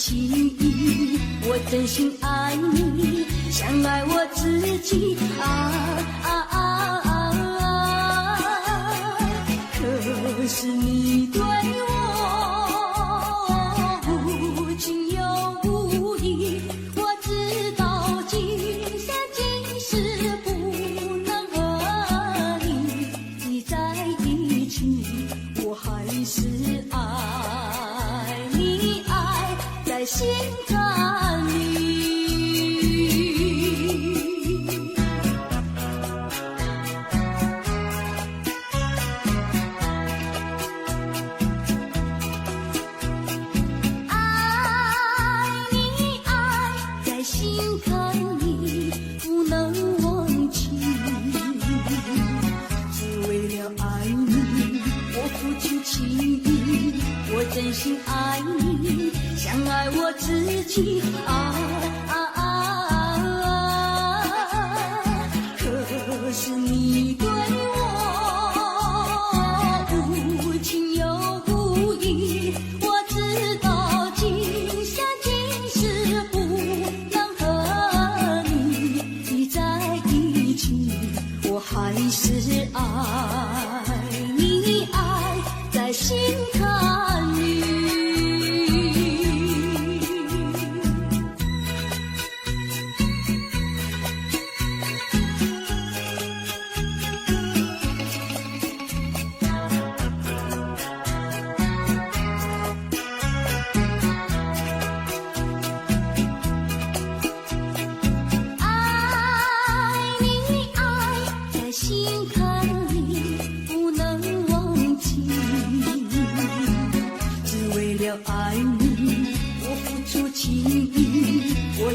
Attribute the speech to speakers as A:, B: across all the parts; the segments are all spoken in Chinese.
A: 情意，我真心爱你，像爱我自己可是你对我无情又无义，我知道今生今世不能和你在一起，我还是爱你，爱在心坎里。真心爱你，像爱我自己可是你对我无情又无义，我知道今生今世不能和你在一起，我还是爱你，爱在心坎里。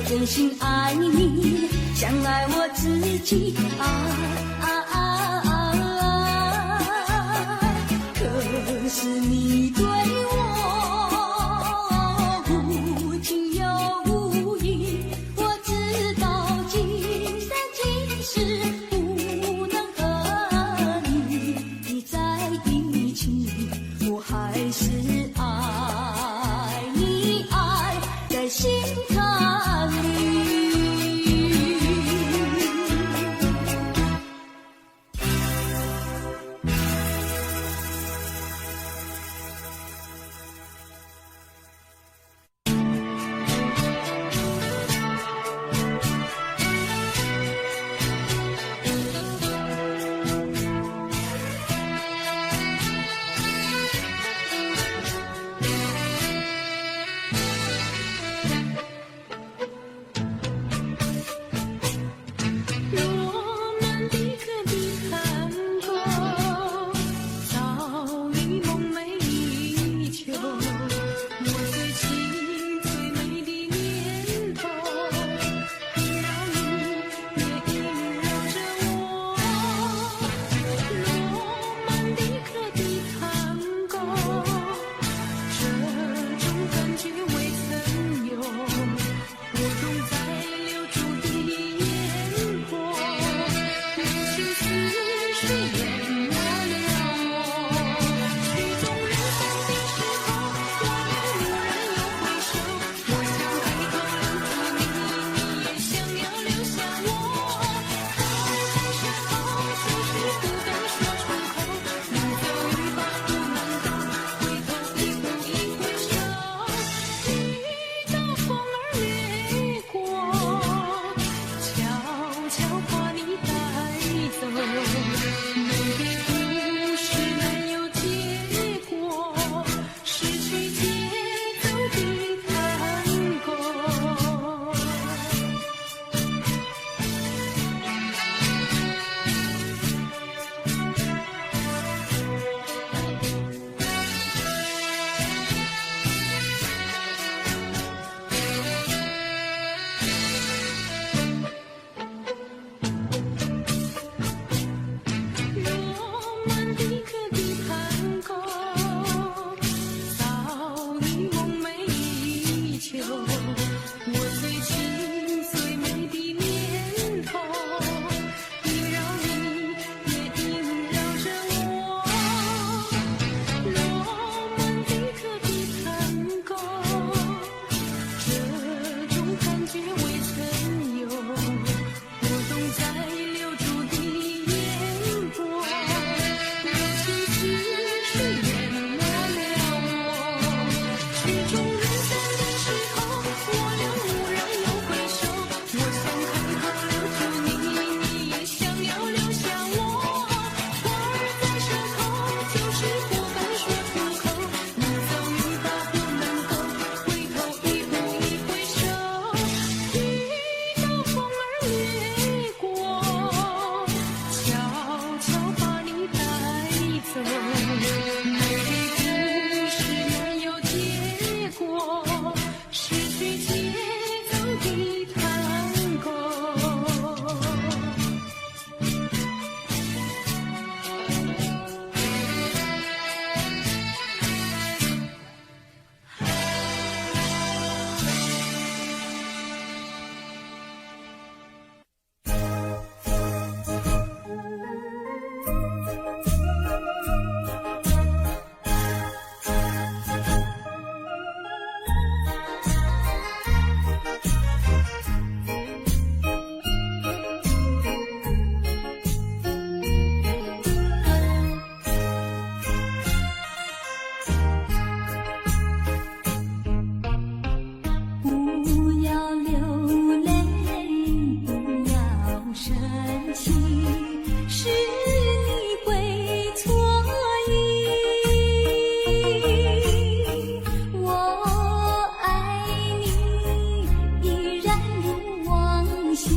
A: 真心爱你，像爱我自己可是你对我无情又无义，我知道今生今世不能和你在一起，我还是爱你，爱在心坎里。觉未曾有，我懂在留住的眼光，我其实是淹没了我，曲终人散的时候，我俩蓦然又回首，我想很好留住你，你也想要留下我，花儿在舌头，就是不敢说出口，你早已把我们都回头一步一回首，一道风儿掠过，悄悄把你带走，美丽故事没有结果，失去节奏的探戈。不要流泪，不要生气，是你会错意。我爱你，依然如往昔，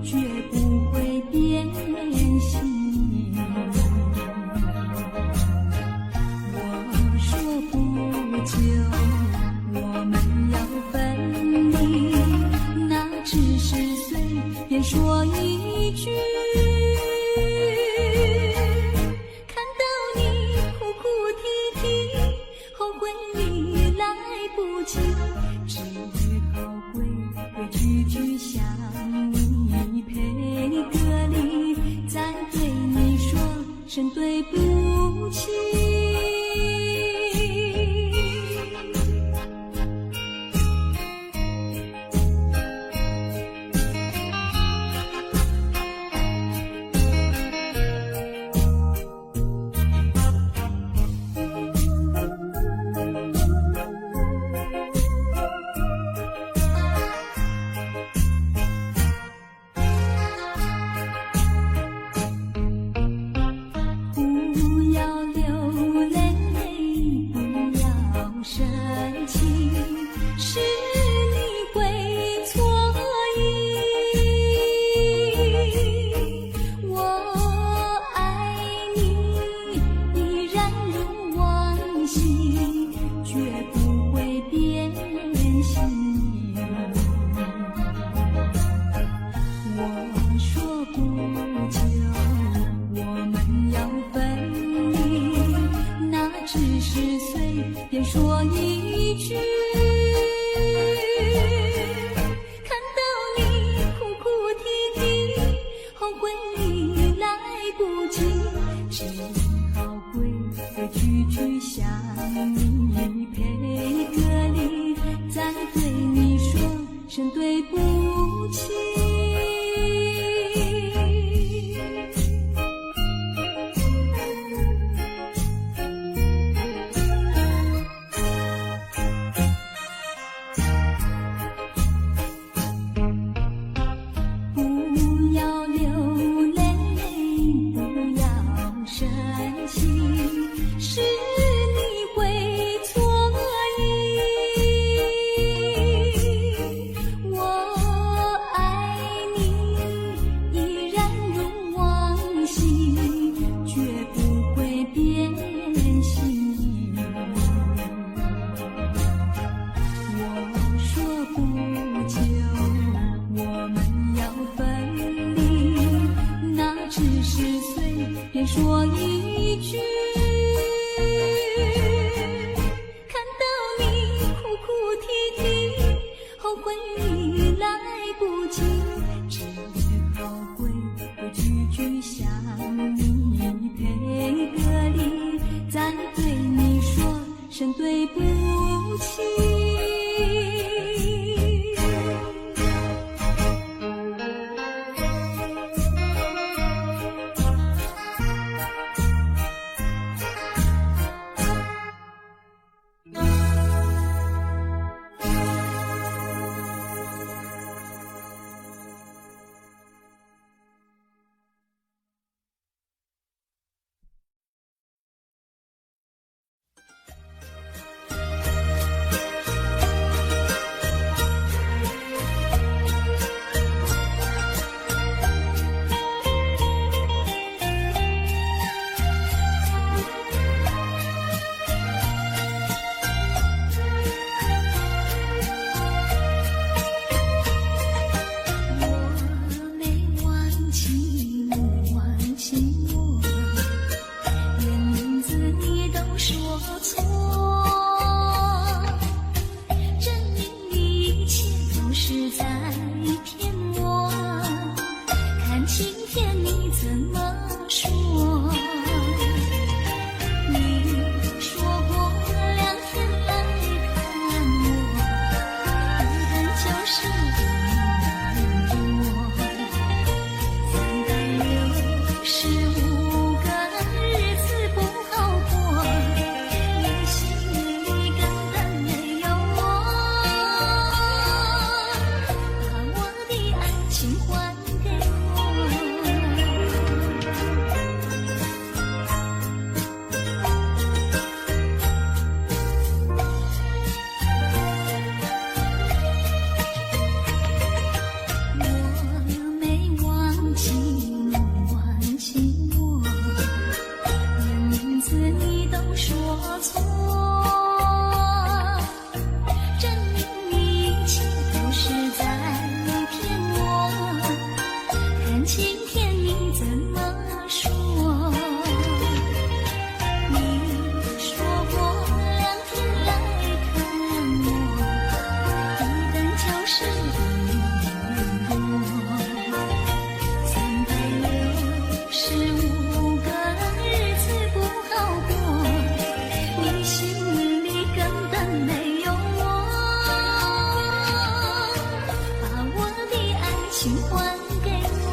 A: 绝不会变心。我说不久我们要分离，那只是随便说一句。看到你哭哭啼啼，后悔已来不及，只好规规矩矩向你赔个礼，再对你说声对不起。不要流泪，不要生气，是你会错意。我爱你，依然如往昔，绝不会变心。我说不久我们要分离，那只是随便说一句。看到你哭哭啼啼，后悔已来不及，只好规规矩矩向你赔个礼，再对你说声对不起。不要流泪，不要生气，是你会错意。我爱你，依然如往昔，绝不会变心。我说不久我们要分离，那只是随便说一句。看到你哭哭啼啼，后悔已来不及，只好规规矩矩向你赔个礼，再对你说声对不起。在骗我，看晴天你怎么说？你说过2天来看我，一等就是1年多，365个日子不好过，你心里根本没有我，把我的爱情还给我没忘记你挽起我，连名字你都说错，证明一切都是在骗我，看晴天你怎么说？你说过2天来看我，一等就是1年多，365个日子不好过，你心里根本没有我，把我的爱情还给我。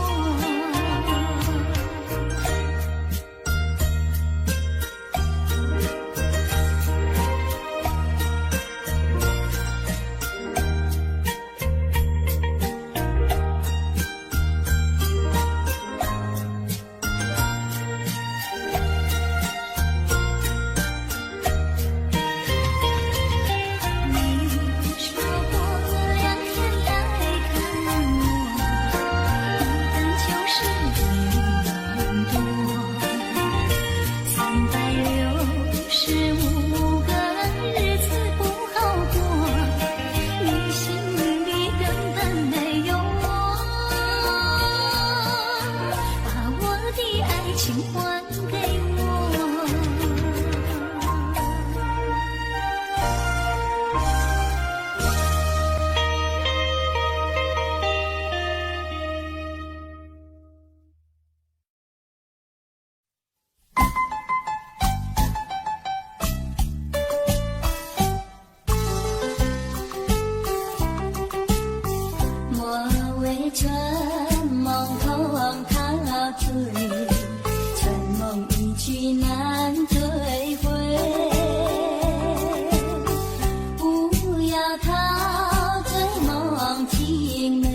A: 你说过2天来看我，一等就是1年多，365个日子不好过，你心里根本没有我，把我的爱情还给我。莫为春梦空陶醉，春梦一去难追回。不要陶醉梦情美，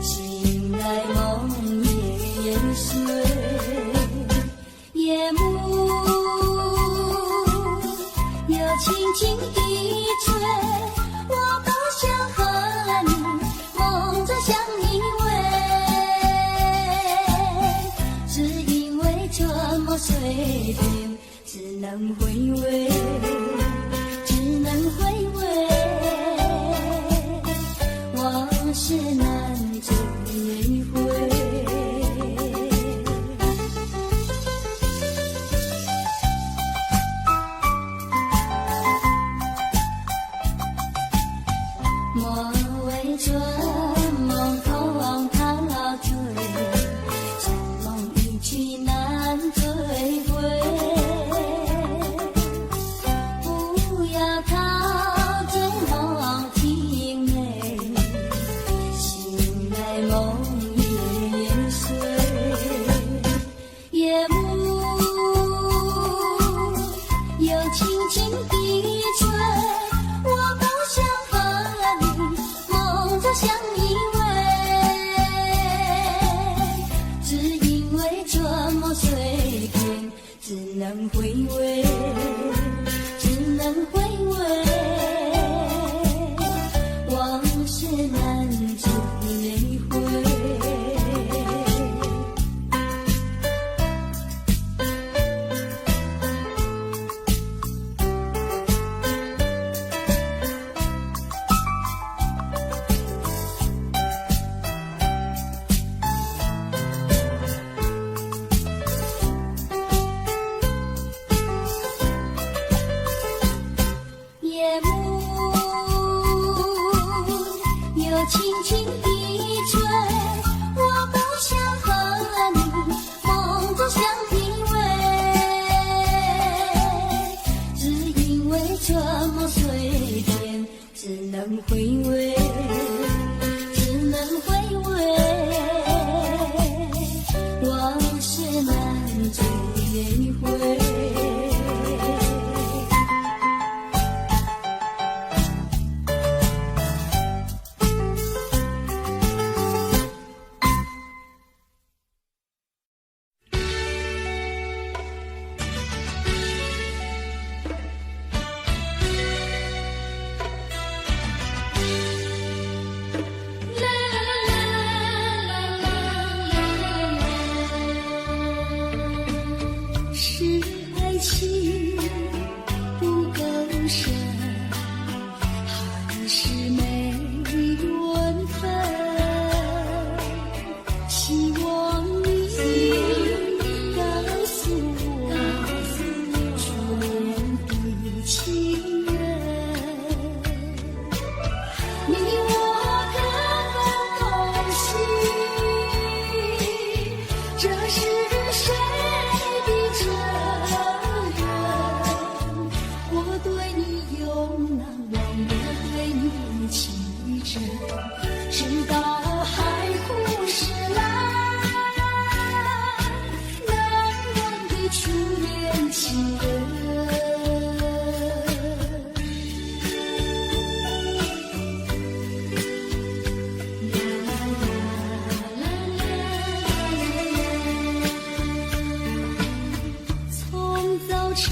A: 醒来梦也碎。夜幕又轻轻地吹，我不想和你梦着相依偎，只因为这么碎片，只能回味，只能回味，往事难追回。莫为春梦空陶醉，春梦一去难追回。不要陶醉梦情美，醒来梦也碎。夜幕又轻轻地吹，我不想和你梦着相依偎，只因为这么碎片，只能回味，只能回味，往事难追回。轻轻地吹，我不想和你梦中相依偎，只因为这么随便，只能回味，只能回味，往事难追回。是爱情不够深，还是没缘分？希望你告诉我，初恋的情人，你我各分东西，这是谁的责任？我对你永难忘，我对你情真，直到海枯石烂，难忘的初恋情人。从早晨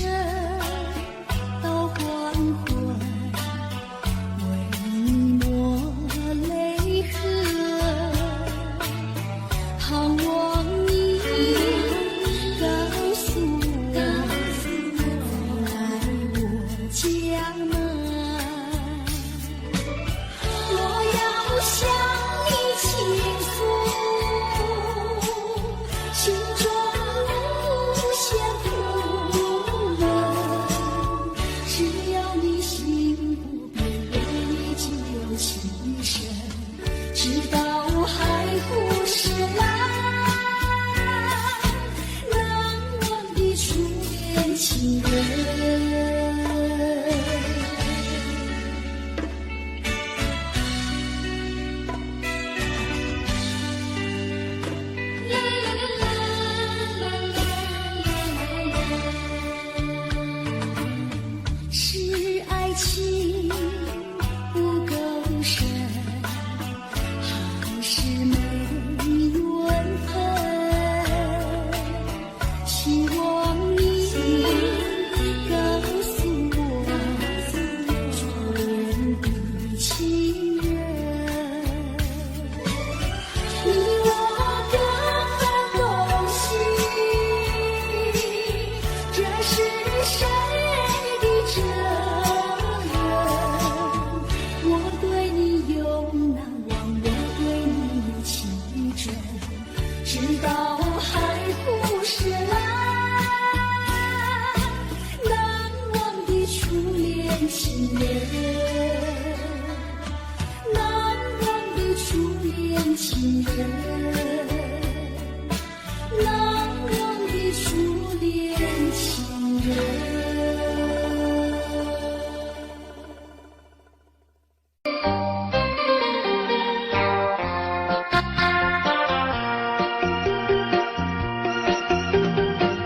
A: 到黄昏，为你抹泪痕，盼望你告诉我，来我家门。我要向你倾诉心中无限苦闷，只要你心不变，我依旧情深，直到海枯石烂，难忘的初恋情人。是爱情不够深，还是没缘分？希望你告诉我，初恋的情人，你我各分东西，这是谁的责任？我对你永难忘，我对你情真，直到海枯石烂，难忘的初恋情人，难忘的初恋情人，难忘的初恋情人。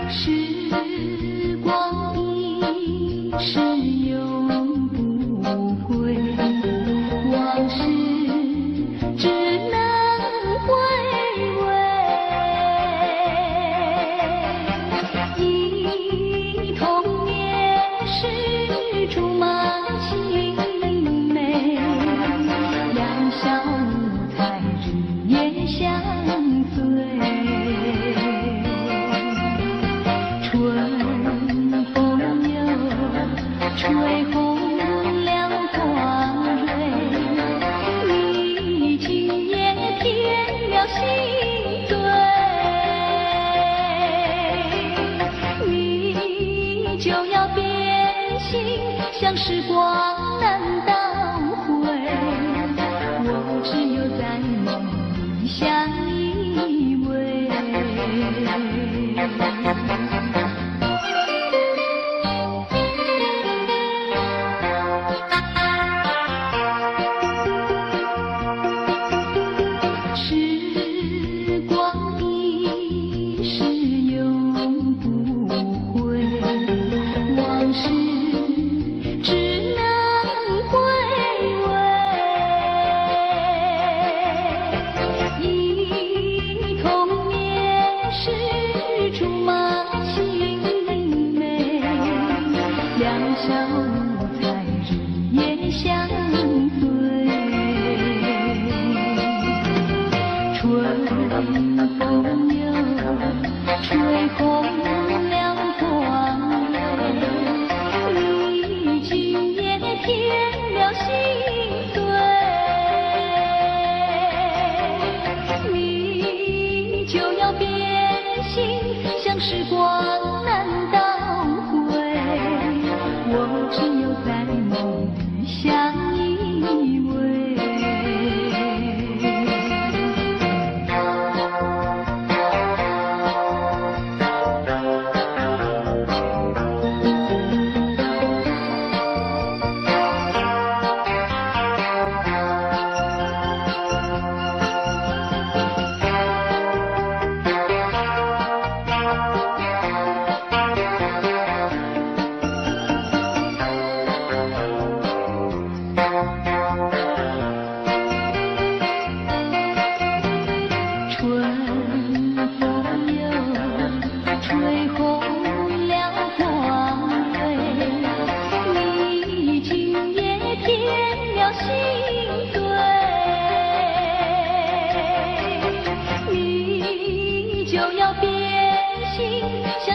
A: 时光一逝永不回，往事只能回味。忆童年时竹马青梅，两小无猜日夜相随。春风又吹红了花蕊，你今夜添了心醉，你就要变心，像时光难倒回。我只有在梦里相依偎。时光一逝永不回，往事只能回味。忆童年时竹马青梅，两小无猜日夜相随。春风又吹红了光蕊，你今夜添了心碎，你就要变心，像时光难倒回，我只有在梦里相依偎。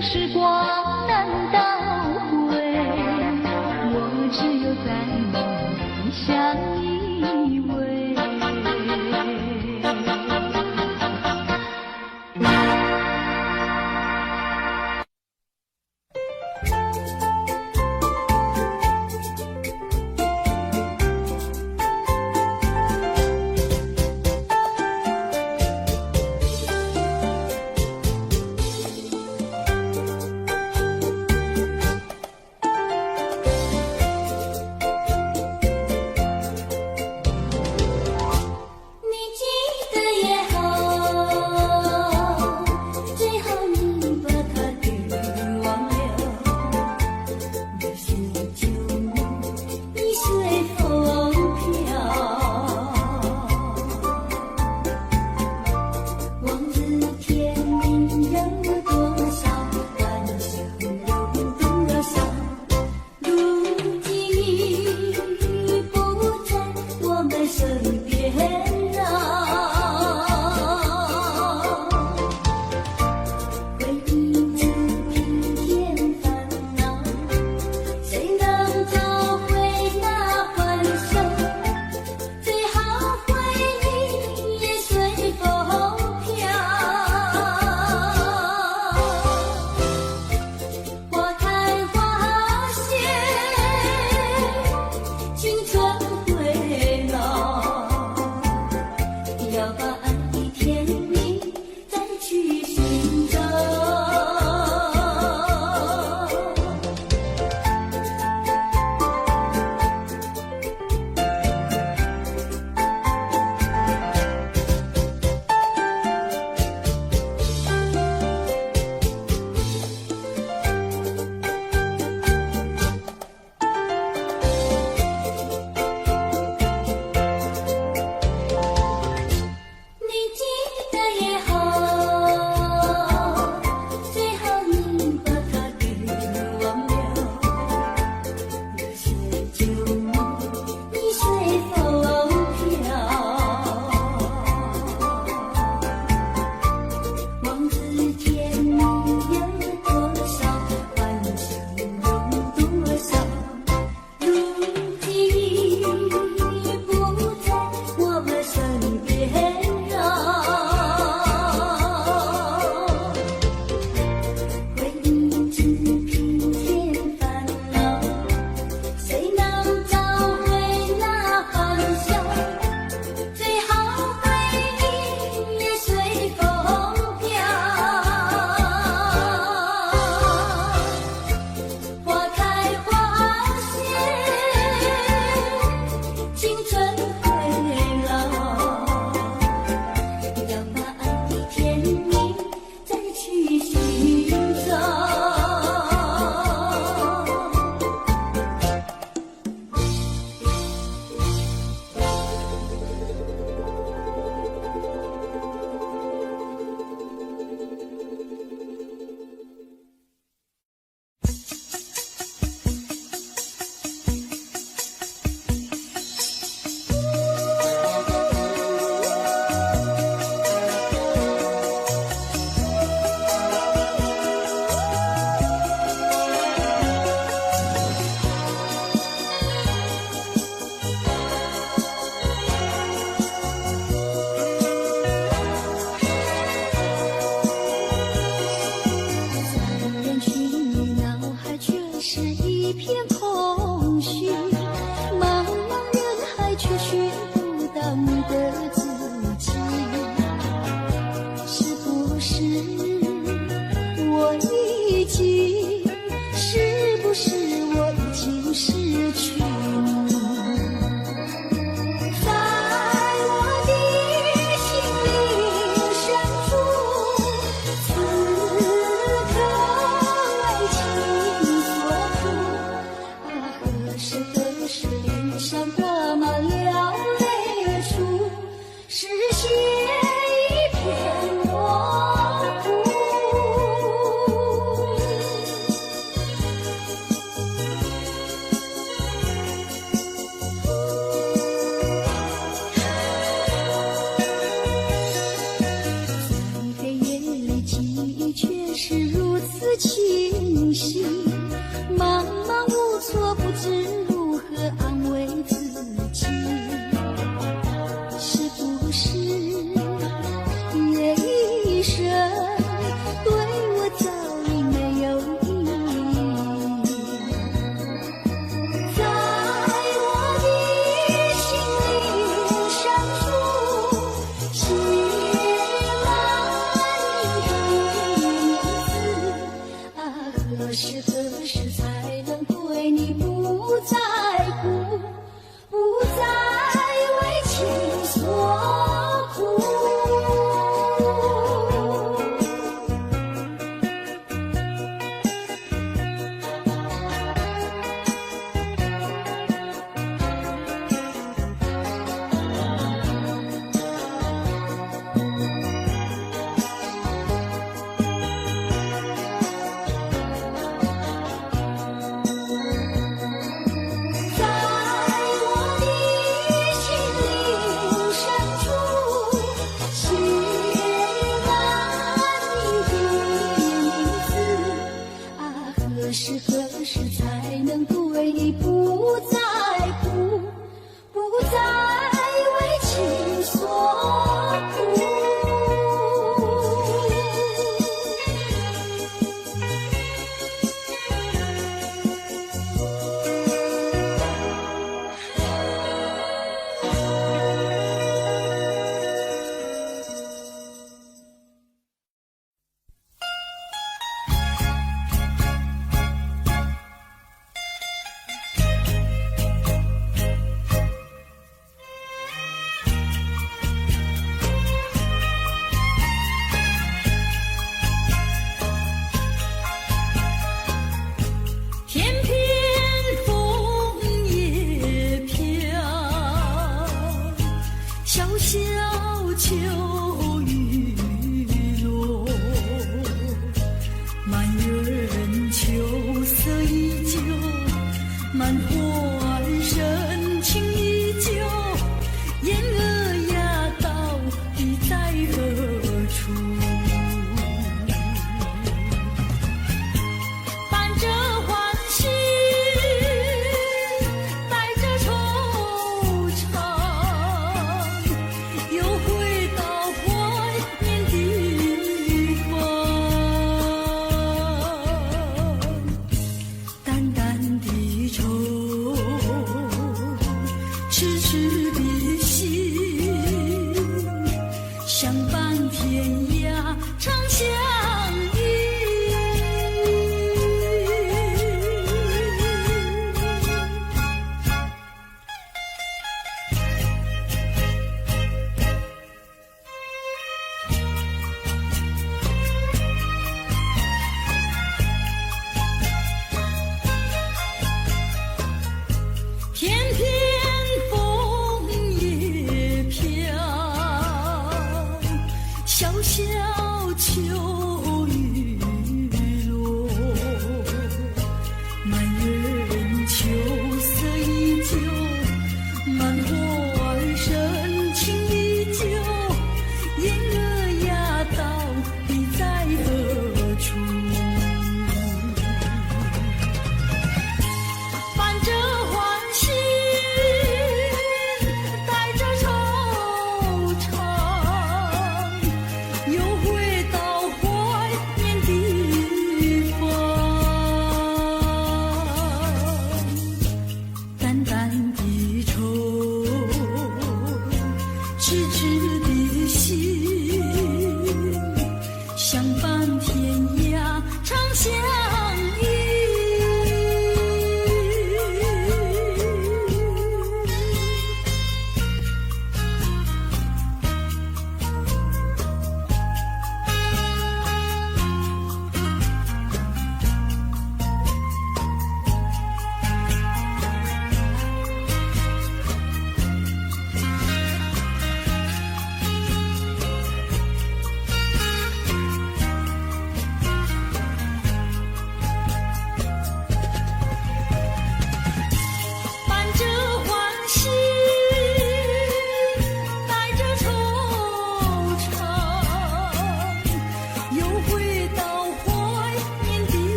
A: 时光难倒回，我只有在梦里相依偎。视线一片模糊。在黑夜里，记忆却是如此清晰，茫茫无措，不知如何安慰自己。是不是夜一生对我早已没有意义？在我的心灵深处，写满你的名字啊，何时何时才能对你不在乎，不再为情所苦？在我的心灵深处，写满你的名字啊，何时何时才能对你不在乎，不再为情所苦？天边枫叶飘，小小秋雨落，满园秋色依旧，满怀深情依旧，燕儿呀，到底在何处？伴着欢喜，带着惆怅，又回到花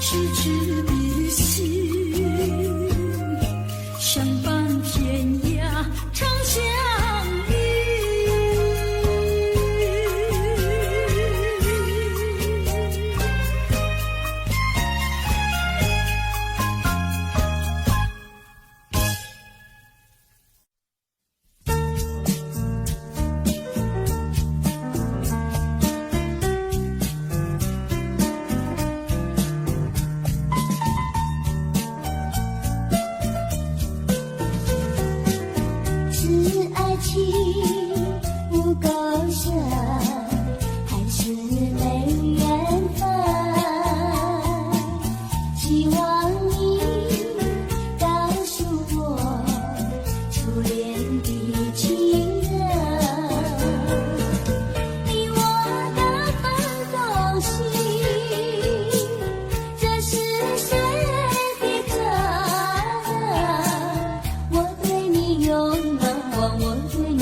A: 痴痴别绪，相伴天涯长相遇。是爱情不够深，还是没缘分？希望你告诉我初恋的情人，你我的奋斗心，这是谁的责任？我对你永远，我对你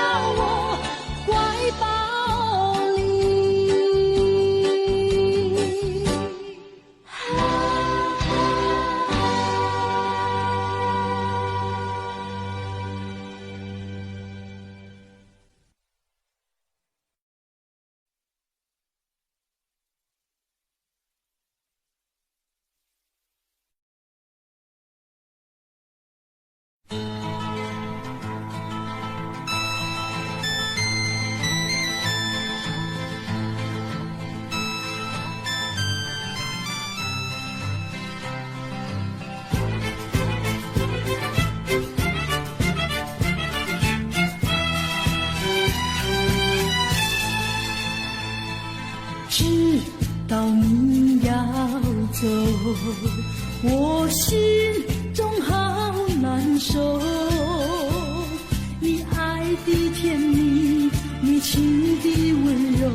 A: 知道你要走，我心中好难受。你爱的甜蜜，你情的温柔，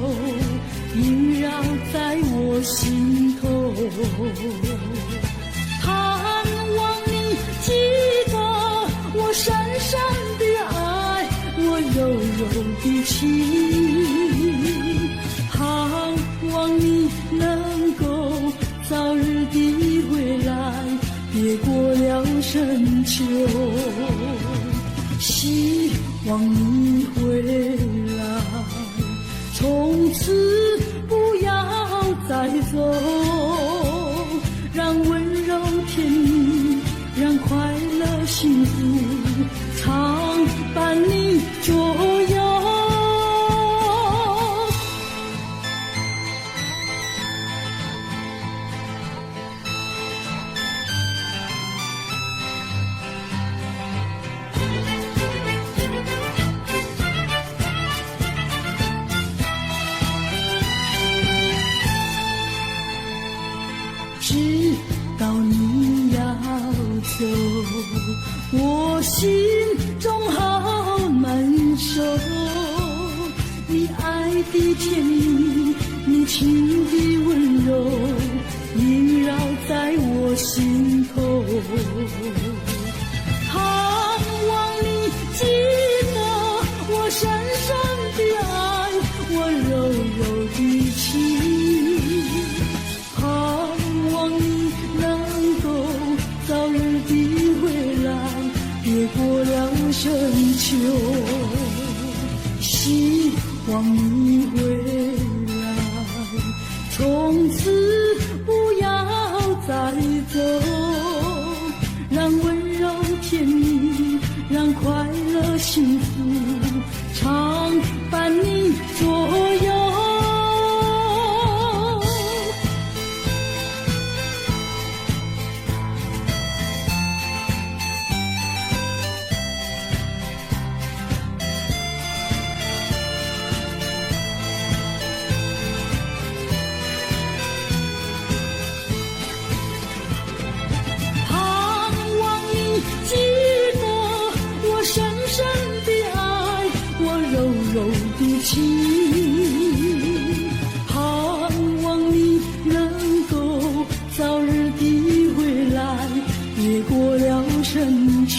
A: 萦绕在我心头。盼望你记得我深深的爱，我柔柔的情。盼望你能够早日的回来，别过了深秋。希望你回来，从此不要再走，让温柔甜蜜，让快乐幸福常伴你左右。知道你要走，我心中好难受。你爱的甜蜜，你情的温柔，萦绕在我心头。盼望你记得我深深的爱，我柔柔的情。早日的回来，别过了深秋。希望你回来，从此不要再走，让温柔甜蜜，让快乐幸福常伴你左右。记得我深深的爱，我柔柔的情。盼望你能够早日的回来，别过了深秋。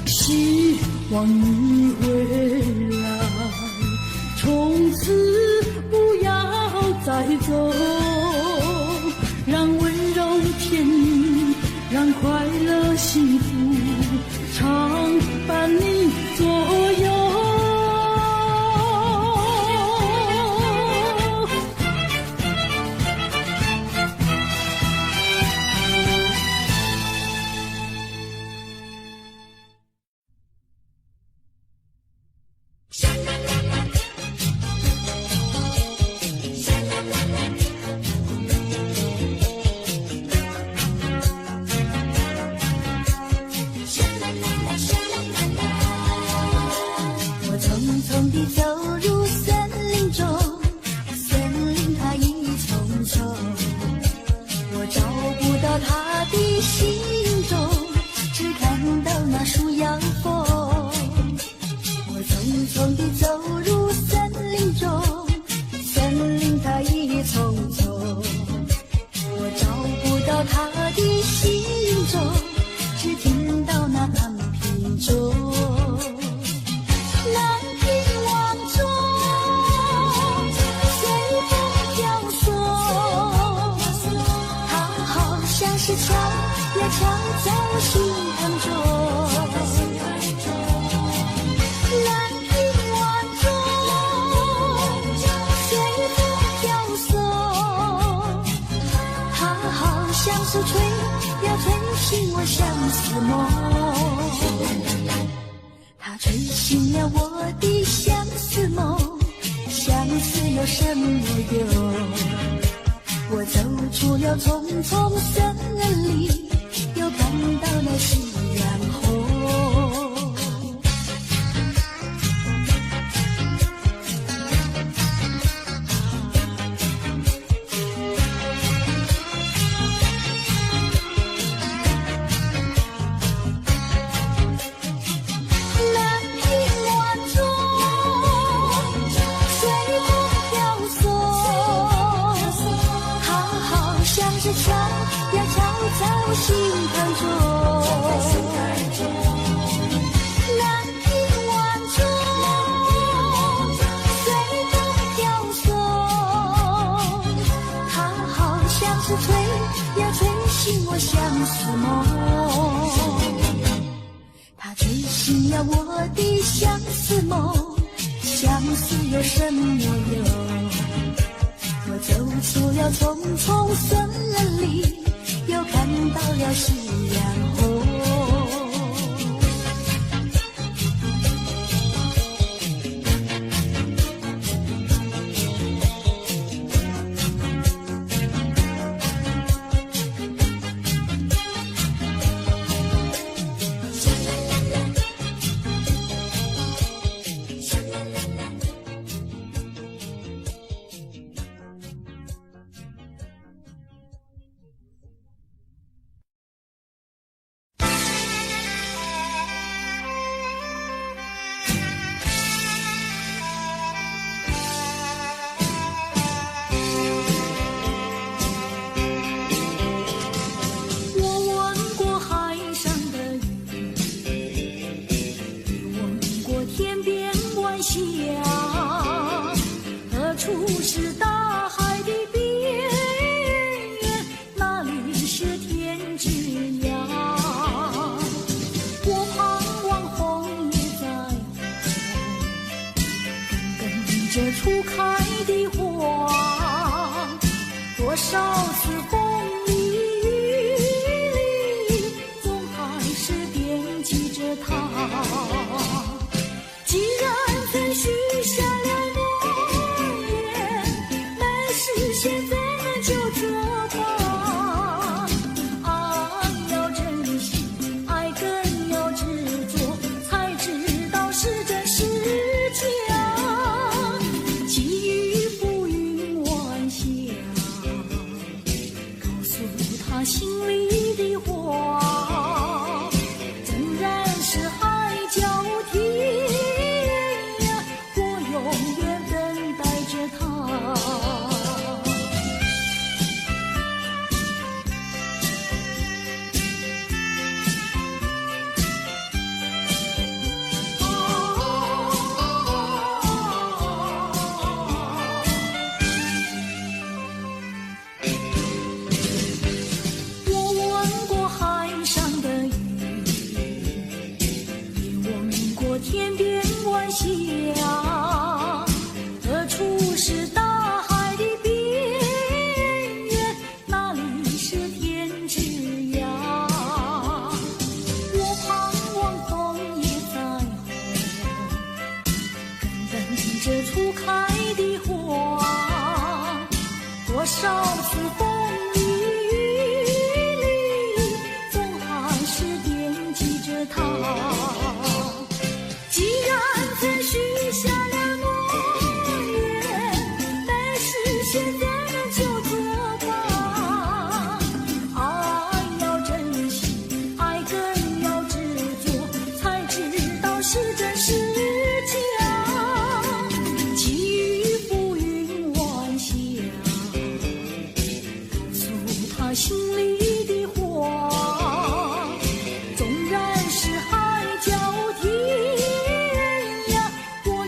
A: 希望你回来，从此不要再走，让温柔甜蜜，让快乐幸福常伴你左右。它吹醒了我的相思梦，相思有什么用？我走出了丛丛森林，又看到了夕阳红。是悄呀悄在我心坎中。南屏晚钟随风飘送，它好像是吹呀吹醒我相思梦。它吹醒呀我的相思梦，相思有什么用？我走出了重重森林里，又看到了夕阳红。这初开的花，多少次风里雨里，总还是惦记着它。既然曾许下了诺言，没实现怎么就责罚？爱要珍惜，爱更要执着，才知道是真是假。心里的话，纵然是海角天涯，我永远等待着他。天边晚霞，何处是大海的边缘？哪里是天之涯？我盼望枫叶再红，更等着初开的花。多少次风里雨里，总还是惦记着他。既然曾许下了诺言，没实现怎么就责罚？爱要珍惜，爱更要执着，才知道是真是假。寄予浮云晚霞，告诉他心里的话，纵然是海角天涯，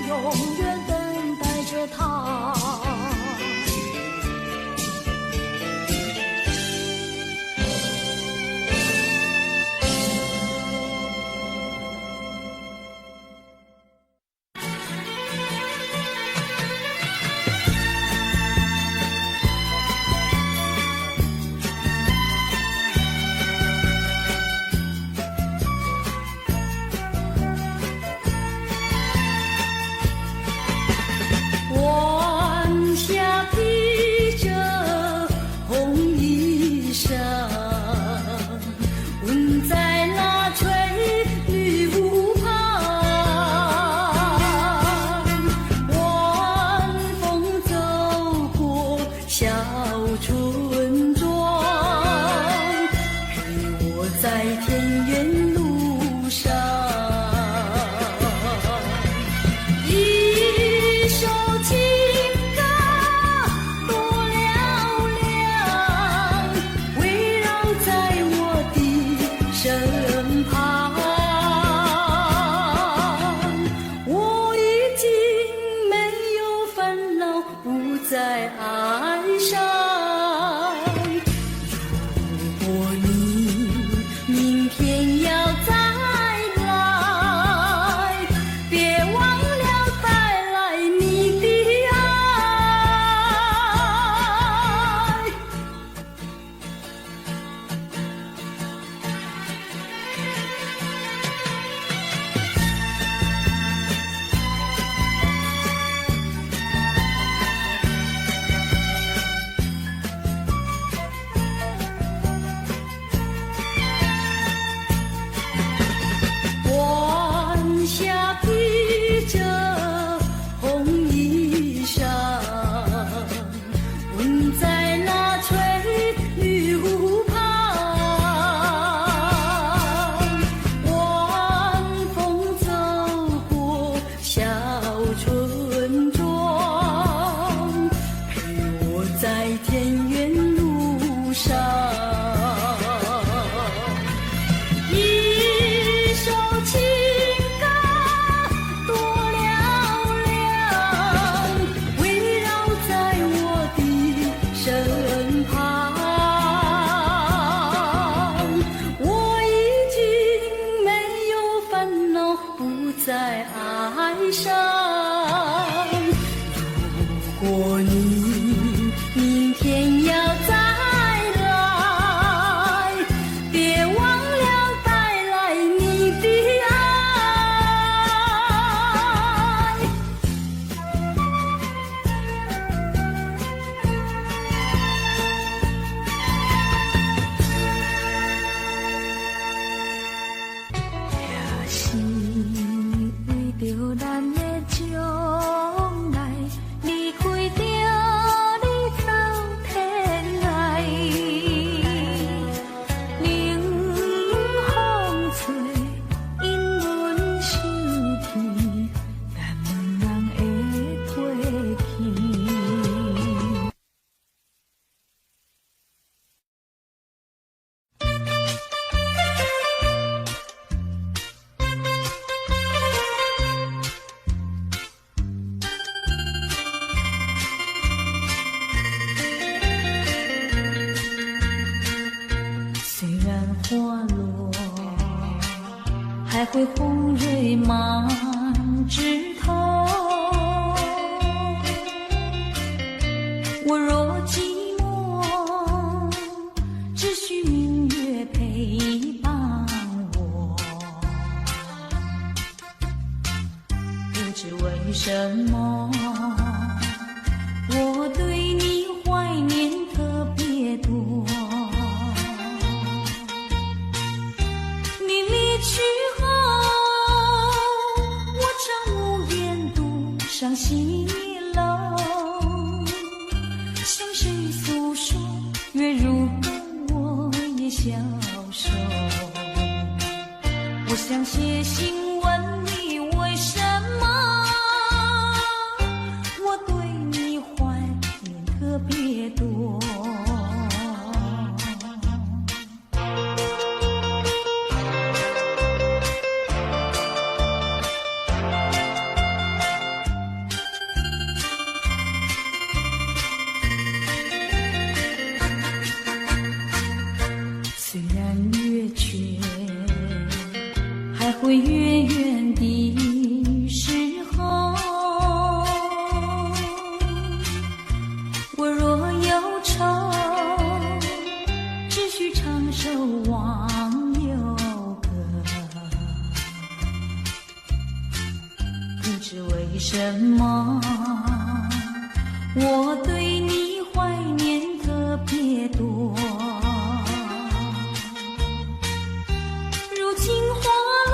A: 永远等待着他。再爱上。如果你明天要再来，别忘了带来你的爱。晚霞披着红衣裳，吻在那翠绿湖旁。晚风走过小村庄，陪我在田园路上。一首情歌多嘹亮，围绕在我的身旁。我已经没有烦恼，不再哀伤。如果你明天要再来，别忘了带来你的爱。也是为着咱的将来，离开着你走天涯。冷风吹，因阮想起，咱两人的过去。虽然花落，还会红蕊满枝头。我若寂寞，只需明月陪伴我。不知为什么，我对你怀念特别多。你离去后，我常无言独上西楼，向谁诉说？月如歌，我也消瘦。我想写信问你，为什么我对你怀念特别多？虽然月缺，还会月圆的时候。我若忧愁，只需唱首忘忧歌。不知为什么，我对你怀念特别多。如今花落，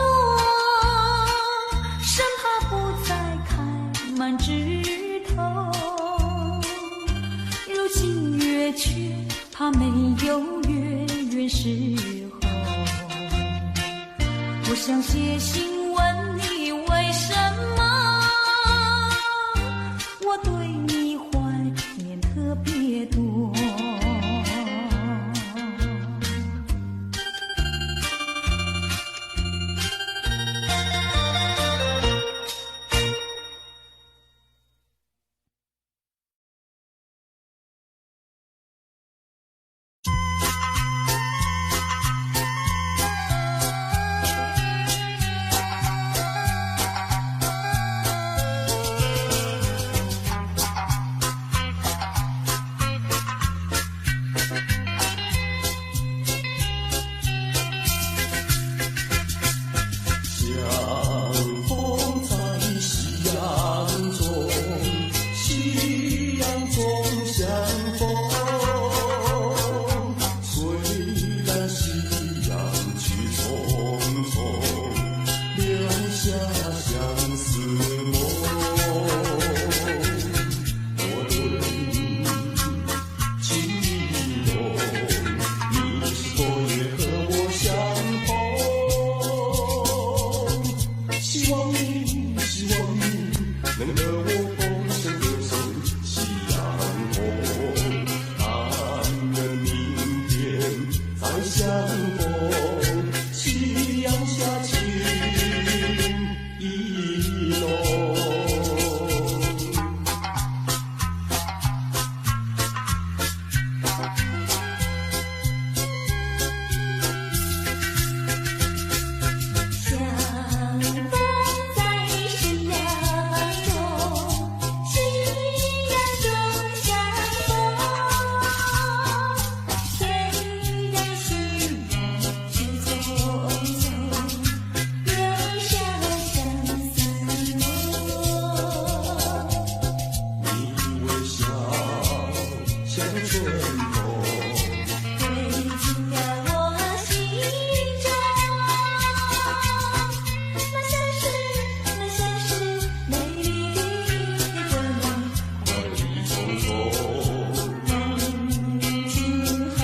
A: 生怕不再开满枝头。如今月缺，怕没有月圆时候。我想写信问你，为什么我对你怀念特别多？谁人会知无开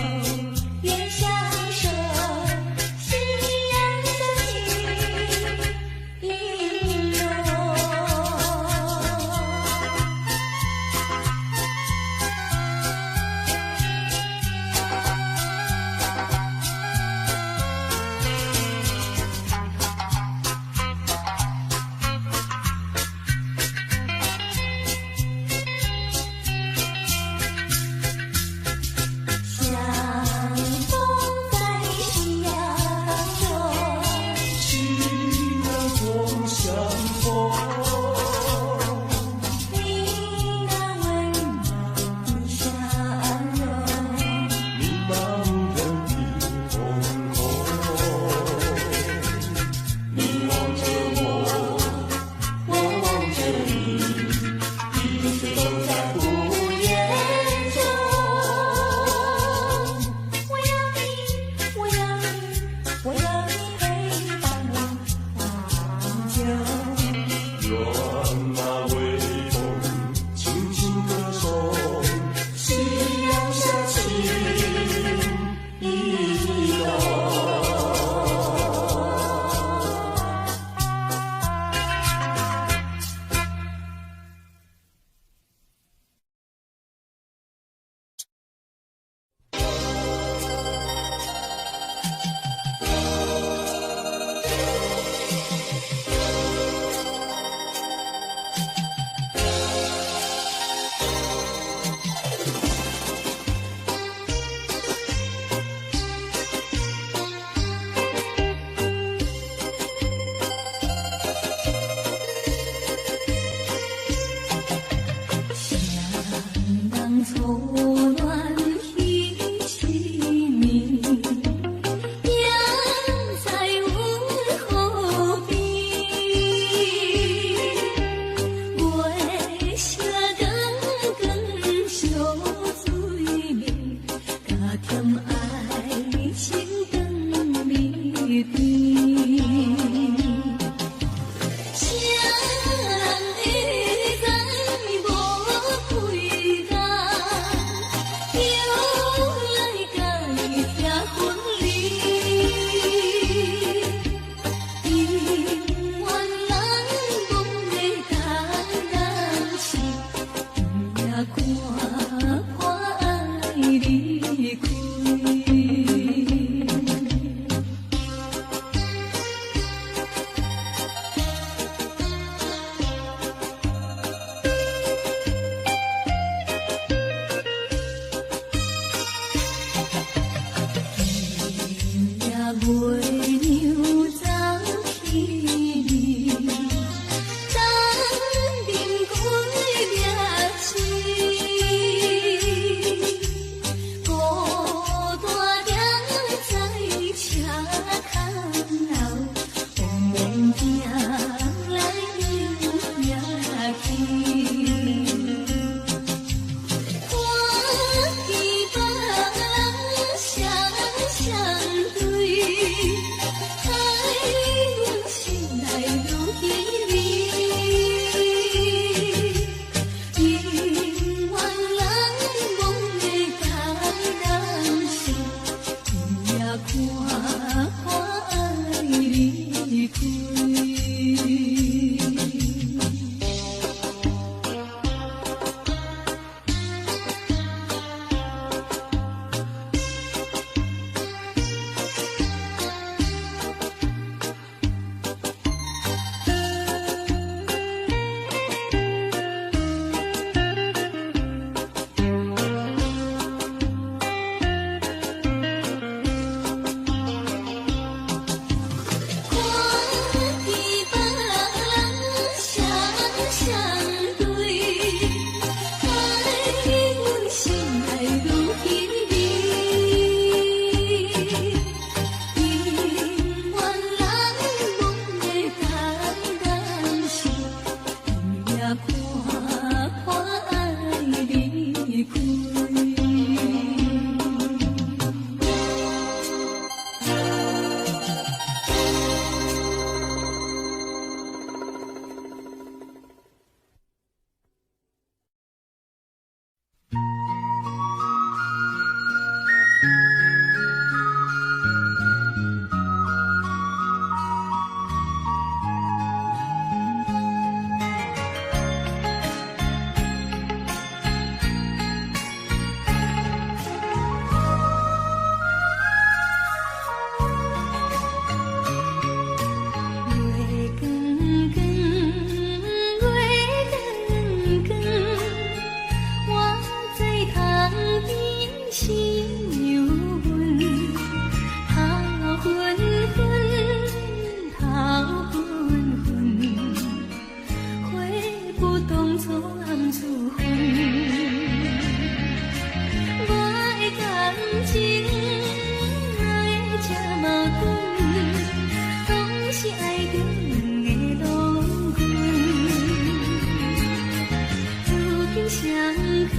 A: 卡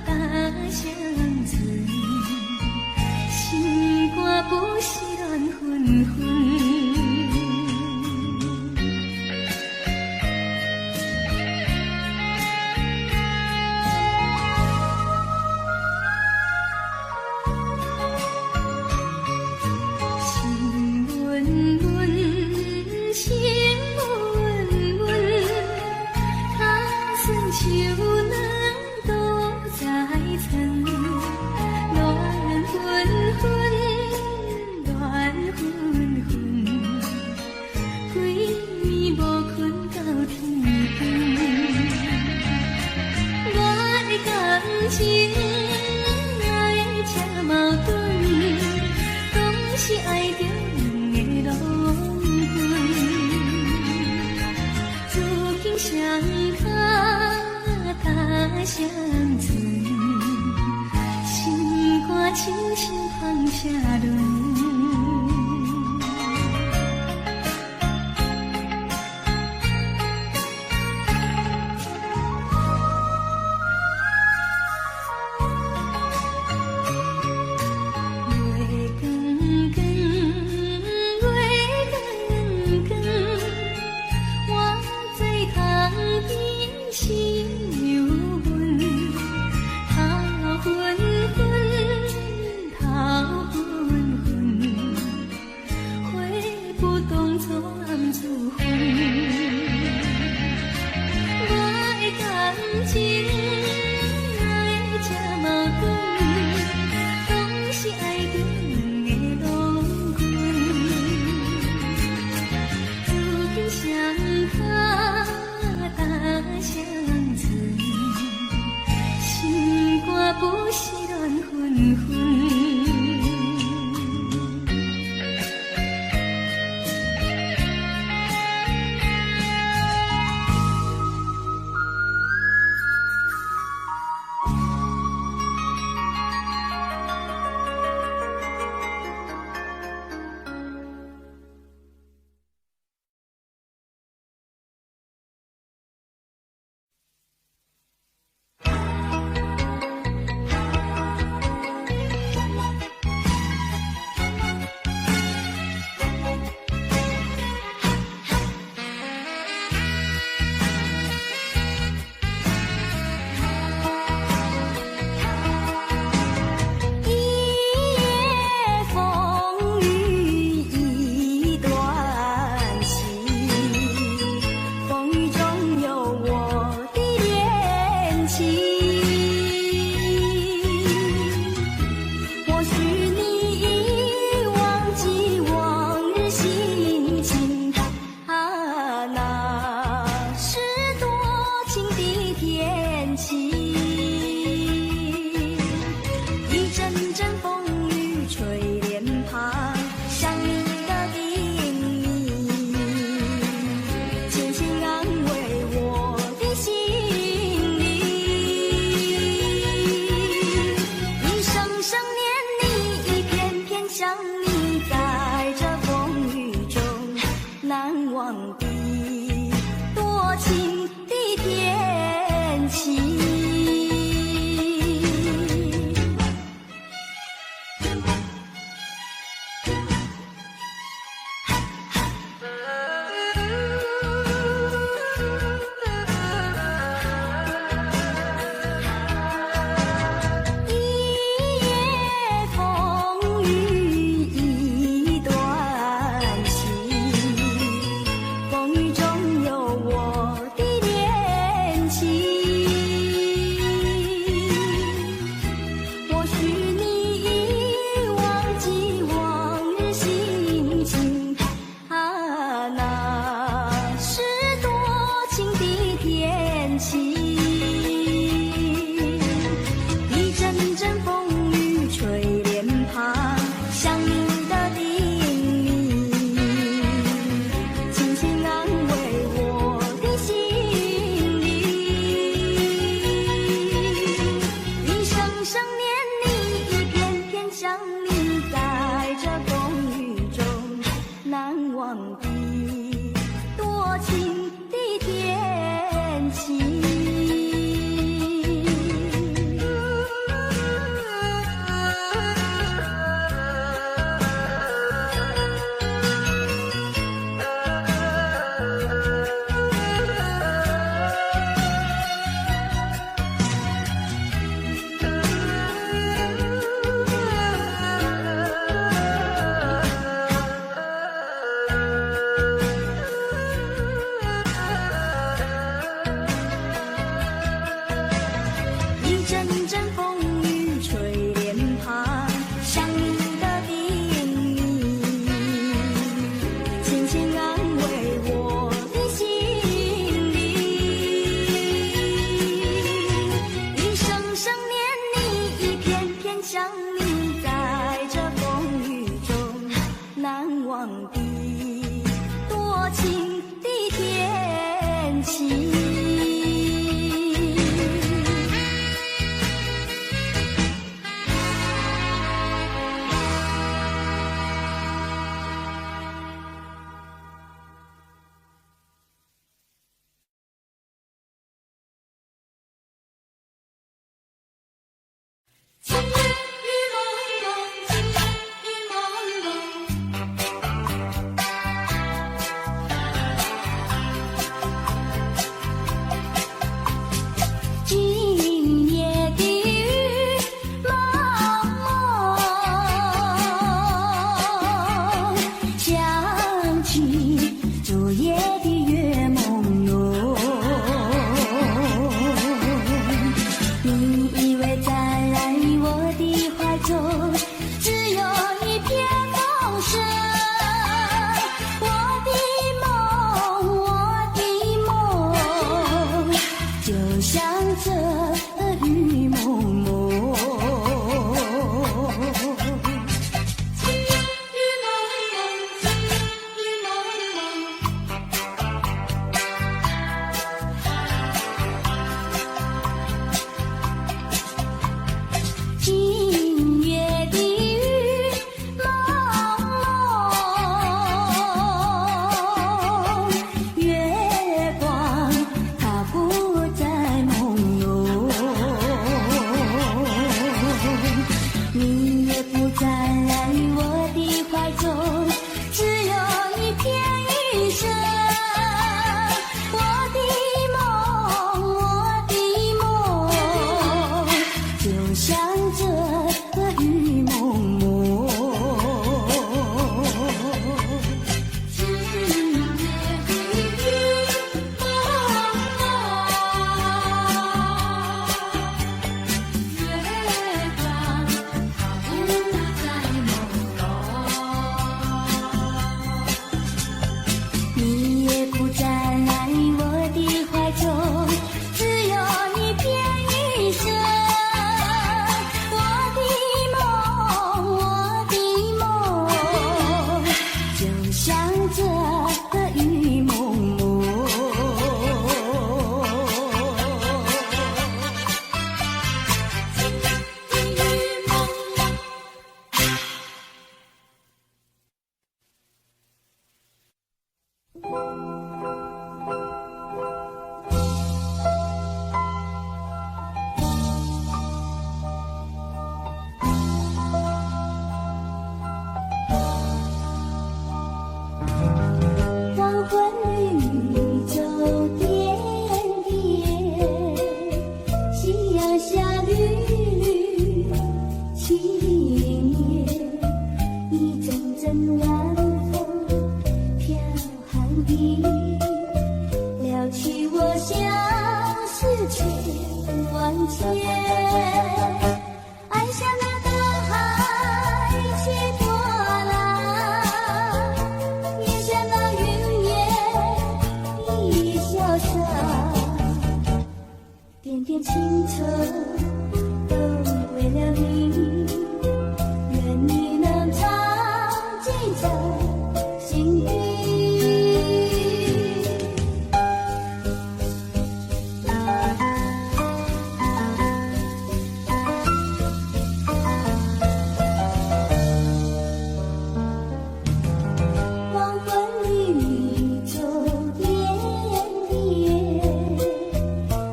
A: 大乡村，心肝不是乱纷纷。情爱这矛盾，拢是爱着人的long魂。如今双脚踏乡村，心肝亲像放车轮。不是乱纷纷。情雨雨蒙蒙，情雨雨蒙蒙。今夜的雨蒙蒙，想起昨夜的月朦胧。你依偎在我的怀中，只有一片风声。我的梦，就像这雨蒙蒙。情雨蒙蒙，情雨蒙蒙。今夜的雨蒙蒙，月光它不再朦胧，你也不在我的怀中，只有一片雨声。我的梦，就像这雨蒙蒙。今夜的雨蒙蒙，月光它不再朦胧，你也不在我的怀中，只有一片雨声。我的梦，就像这雨蒙蒙。情雨蒙蒙。黄昏绿洲点点，夕阳下绿绿青叶，一阵阵晚风飘寒意，撩起我相思千万千。爱像那大海起波浪，也像那云烟一潇洒，点点青春都为了你，愿你能常记在心底。黄昏绿洲点点，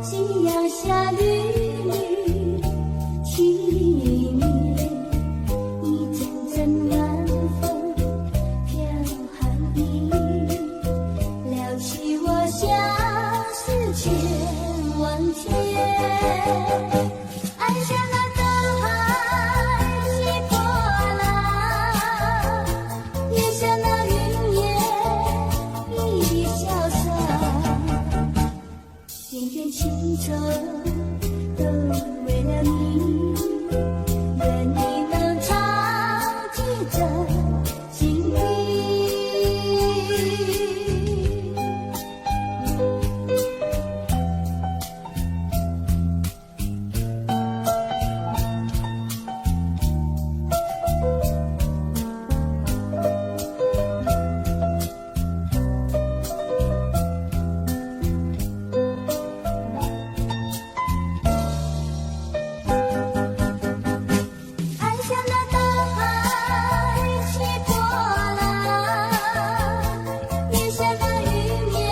A: 夕阳下绿绿青叶，一阵阵晚风飘寒意，撩起我相思千万千。爱像那大海起波浪，也像那云烟一潇洒，点点青春都为了你，愿你能常记在心底。爱像那大海起波浪，也像那云烟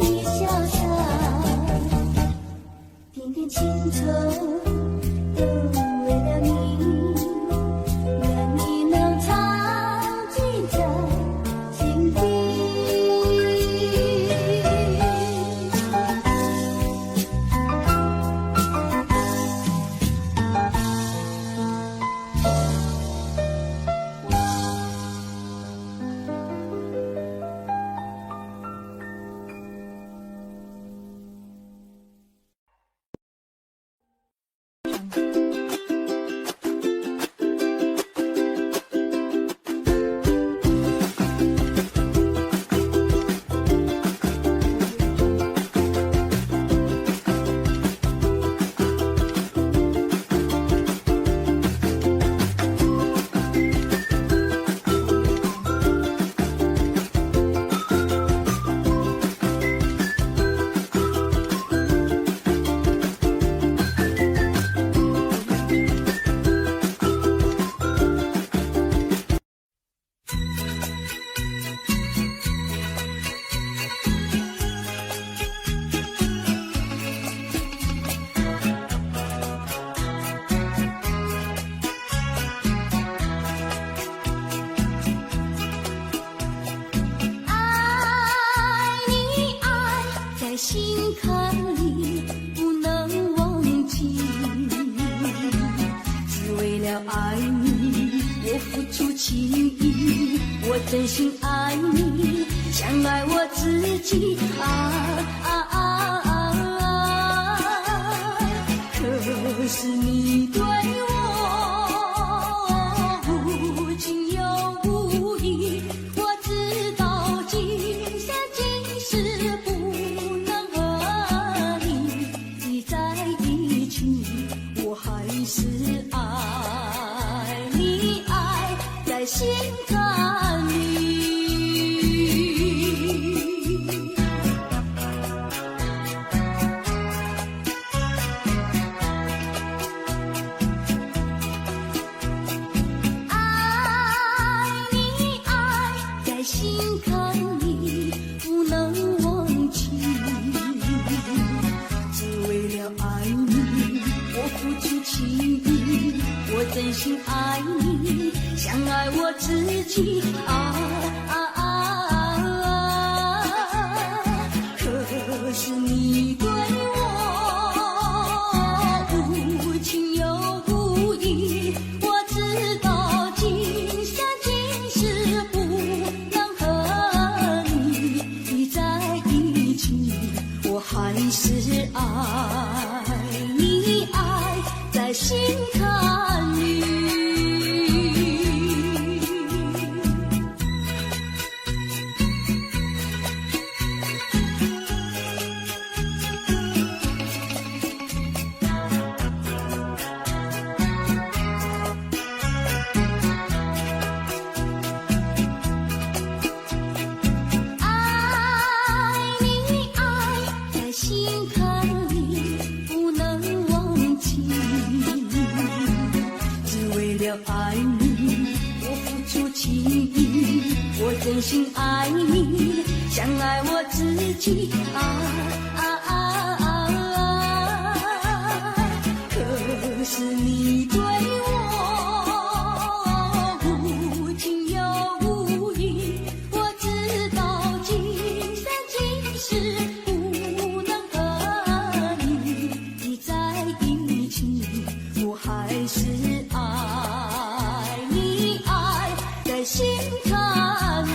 A: 一潇洒，点点青春都情意，我真心爱你，像爱我自己可是你对我无情又无义，我知道今生今世不能和你在一起，我还是爱你，爱在心坎里。心坎里不能忘记，只为了爱你，我付出情意，我真心爱你，像爱我自己可是你对我无情又无义，我知道今生今世不我还是爱你，爱在心坎里。心坎里不能忘记，只为了爱你，我付出情意，我真心爱你，像爱我自己可是你对我无情又无义，我知道今生今世还是爱你，爱在心坎里。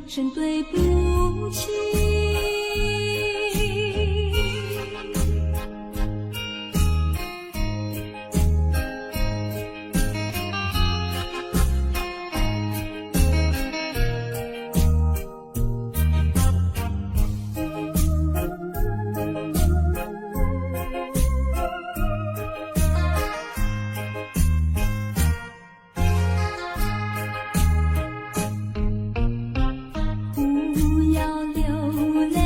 A: 声对不起。不要流泪，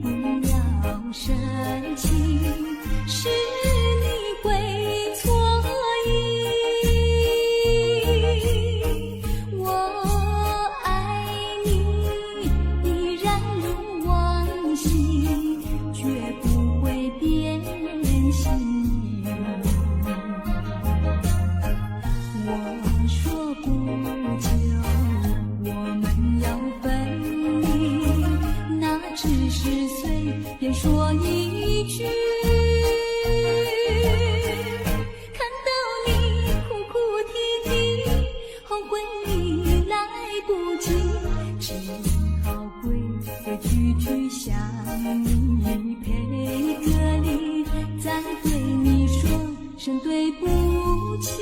A: 不要生气，是你会错意。我爱你，依然如往昔，绝不会变心。我说不久我们要分离，那只是随便说一句。看到你哭哭啼啼，后悔已来不及，只好规规矩矩向你赔个礼，再对你说声对不起。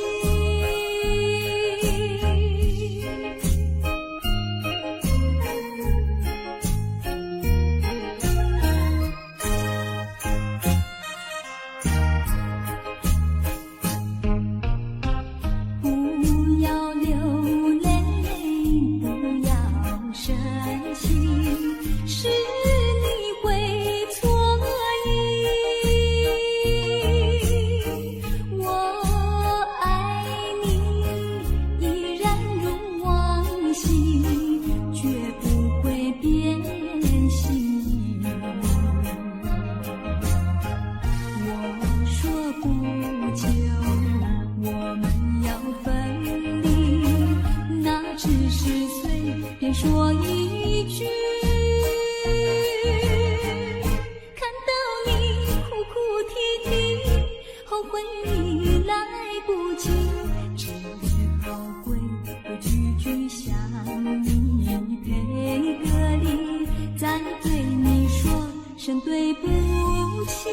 A: 不要流泪，不要生气，是你会错意。我爱你，依然如往昔，绝不会变心。我说不久我们要分离，那只是随便说一句。看到你哭哭啼啼，后悔已来不及，只好规规矩矩向你赔个礼，再对你说声对不起。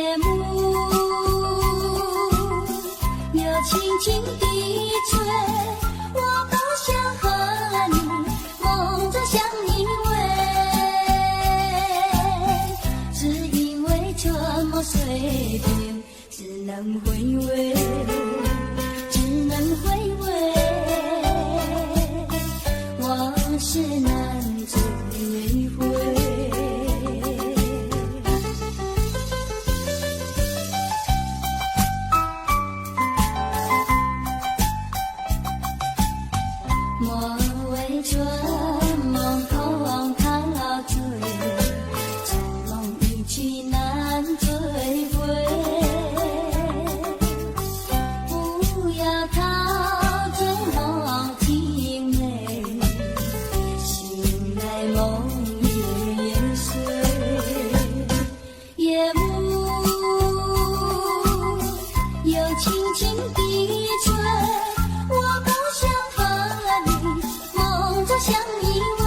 A: 夜幕又轻轻地吹，我不想和你梦着相依偎，只因为这么随便，只能回味，只能回味，往事难追回。莫为春梦空陶醉，旧梦一去难追回。不要陶醉梦停美，醒来梦也碎。夜幕又轻轻地吹，我不想和你梦着相依偎，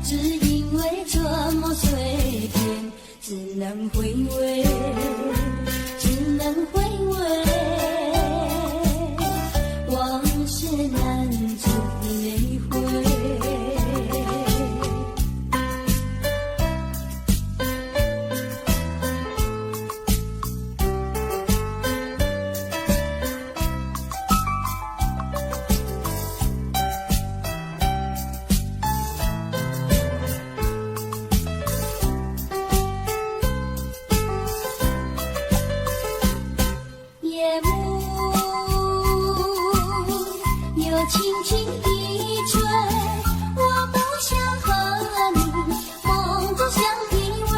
A: 只因为这么随便，只能回味，只能回味，往事难追回。夜幕又轻轻地吹，我不想和你梦着相依偎，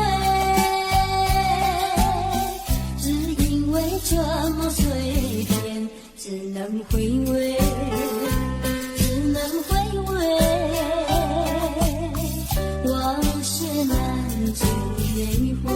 A: 只因为这么随便，只能回味，只能回味，往事难追回。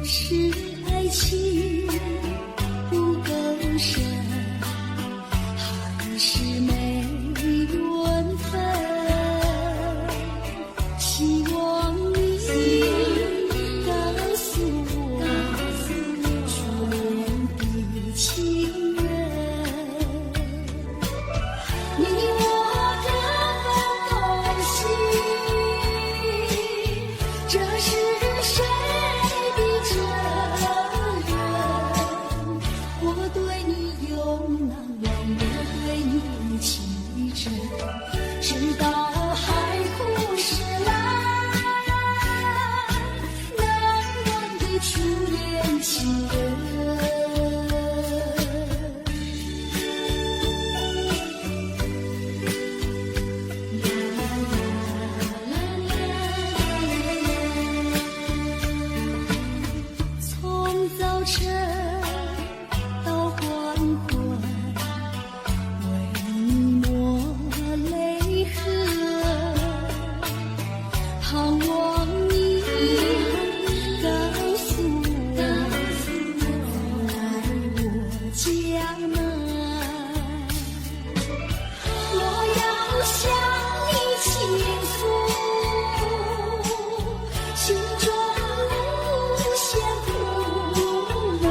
A: 是爱情不够深，还是没缘分？希望你告诉我，初恋的情人，你我根本同心，这是谁的责任？我对你永难忘，我对你情真，直到海枯石烂，难忘的初恋情人。从早晨到黄昏，为你抹泪痕，盼望你告诉我，来我家门。我要向你倾诉心中无限苦闷，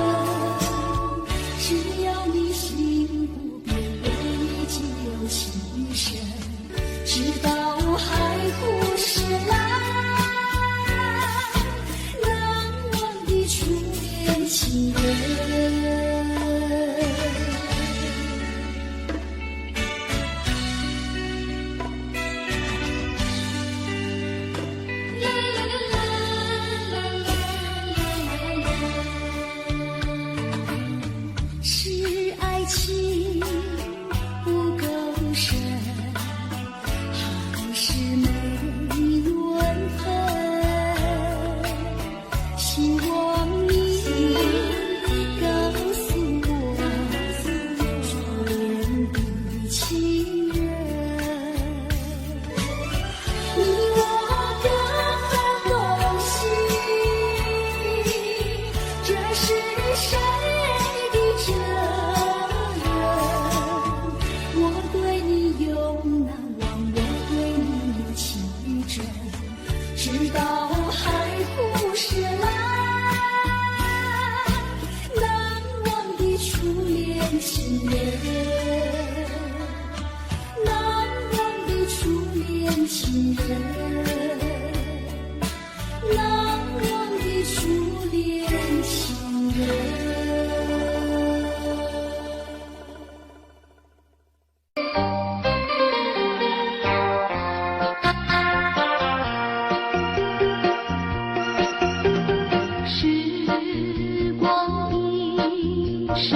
A: 光一逝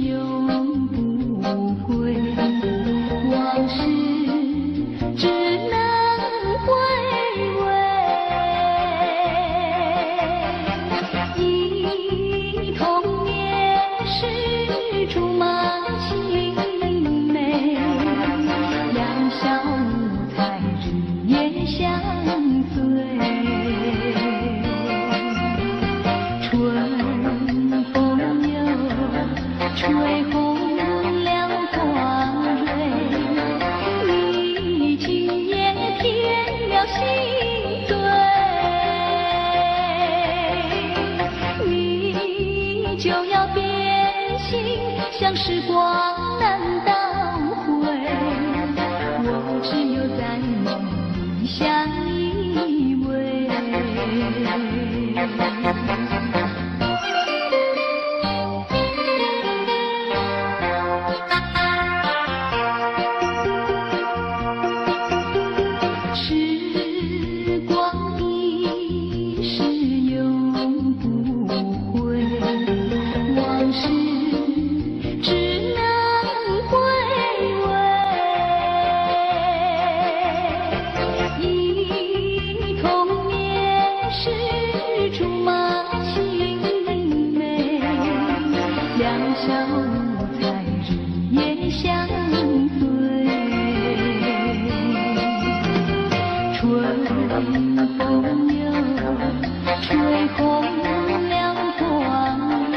A: 永不归，往事只能回味。忆童年时竹马青梅，两小无猜日夜相随。春风又吹红了花蕊，你今夜添了心醉，你就要变心，像时光难倒回，我只有在梦里相依偎。时光一逝永不回，往事只能回味。忆童年时竹马青梅，两小无猜日夜相随。春风又吹红了花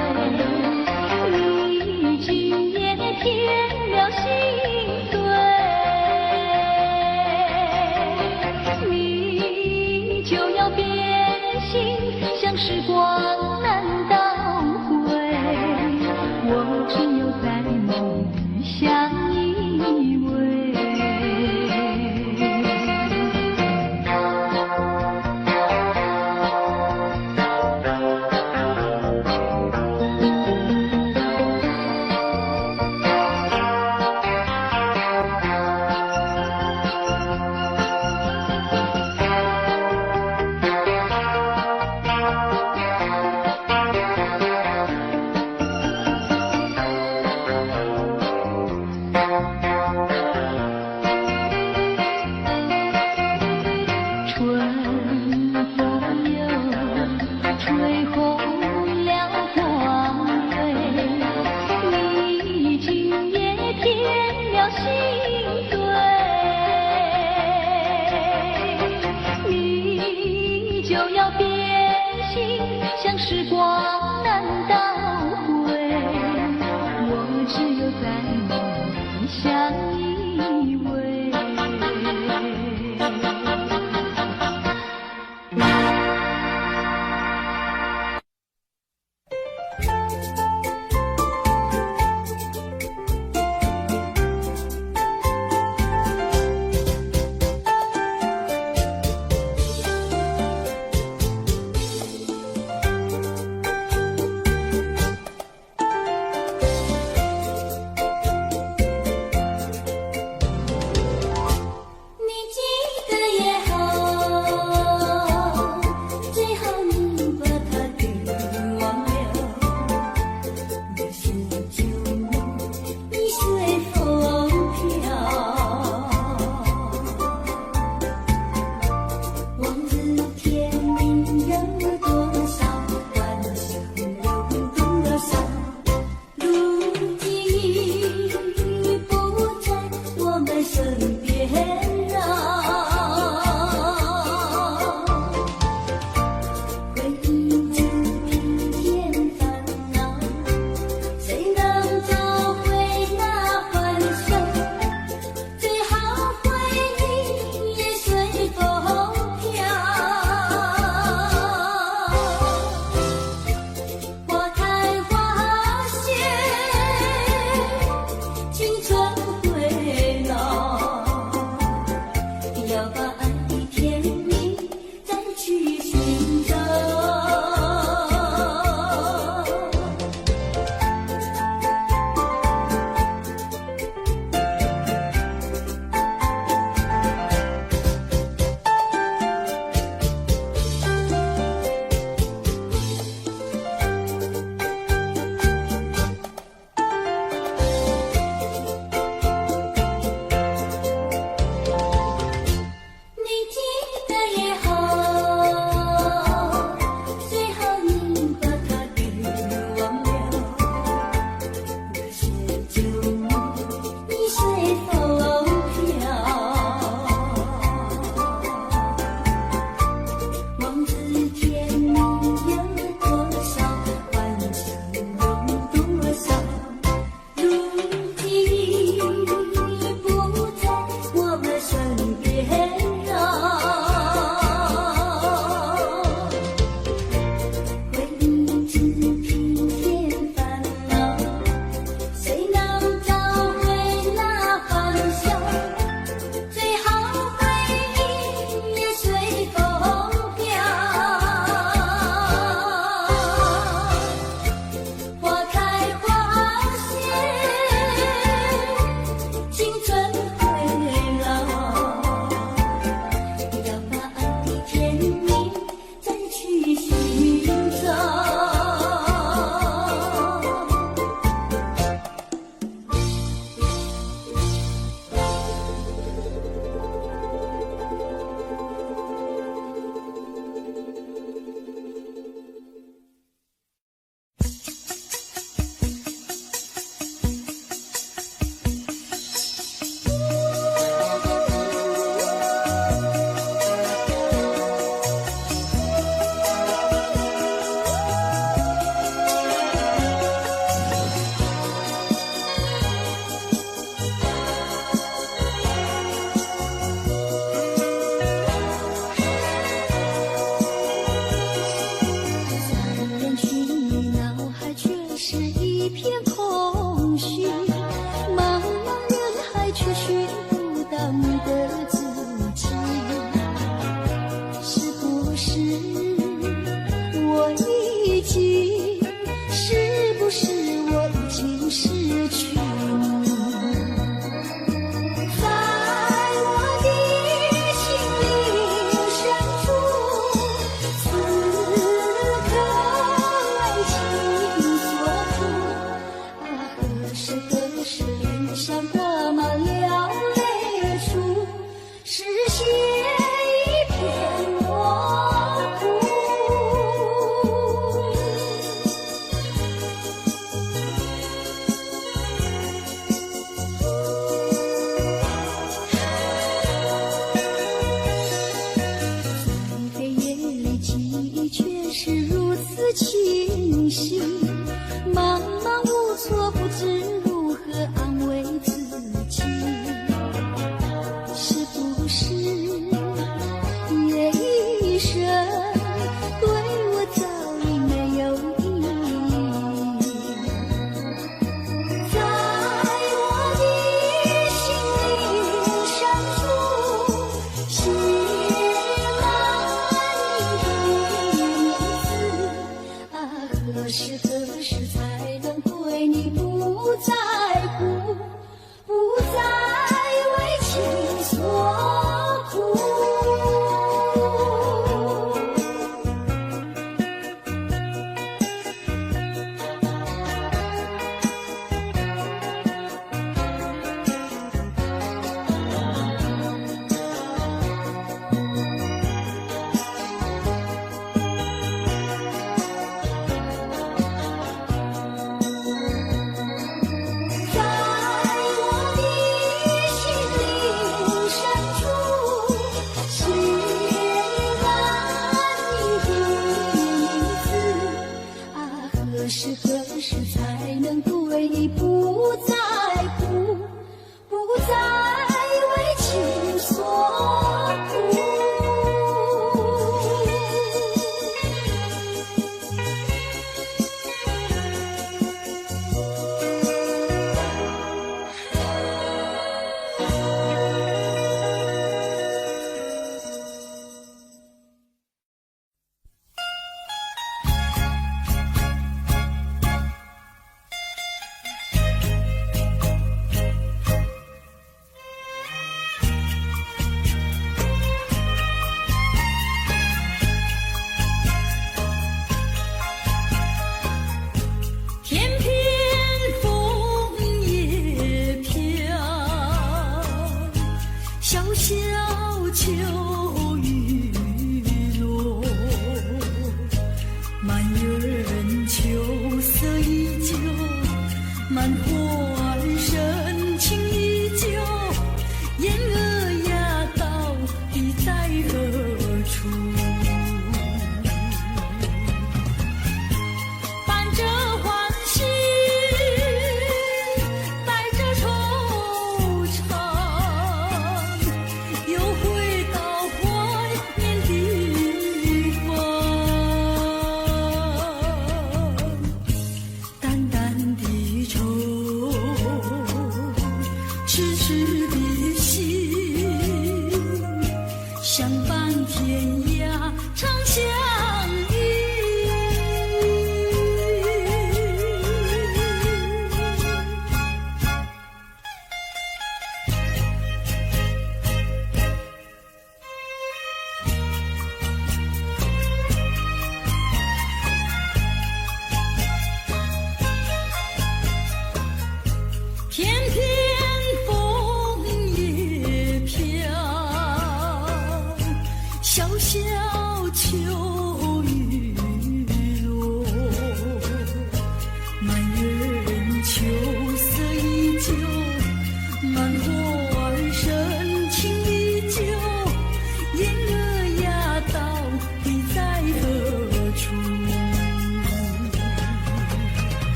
A: 蕊，你今夜添了心醉，你就要变心，像时光难倒回，我只有在梦里相依偎。像时光难倒回，我只有在梦里相依偎。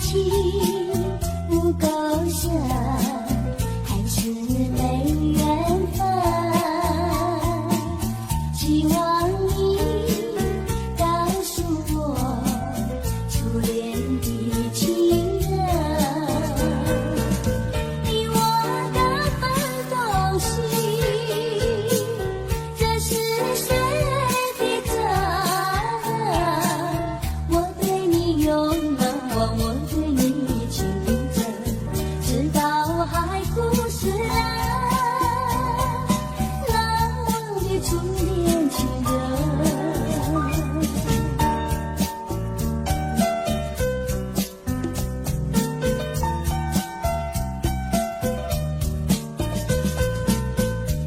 A: 情不够深，还是没缘分？希望你告诉我初恋的情人，你我的奋斗心，这是谁的责任？我对你永远，我对你情真，直到海枯石烂，难忘的初恋情人。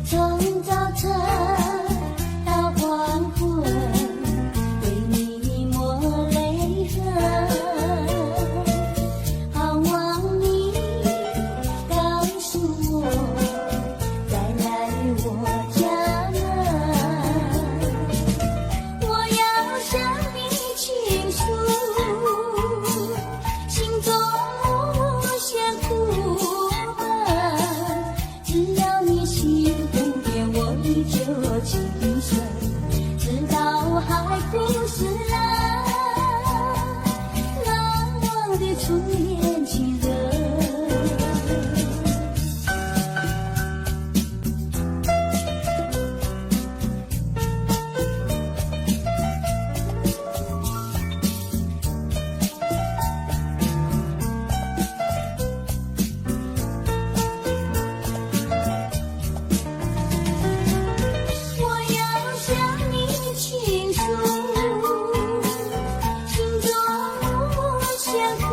A: 从早晨到黄昏，为你抹泪痕，盼望你告诉我再来我家门。我要向你倾诉心中无限苦闷，只要你心不变，我依旧情深，直到海枯石烂，难忘的初恋情人。我要向你倾诉心中无限苦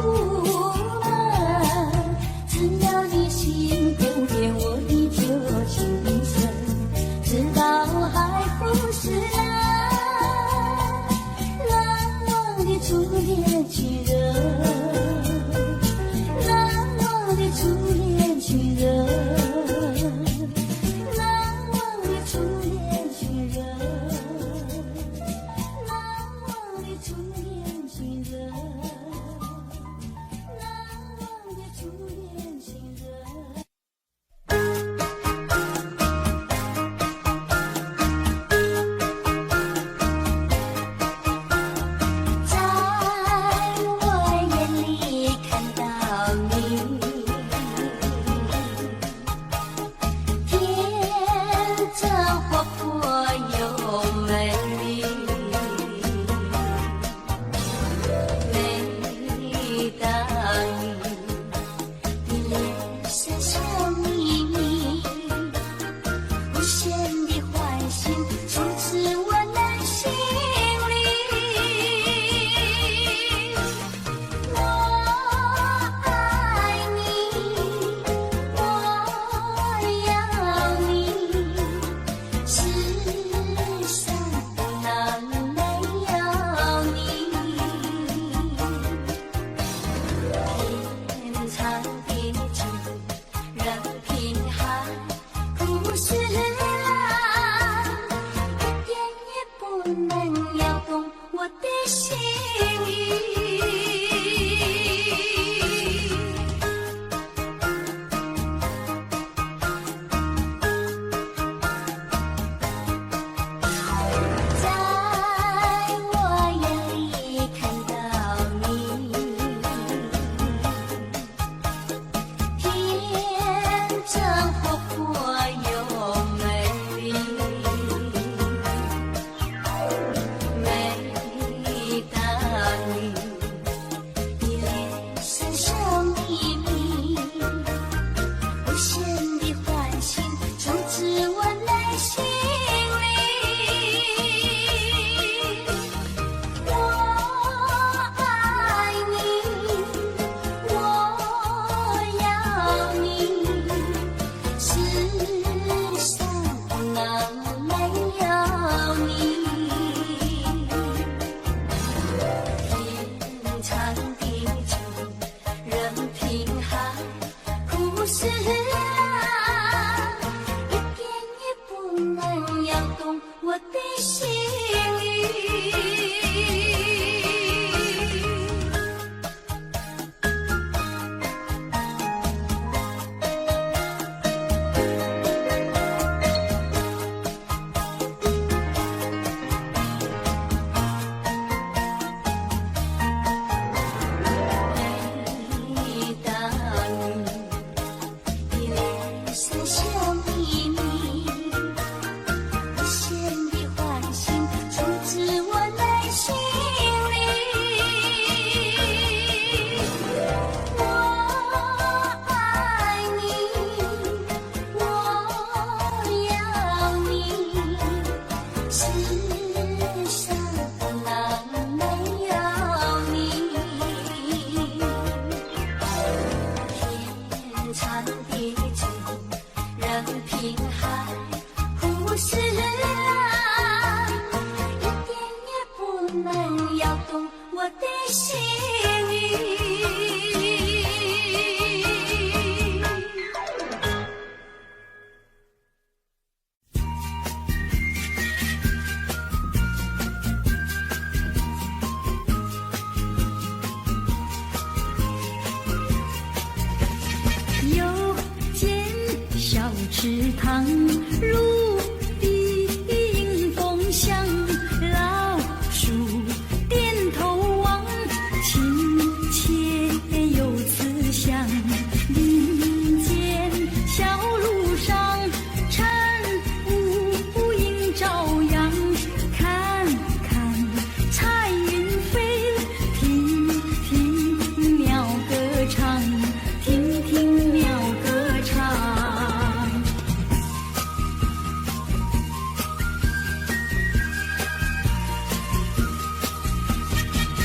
A: 池塘，如笛迎风响，老树点头望，亲切有慈祥。林间小路上，晨雾映朝阳，看看彩云飞，听听鸟歌唱，听听鸟歌唱。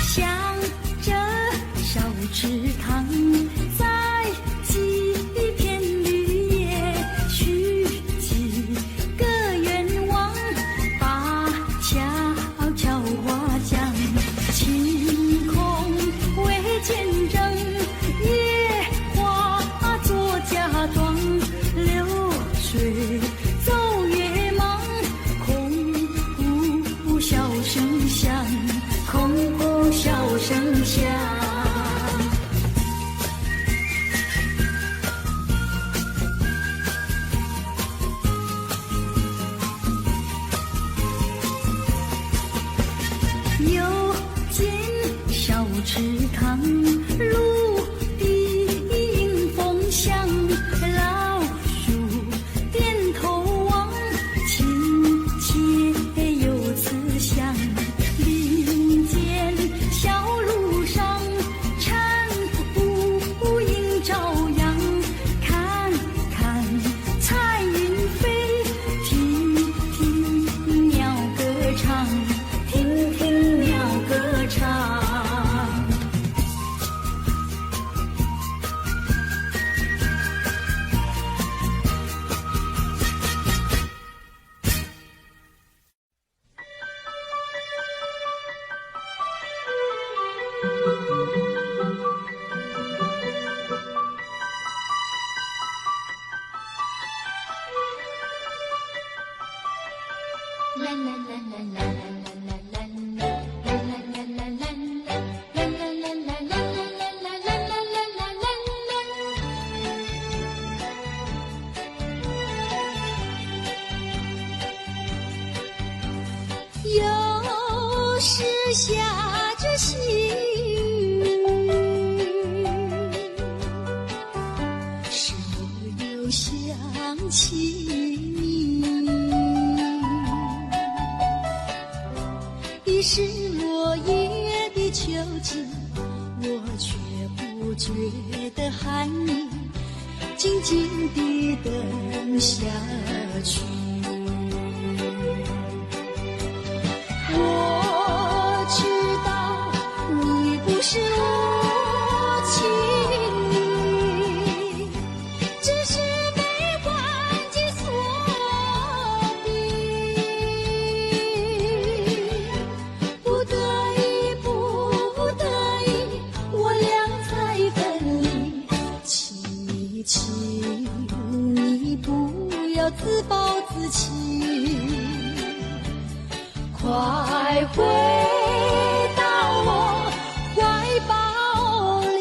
A: 向着小池塘，栽几片绿叶，许几个愿望，把悄悄话讲。晴空为见证，野花做嫁妆，流水走月忙，空谷笑声响，空谷笑声响。又见小池塘，如笛迎风响，老树点头望，亲切有慈祥。林间小路上，晨雾映朝阳，看看彩云飞，听听鸟歌唱，听听鸟歌唱。又是下着细雨，是我又想起你。已是落叶的秋季，我却不觉得寒意，静静地等下去。我知道你不是无情意，只是悲欢己所逼。不得已，不得已，我俩才分离。请你不要自暴自弃，快回到我怀抱里。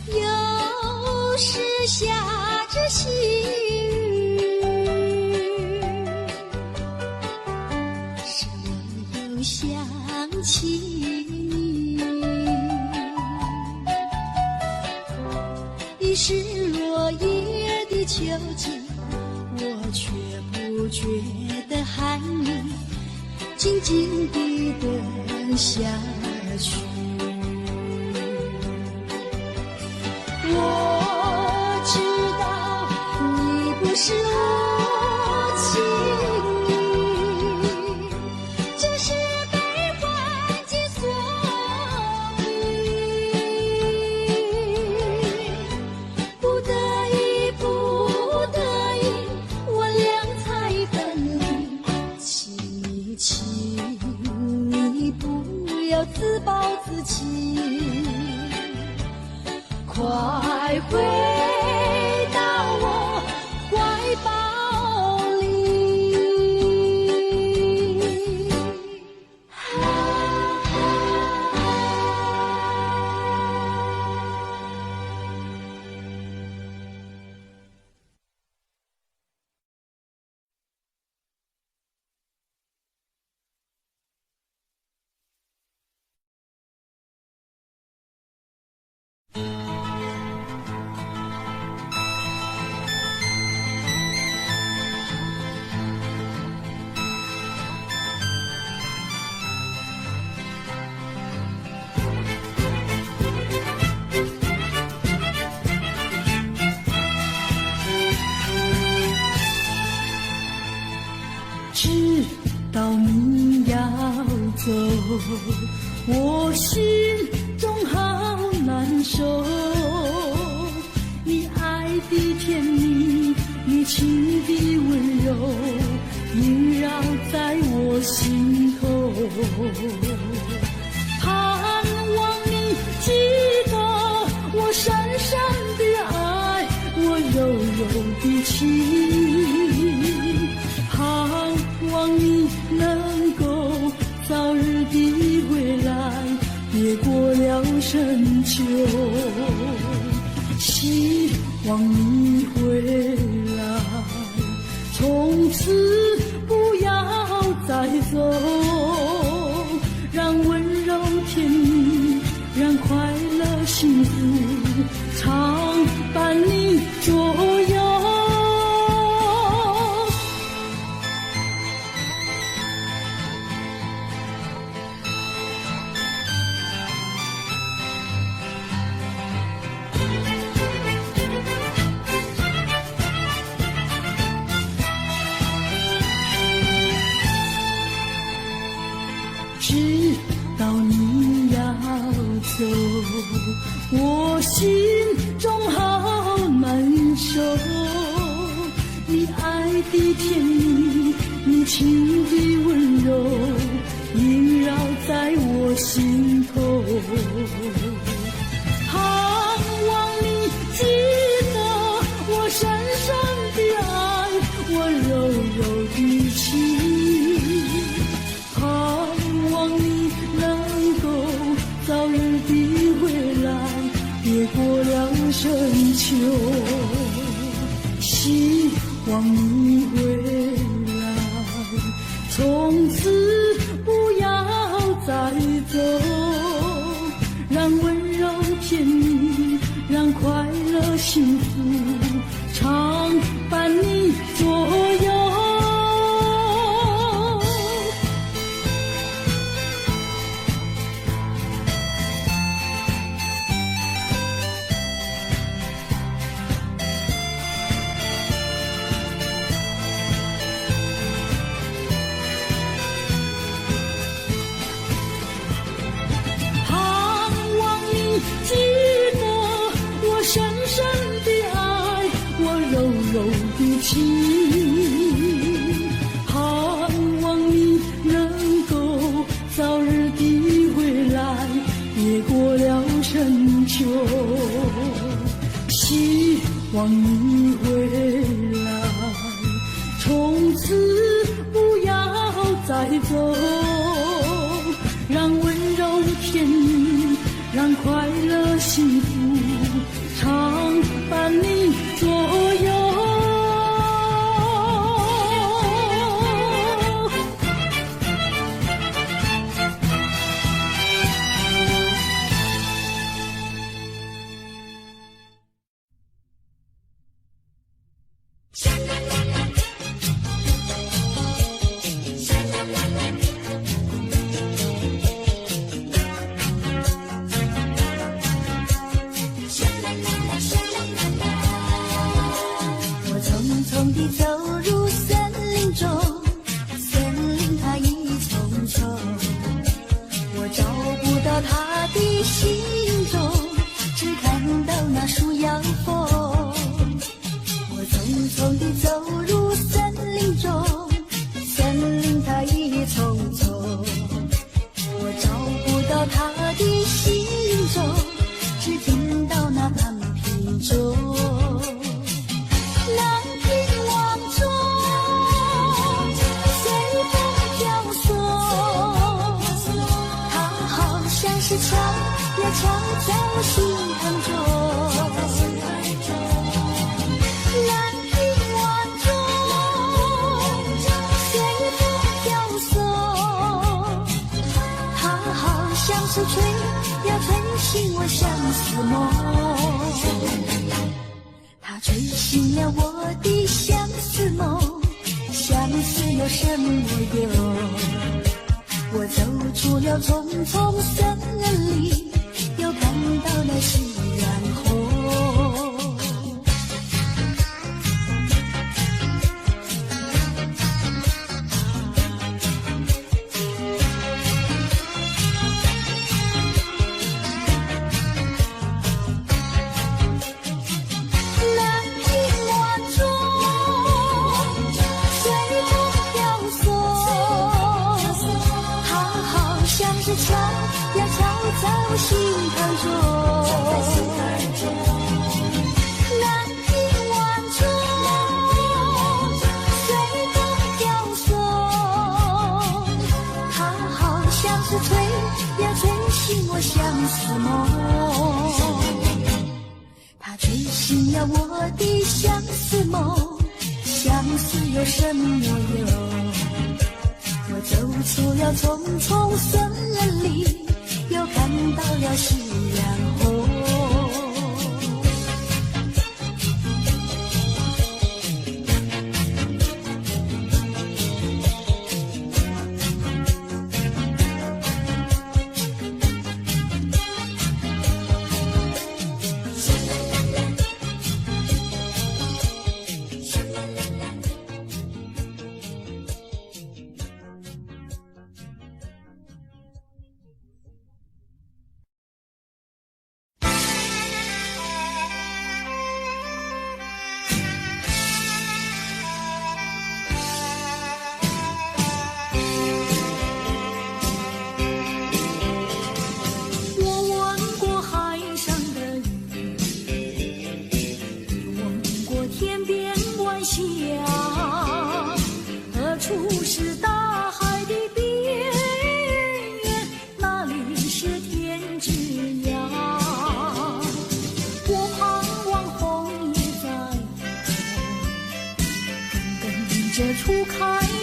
A: 又是下着细雨，是我又想起你。已是落叶的秋季，我却不觉得寒意，静静地等下去。我知道你不是无情意，只是悲欢己所逼。不得已，不得已，我俩才分离。请你不要自暴自弃，快回手，你爱的甜蜜，你情的温柔，萦绕在我心头。盼望你记得我深深的爱，我柔柔的情，盼望你能够早日的回来，别过了深秋。希望你回来，从此不要再走，让温柔甜蜜，让快乐幸福常伴你左右。知道你要走，我心中好难受。你爱的甜蜜，你情的温柔，萦绕在我心头。盼望你记得我深深的爱，我柔柔的情。早日的回来，别过了深秋。希望你回来，从此不要再走，让温柔甜蜜，让快乐幸福常伴你左右。记得我深深的爱，我柔柔的情，盼望你能够早日的回来，别过了深秋。希望你回来，从此不要再走，让温柔甜蜜，让快乐幸福常伴你左右。它吹醒了我的相思梦，相思有什么用？我走出了丛丛森林，又看到了夕阳红。在我心坎中，难平万重，随风飘送。它好像是吹呀吹醒我相思梦，它吹醒了我的相思梦。相思有什么用？我走出了重重森林，又看到了夕阳红。这初开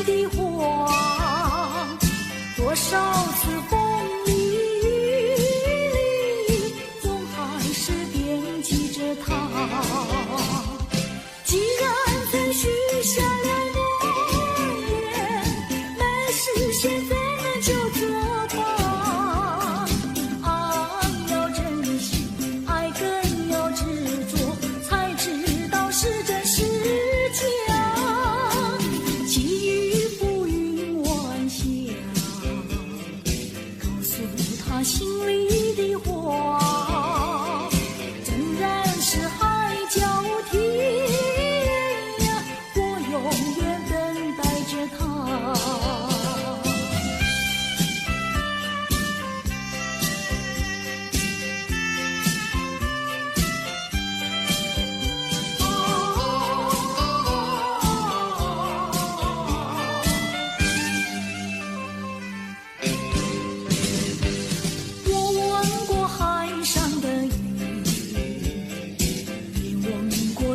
A: 的花，多少次风雨里，总还是惦记着它。既然曾许下了诺言，没实现怎么就作罢？爱要珍惜，爱更要执着，才知道是真是假。心里的话，纵然是海角天涯，我永远等待着他。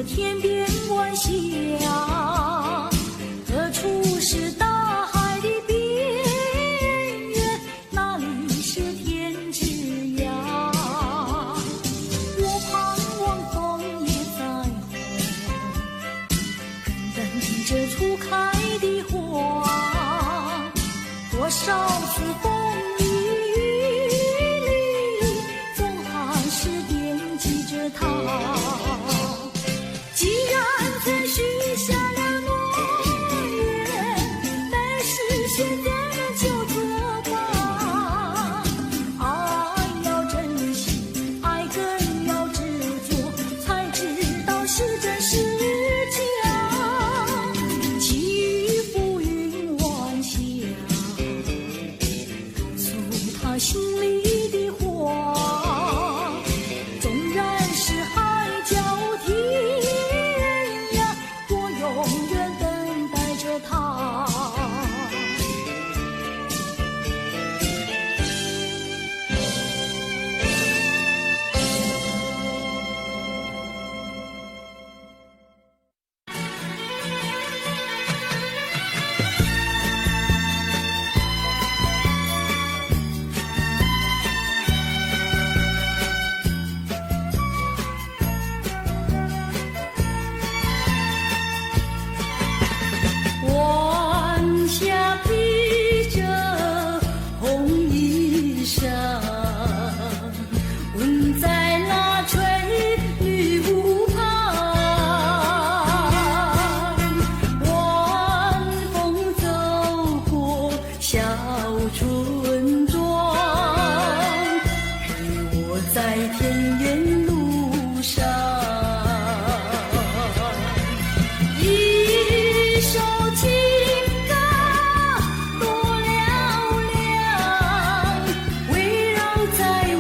A: 天边晚霞，何处是大海的边缘？哪里是天之涯？我盼望枫叶再红，等着初开的花。多少次风雨里，总还是惦记着他。既然曾许下了诺言，没实现怎么就作罢？爱要珍惜，爱更要执着，才知道是真是假。寄予浮云晚霞，告诉他心里的话，纵然是海角天涯，永远等待着他。在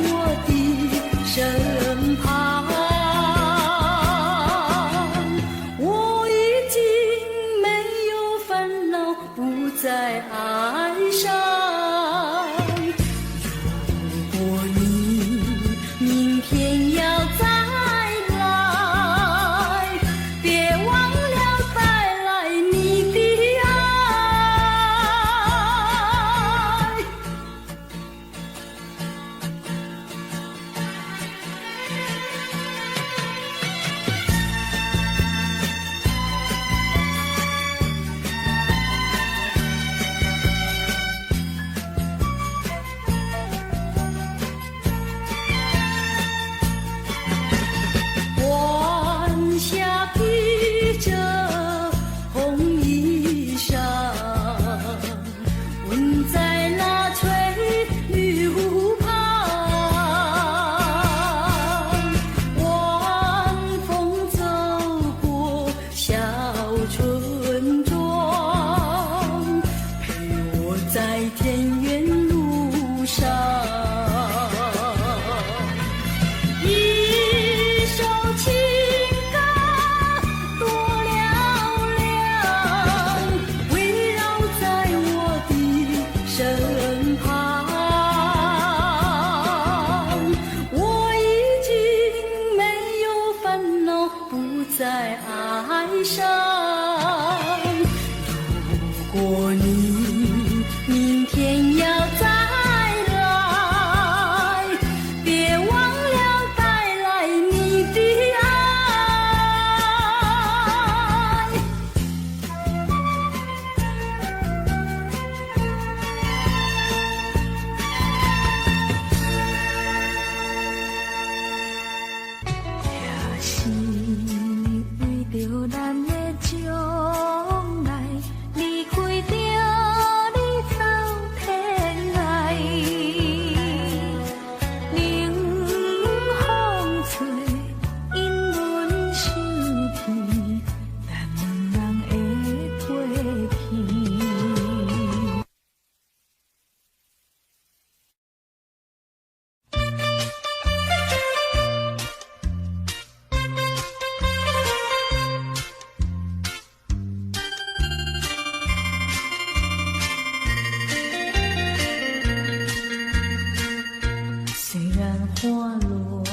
A: 花落，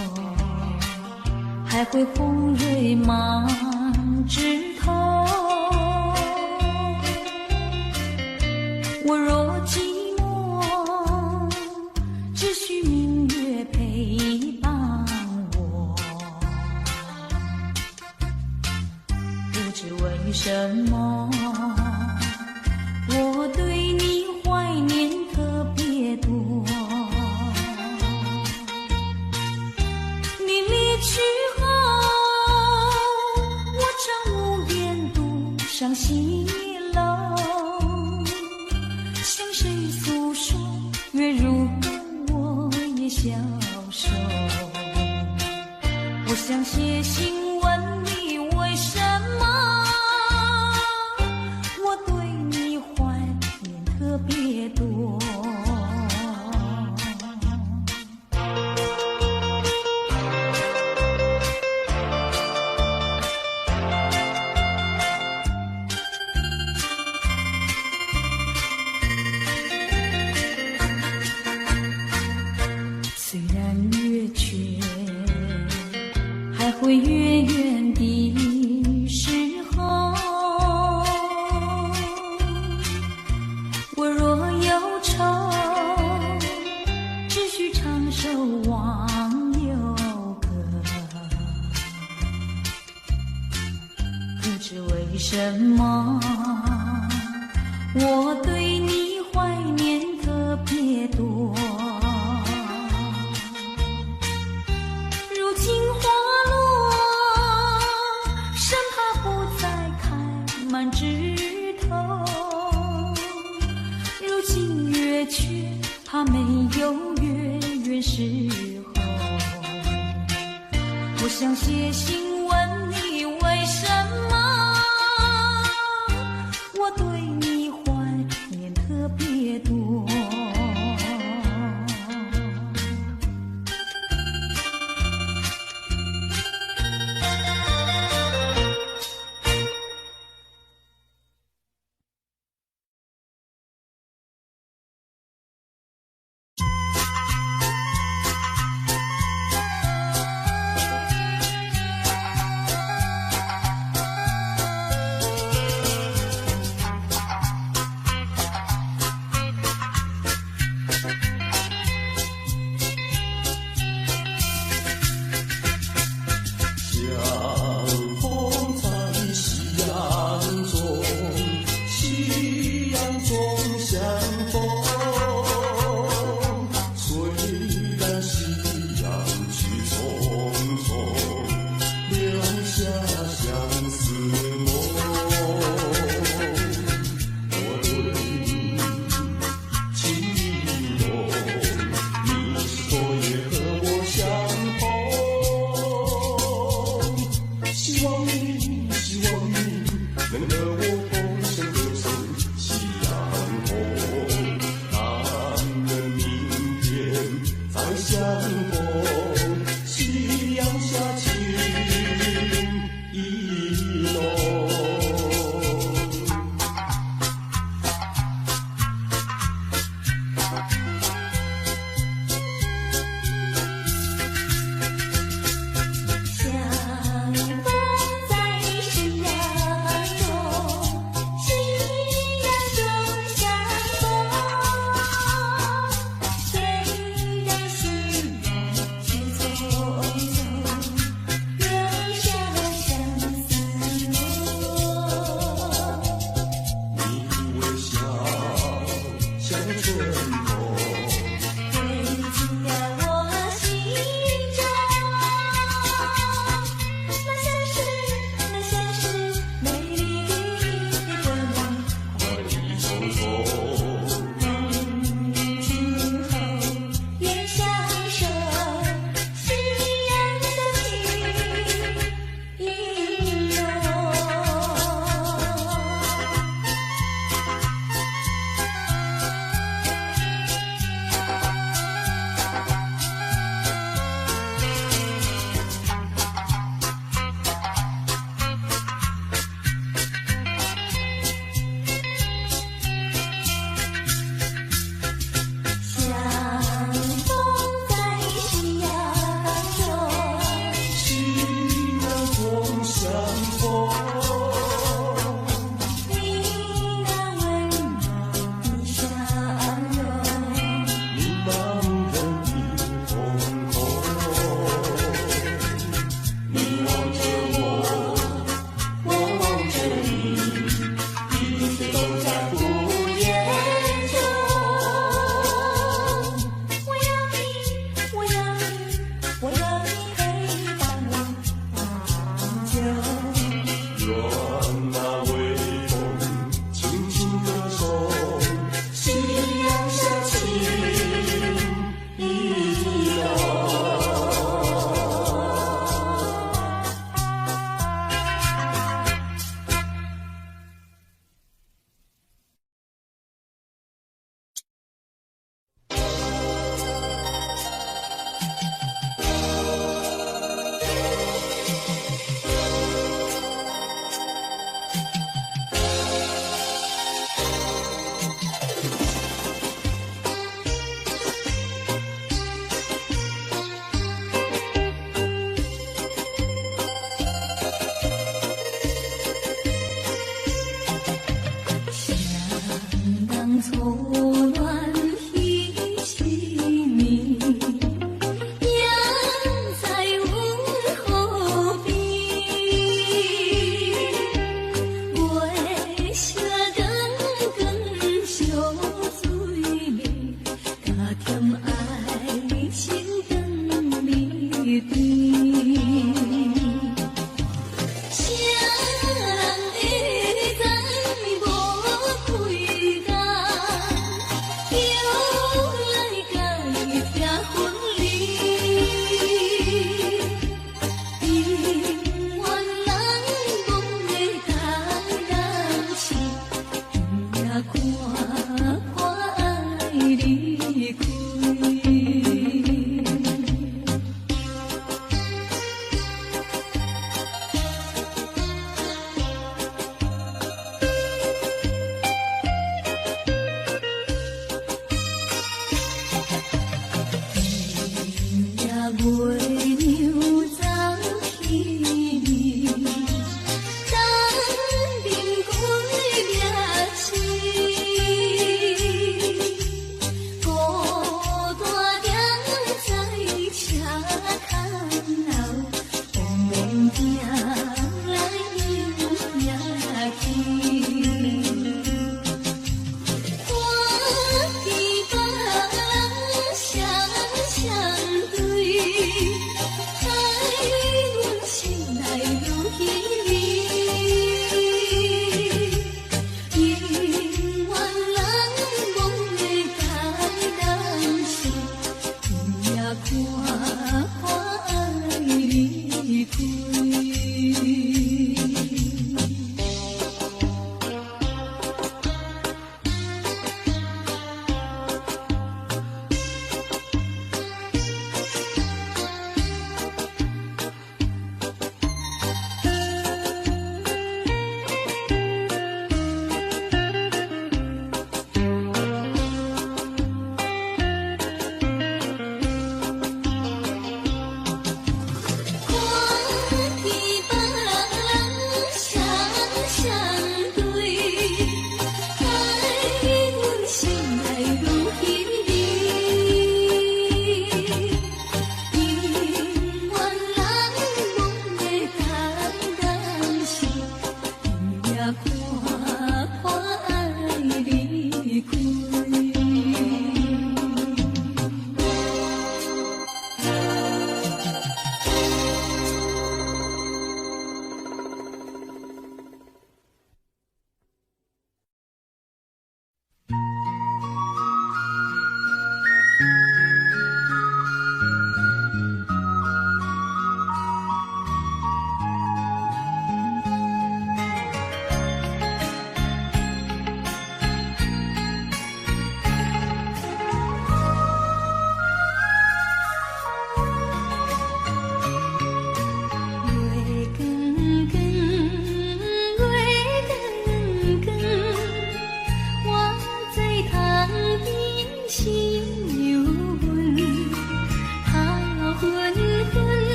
A: 还会红蕊满枝头。我若寂寞，只需明月陪伴我。不知为什么，我对你怀念特别多。你离去后，我常无言独上西楼，向谁诉说？月如歌，我也消瘦。我想写信问你，为什么我对你怀念特别多。虽然月缺，还会月圆的时候，我若忧愁，只需唱首忘忧歌。不知为什么，我对你怀念特别多。如今花落，生怕不再开满枝头。如今月缺，怕没有月圆时候。我想写信问你，为什么我对你怀念特别多。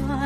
B: 暖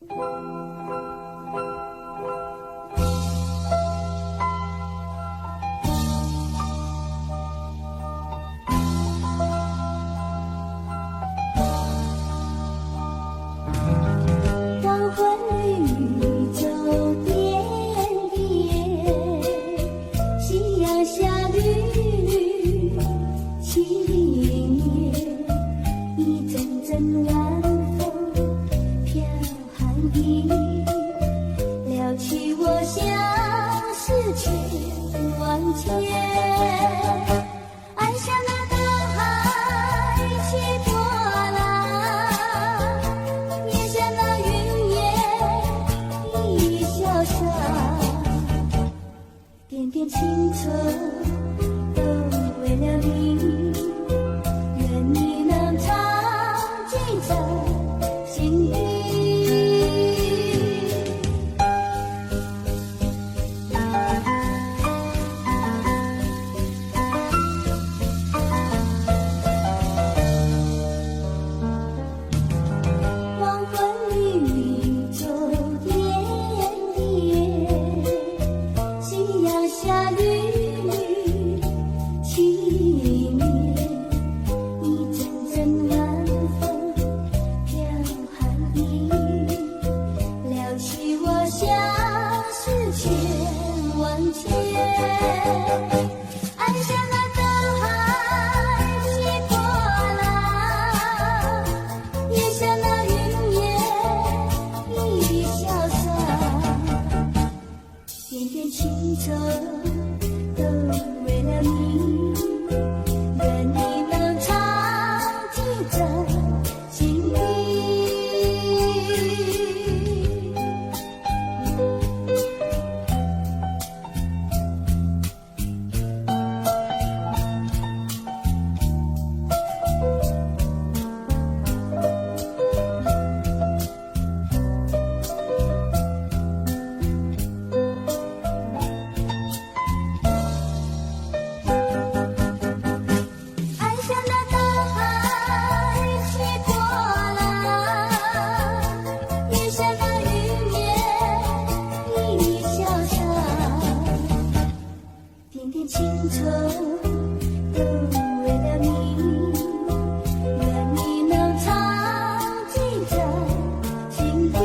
A: 黄昏绿洲点点，夕阳下绿绿青叶，一阵阵晚风飘寒意，撩起我相思千万千。爱像那大海起波浪，也像那云烟一潇洒，点点青春都为了你，愿你能常记在心底。黄昏绿洲点点，夕阳下绿绿青叶，一阵阵晚风飘寒意，撩起我相思千万千。爱像那大海起波浪，也像那云烟一潇洒，点点青春都为了你，愿你能常记在心底。爱像那大海起波浪，也像那云烟一潇洒，点点青春都为了你，愿你能常记在心底。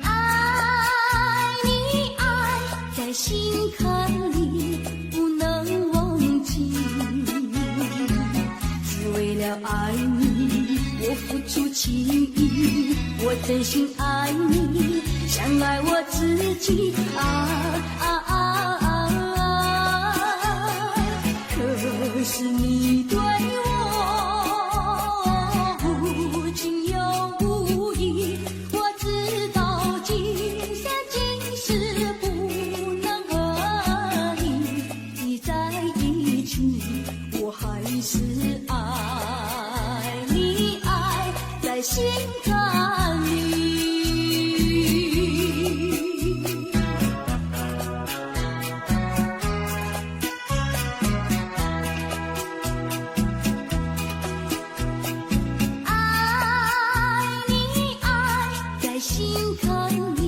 A: 爱你爱在心坎里不能忘记，只为了爱你我付出情意，我真心爱你像爱我自己可是你对我无情又无义，我知道今生今世不能和你在一起，我还是爱你爱在心坎里。爱你爱在心坎里。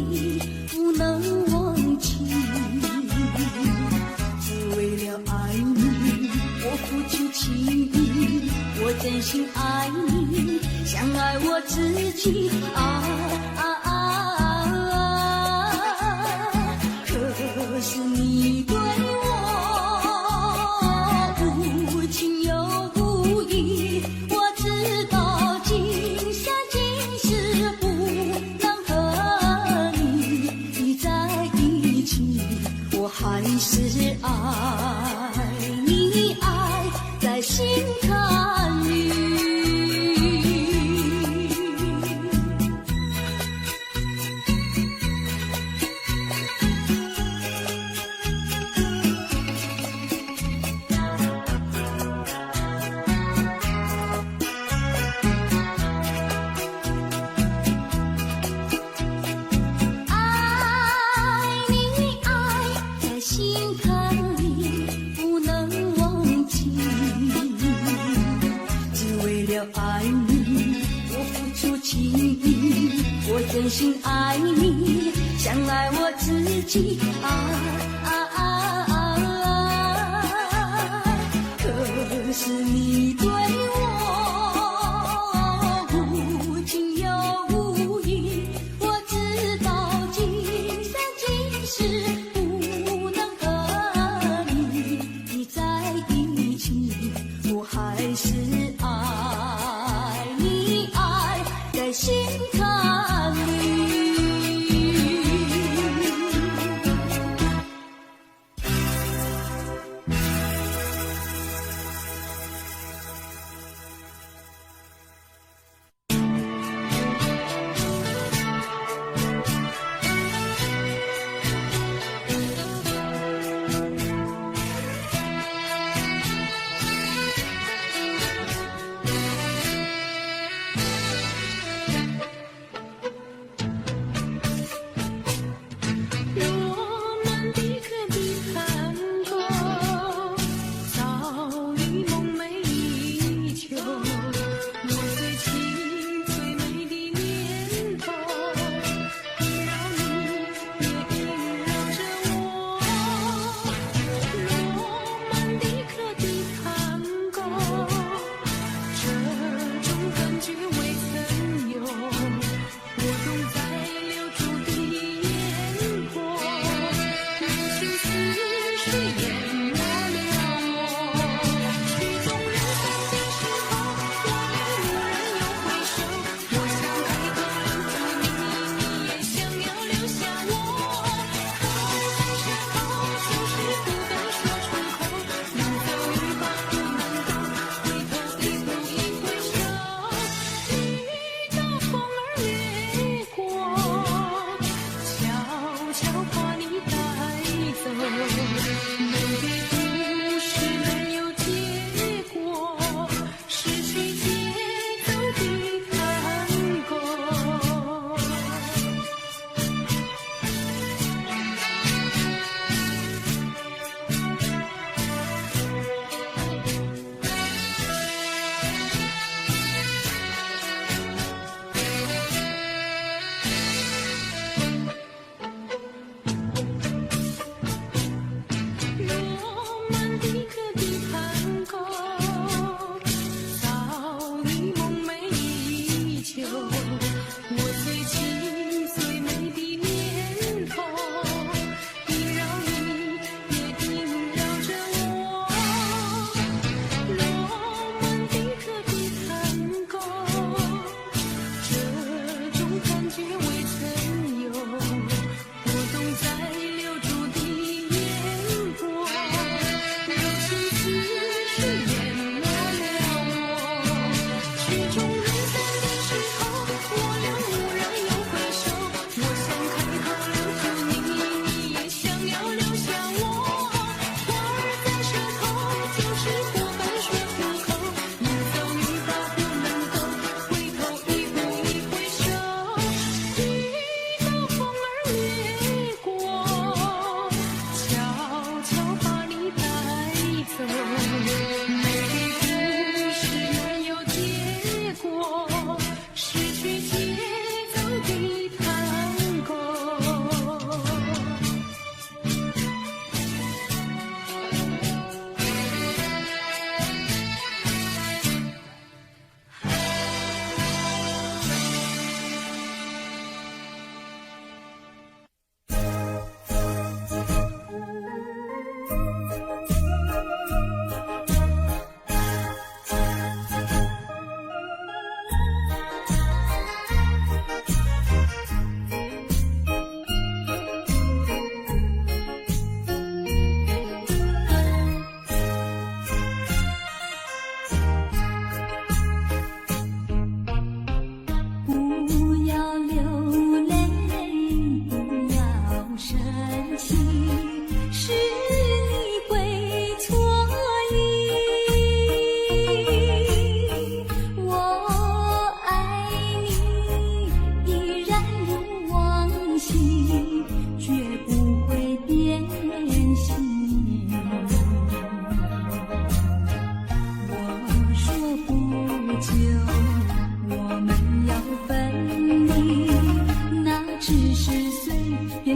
A: 爱我自己可是你对我无情又无义，我知道今生今世不能和你在一起，我还是爱你，爱在心坎里。爱你，我付出情意，我真心爱你，像爱我自己可是你对我无情又无义，我知道今生今世不能和你在一起，我还是爱你，爱在心坎里。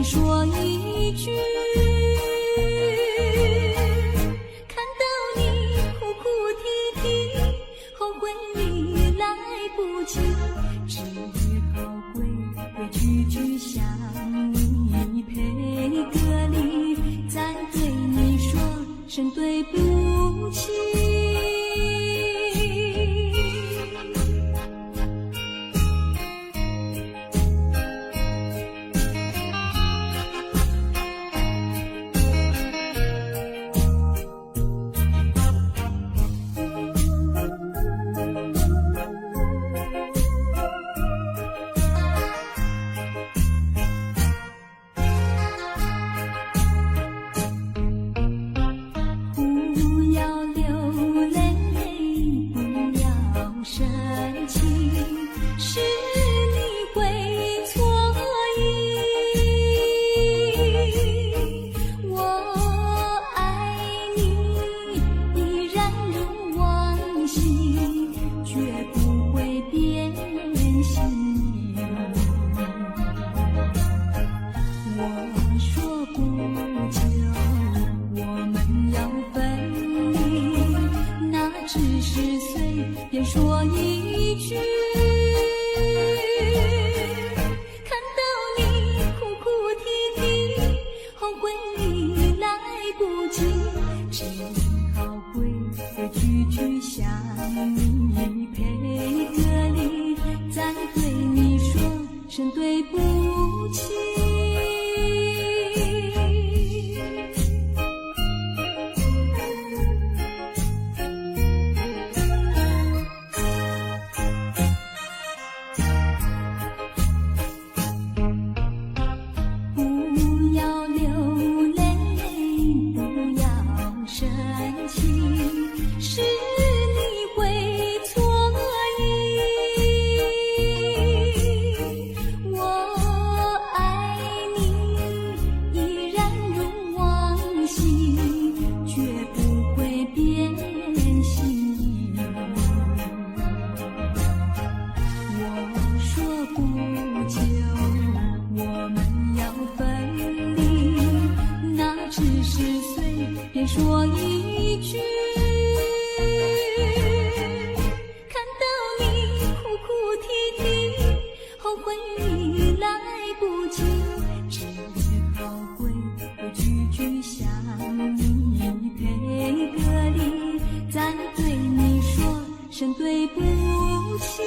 A: 便说一句，看到你哭哭啼啼，后悔已来不及，只好规规矩矩向你赔个礼，再对你说声对不起。便说一句，看到你哭哭啼啼，后悔已来不及，只好规规矩矩向你赔个礼，再对你说声对不起。便说一句，看到你哭哭啼啼，后悔已来不及，只好规规矩矩向你赔个礼，再对你说声对不起。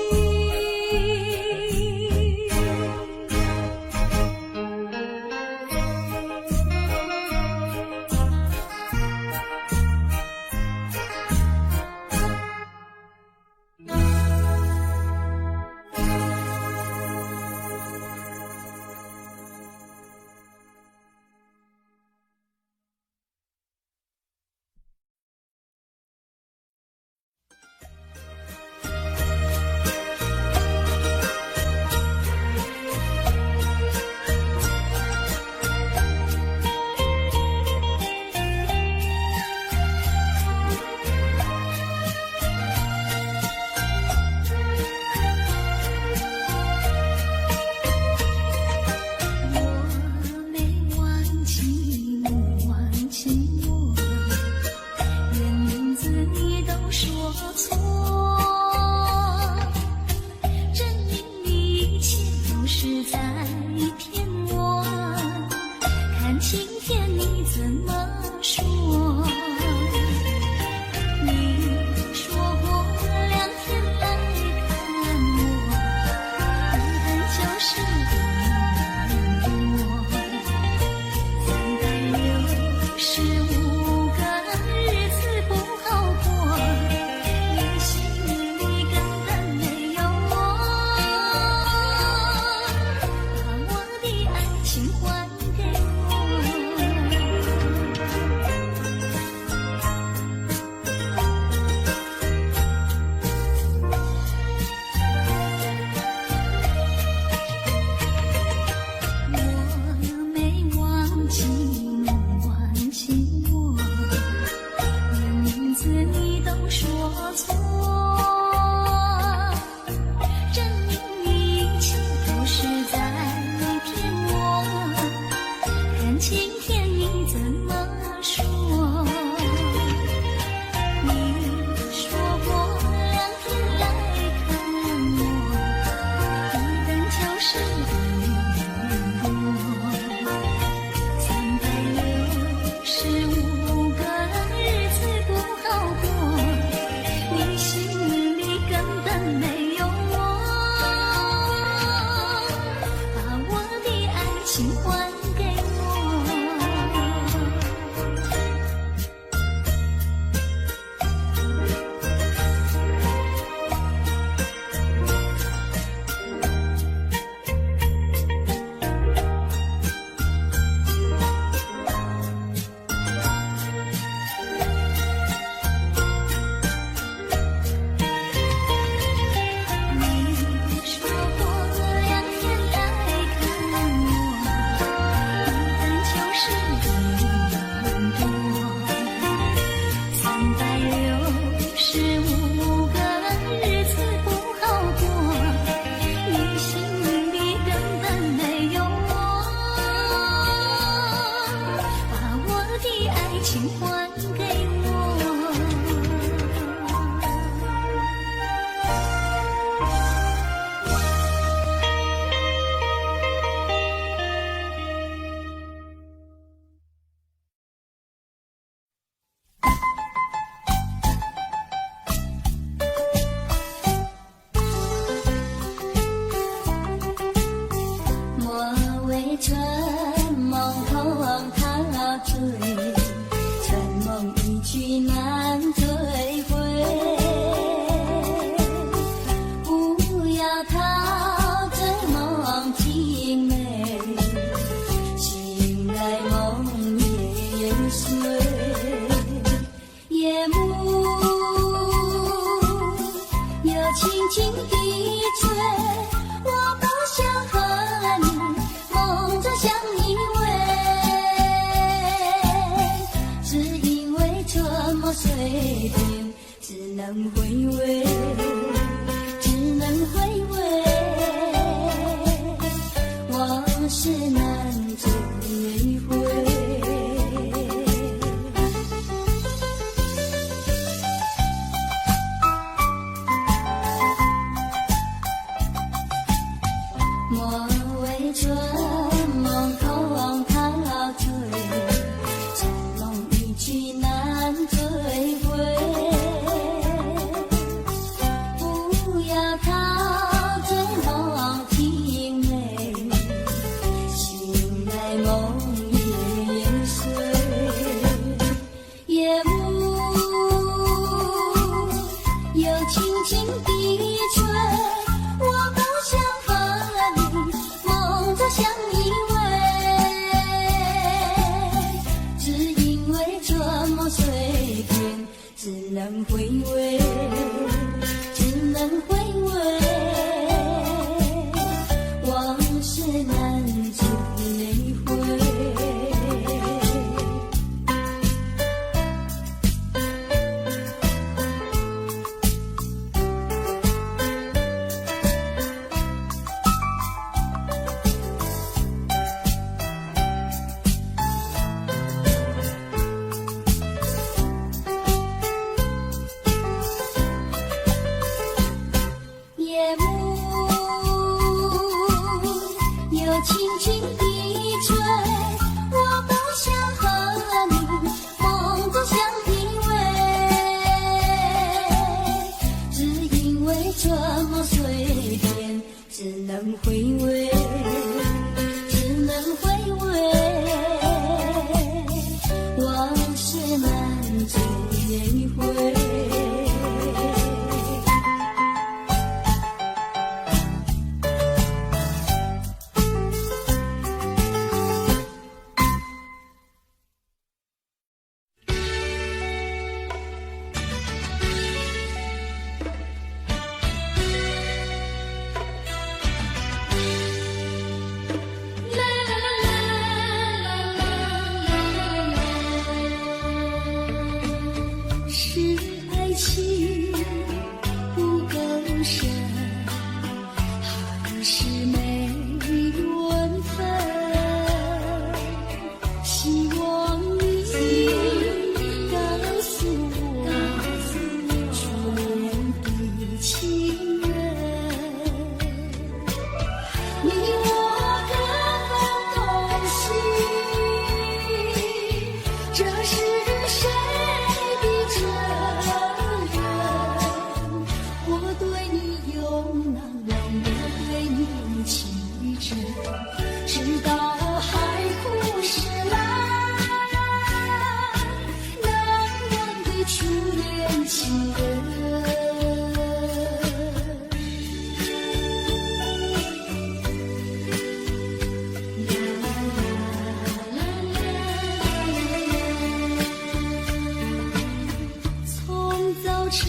A: 就是不多。365个日子不好过，你心里根本没有我，把我的爱情还给春梦空陶醉，春梦一去难追回。不要陶醉梦境美，醒来梦也碎。夜幕又轻轻地吹，我不想和你梦着相依偎，只因为春梦碎片，只能回味，只能回味，往事难追回。莫为春梦空陶醉，春梦一去难追回。不要陶醉梦境美，醒来梦也碎。夜幕又轻轻地吹，我不想和你梦着相依偎，只因为春梦碎片，只能回味，只能回味，往事难追回。夜幕又轻轻地吹，我不想和你梦着相依偎，只因为春梦碎片，只能回味，只能回味，往事难追回。是爱情不够深，还是没缘分？希望你告诉我，初恋的情人，你着，直到海枯石烂，难忘的初恋情人。从早晨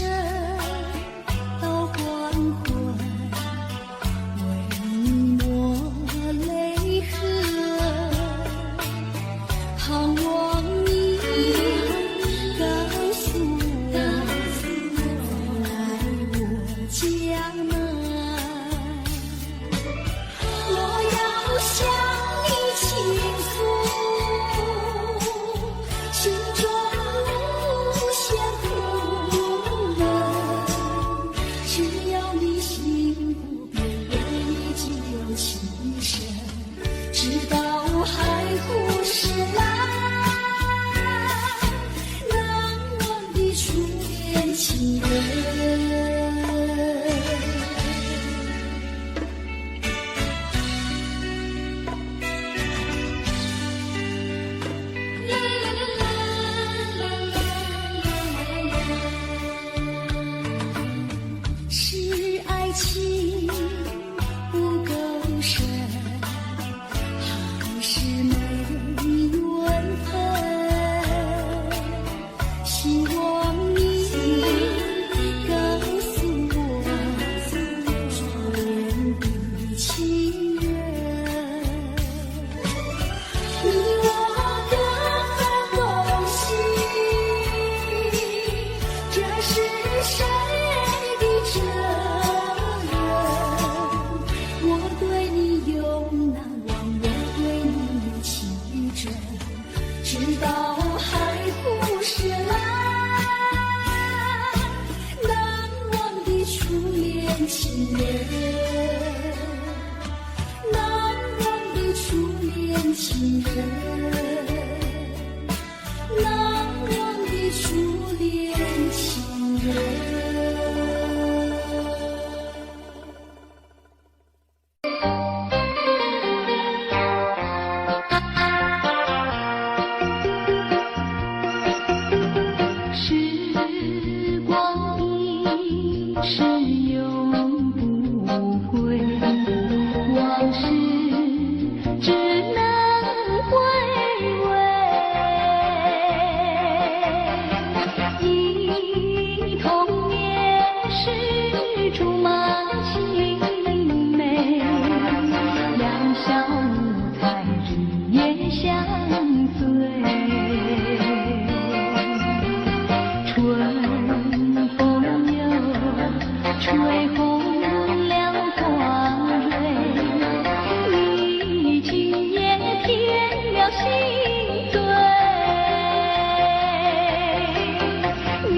A: 到黄昏，为你抹泪痕，盼望你告诉我，来我江南。我要向你倾诉心中无限苦闷，只要你心不变，为你只有情深，直到海枯石烂，难忘的初恋情人。是爱情不够深，还是没缘分？希望你告诉我，初恋的情人，你我各分东西，这是谁的责任？我对你永难忘，我对你有情真，直到海枯石烂，难忘的初恋情人，难忘的初恋情人，难忘的初恋情人。时光一逝永不回，往事只能回味。忆童年时竹马青梅，两小无猜日夜相随。春风又吹红了花蕊，你今夜添了心醉，你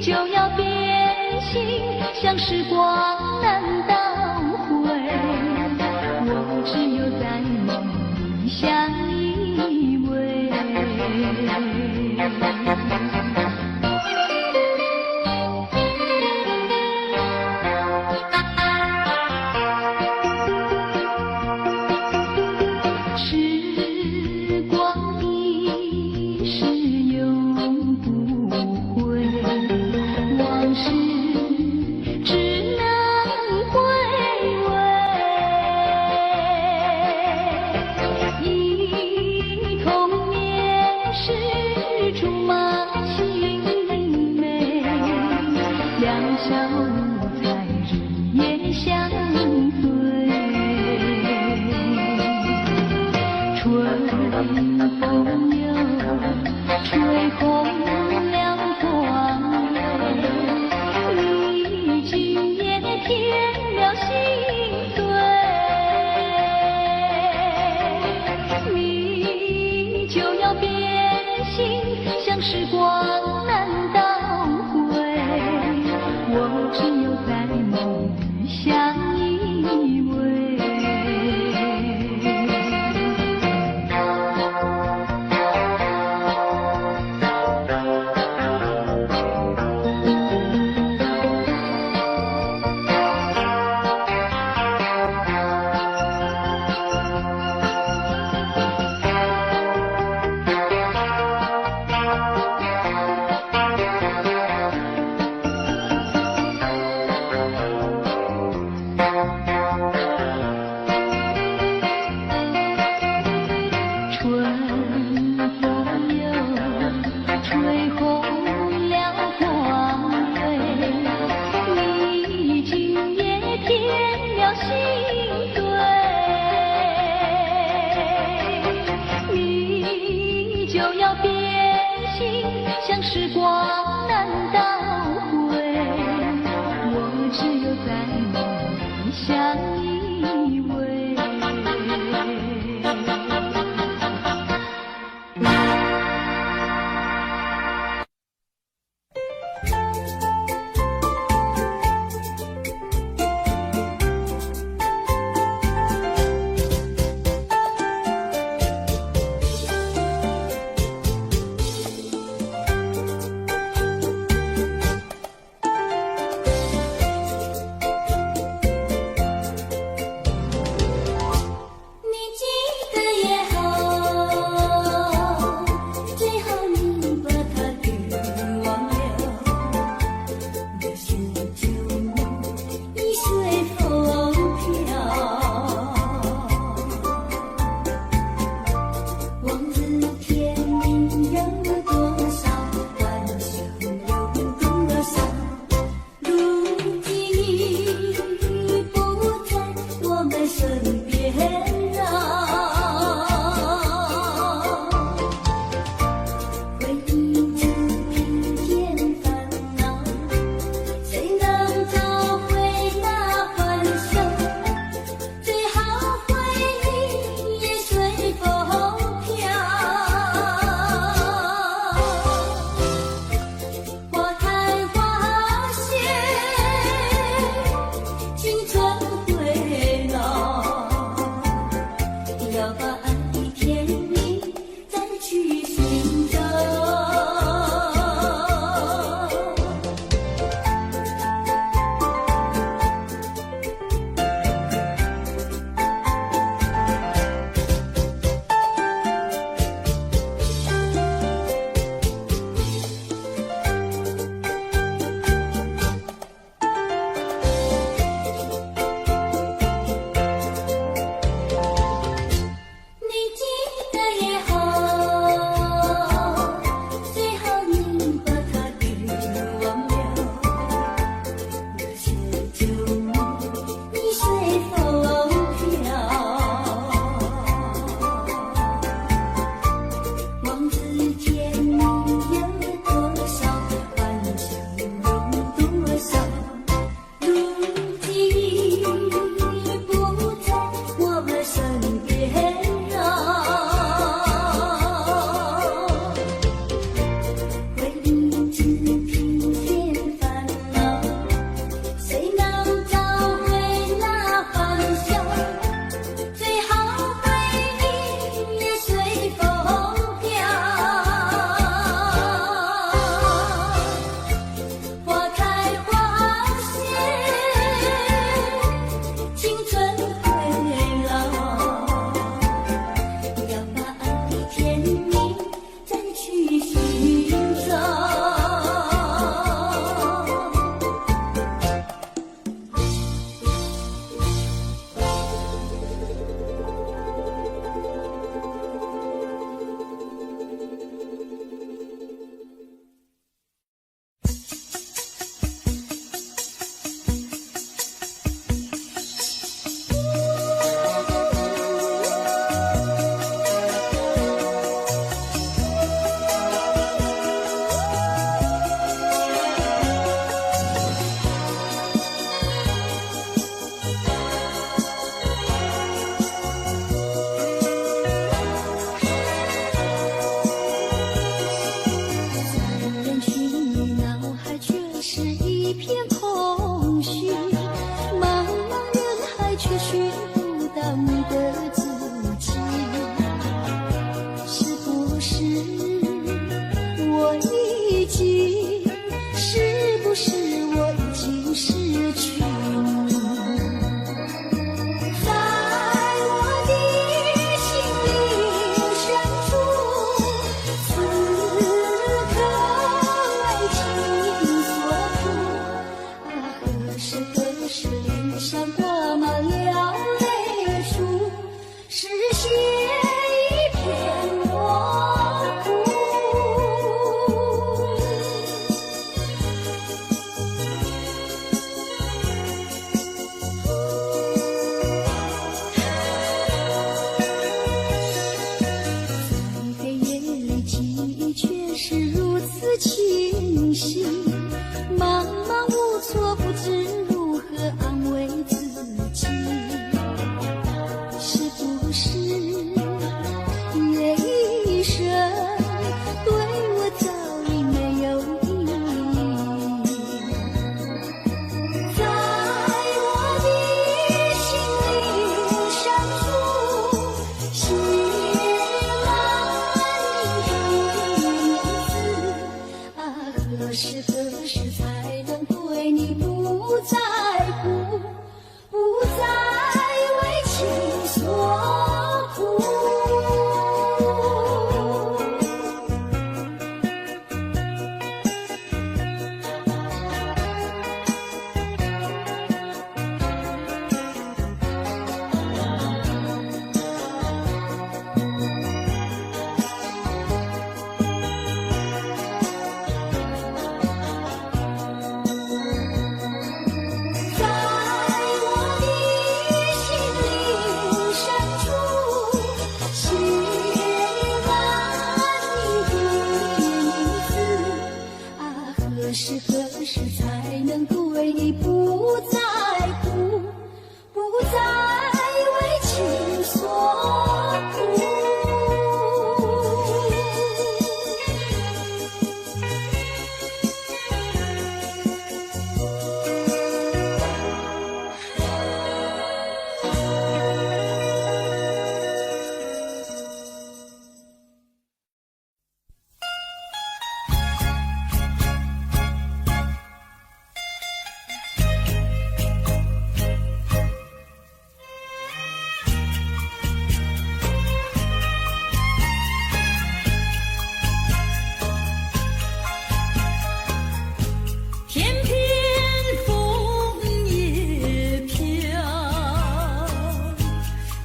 A: 就要变心，像时光难倒回，我只有在梦里相依偎。时光一逝永不回，往事只能回味。忆童年时竹马青梅，两小无猜日夜相随。春风又吹红了花蕊，你今夜添了心醉，你就要变心，像时光难倒回，我只有在梦里相依偎。味。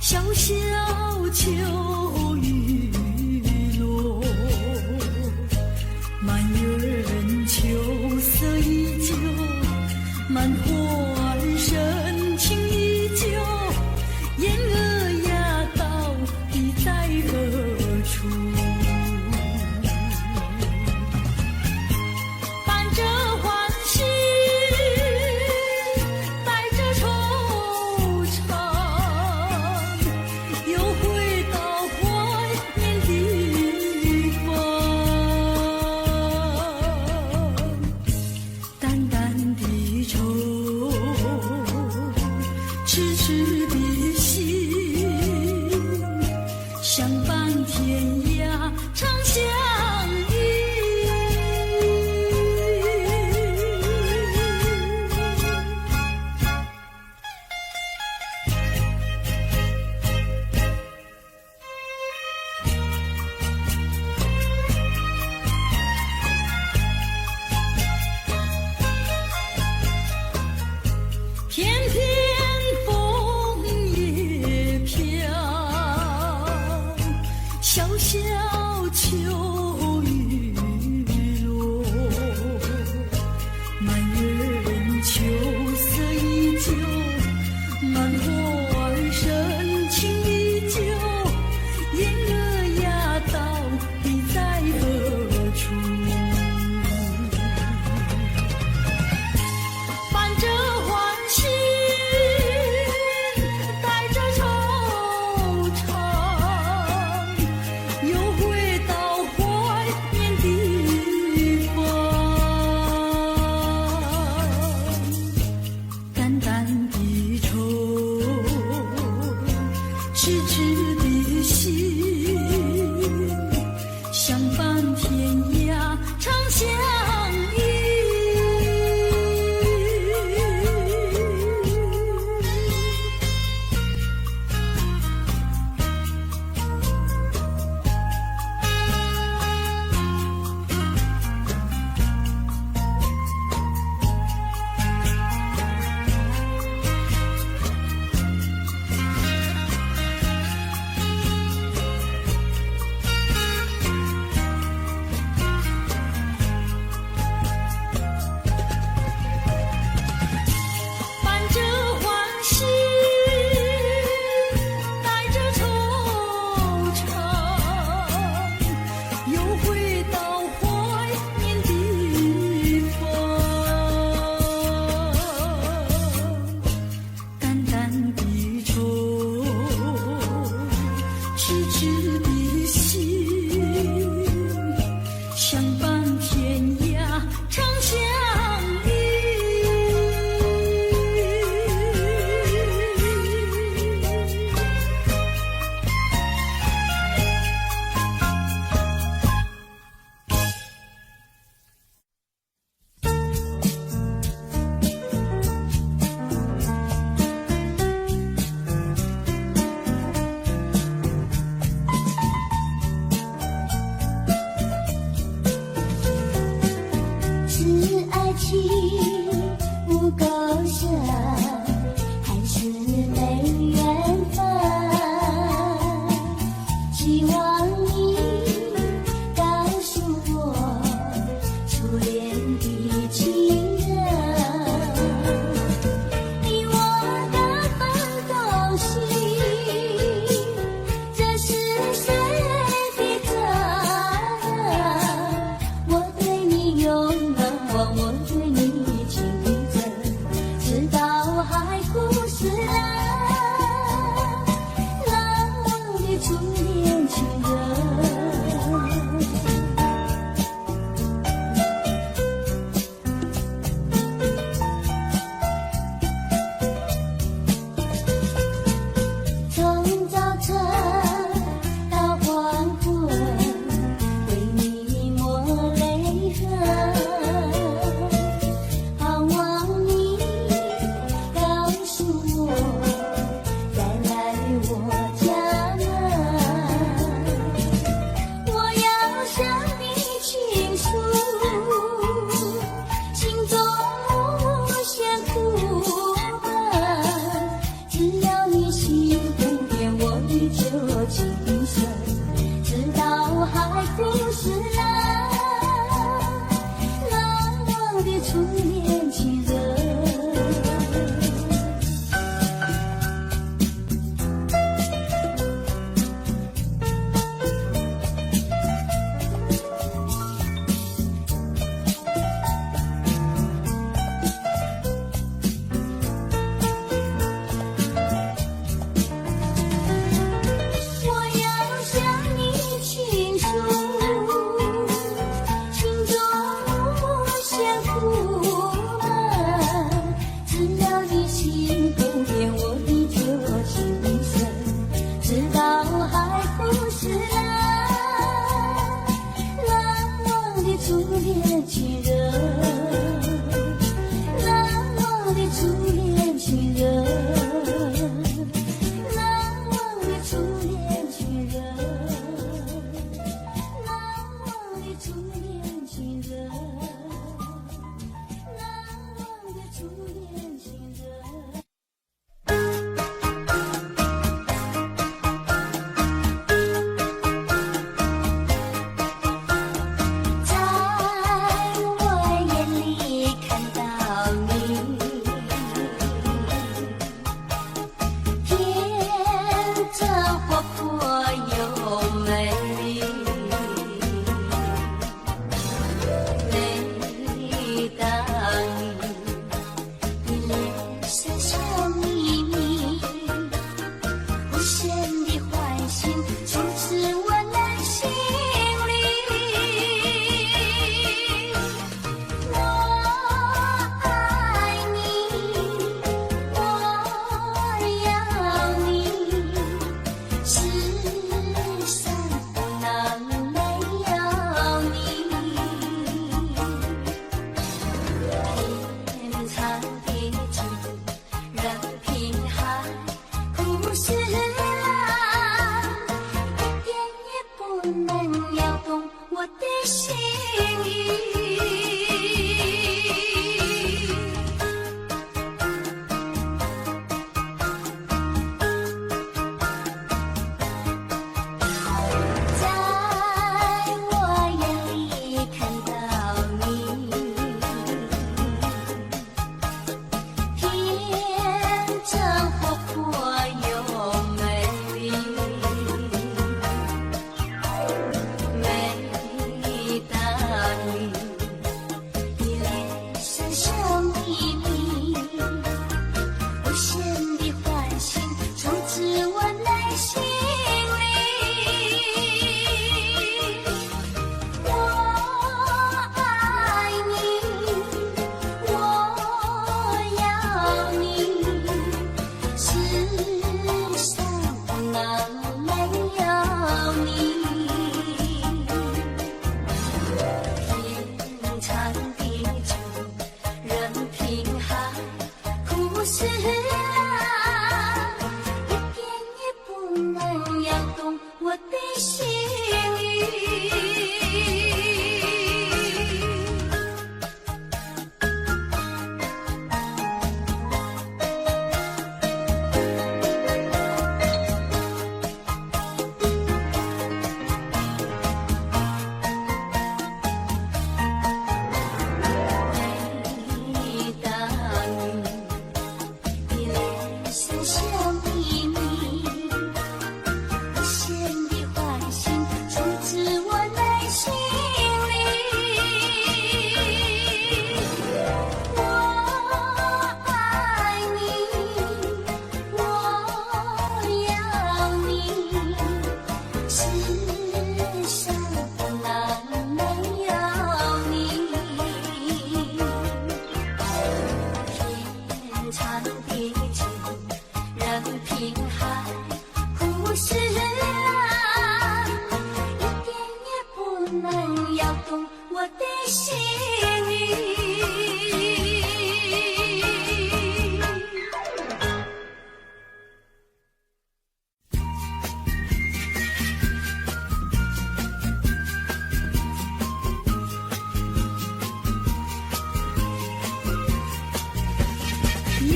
A: 小小秋雨落，满园秋色依旧，满花儿深情依旧，燕儿呀，到底在何处？伴着欢喜，带着惆怅，又回到怀念地方。淡淡的愁，痴痴的心，相伴天涯长相依。片片枫叶飘，小小秋雨落，满园秋色依旧，满花儿深情依旧，燕儿呀，到底在何处？伴着欢喜，带着惆怅，又回到怀念地方。淡淡的愁，痴痴的心，相伴天涯长相依。心里。我爱你，我要你，世上哪没有你？天长地久，任凭海枯石烂，一点也不能摇动我的心语。每当你的脸上笑眯眯，无限的欢欣充斥我内心里。我爱你，我要你，世上哪没有你？天长地久，任凭海枯石烂，一点也不能摇动我的心语。有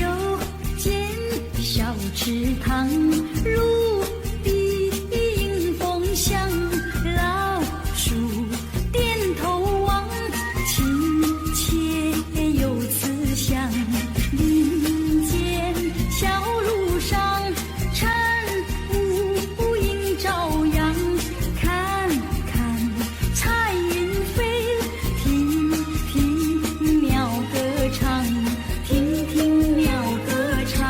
A: 间小池塘，如碧映风香，老树点头望，亲切有慈祥。林间小路上，晨雾映朝阳，看看彩云飞，听听鸟歌唱，听听鸟歌唱。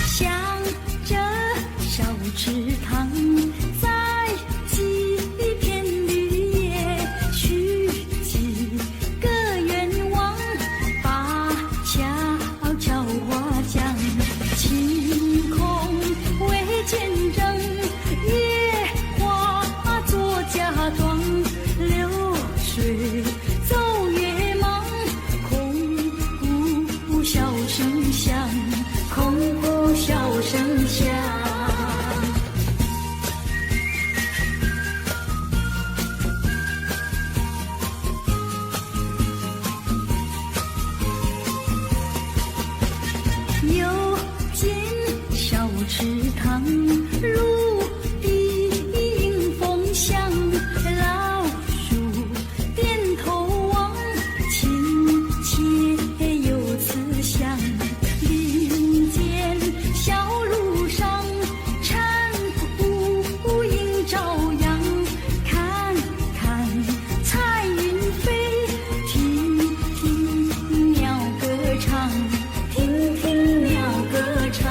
A: 向着小池塘，在几片绿叶，许几个愿望，把悄悄话讲。晴空为见证，野花做嫁妆，流水走月忙，空谷笑声响，空谷笑声响。有间小池塘，如碧映风香，老树点头望，亲切有慈祥。林间小路上，晨雾映朝阳，看看彩云飞，听听鸟歌唱，听听鸟歌唱。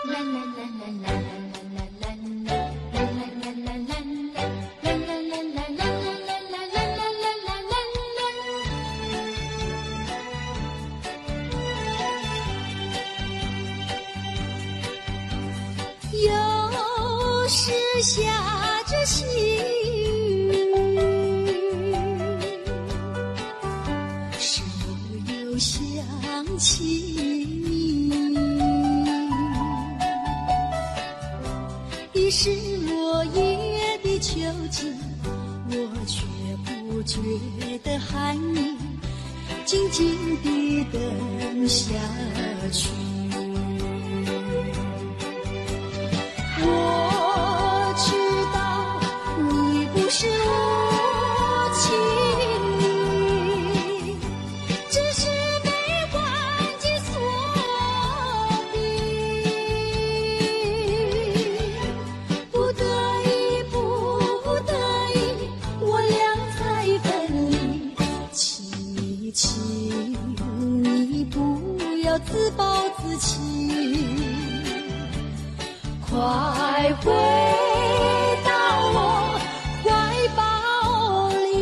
A: 啦啦啦啦啦啦啦啦啦啦啦啦啦啦有时下着细雨，手又想起你，已是落叶的秋季，我却不觉得寒意，静静地等下去。回到我怀抱里。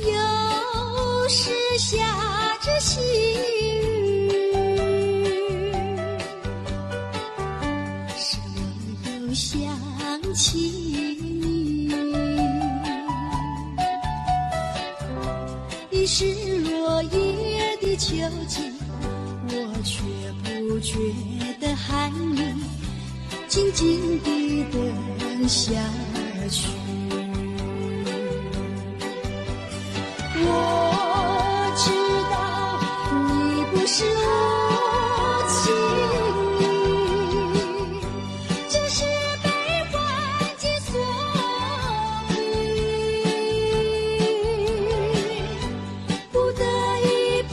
A: 有时下着细雨，是我又想起你。已是落叶的秋季，我却不觉得寒意，静静地等下去。我知道你不是无情意，只是被环境所逼，不得已，不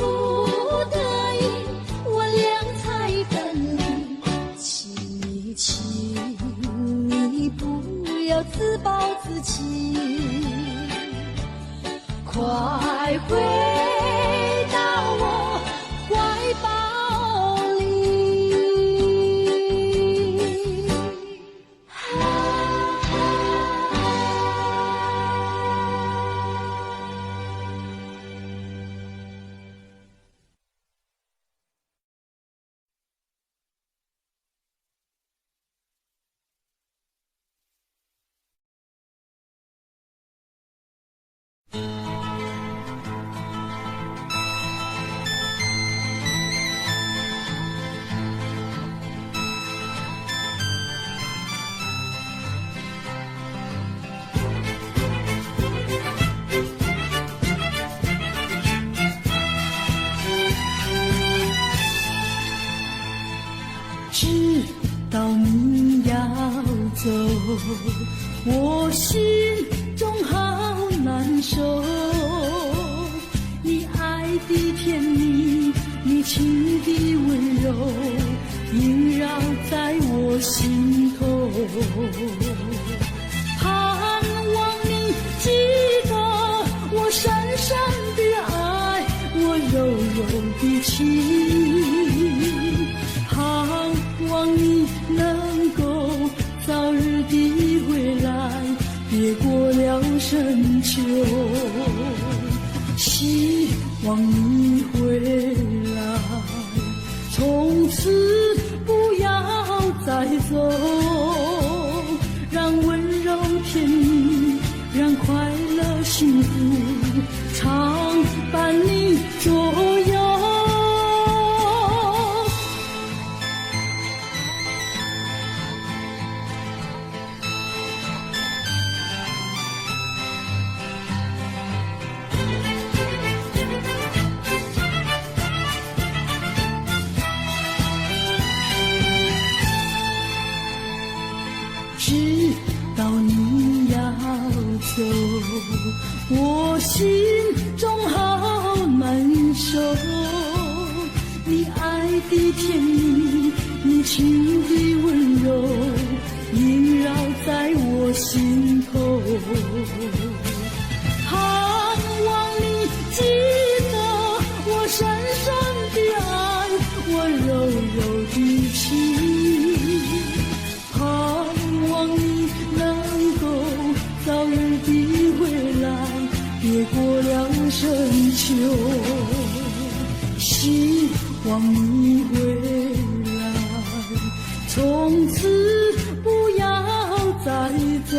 A: 得已，我俩才分离。请你不要自暴自弃，快回到我怀抱里。知道你要走，我心中好难受。你爱的甜蜜，你情的温柔，萦绕在我心头。盼望你记得我深深的爱，我柔柔的情。盼望你能够早日地回来，别过了深秋。希望你回来，从此不要再走，让温柔甜蜜，让快乐幸福常伴你左右。知道你要走，我心中好难受。你爱的甜蜜，你情的温柔，萦绕在我心头。盼望你记得我深深的爱，我柔柔的情。早日地回来，别过了深秋。希望你回来，从此不要再走，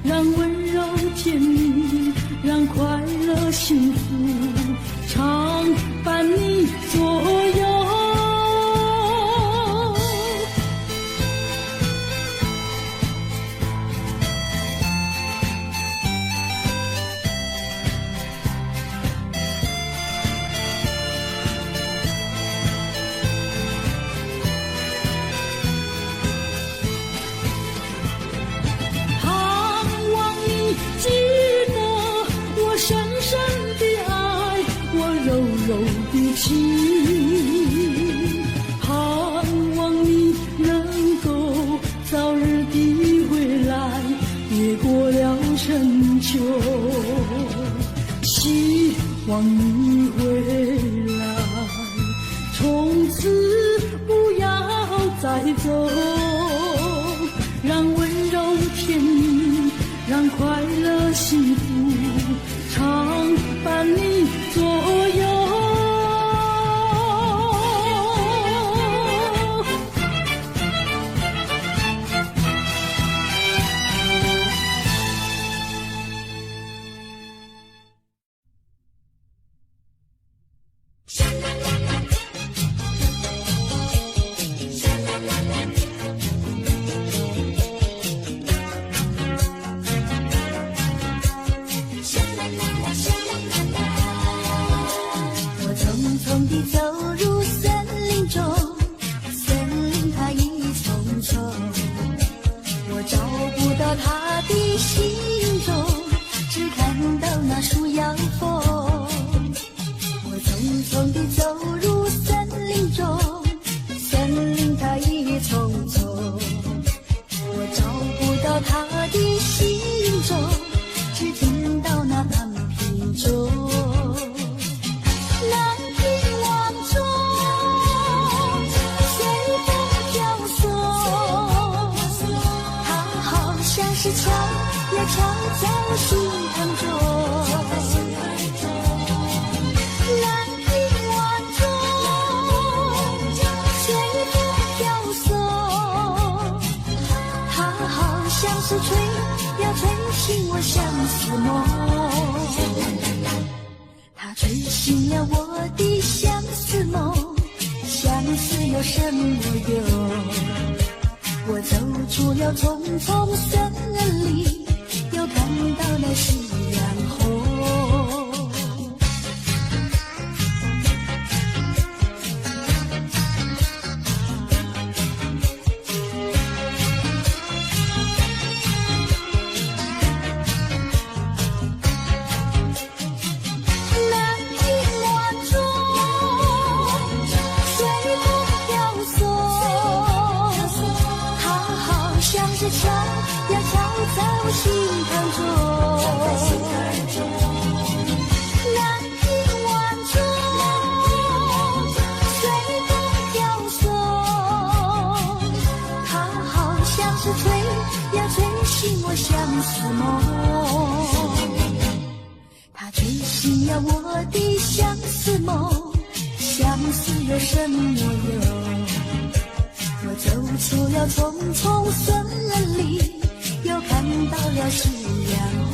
A: 让温柔甜蜜，让快乐幸福常伴你左右。柔柔的情，盼久，希望你回来，从此不要再走，让温柔甜蜜，让快乐幸福常伴你左右。它吹醒了我的相思梦，相思有什么用？我走出了重重森林，又看到了夕阳红。相思梦，它吹醒了我的相思梦，相思有什么用？我走出了重重森林，又看到了夕阳红。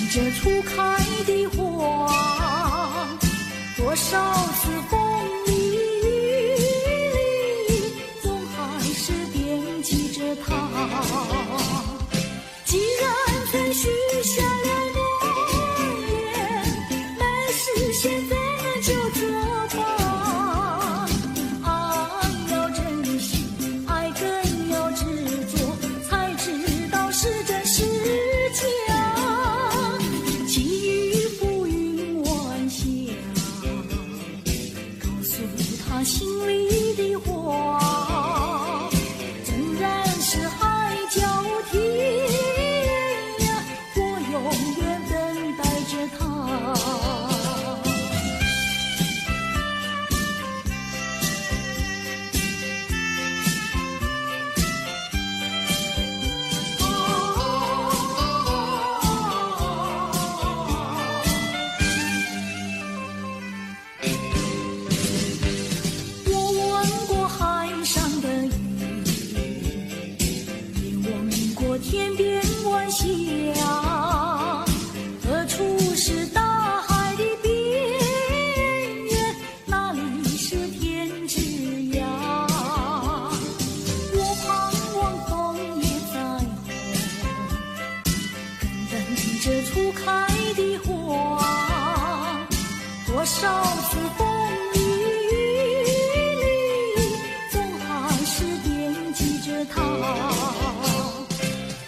A: 这初开的花，多少次风里雨里，总还是惦记着它。既然曾许下了诺言，没实现怎么就作罢？爱要珍惜，爱更要执着，才知道是真是假。寄予浮云晚霞，告诉初开的花，多少次风雨里，总还是惦记着她。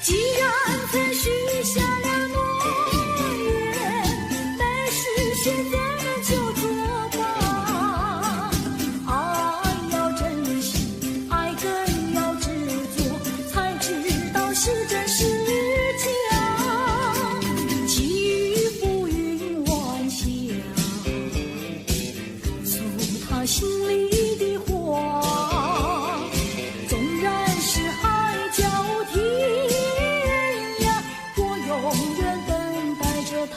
A: 既然曾许下了诺言，但是现在就作罢。爱要珍惜，爱更要执着，才知道是真是假。寄予浮云晚霞，诉他心里的话。纵然是海角天涯，我永远等待着他。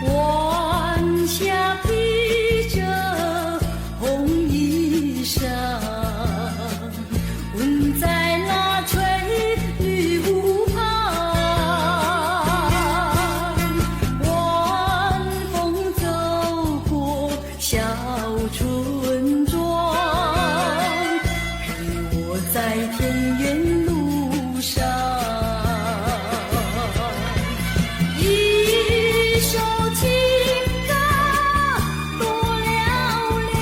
A: 晚霞披着红衣裳，吻在那翠绿湖畔。晚风走过小村庄，陪我在田园路上。一首情歌多嘹亮，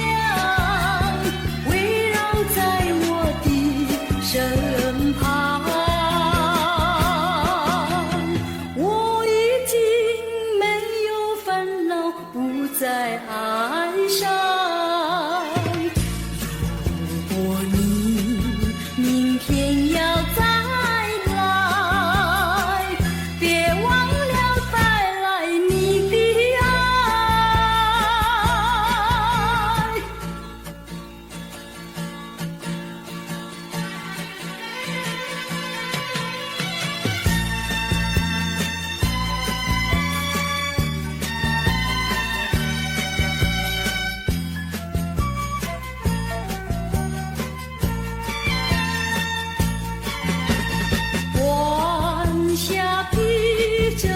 A: 围绕在我的身旁。我已经没有烦恼，不再哀伤。如果你明天要再来，别忘了带来你的爱。晚霞披着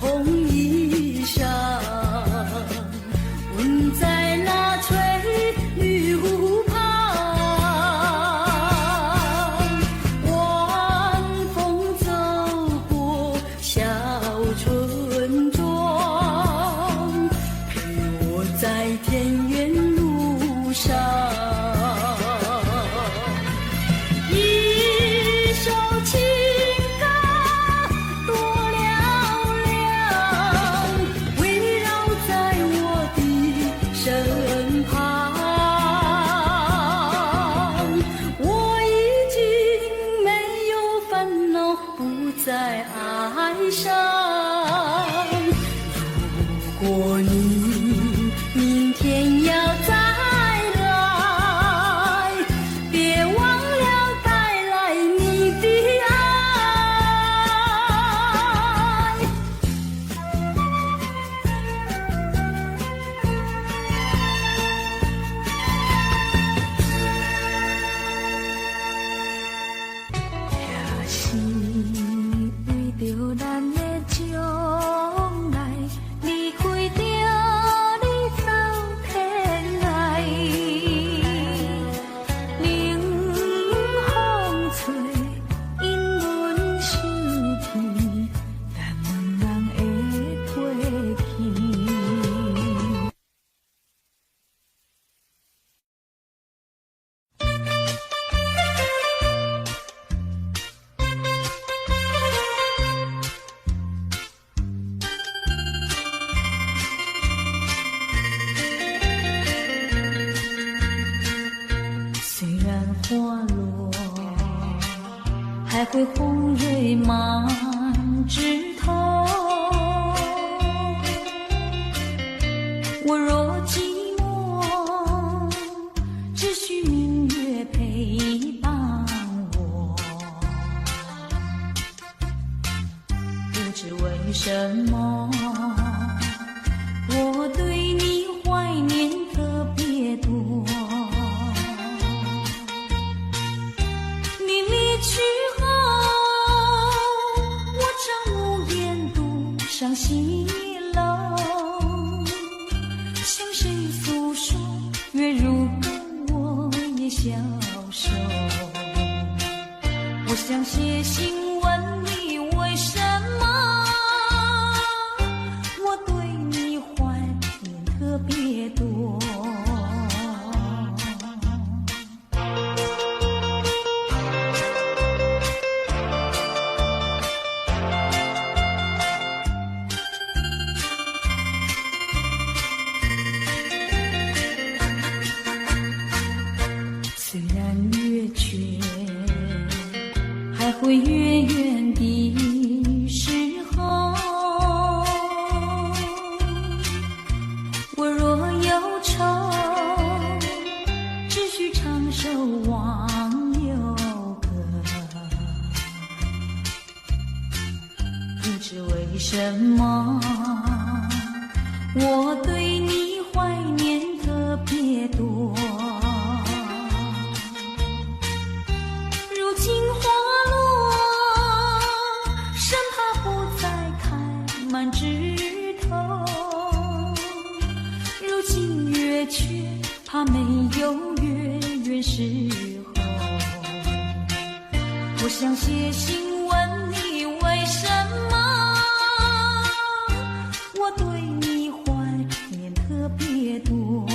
A: 红衣裳，吻在那翠绿湖畔。晚风走过小村庄，陪我在田园路上。一首情歌多嘹亮，围绕在我的身旁。我已经没有烦恼，不再哀伤。如果你明天要再来，别忘了带来你的爱。也是为着咱的将来，离开着什么我对你怀念特别多？你离去后，我常无言独上西楼，向谁诉说？月如歌，我也消瘦。我想写信问你，为什么我对你怀念特别多？虽然月缺，还会远远的时候，我若有愁，只需唱首忘忧歌。不知为什么，我对你怀念特别多。如今花落，生怕不再开满枝头；如今月缺，怕没有月圆时候。我想写信问你，为什么我对你怀念特别多？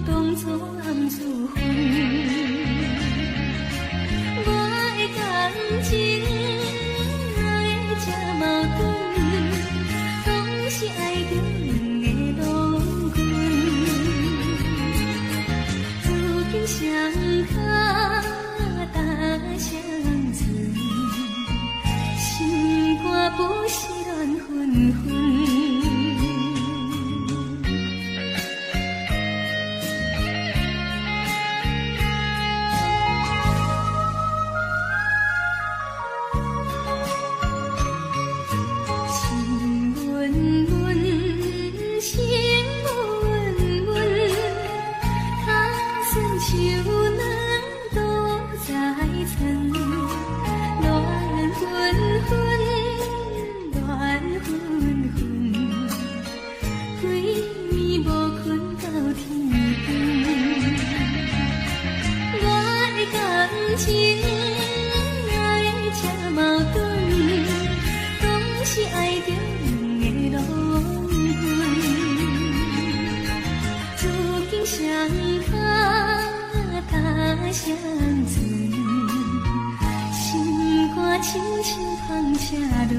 A: 懂错暗自分。我的感情哪会这矛盾？拢是爱中的浪群。如今双脚踏双船，心肝不是乱纷纷。双船，心肝亲像风车轮。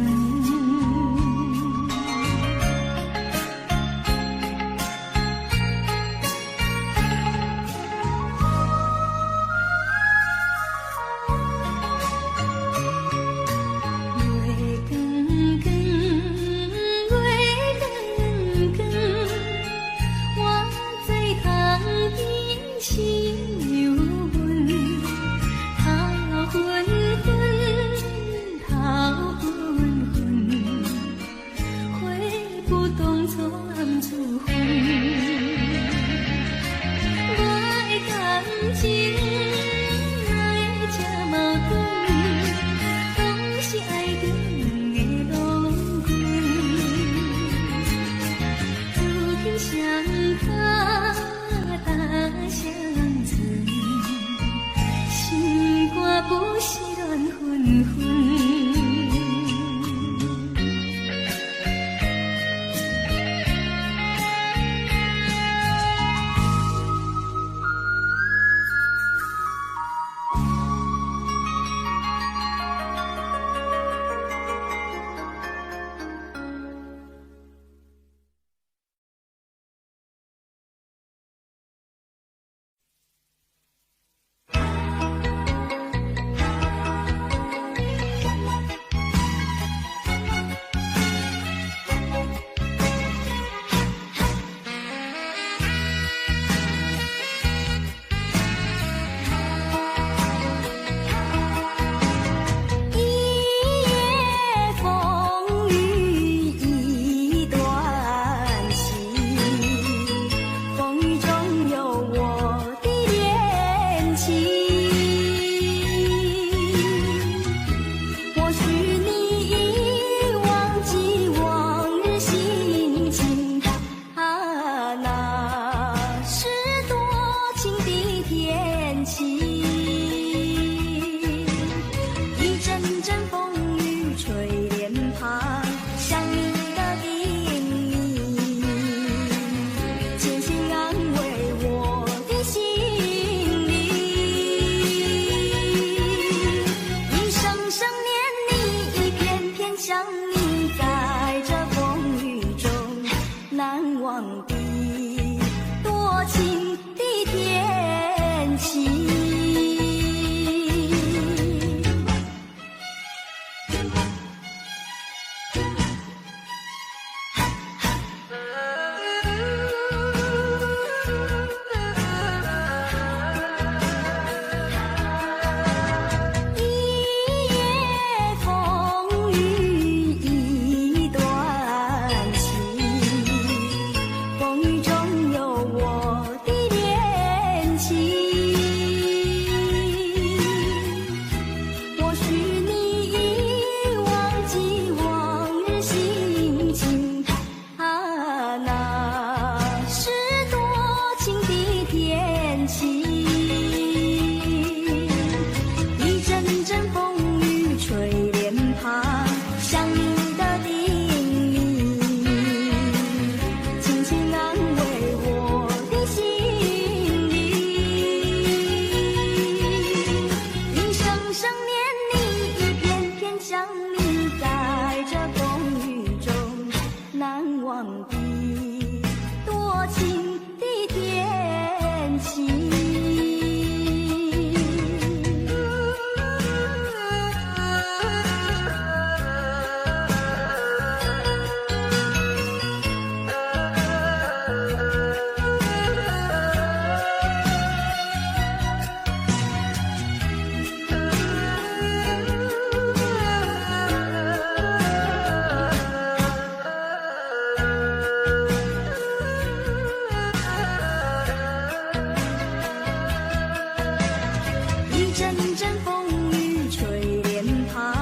A: 阵阵风雨吹脸庞，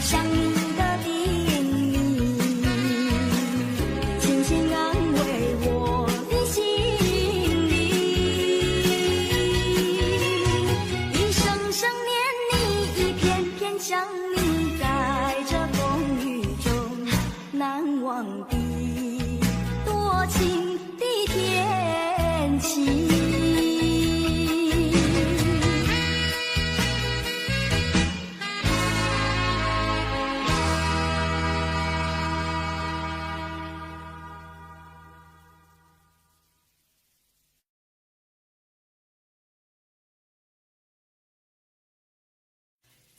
A: 想你的叮咛，轻轻安慰我的心灵。一声声念你，一片片想你，在这风雨中难忘的多情的天气。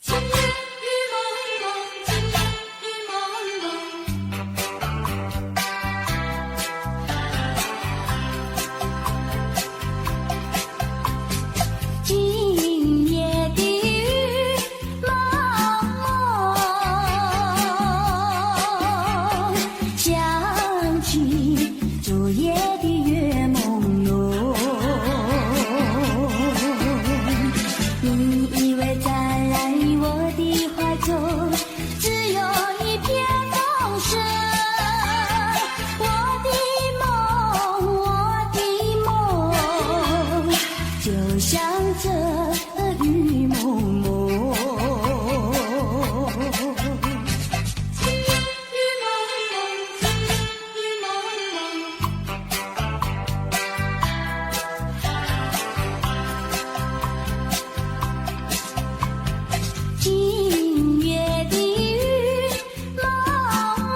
A: 情雨蒙蒙，情雨蒙蒙。今夜的雨蒙蒙，想起昨夜的月朦胧。你以为在我的怀中只有一片风声，我的梦就像这雨蒙蒙，情雨蒙蒙，情雨蒙蒙。今夜的雨蒙蒙，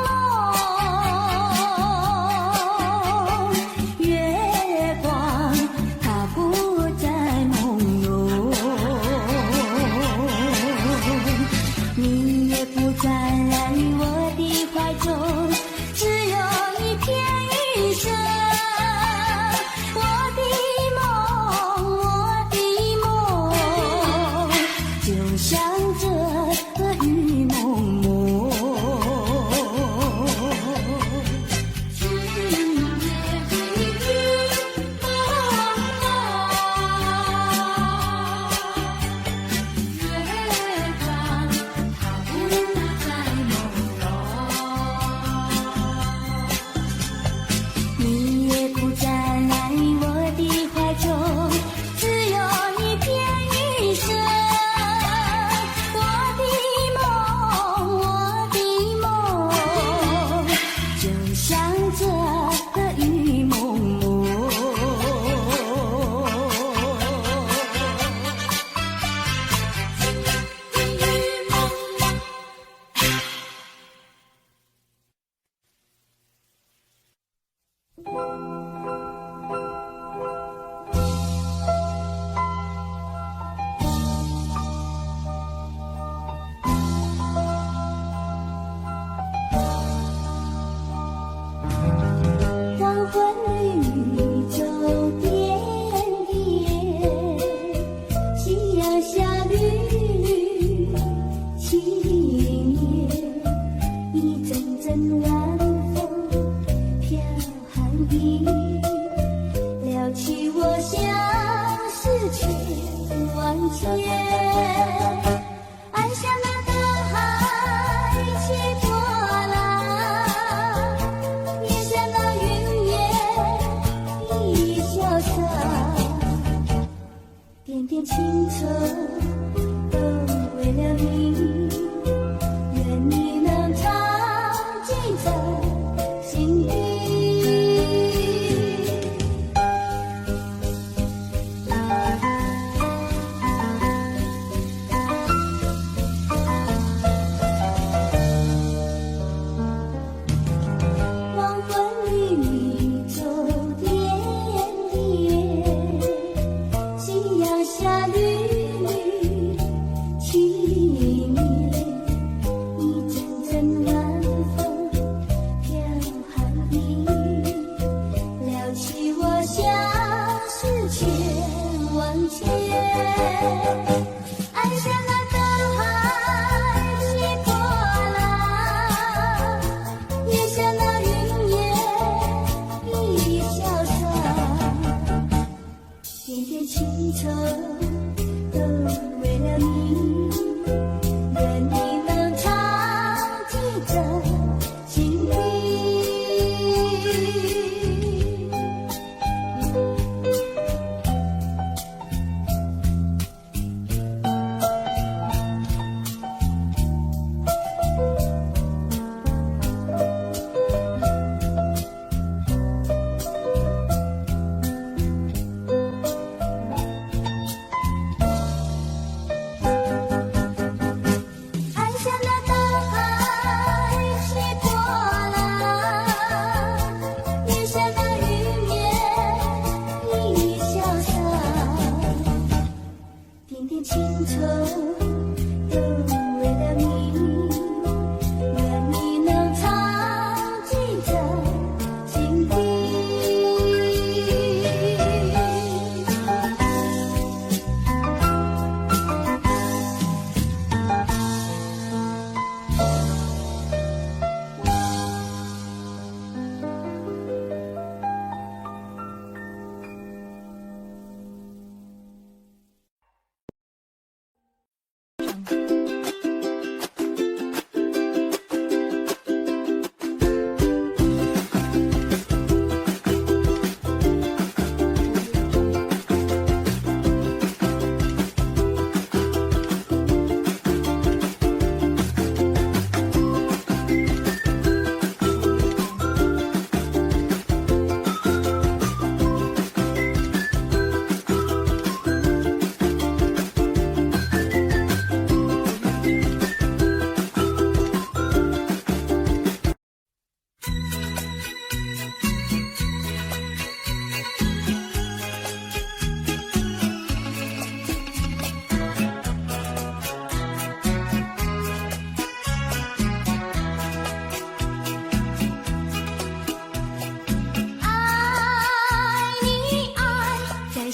A: 月光它不再朦胧，你也不在我的怀中，只有一片雨声。我的梦就像这雨蒙蒙，今夜的雨蒙蒙，月光它不再朦胧，你也不在我的怀中，只有一片雨声。我的梦就像这雨蒙蒙。雨蒙蒙。黄昏绿洲点点，夕阳下绿绿轻烟，一阵阵晚风飘寒意，撩起我相思千万千。按下那大海起波浪，咽下那云烟一潇洒，点点青春都为了你，愿你能常记在心底。黄昏绿洲点点，夕阳下绿绿轻烟，一阵阵晚风飘寒意，撩起我相思千万千。按下那大海起波浪，咽下那云烟一潇洒，点点青春都为了忧愁都为了你，愿你能常记在心底。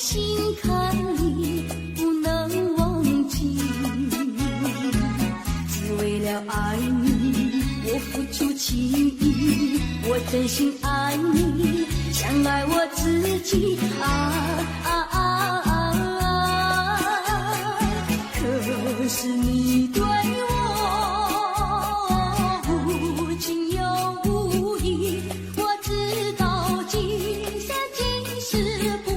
A: 心坎里不能忘记，只为了爱你，我付出情谊，我真心爱你，像爱我自己可是你对我无情又无义，我知道今生今世不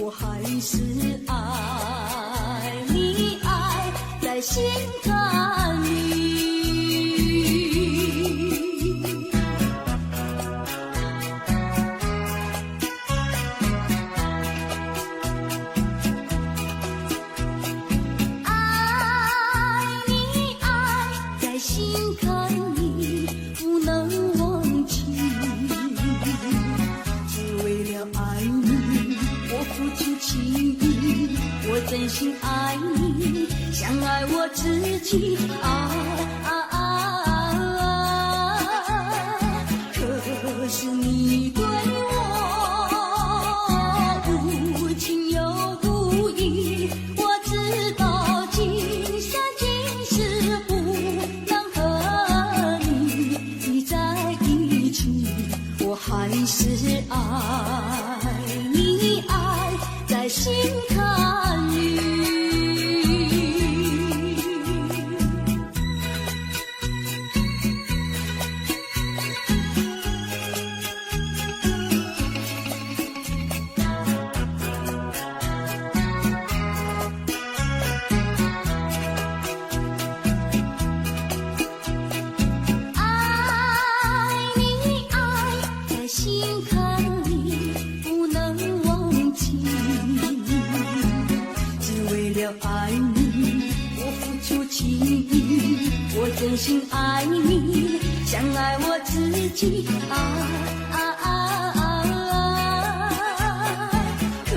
A: 我还是爱你，爱在心坎里。爱你，爱在心坎里，不能忘记，只为了爱你。我付出情谊，我真心爱你，像爱我自己可是你对我无情又无义，我知道今生今世不能和你在一起，我还是爱你，爱在心坎里。爱你，爱在心坎里，不能忘记，只为了爱你，我付出情谊，我真心爱你，像爱我自己可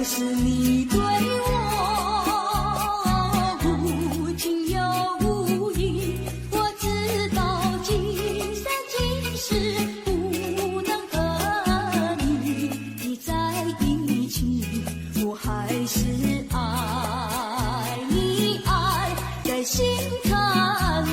A: 是你对我无情又无义，我知道今生今世不能和你在一起，我还是爱你，爱在心坎里。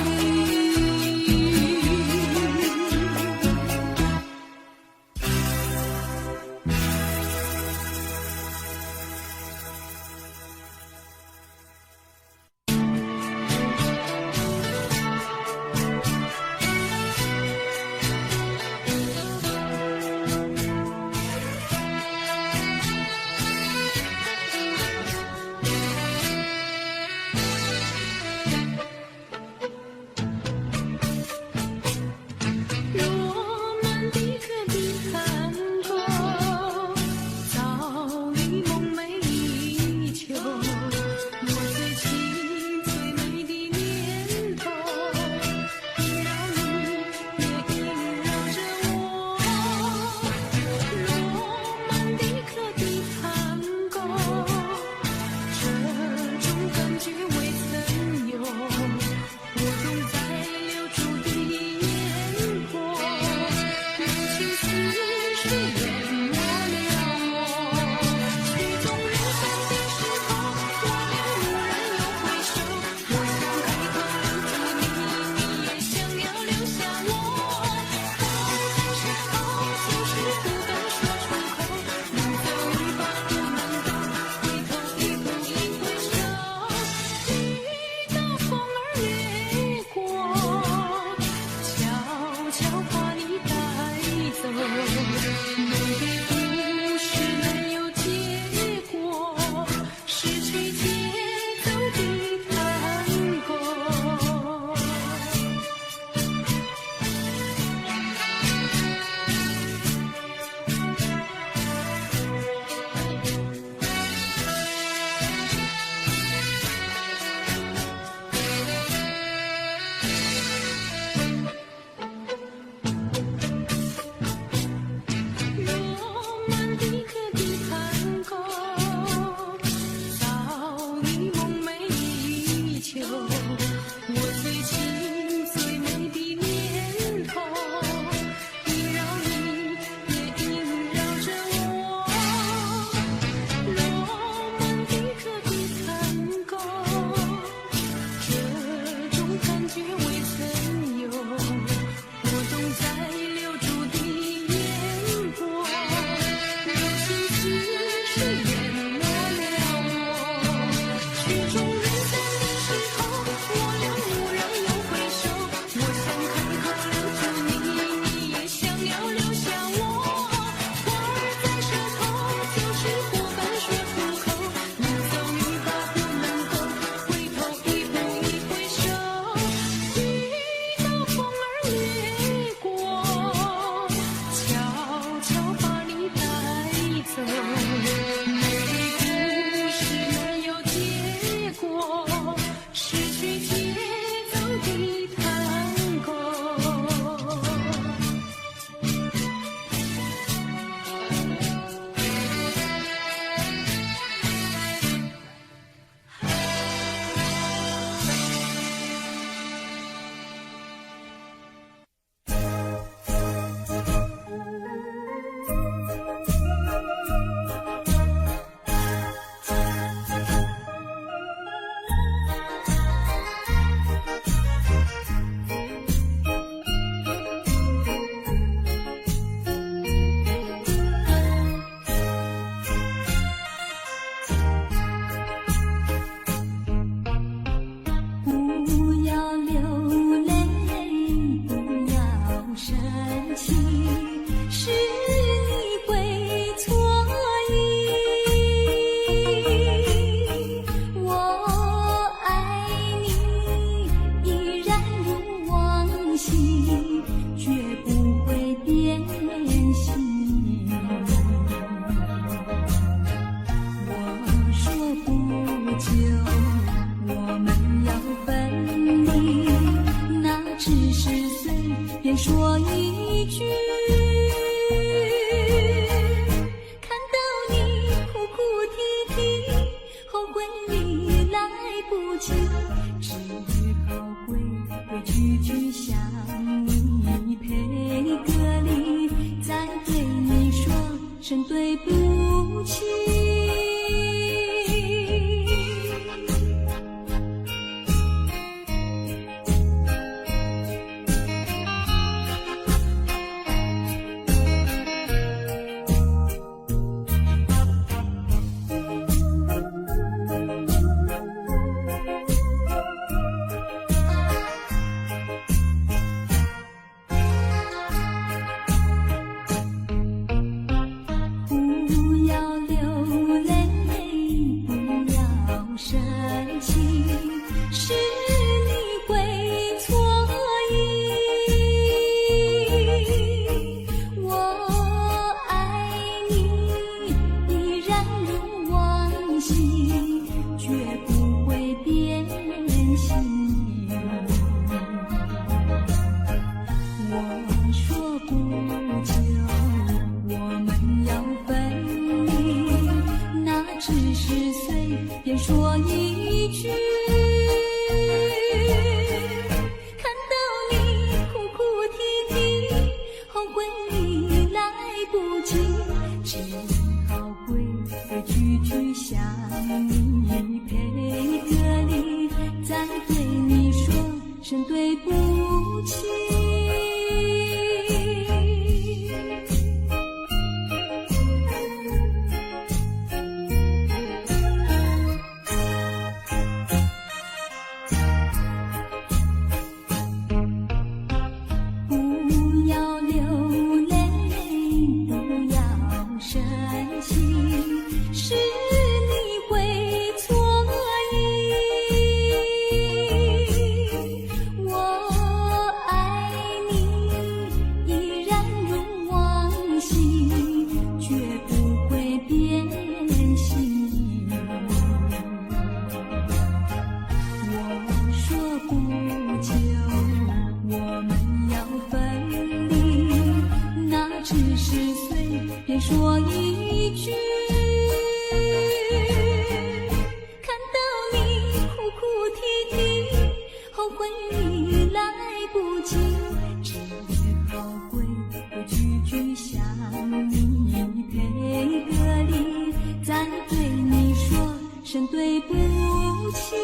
A: 不10岁，便说一句，看到你哭哭啼啼，后悔已来不及，只好回句句想你配个礼，再对你说声对不起。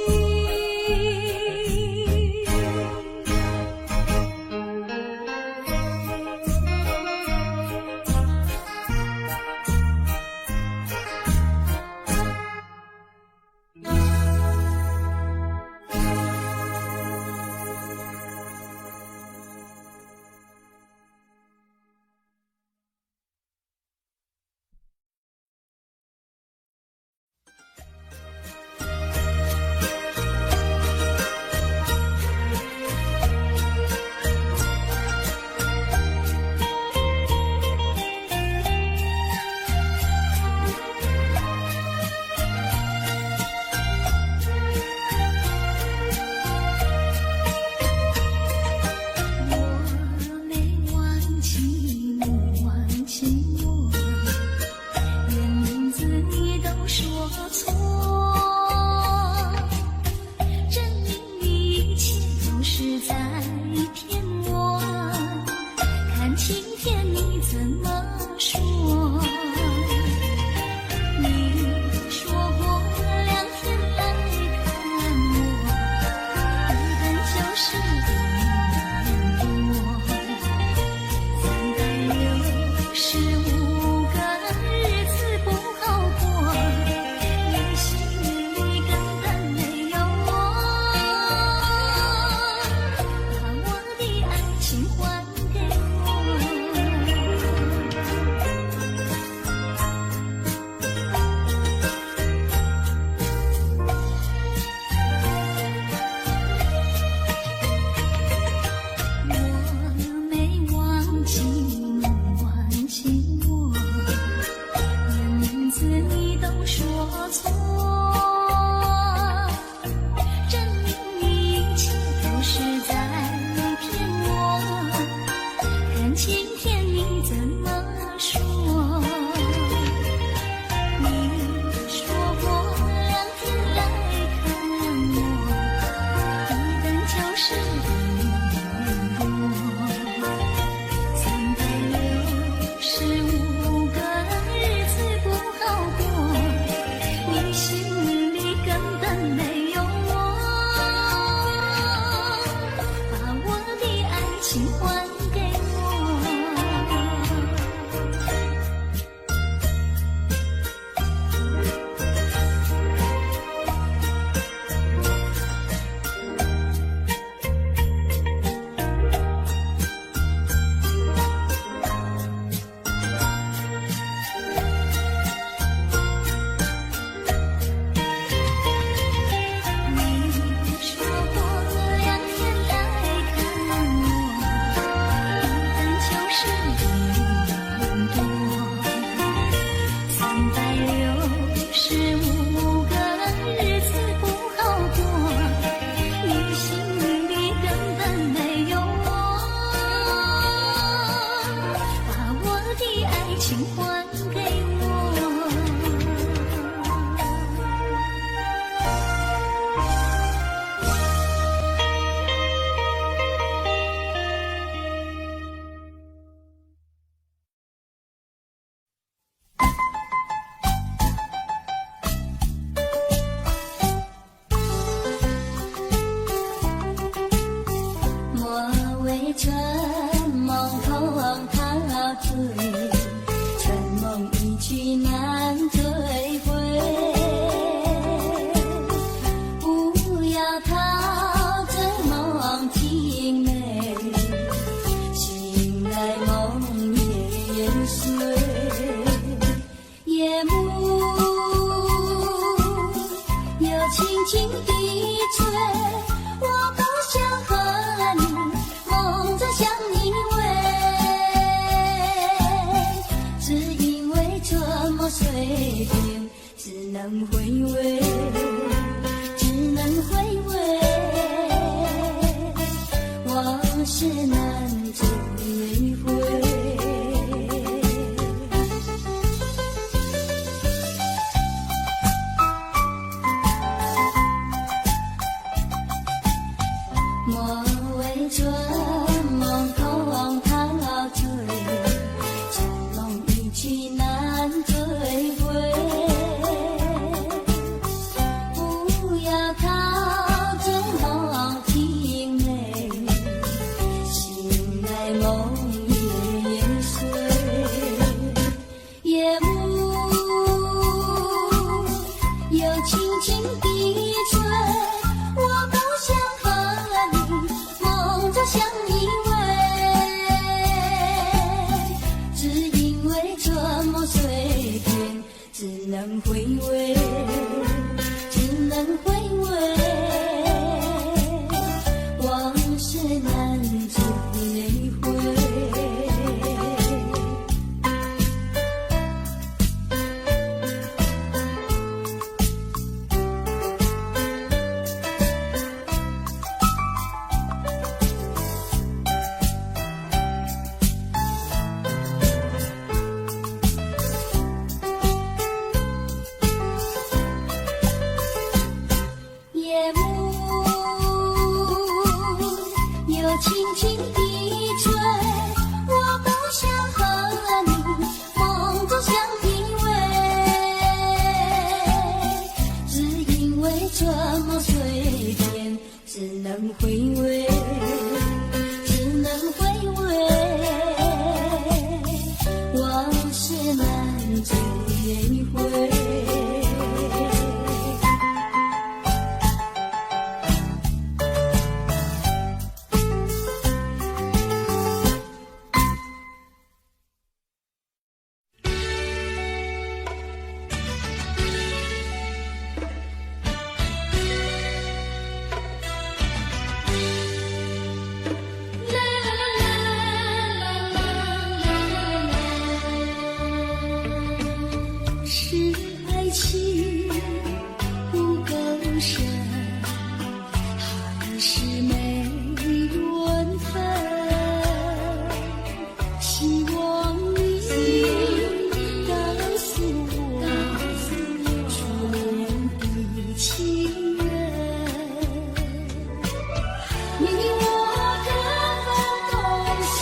B: 春梦空陶醉，春梦一去难追回。不要陶醉梦情美，醒来梦也碎。夜幕又轻轻地吹，我不想和你梦中相依偎，只因为春梦水平，只能回味，只能回味，往事难追回。碎片，只能回味，只能回味。往事难追回。夜幕又轻轻地吹，我不想和你梦中相依偎，只因为这么碎片，只能回味，只能回味，往事难追回。是爱情不够深，还是没缘分？希望你告诉我，初恋的情人，你我各分东西，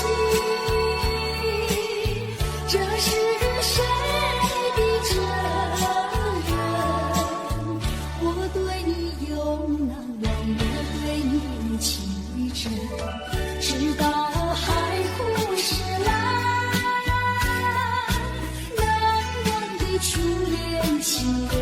B: 这是谁？直到海枯石烂，难忘的初恋情人。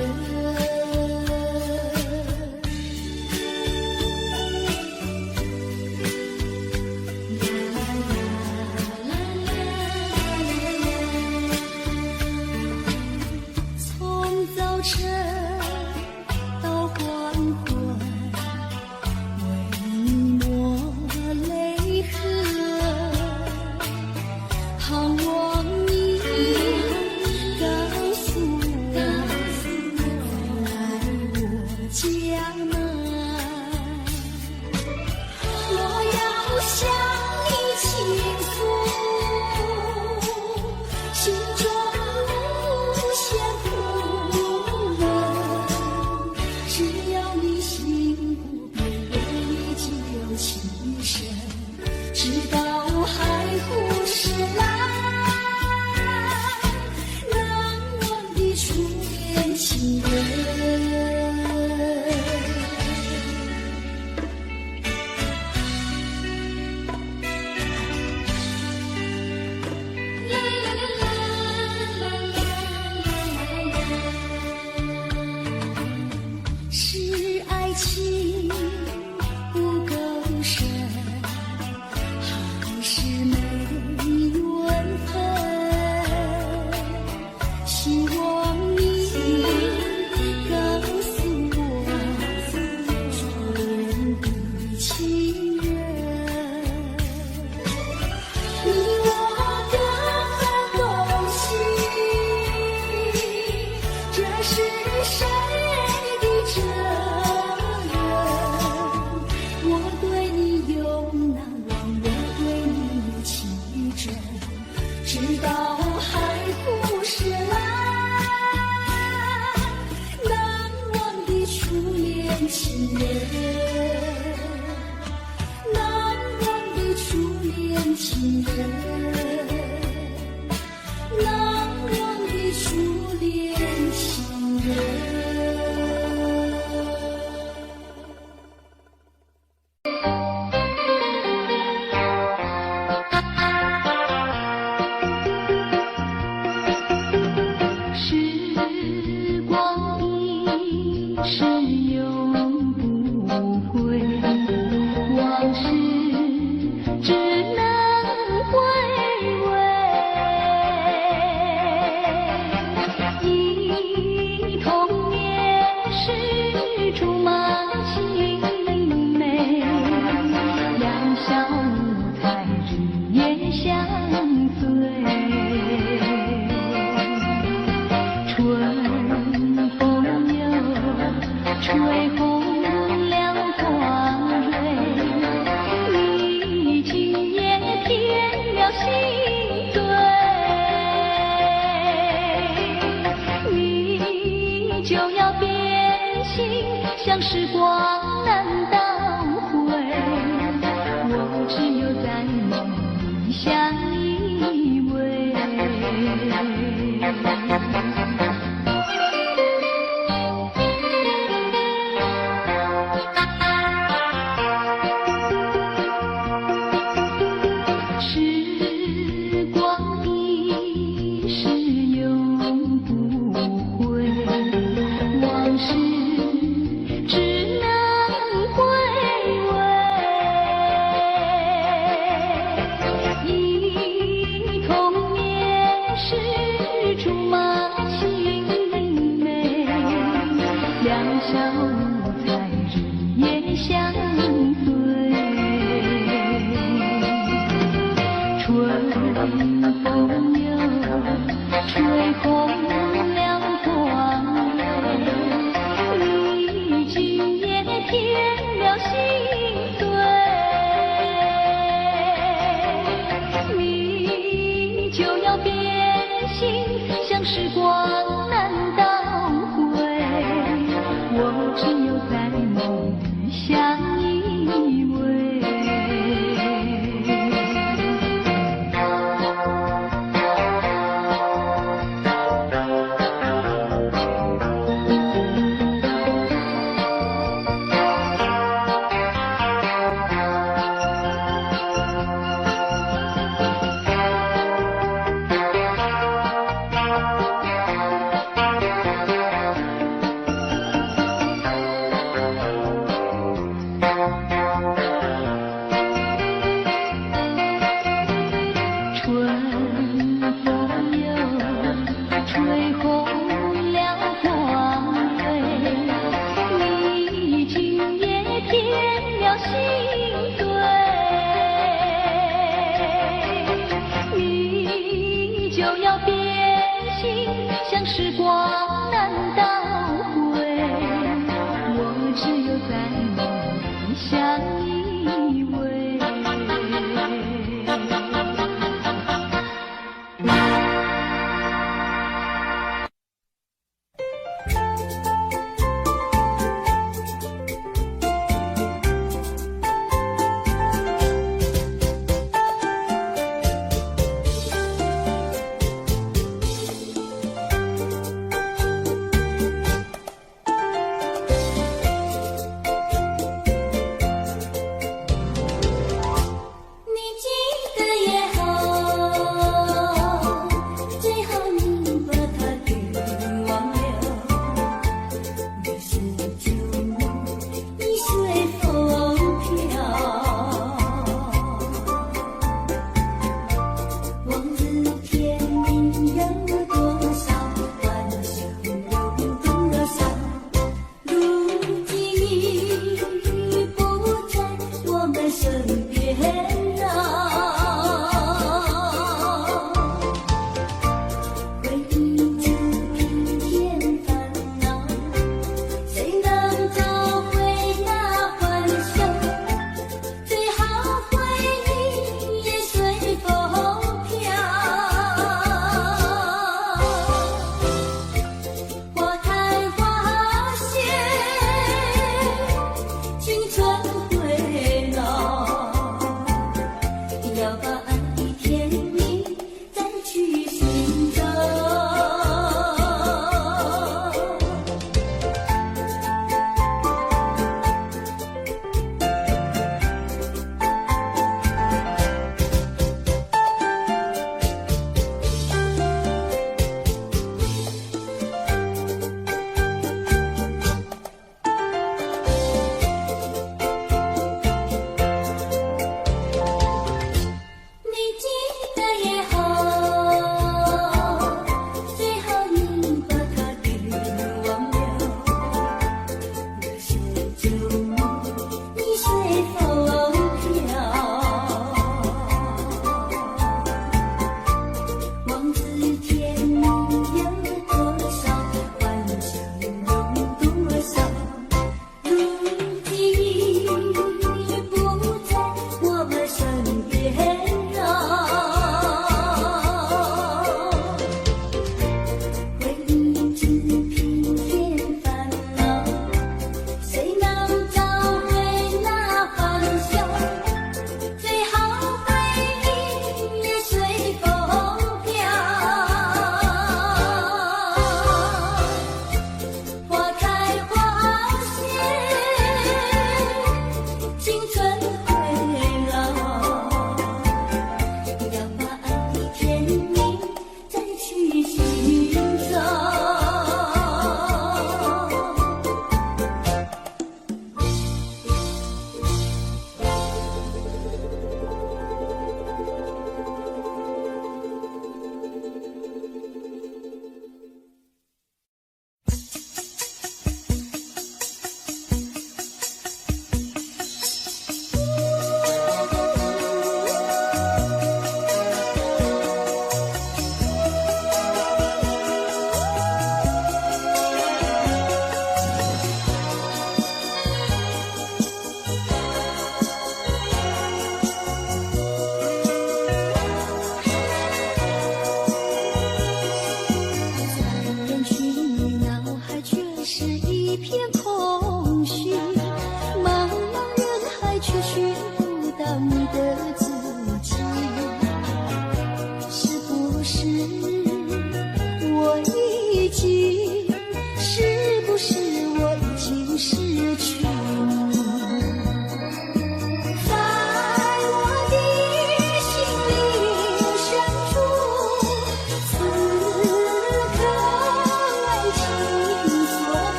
B: 从早晨到黄昏，盼望你告诉我，来我家门。我要向你倾诉心中无限苦闷，只要你心不变，我依旧情深，直到海枯石烂。情人，是爱情不够深，还是没缘分？希望你告诉我，初恋的情人，你我各分东西，这是谁的责任？我对你永难忘，我对你情真，直到海枯石烂。初恋情人，难忘的初恋情人，难忘的初恋情人。时光一逝永不归，往事只能回
A: 像时光难倒回，我只有在梦里相依偎。时光难倒回，我只有在梦里相依偎。时光难倒回，我只有在梦里相依偎。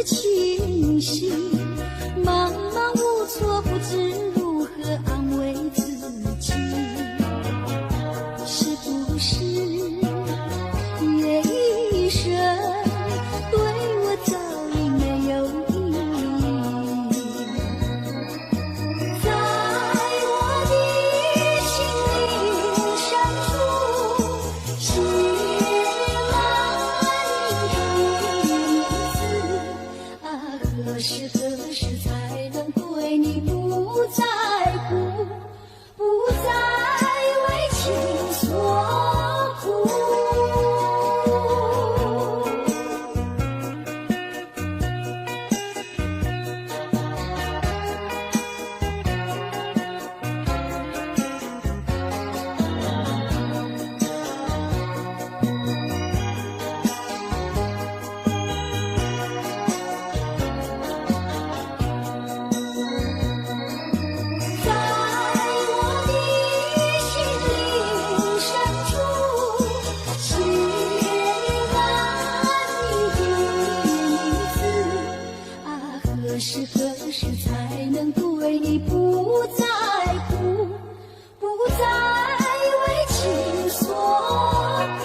A: 的情形，茫茫无措，不知如何安慰自己，是不是夜一生对我早已没有意义？在我的心灵深处，写何时才能对你不在乎，不再为情所苦？何时才能对你不在乎，不再为情所苦？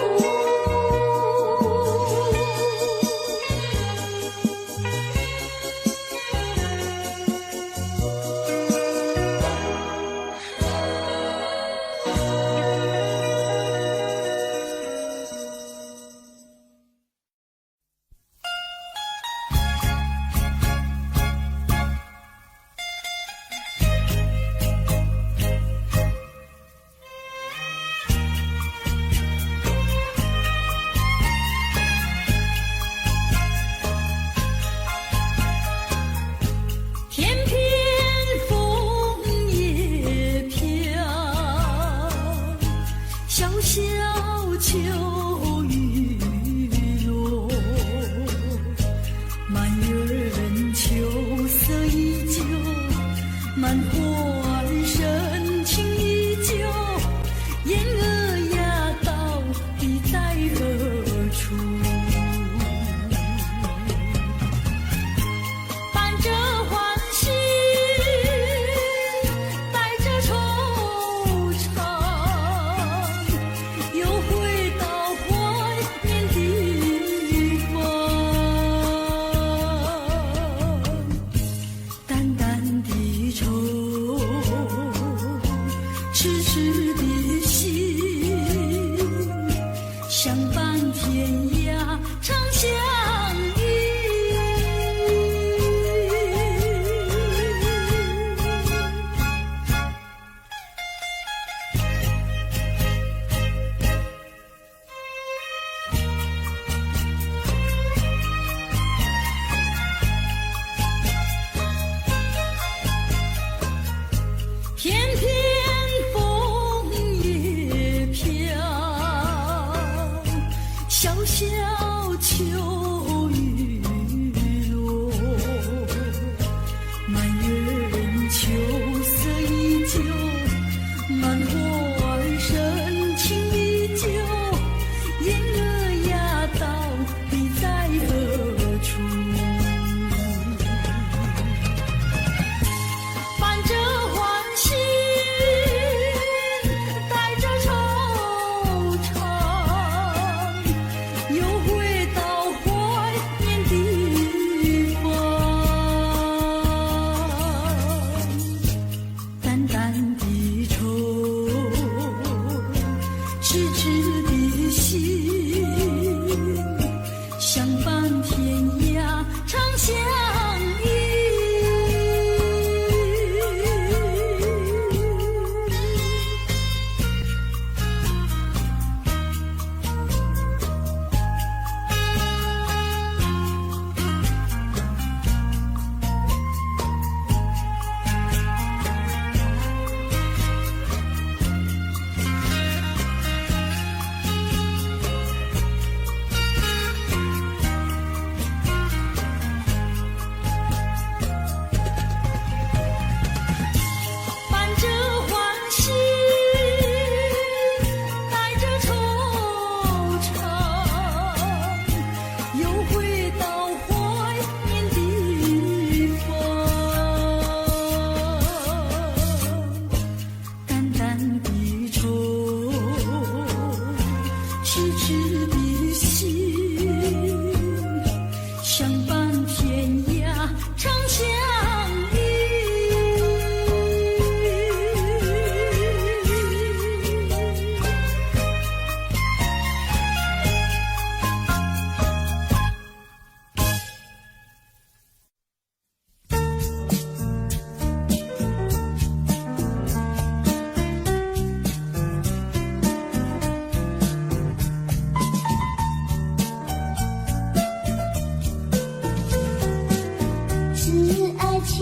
B: 情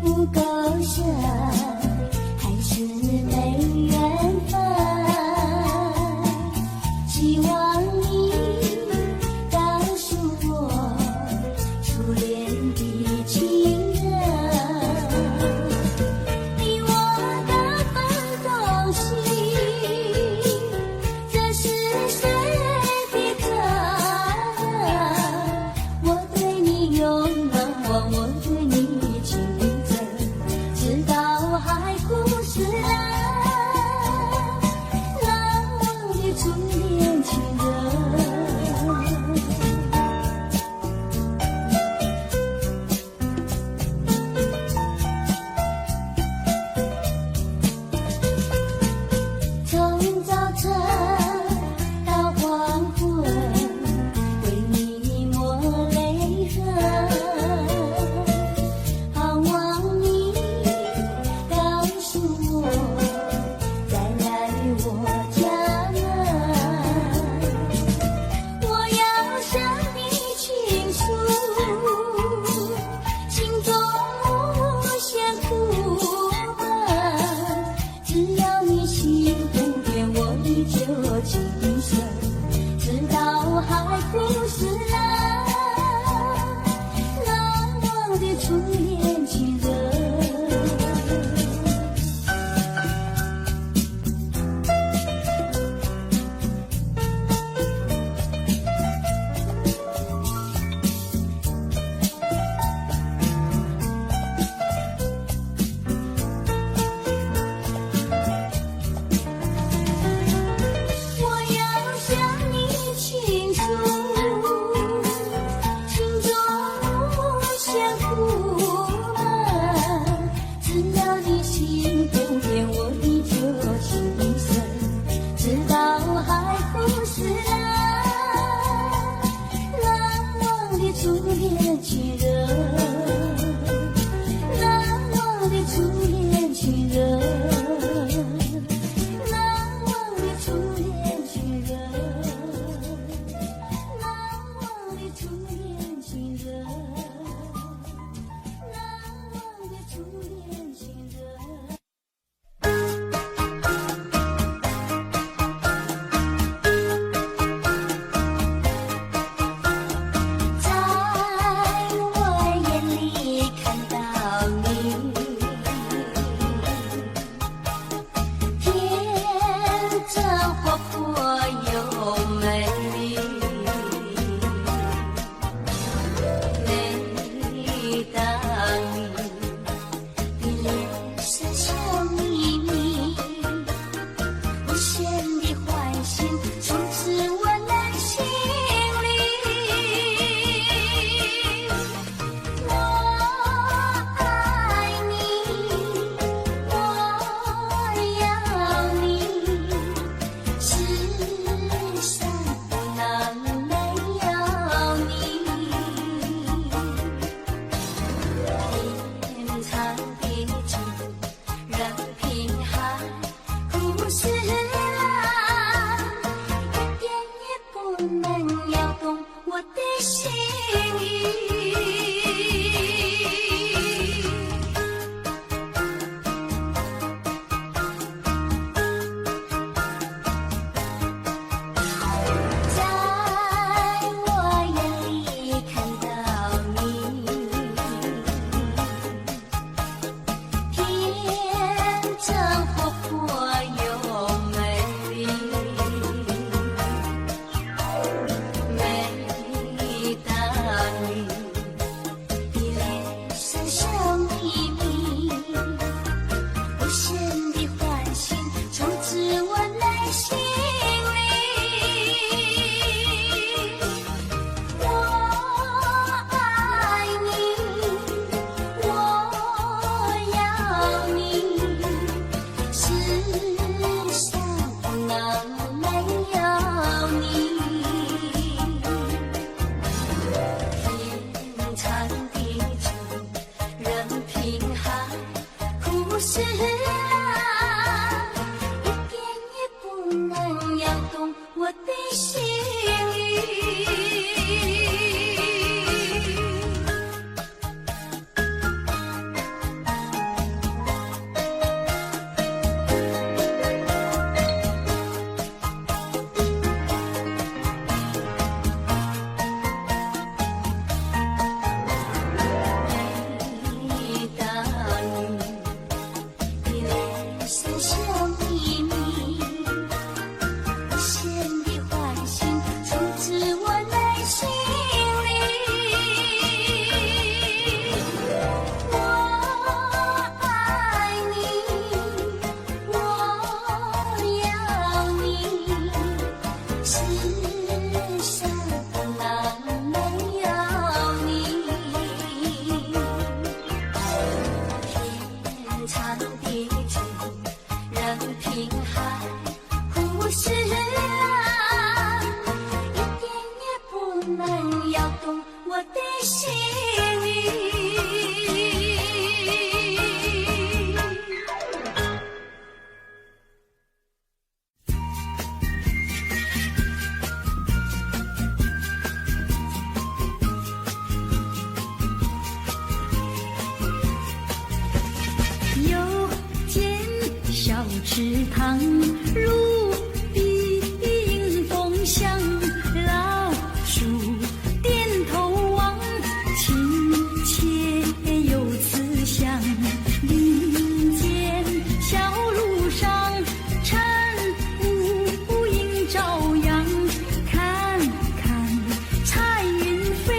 B: 不够深，还是没缘分？希望你告诉我初恋的情人，你我的奋斗心，这是谁的责任？我对你永难忘，我对你情真，直到海枯石烂，难忘的初恋情人。从早晨到黄昏，为你抹泪痕，盼望你告诉我再来我家门。我要向你倾诉心中无限苦闷，只要你心不变，我依旧情深，直到海枯石烂，难忘的初恋情人。我要向你倾诉心中无限苦闷，只要你心不变，我依旧情深，直到海枯石烂，难忘的初恋情人，难忘的初恋情人，难忘的初恋情人，难忘的初恋情人，难忘的初恋情人。在我眼里看到你，天真活泼又美丽。每当你的脸色笑眯眯，无限的欢欣充斥我内心里。我爱你，我要你，世上不能没有你。天长地久，任凭海枯石烂，一点也不能摇动我的心意。在我眼里看到你，天真活泼又美丽。每当你
A: 的心里。有间小池塘，如碧映风香，老树点头望，亲切有慈祥。林间小路上，晨雾映朝阳，看看彩云飞，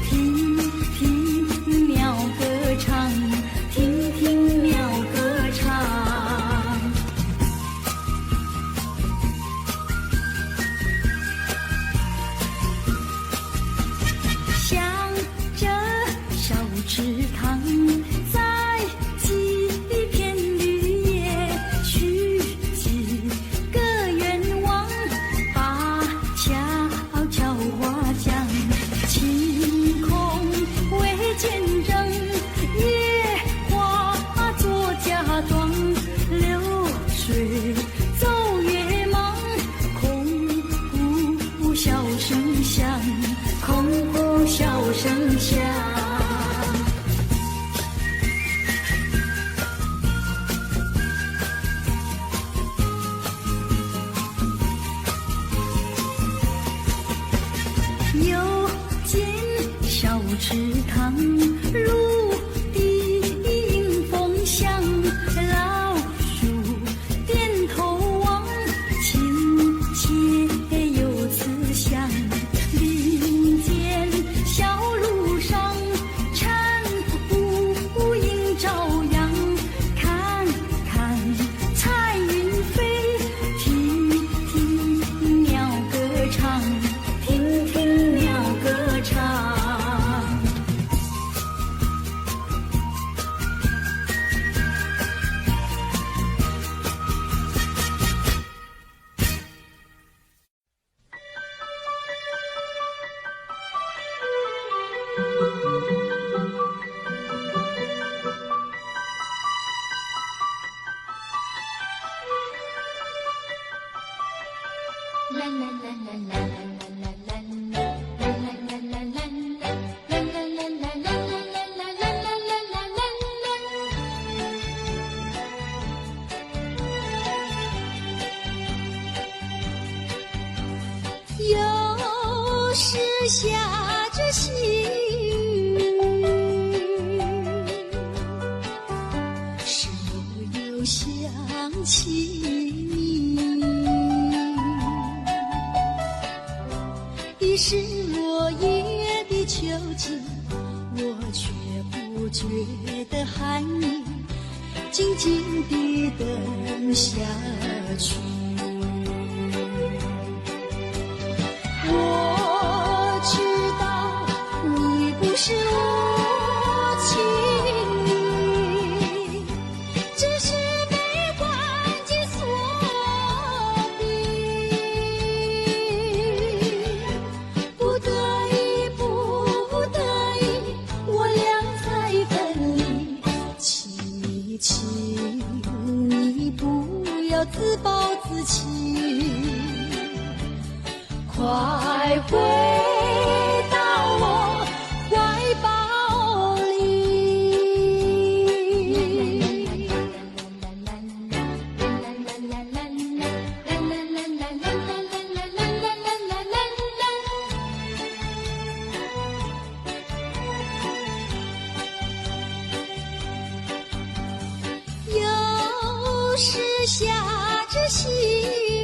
A: 听听鸟歌唱，听听鸟歌唱。向着小池塘，在几片绿叶，许几个愿望，把悄悄话讲。晴空为见证，野花做嫁妆，流水走越忙，空谷笑声响，空谷笑声响。有间小池塘，如碧映风香，老树点头望，亲切有慈祥。林间小路上，晨雾映朝阳，看看彩云飞，听听鸟歌唱，听听鸟歌唱。啦啦啦啦啦啦啦啦啦啦啦啦啦啦啦啦啦啦啦有时下着细雨，时又想起你。已是落叶的秋季，我却不觉得寒意，静静地等下去。我知道你不是无情意，只是被环境所逼，不得已，不得已，我俩才分离。请你不要自暴自弃，快回到我怀抱里。有时下着细雨，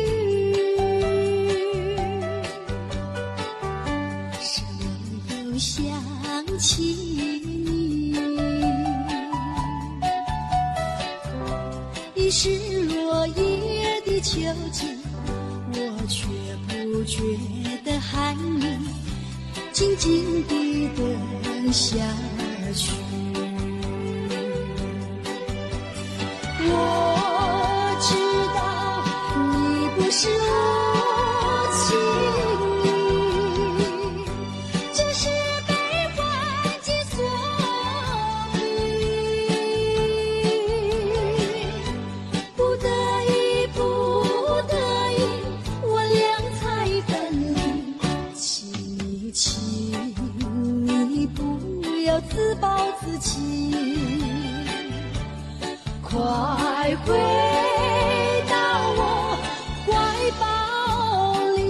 A: 时又想起你。已是落叶的秋季，我却不觉得寒意，静静地等下去。我知道你不是无情意，只是被
B: 有自暴自弃。快回到我怀抱里。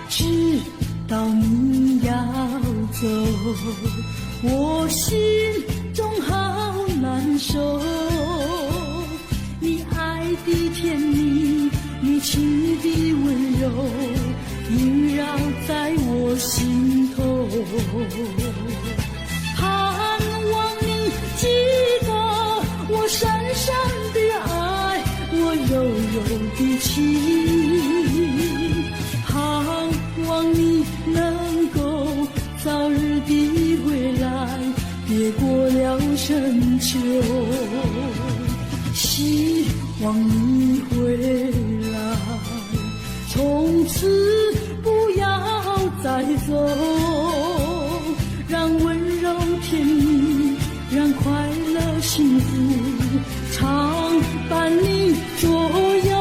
B: 知道你要走，我心中好难受。你爱的甜蜜，你情的温柔，萦绕在我心头。盼望你记得我深深的爱，我柔柔的情。盼望你能够早日地回来，别过了深秋。希望你回来，从此不要再走，让温柔甜蜜，让快乐幸福常伴你左右。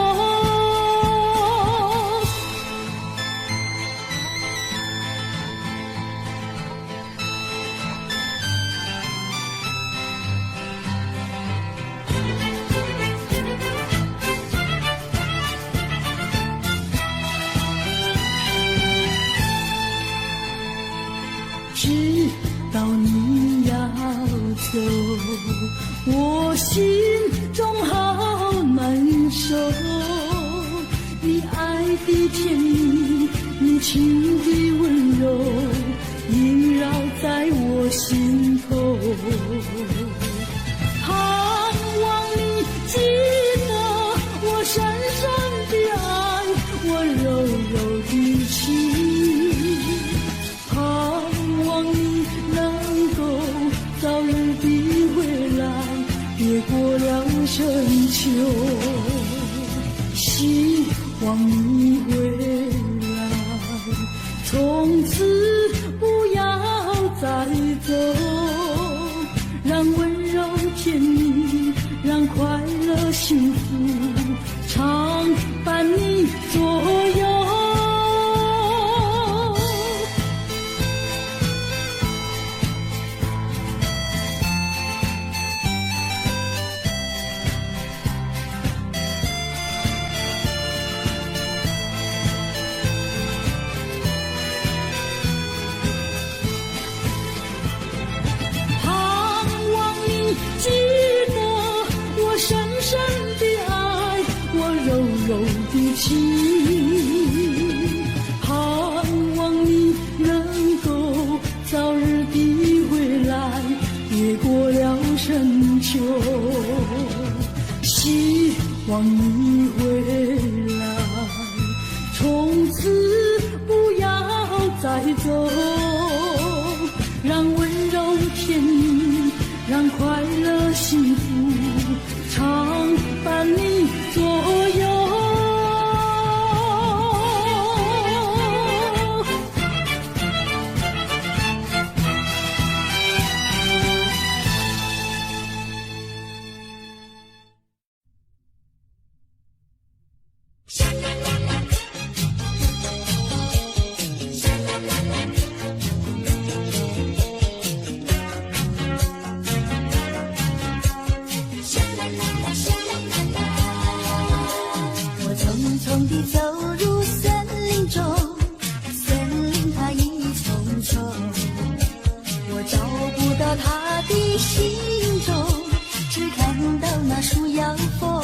B: 知道你要走，我心中好难受。你爱的甜蜜，你情的温柔，萦绕在我心头。盼望你记得我深深的爱，我柔柔的情。早日地回来，别过了深秋。希望你回来，从此不要再走，让温柔甜蜜，让快乐幸福常伴你左右。记得我深深的爱，我柔柔的情。盼望你能够早日地回来，别过了深秋。希望你回来，从此不要再走，让温柔甜蜜，让快乐幸福常伴你左右。走入森林中，森林它一丛丛，我找不到它的行踪，只看到那树摇风。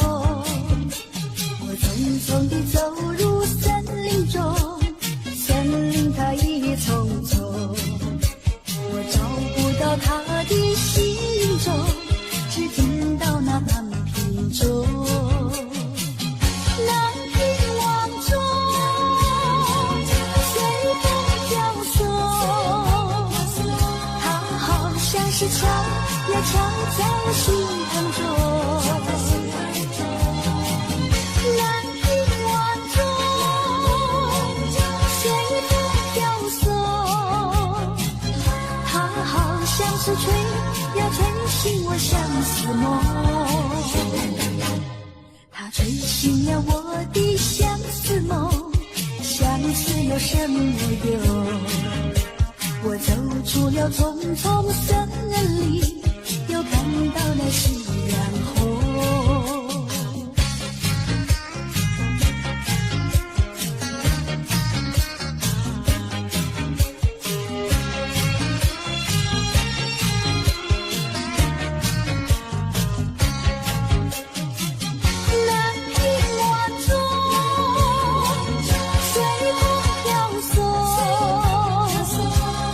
B: 我匆匆地走入森林中，森林它一丛丛，我找不
A: 到他的心中，只听到那南屏钟，南屏望中，随风飘送，它好像是敲呀敲在心坎中。南屏望中，随风飘送，它好像是吹呀吹醒我相思梦，它吹醒了我的相思梦，相思有什么用？我走出了丛丛森林，又看到了夕阳红。南屏望中，随风飘送，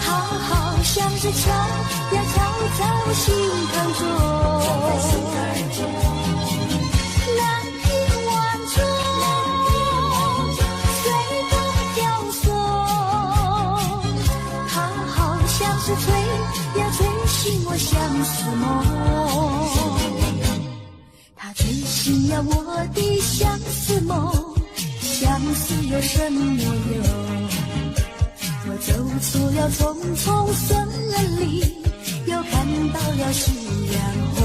A: 它好像是敲呀敲在心坎中。南屏望中，随风飘送，它好像是吹呀吹醒我相思梦，它吹醒了我的相思梦，相思有什么用？我走出了丛丛森林，又看到了夕阳红。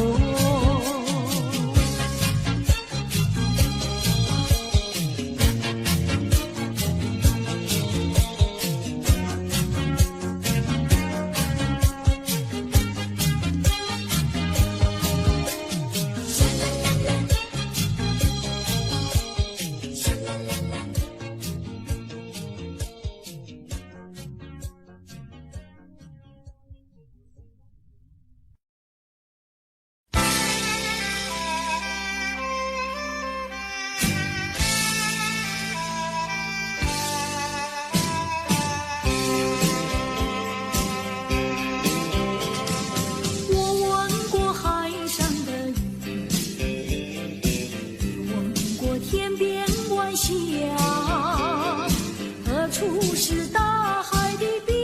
A: 何处是大海的边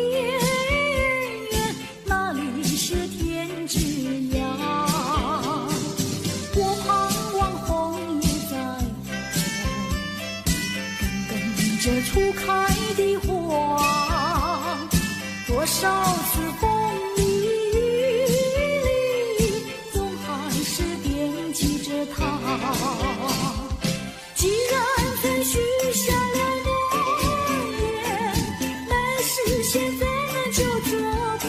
A: 缘？哪里是天之涯？我盼望红叶在红，跟着初开的花，多少次风雨里，总还是惦记着它。既然曾许下了诺言，没事现在那就做吧。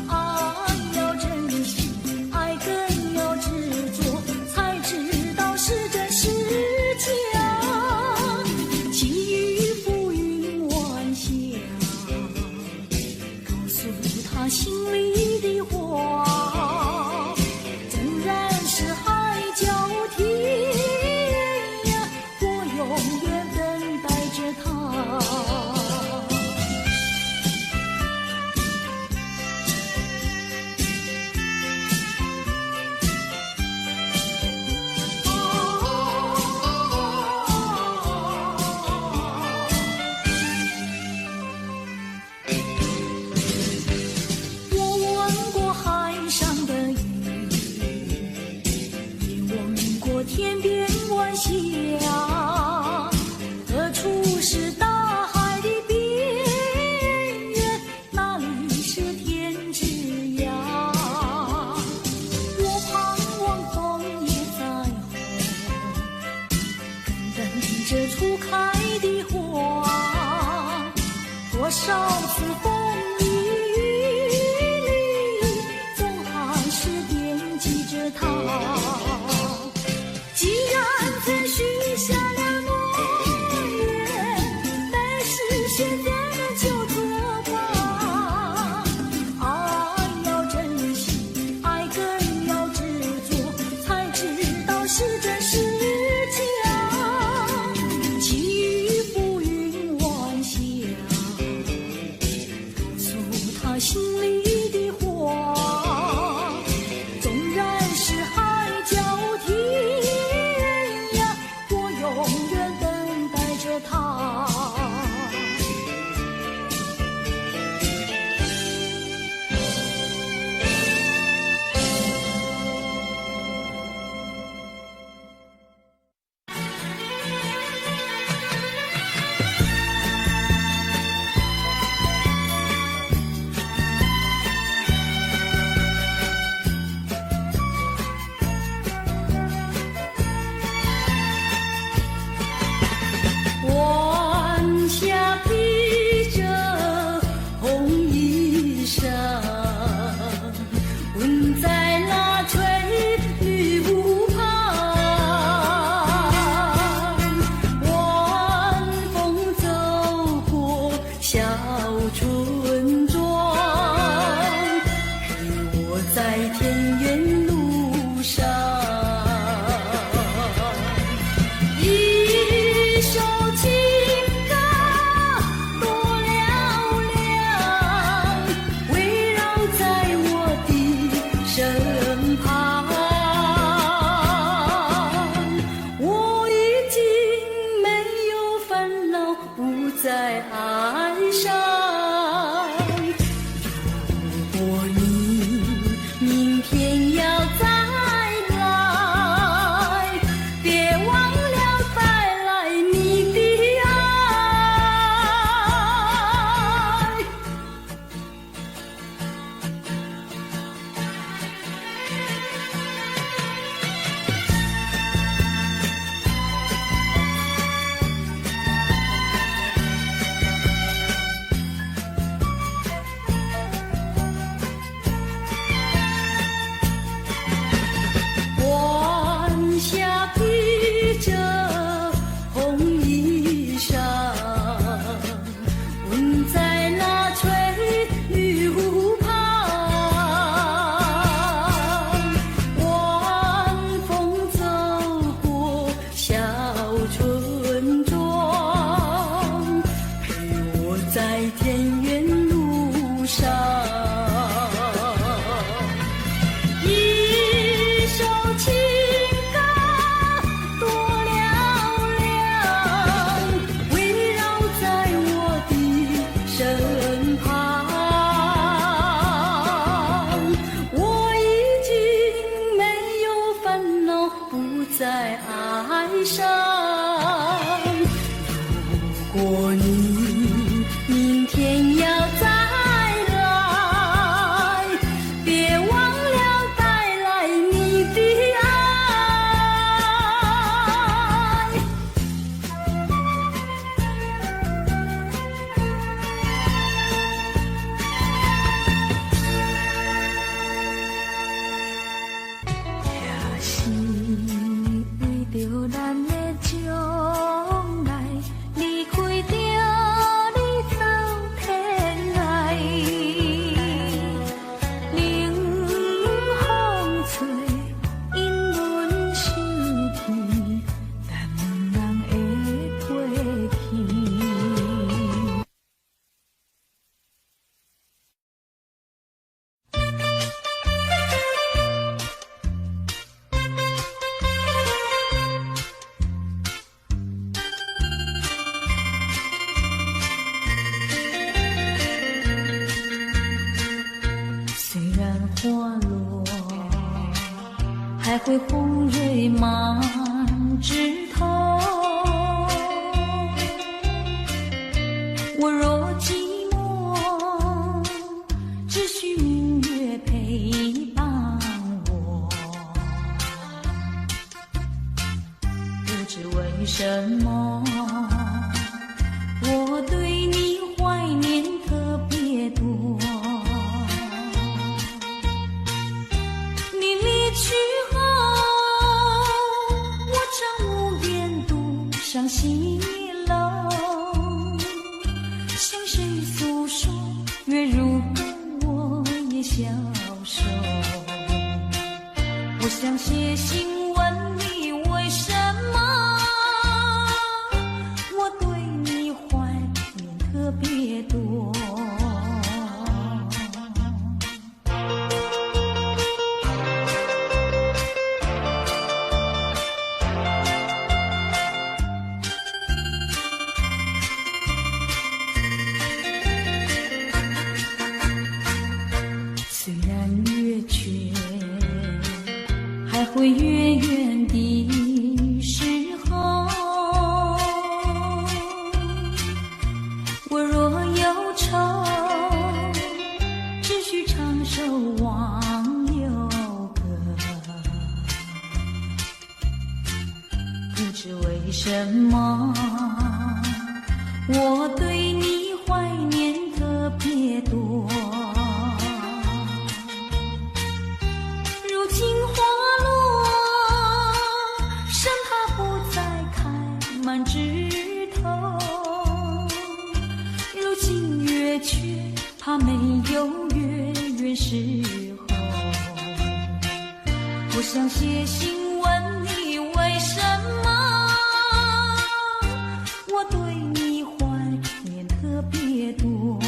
A: 爱要珍惜，爱更要执着，才知道是真是假。际遇浮云晚霞，告诉他心里的话，纵然是海角天涯，我永远等待着他。我问过海上的鱼，也问过天边晚霞，何处是大海的边缘？哪里是天之涯？我盼望红叶再红，等着初开的花，多少次风雨里，总还是惦记着他。既然曾许下了诺言，没事现在那就做吧。爱要珍惜，爱更要执着，才知道是真是假。际遇浮云晚霞，告诉他心里衣裳，吻在那翠绿湖旁，晚风走过小村庄，陪我在田园路上。一首情歌多嘹亮，围绕在我的身旁。我已经没有烦恼，不再哀伤。如果你明天要再来，别忘了带来你的爱。晚霞披着红衣裳，吻在那翠绿湖旁，晚风走过小村庄，陪我在田园路上。一首情歌多嘹亮，围绕在我的身旁。我已经没有烦恼，不再哀伤。如果你明天要再来，别忘了带来你的爱。也是为着咱的将来，离开着你走天涯。冷风吹，因阮心甜，但人会过去。虽然花落，还会红蕊满枝头。我若寂寞，只需明月陪伴我。不知为什么，我对你怀念特别多。你离去后，我常无边独上西楼，向谁诉说？月如歌，我也消瘦。我想写信问你，为什么我对你怀念特别多？虽然月缺，还会远远的时候。我若忧愁，只需唱首忘忧歌。不知为什么，我对你怀念特别多。想写信问你为什么我对你怀念特别多。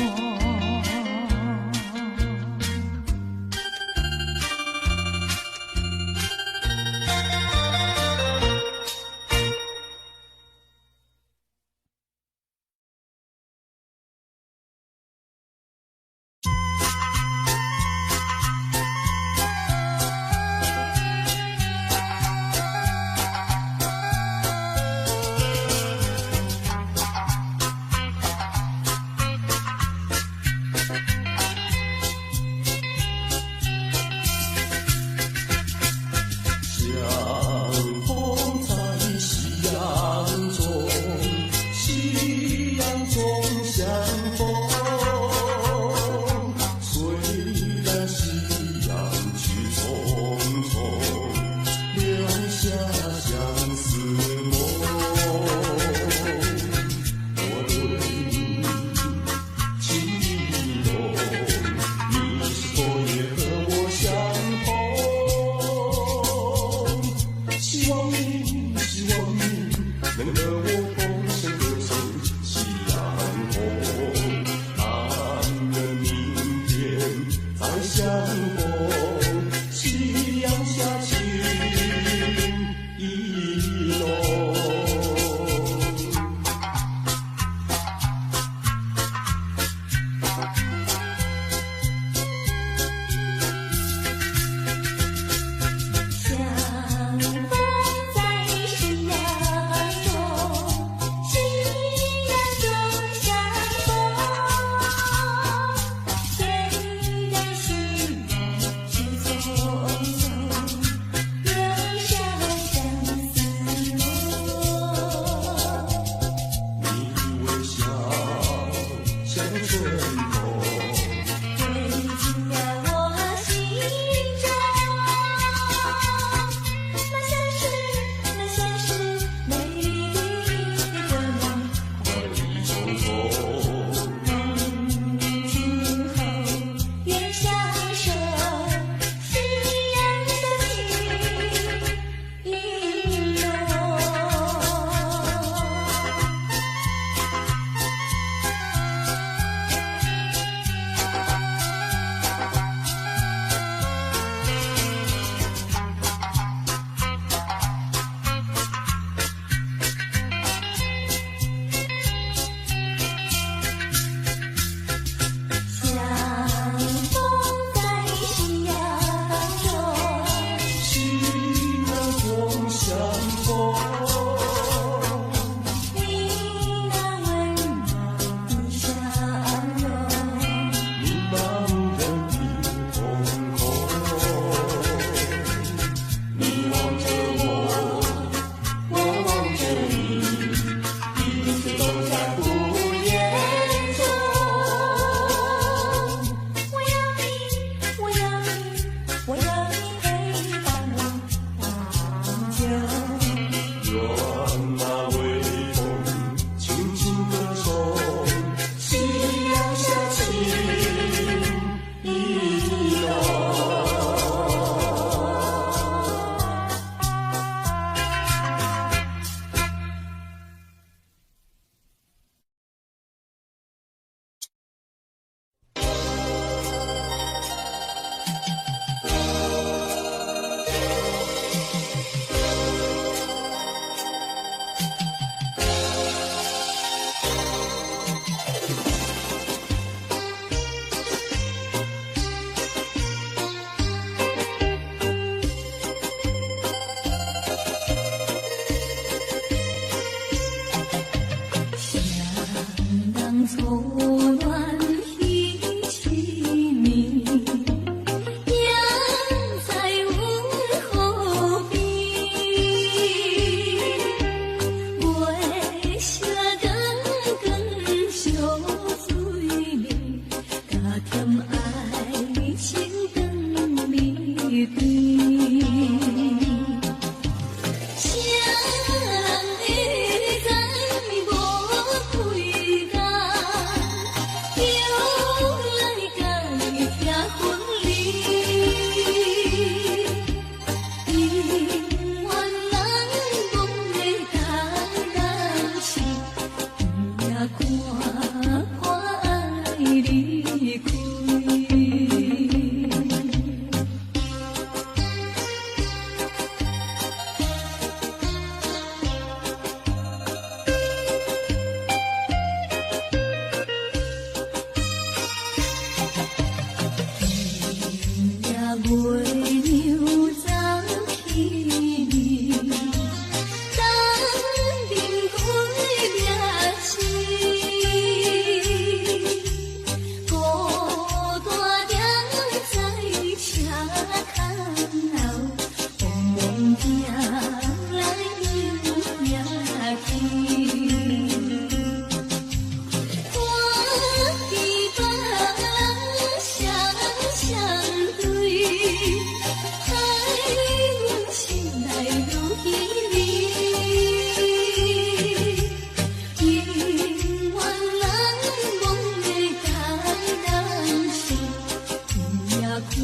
A: 头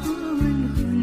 A: 昏昏，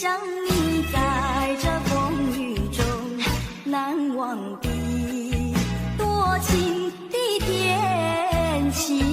A: 想你，在这风雨中难忘的多情的天气。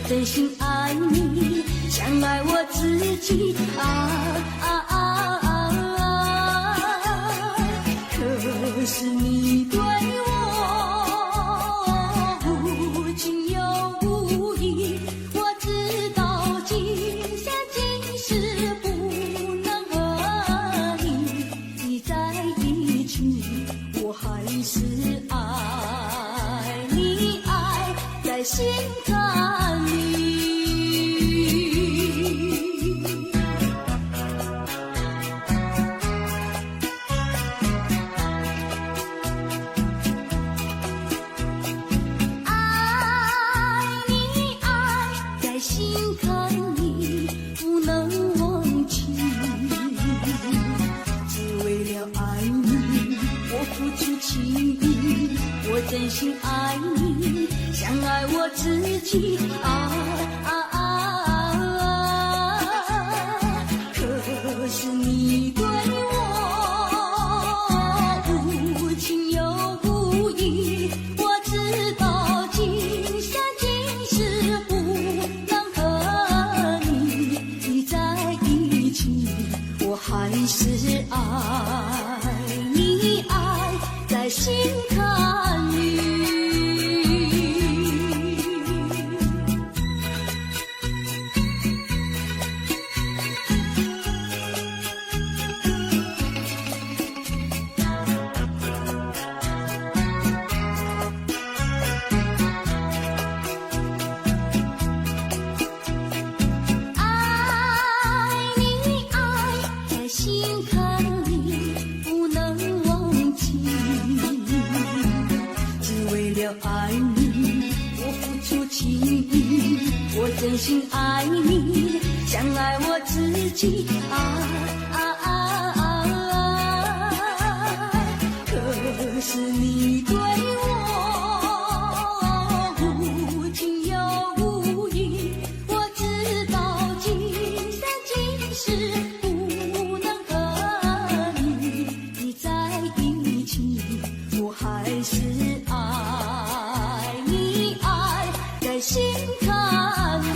A: 真心爱你，像爱我自己可是你对我无情又无义，我知道今生今世不能和你在一起，我还是爱你，爱在心坎里。心坎里不能忘记，只为了爱你，我付出情意，我真心爱你，像爱我自己可是你对我无情又无义，我知道今生今世不我还是爱你，爱在心坎里。心坎里不能忘记，只为了爱你，我付出情意，我真心爱你，像爱我自己可是你对我无情又无义，我知道今生今世我还是爱你，爱在心坎里。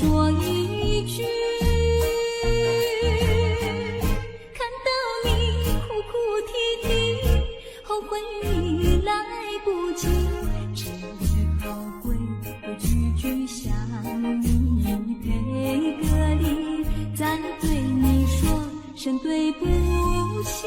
A: 说一句，看到你哭哭啼啼，后悔已来不及，只好规规矩矩向你赔个礼，再对你说声对不起。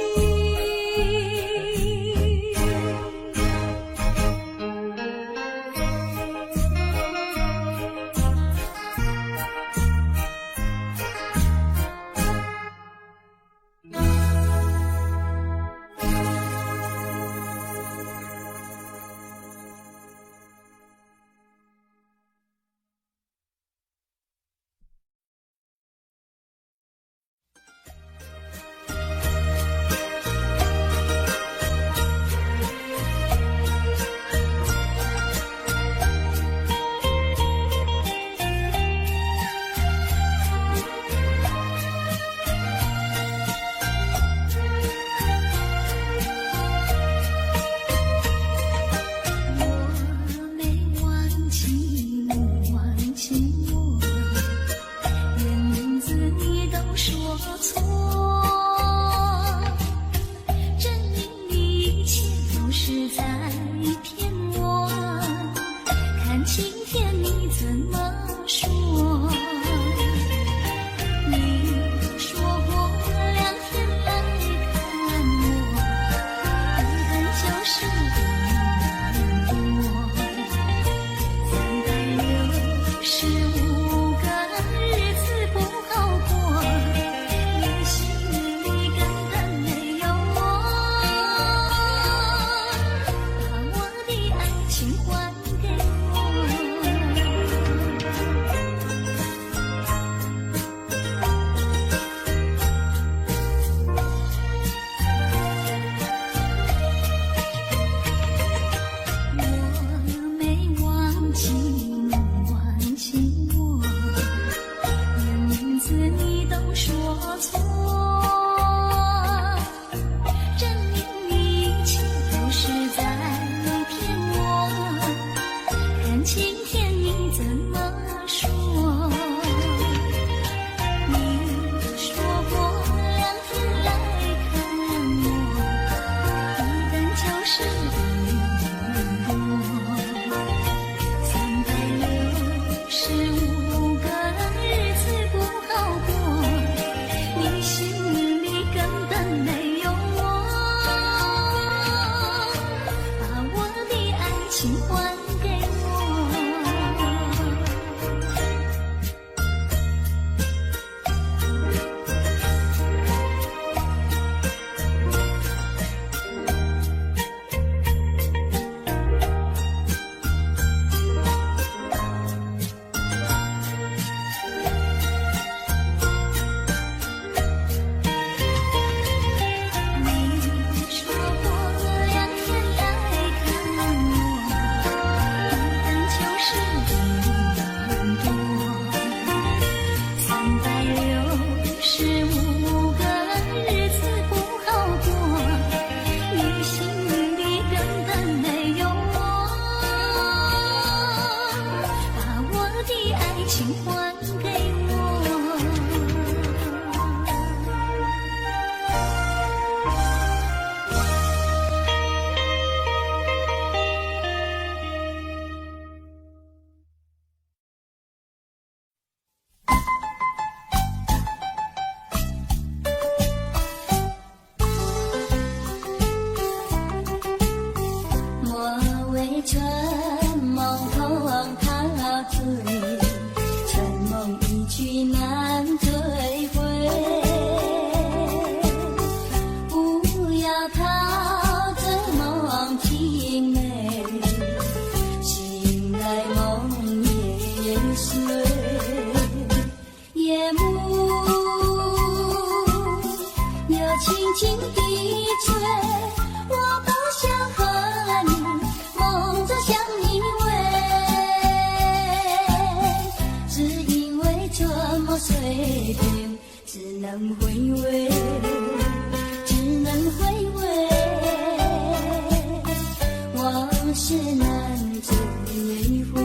B: 是难追回。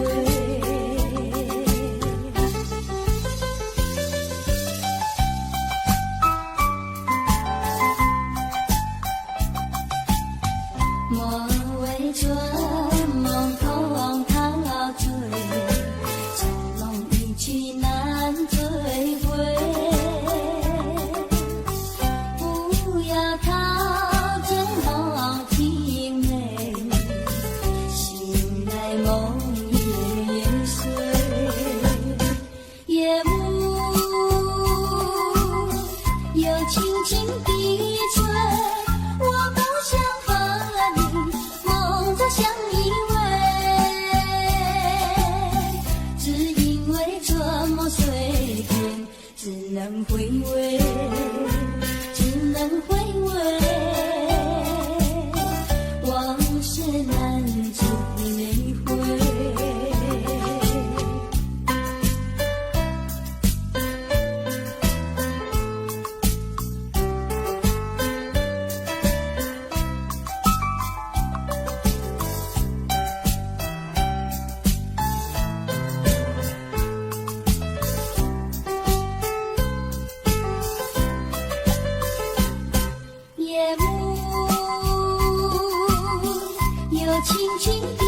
A: 我轻轻地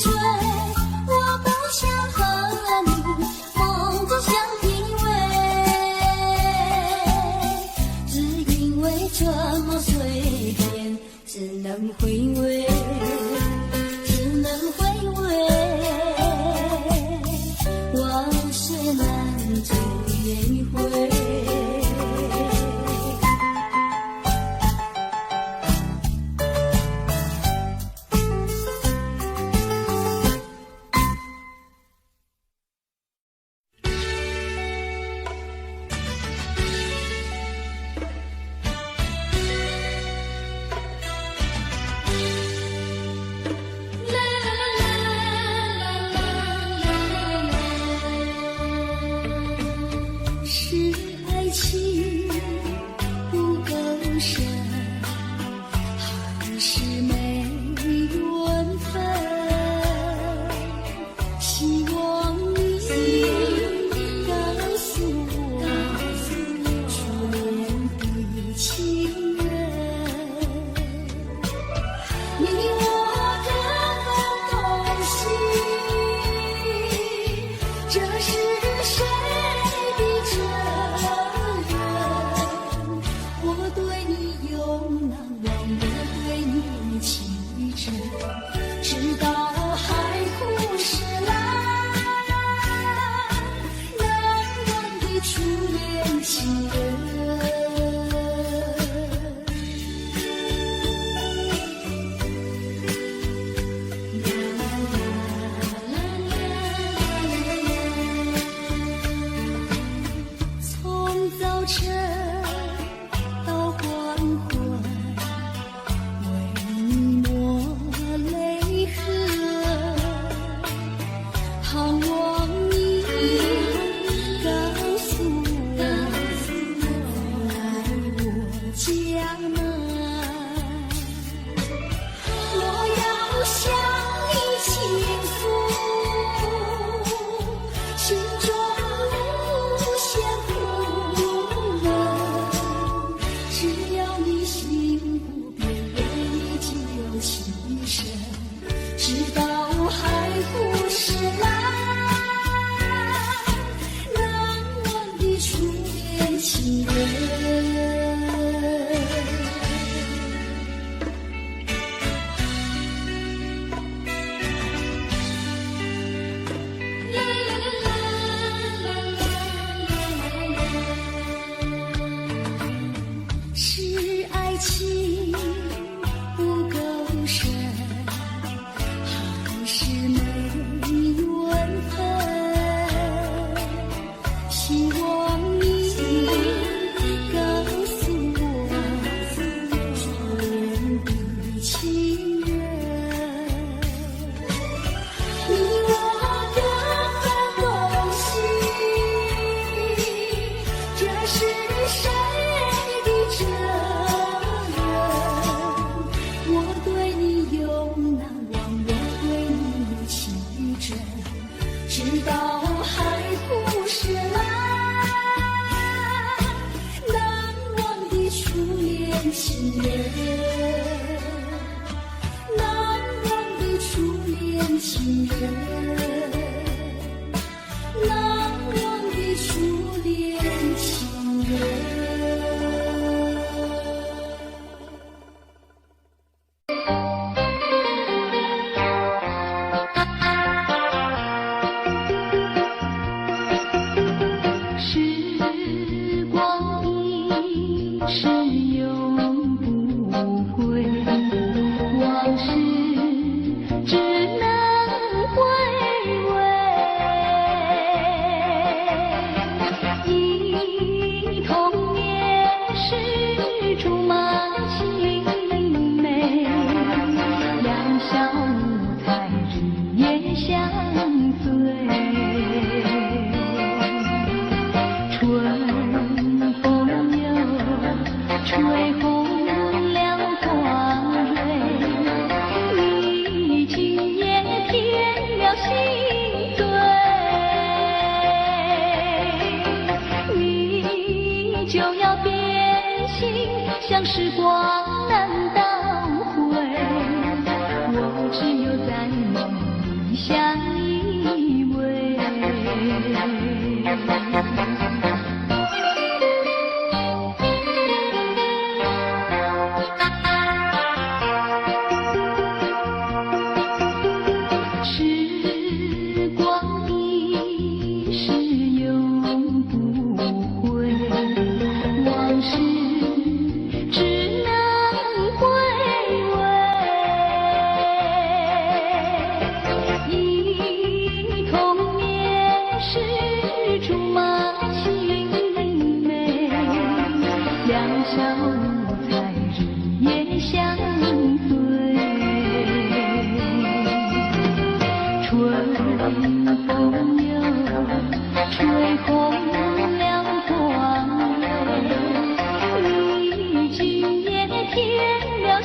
A: 吹，我不想和你梦中相依偎，只因为这么随便，只能回味，只能回味，往事难追回。是爱情不够深，还是没缘分？希望你告诉我，初恋的情人，你我各分东西，这是谁的责任？我对你永难忘，我对你情真，直到海枯石烂，难忘的初恋情人。从早晨到黄昏，为你抹泪痕，盼望你告诉我，来我家门。我要向你倾诉心中无限苦闷，只要你心不变，为你只有情深，直到海枯石烂，难忘的初恋情人。是爱情不够深，还是没缘分？希望你告诉我，初恋的情人，你我各分东西，这是谁的责任？我对你永难忘，我对你情真，直到海枯石烂，难忘的初恋情人，难忘的初恋情人，难忘的初恋情人。时光一逝永不回，往事只能回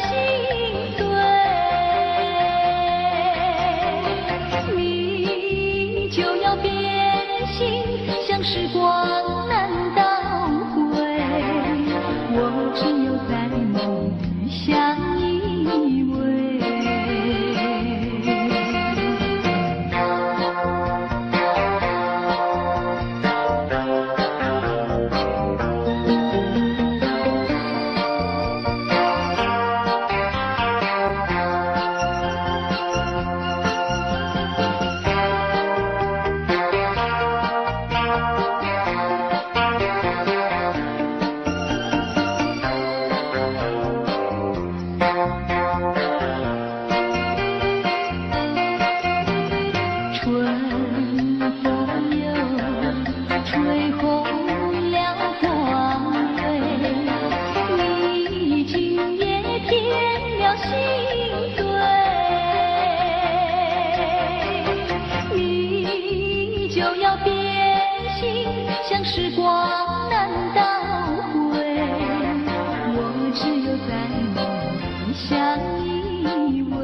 A: 心碎，你就要变心，像时光难倒回，我只有在梦里相依偎。时光难倒回，我只有在梦里相依偎。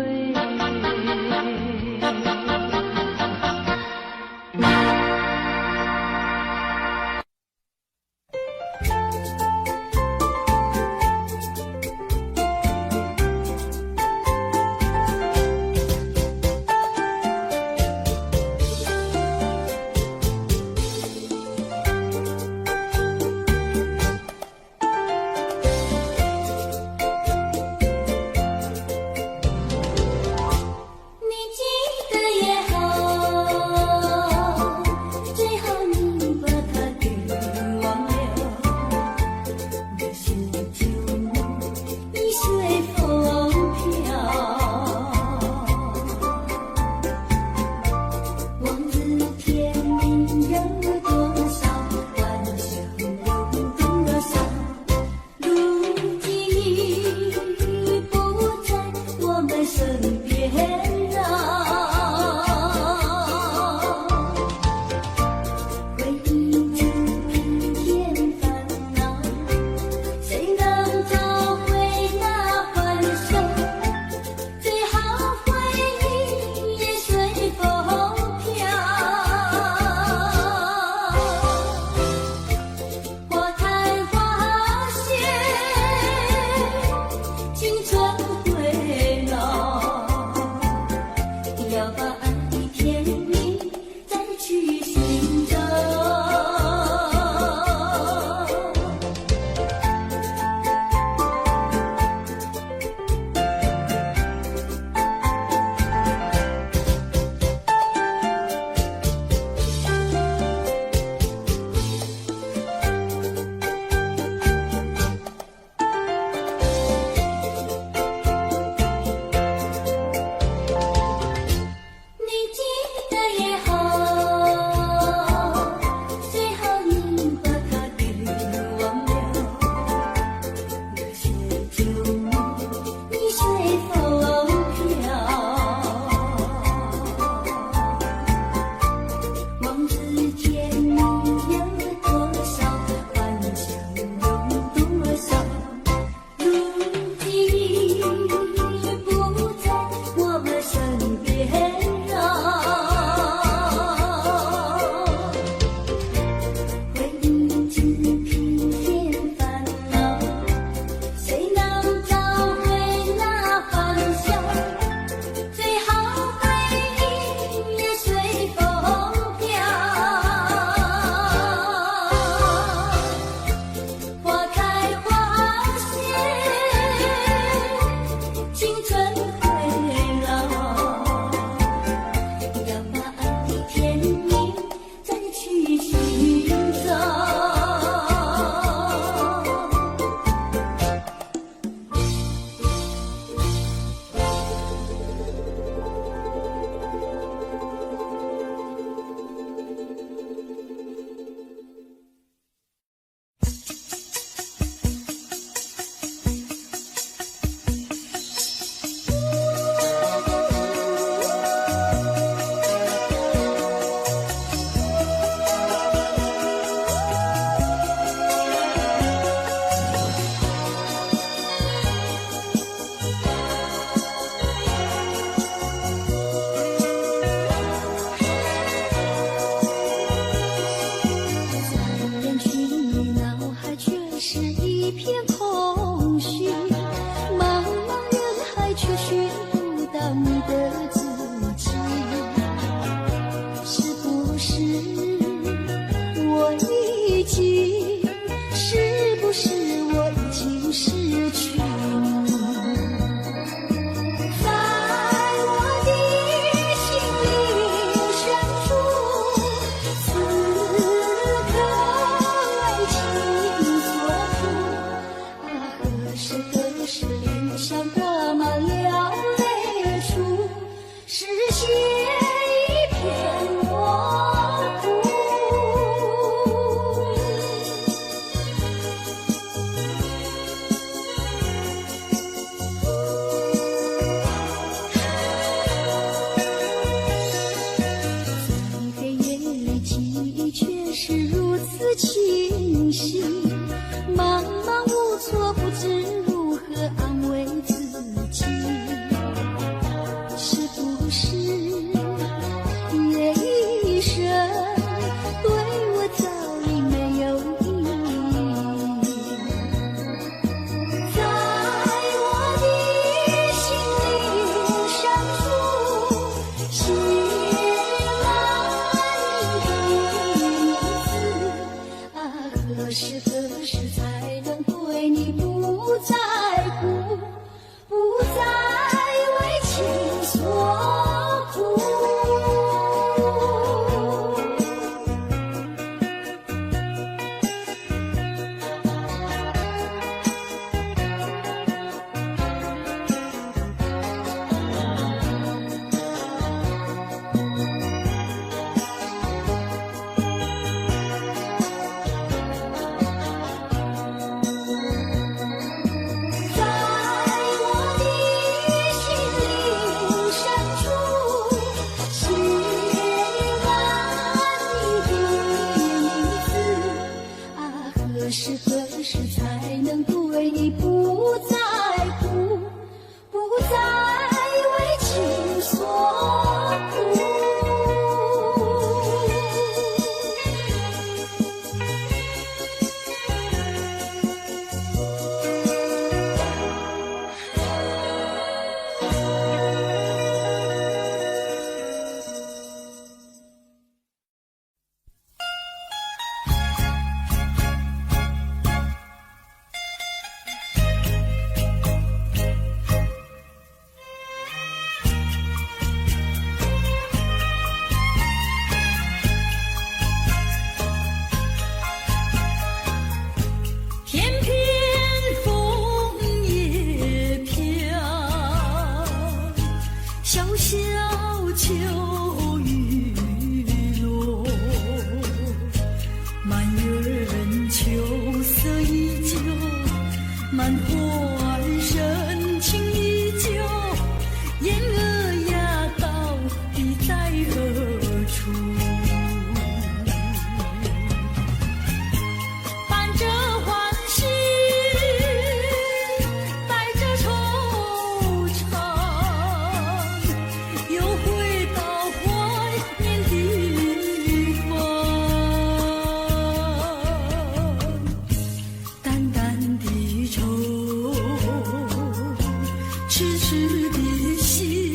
A: 痴痴的心，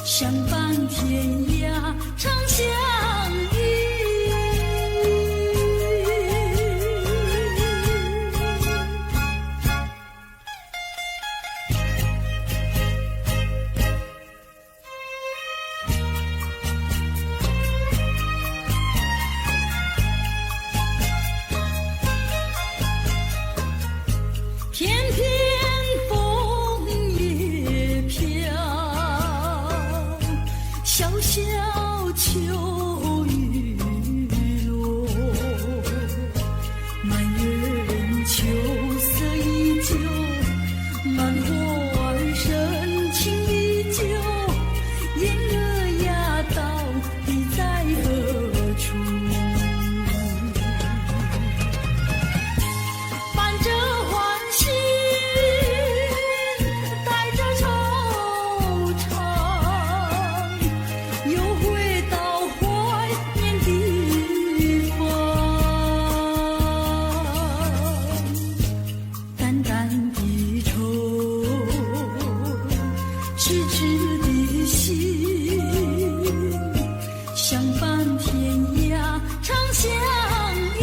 A: 相伴天涯长相依。片片枫叶飘，小小秋雨落。满园秋色依旧，满花儿深情依旧。燕儿呀，到底在何处？伴着欢喜，带着惆怅，又回到怀念地方。淡淡的愁，痴痴的心，相伴天涯长相依。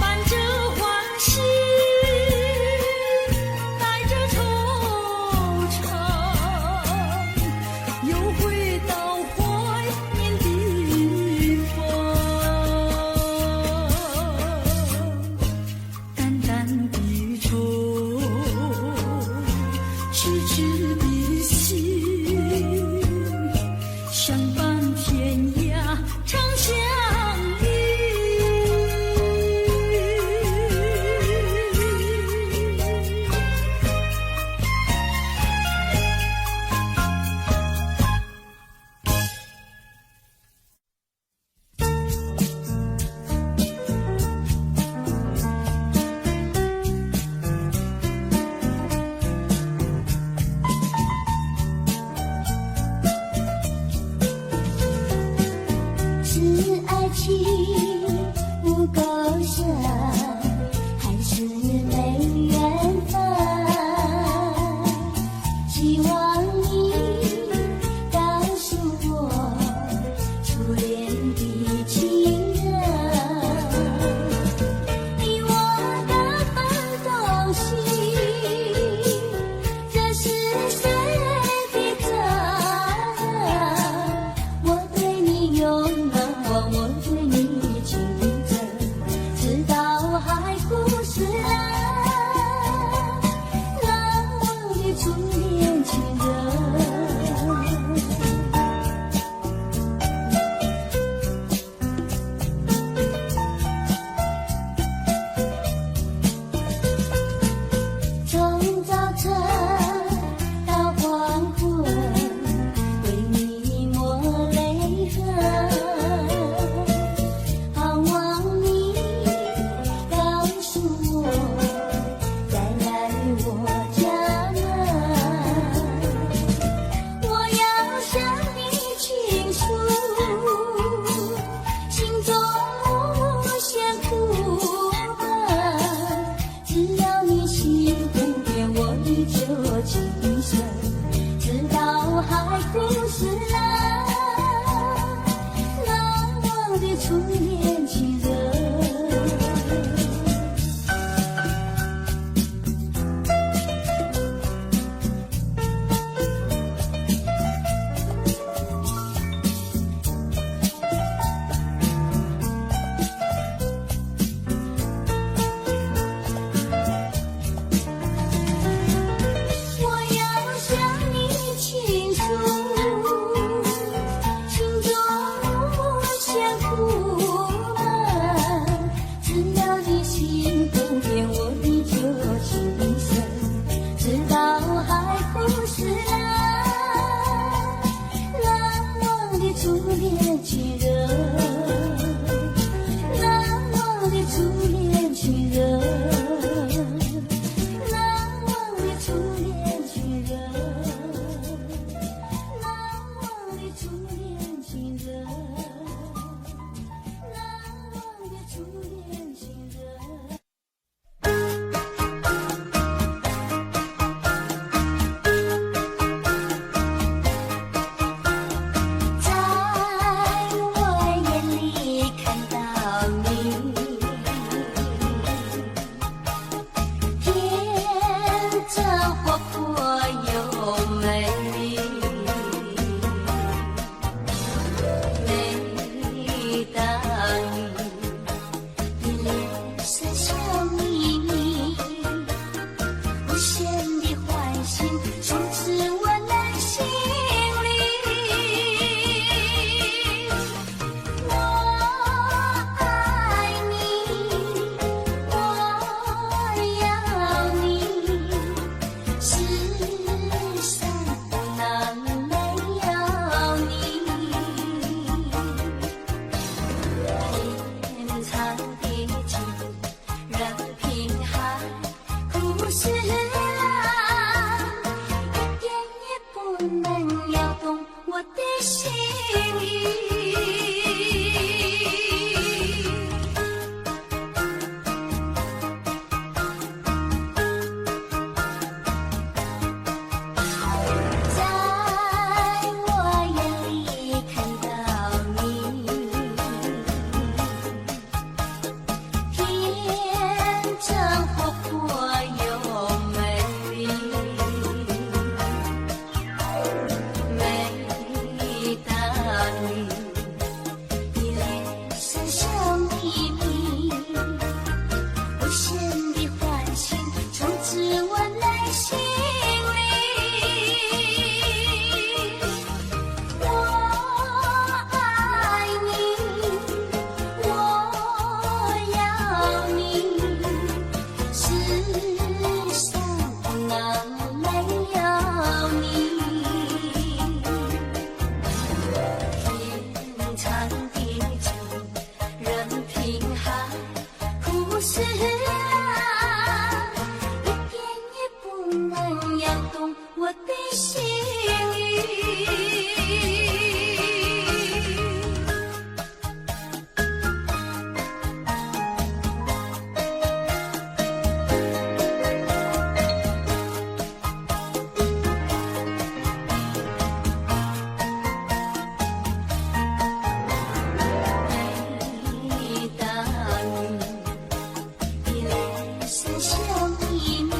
A: 伴着欢喜，带着惆怅，又回到怀念地方。淡淡的愁，痴痴的心，相伴天涯长相依。
B: 是爱情不够深，还是没缘分？希望你告诉我初恋的情人，你我的奋斗心，这是谁的责任？我对你永难忘，我对你情真，直到海枯石烂。伞笑眯眯，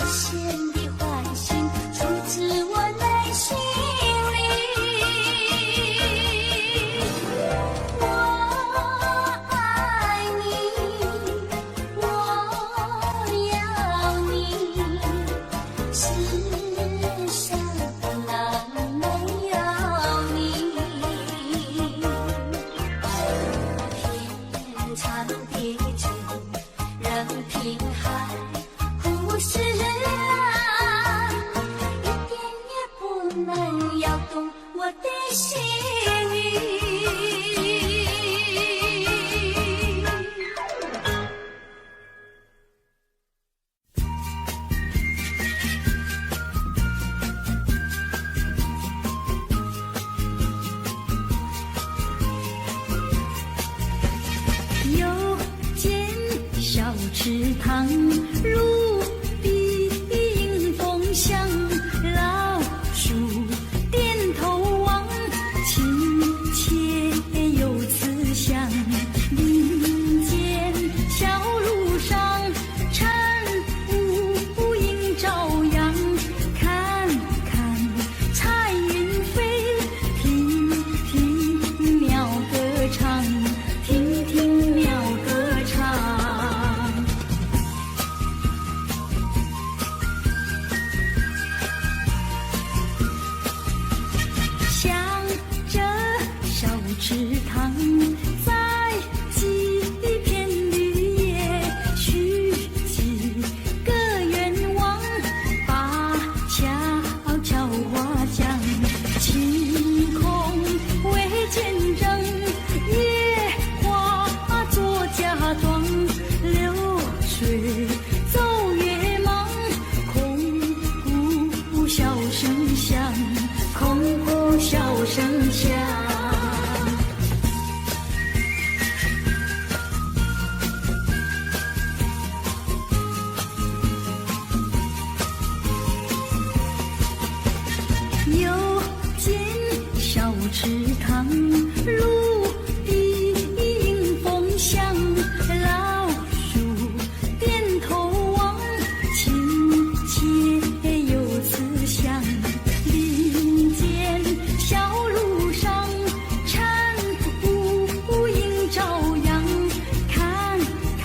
B: 鲜的欢欣出自我内心里。我爱你，我要你，世上哪没有你？天长地久，任凭海枯石烂，一点也不能摇动我的心意。
A: 有间小池塘，芦碧迎风向，老树点头望，亲切有慈祥。林间小路上，晨雾映朝阳，看看彩云飞，听听鸟歌唱，听听鸟歌唱。向着小池塘，栽几片绿叶，许几个愿望，把悄悄话讲。晴空为见证，野花做嫁妆，流水走月忙，空谷笑声响，空谷笑声响。有间小池塘，芦碧迎风向，老树点头望，亲切有慈祥。林间小路上，晨雾映朝阳，看看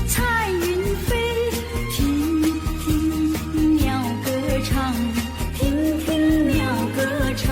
A: 彩云飞，听听鸟歌唱，听听鸟歌唱。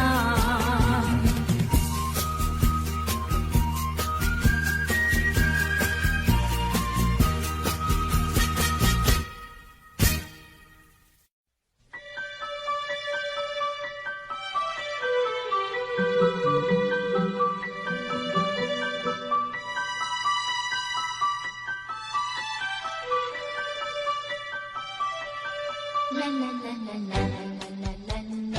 B: 啦啦啦啦啦啦啦啦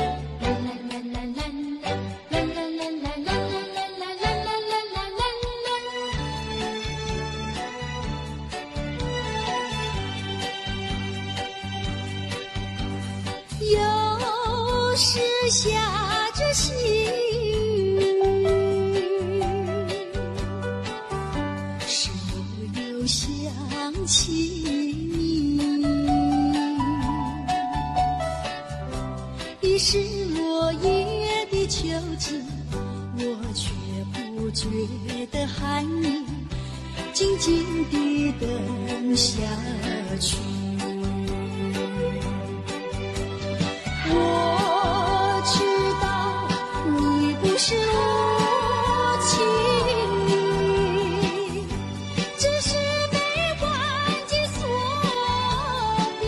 B: 有时下着细雨，时又想起你。已是落叶的秋季，我却不觉得寒意，静静地等下去。我知道你不是无情意，只是悲欢己所逼。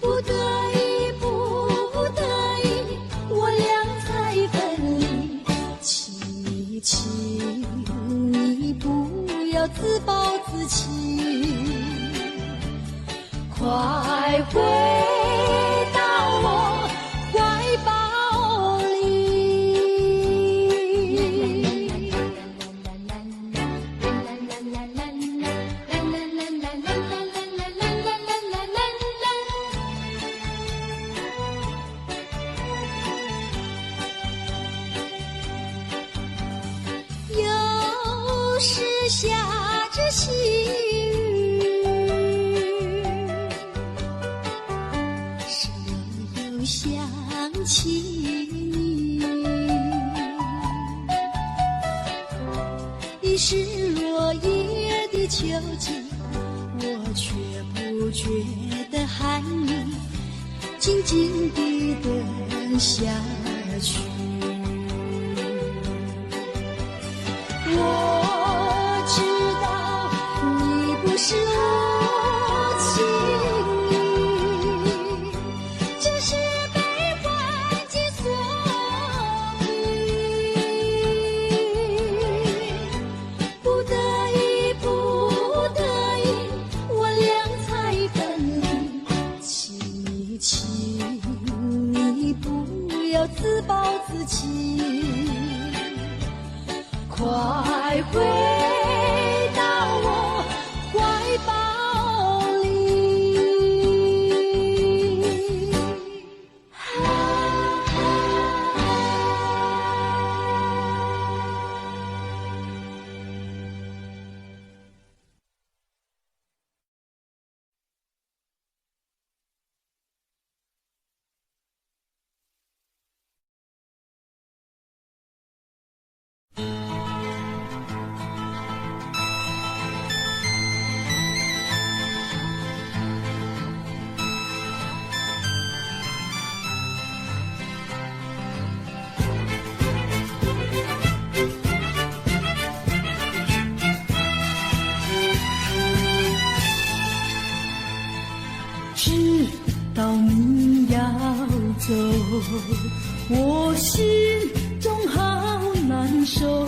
B: 不得已，不得已，我俩才分离。请你不要自暴自弃，快回到我怀抱里。有却下着细雨，时而又想起你，已是落叶的秋季，我却不觉得寒意，静静地等下去。我知道你不是无情意，只是被环境所逼，不得已，不得已，我俩才分离。请你不要自暴自弃，快回到我怀抱里。知道你要走，我心中好难受。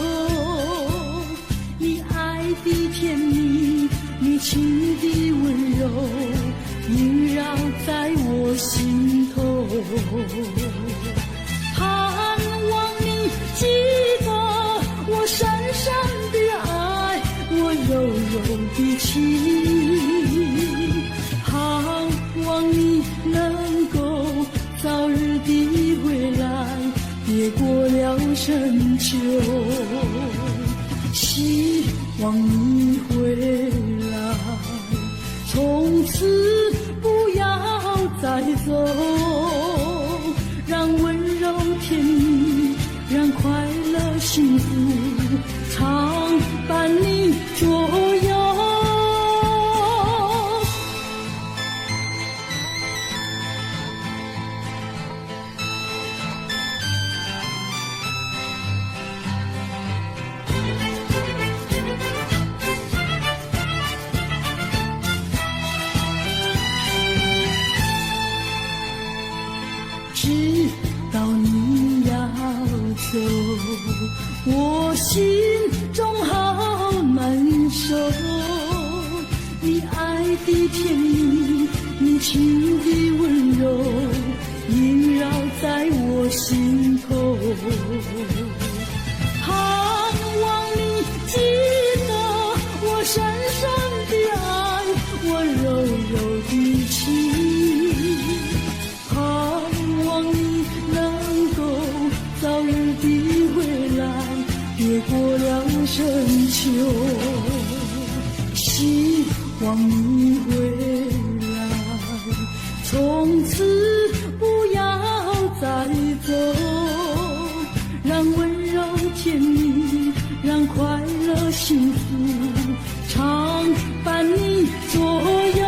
B: 你爱的甜蜜，你情的温柔，萦绕在我心头。盼望你记得我深深的爱，我柔柔的情，盼望你能够早日地回来，别过了深秋。希望你回来，从此不要再走，让温柔甜蜜，让快乐幸福常伴你左右。知道你要走，我心中好难受。你爱的甜蜜，你情的温柔，萦绕在我心头。盼望你记得我深深的爱，我柔柔的情，盼望你能够早日地回来，别过了深秋。希望你回来，从此不要再走，让温柔甜蜜，让快乐幸福常伴你左右。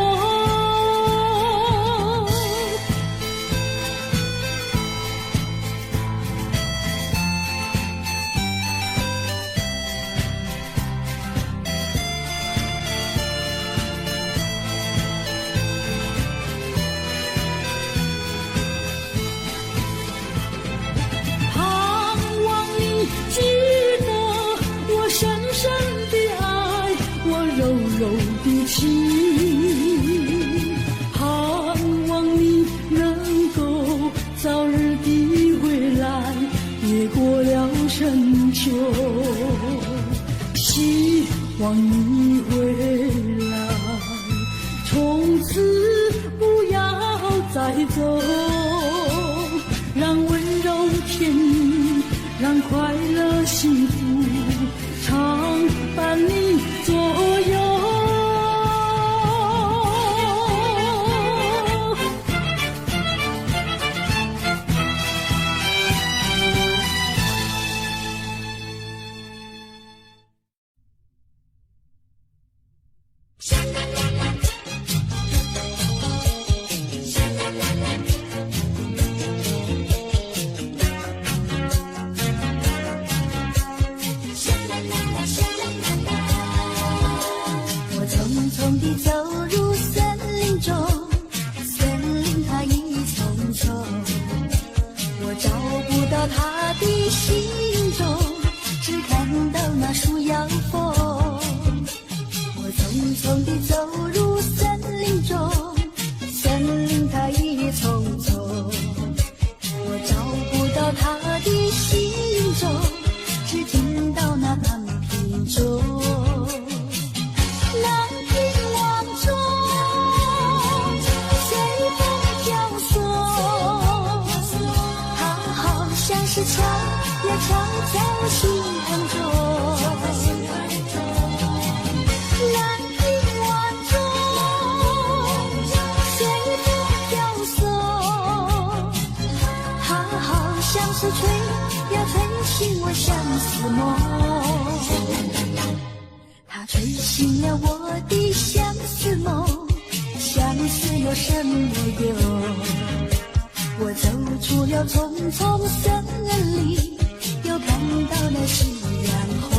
B: 记得我深深的爱，我柔柔的情，盼望你能够早日地回来，别过了深秋。希望你回来，从此不要再走，让温柔甜蜜，让快乐幸福常伴你
A: 匆地走入森林中，森林它一丛丛，我找不到它的行踪，只看到那树摇风。我匆匆地走入森林中，森林它一丛丛，我找不到它的行踪，只听到那南屏钟。南屏晚钟随风飘送，它好像是敲呀敲在我心坎中。南屏晚钟随风飘送，它好像是吹呀吹醒我相思梦。它吹醒了我的相思梦，相思有什么用？我走出了丛丛森林，又看到了夕阳红。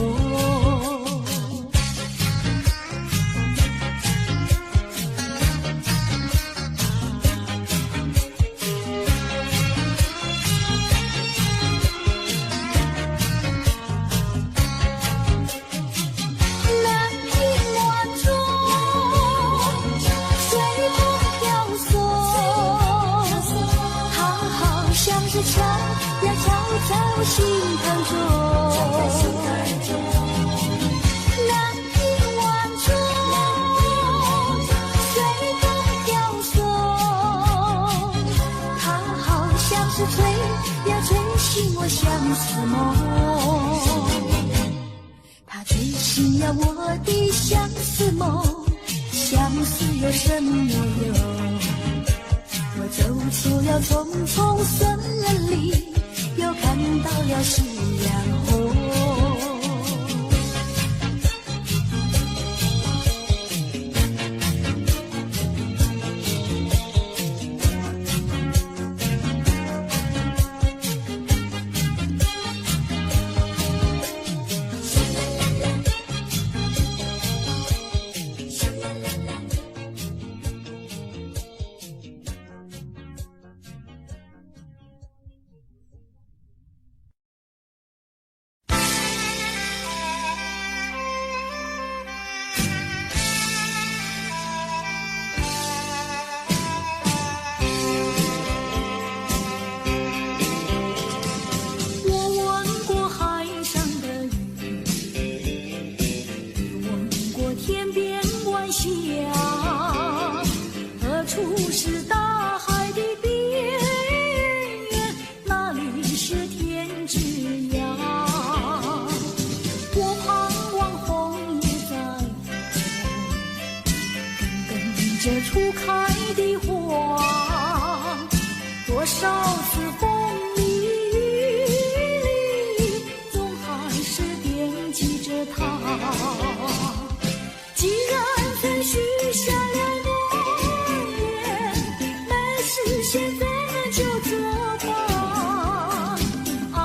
A: 敲呀敲在我心坎中，南屏晚钟随风飘送，它好像是吹呀吹醒我相思梦。它吹醒了我的相思梦，相思有什么用？我走出了丛丛森林，又看到了夕阳红。这初开的花，多少次风里雨里，总还是惦记着它。既然曾许下了诺言，没事现在就作罢。爱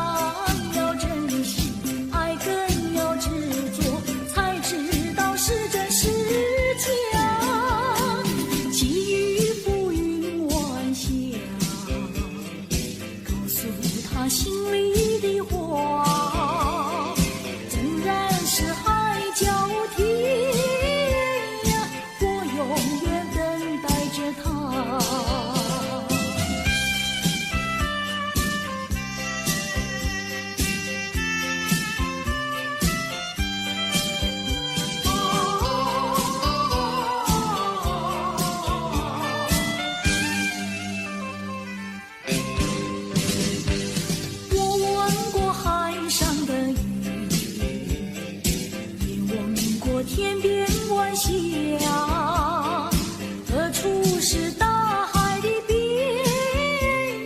A: 要珍惜，爱更要执着，才知道是真是假。心里的话，纵然是海角天涯，我永远等待着他。天边晚霞，何处是大海的边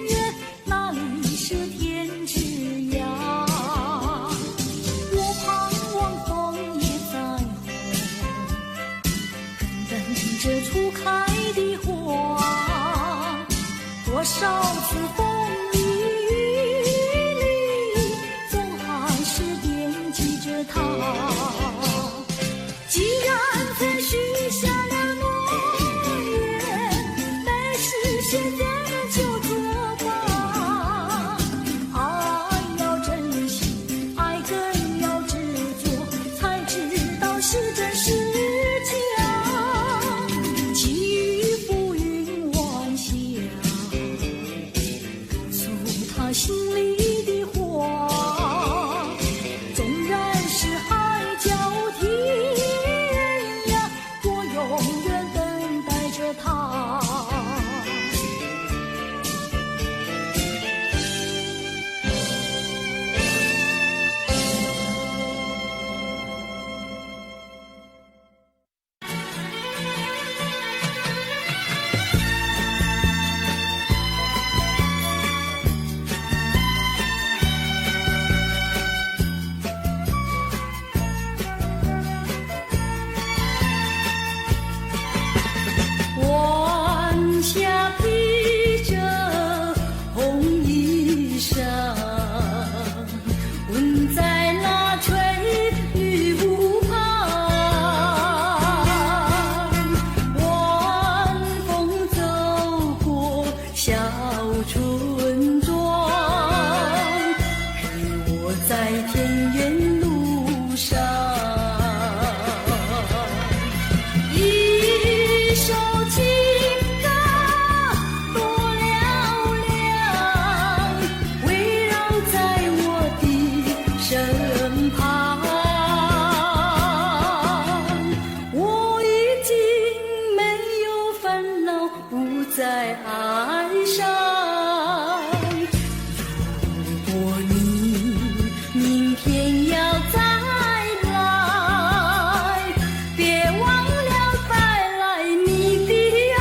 A: 缘？哪里是天之涯？我盼望枫叶再红，等着初开的花。多少次风里雨里，总还是惦记着他。既然曾许下了首情歌多嘹亮，围绕在我的身旁。我已经没有烦恼，不再哀伤。如果你明天要再来，别忘了带来你的爱。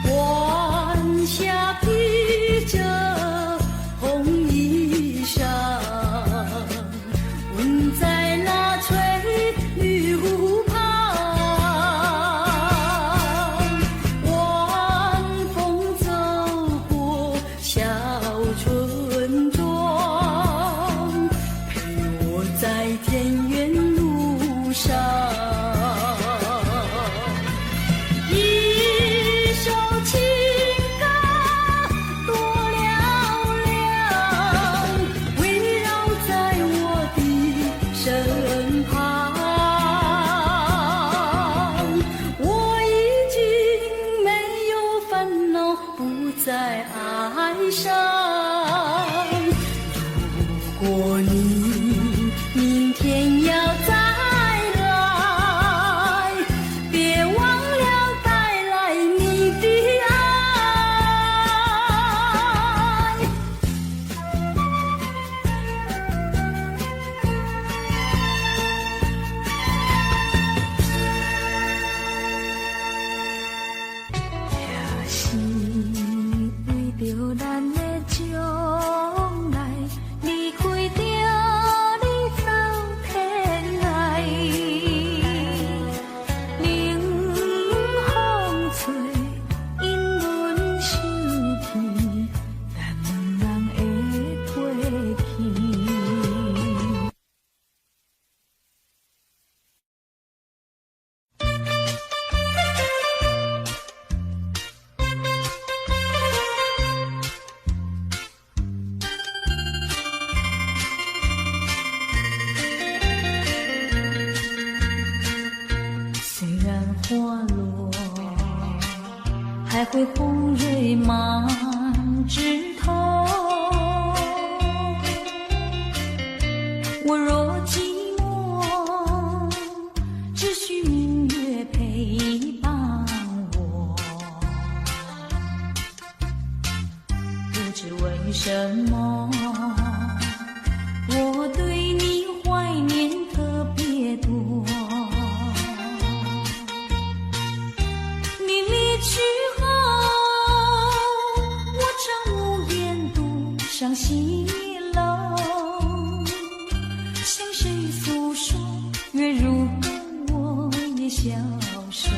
A: 晚霞披着红衣裳，吻在那翠绿湖旁。晚风走过小村庄，陪我在田园路上。一首情歌多嘹亮，围绕在我的身旁。我已经没有烦恼，不再哀伤。如果你明天要再来，别忘了带来你的爱。也是为着咱的将来，离开着你走天涯。冷风吹，因阮想起，咱两人的过去。虽然花落，还会红蕊满枝头。我若寂寞，只需明月陪伴我。不知为什么，我对你怀念特别多。你离去后，我常无言独上西楼，向谁诉说？月如歌，我也消瘦。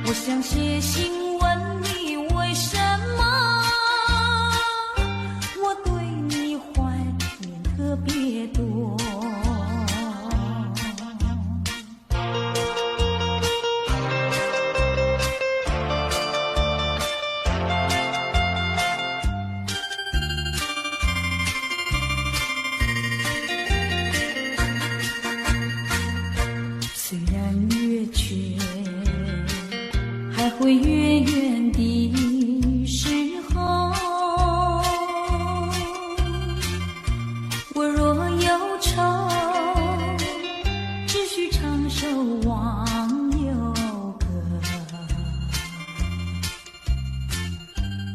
A: 我想写信问你，为什么我对你怀念特别多？虽然月缺，还会远远的时候。我若忧愁，只需唱首忘忧歌。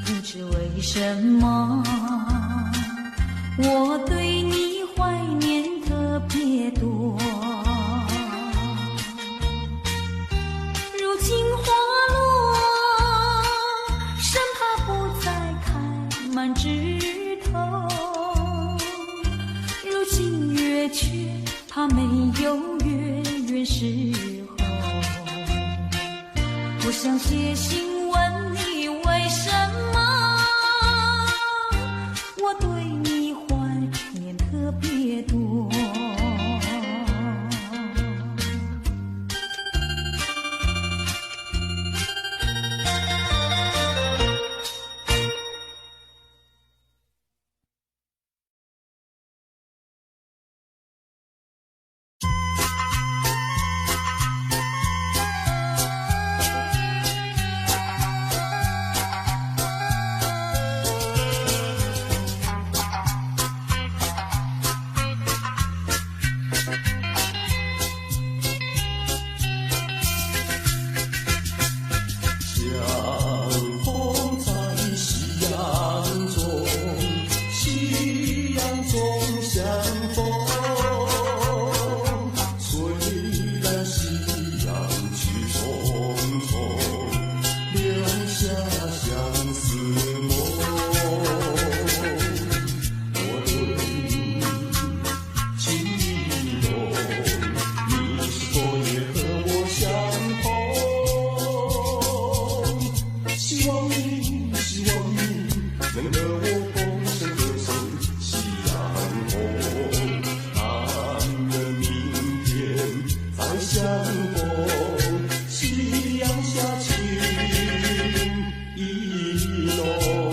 A: 不知为什么，我对你怀念特别多。如今花落，生怕不再开满枝头。如今月缺，怕没有月圆时候。我想写信问你，为什么
C: 浓。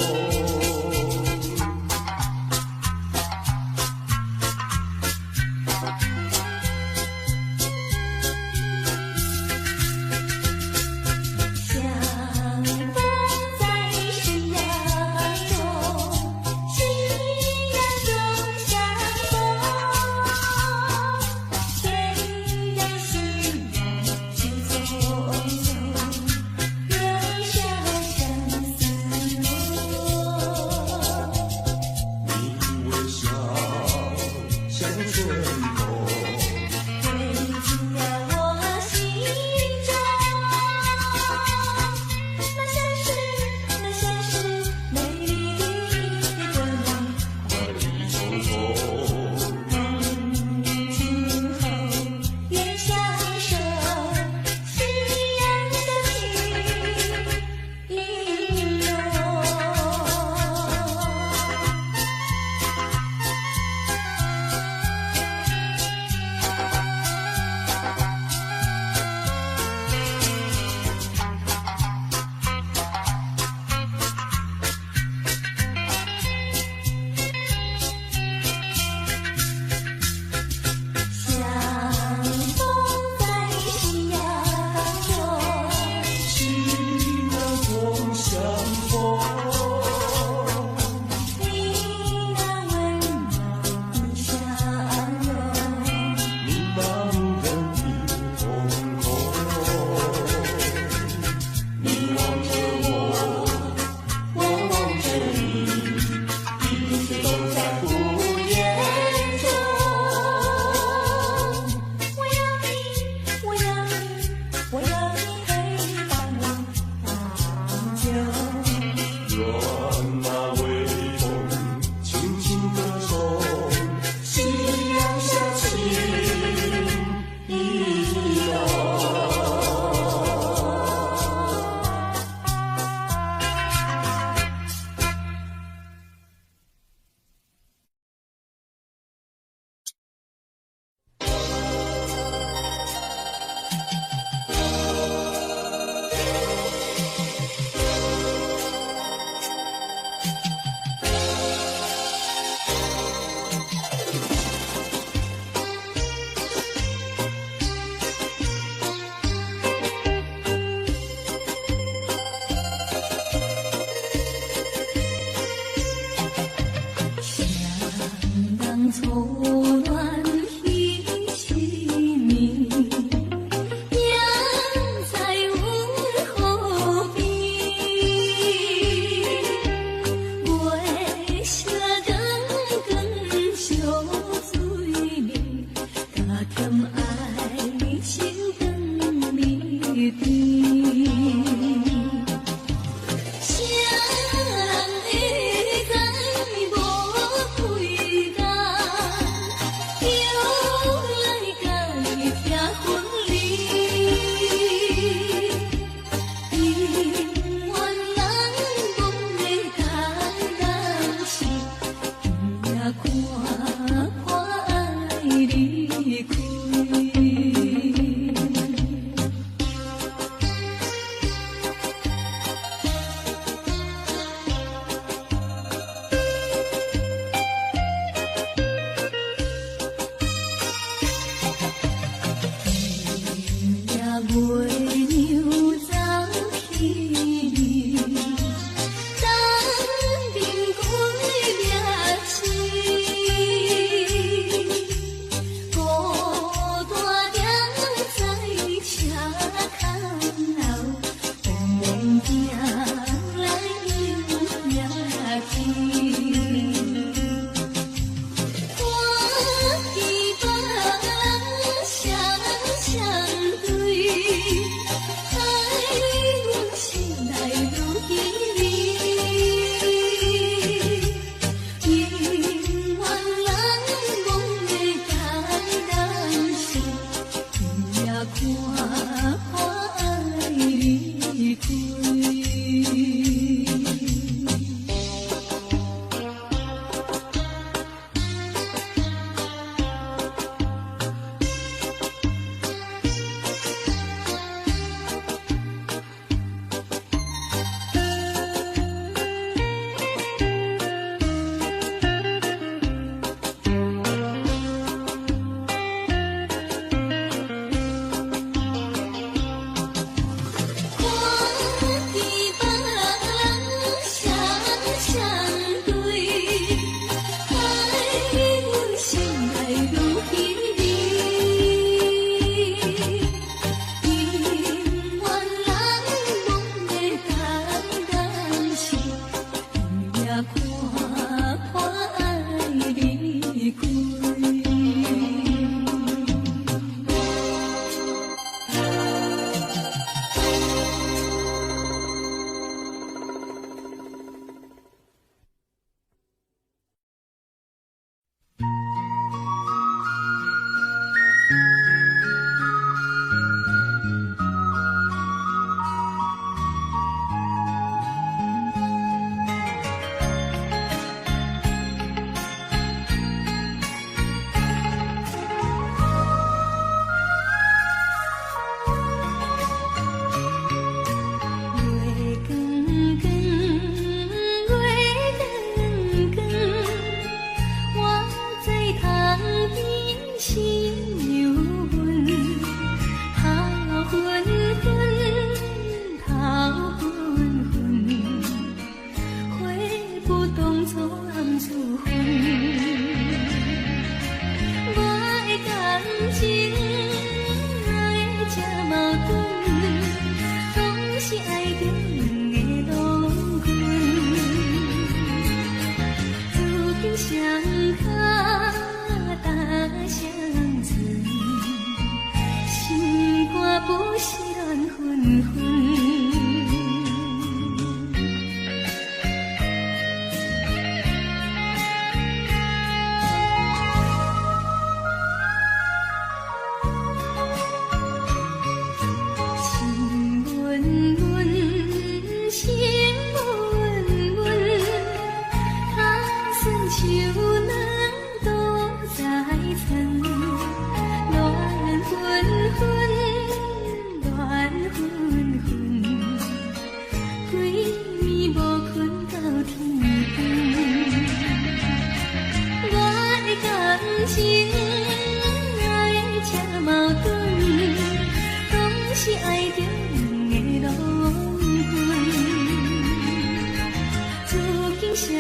A: 相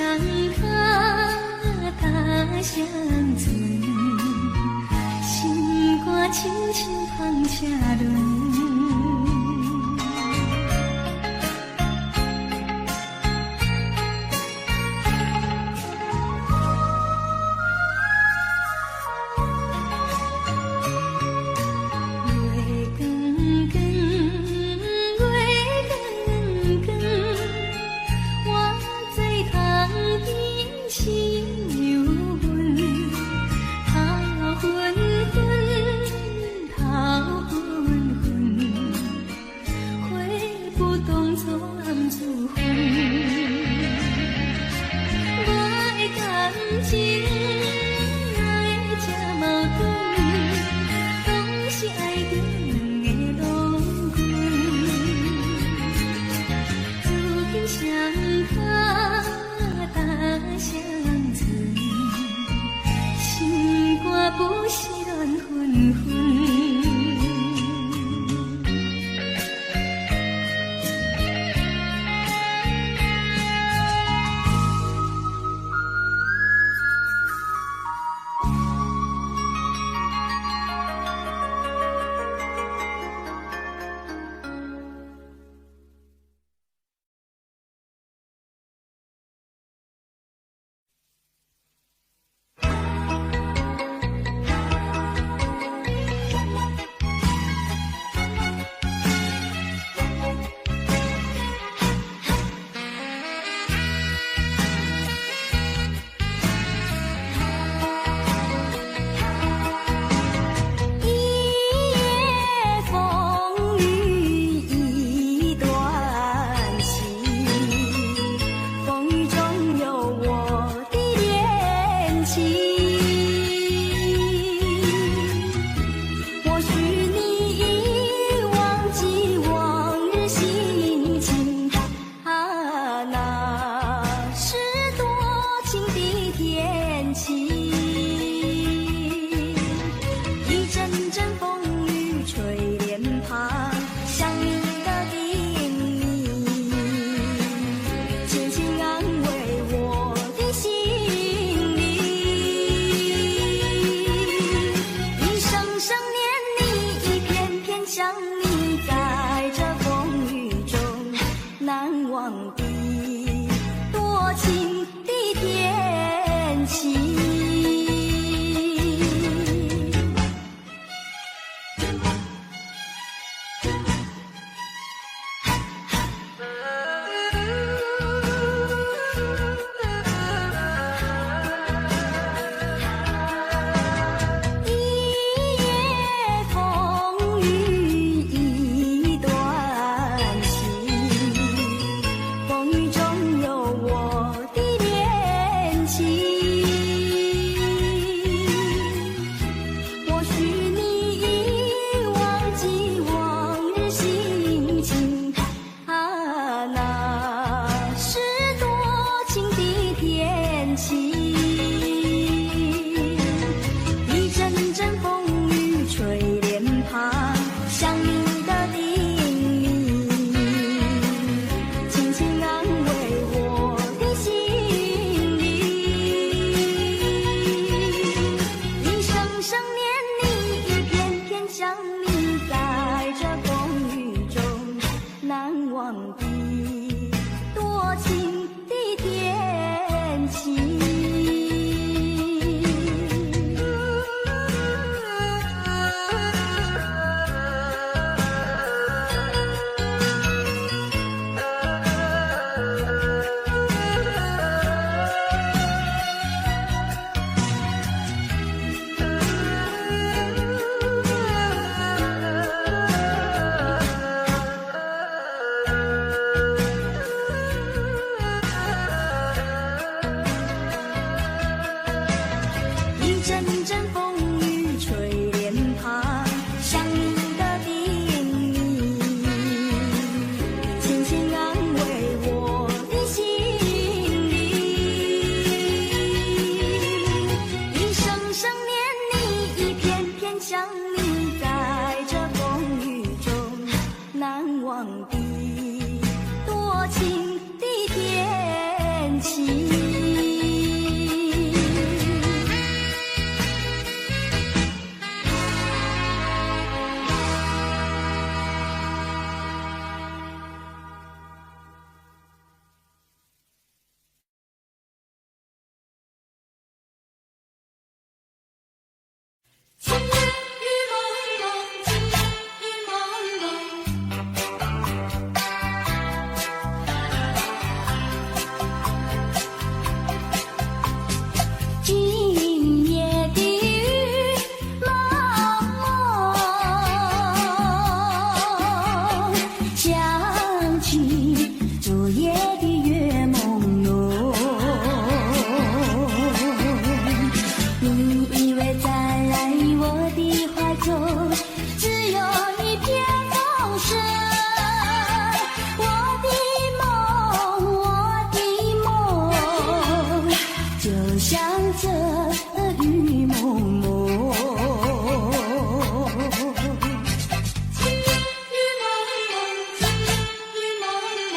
A: 他大乡村，心挂亲像芳车轮。起。情雨蒙蒙，情雨蒙蒙。今夜的雨蒙蒙，想起昨夜的月朦胧。你以为再来我的怀中，只有一片风声。我的梦，就像这雨蒙蒙。情雨蒙蒙，情雨蒙蒙。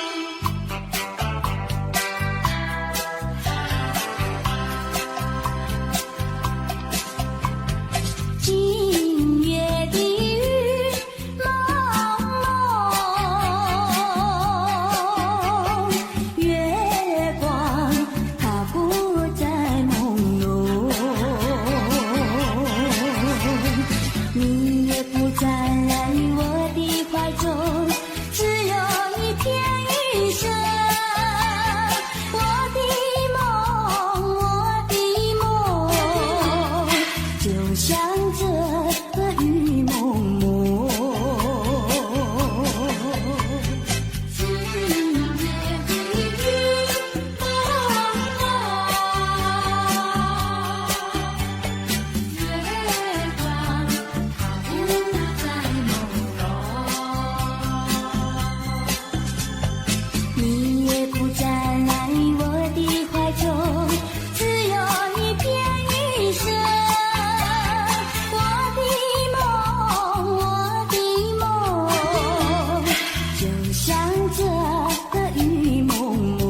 A: 今夜的雨蒙蒙，月光它不再朦胧，你也不再来我的怀中，只有一片雨声。我的梦，就像这雨蒙蒙。今夜的雨蒙蒙，月光它不再朦胧，你也不再来我的怀中，只有一片雨声。我的梦，就像这雨蒙蒙。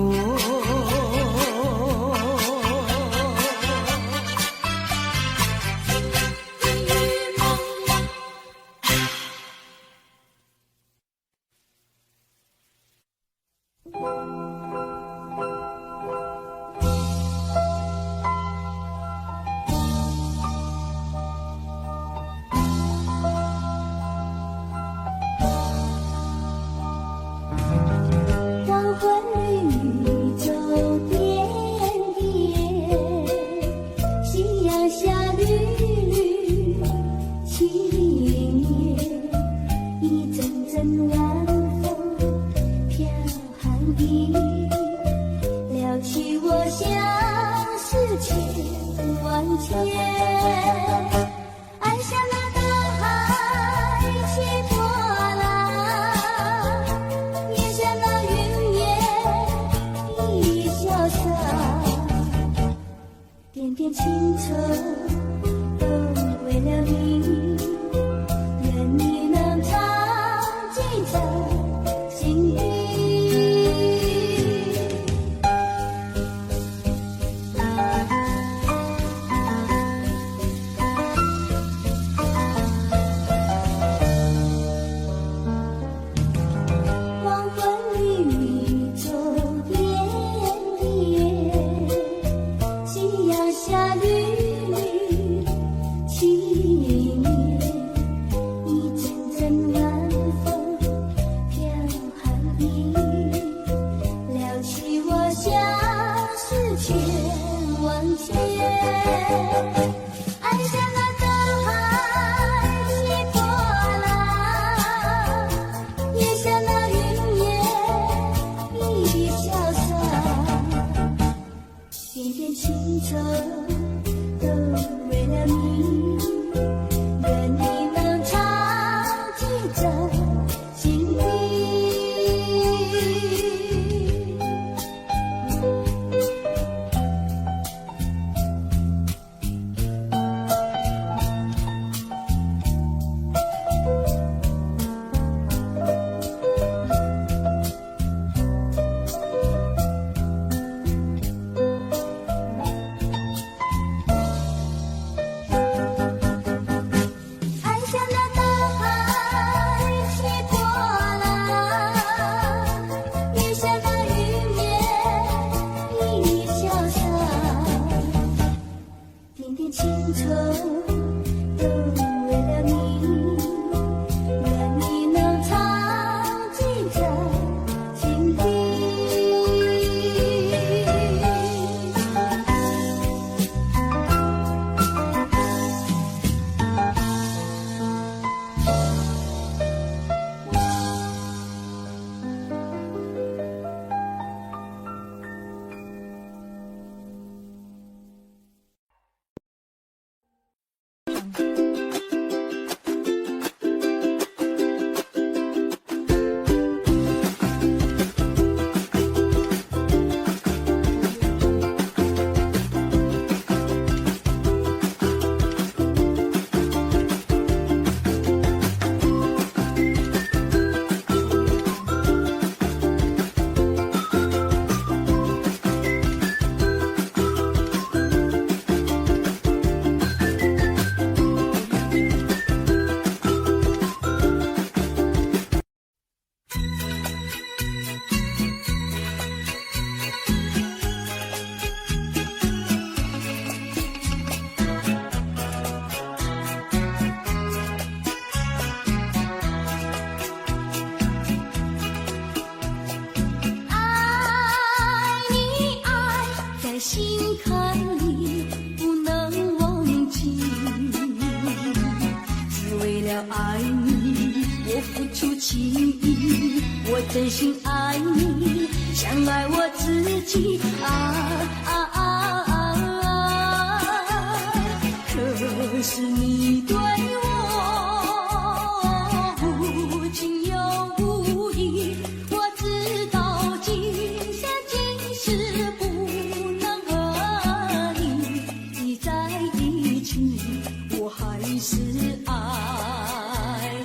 A: 雨蒙蒙。黄昏绿洲点点，夕阳下绿绿青叶，一阵阵晚风飘寒意，撩起我相思千万结。爱像那大海起波浪，也像那云烟一潇洒，点点青春都为了你，愿你能常记在心里。黄昏绿洲点点，夕阳下绿绿青叶，一阵阵晚风飘寒意，撩起我相思千万结。爱像那大海起波浪，也像那云烟一潇洒，点点青春都为了你，愿你能常记在心里。
B: 愁，都为了你，愿你能常记在心底。心坎里不能忘记，只为了爱你，我付出情意，我真心爱你，像爱我自己可是你对我无情又无义，我知道今生今世不我还是爱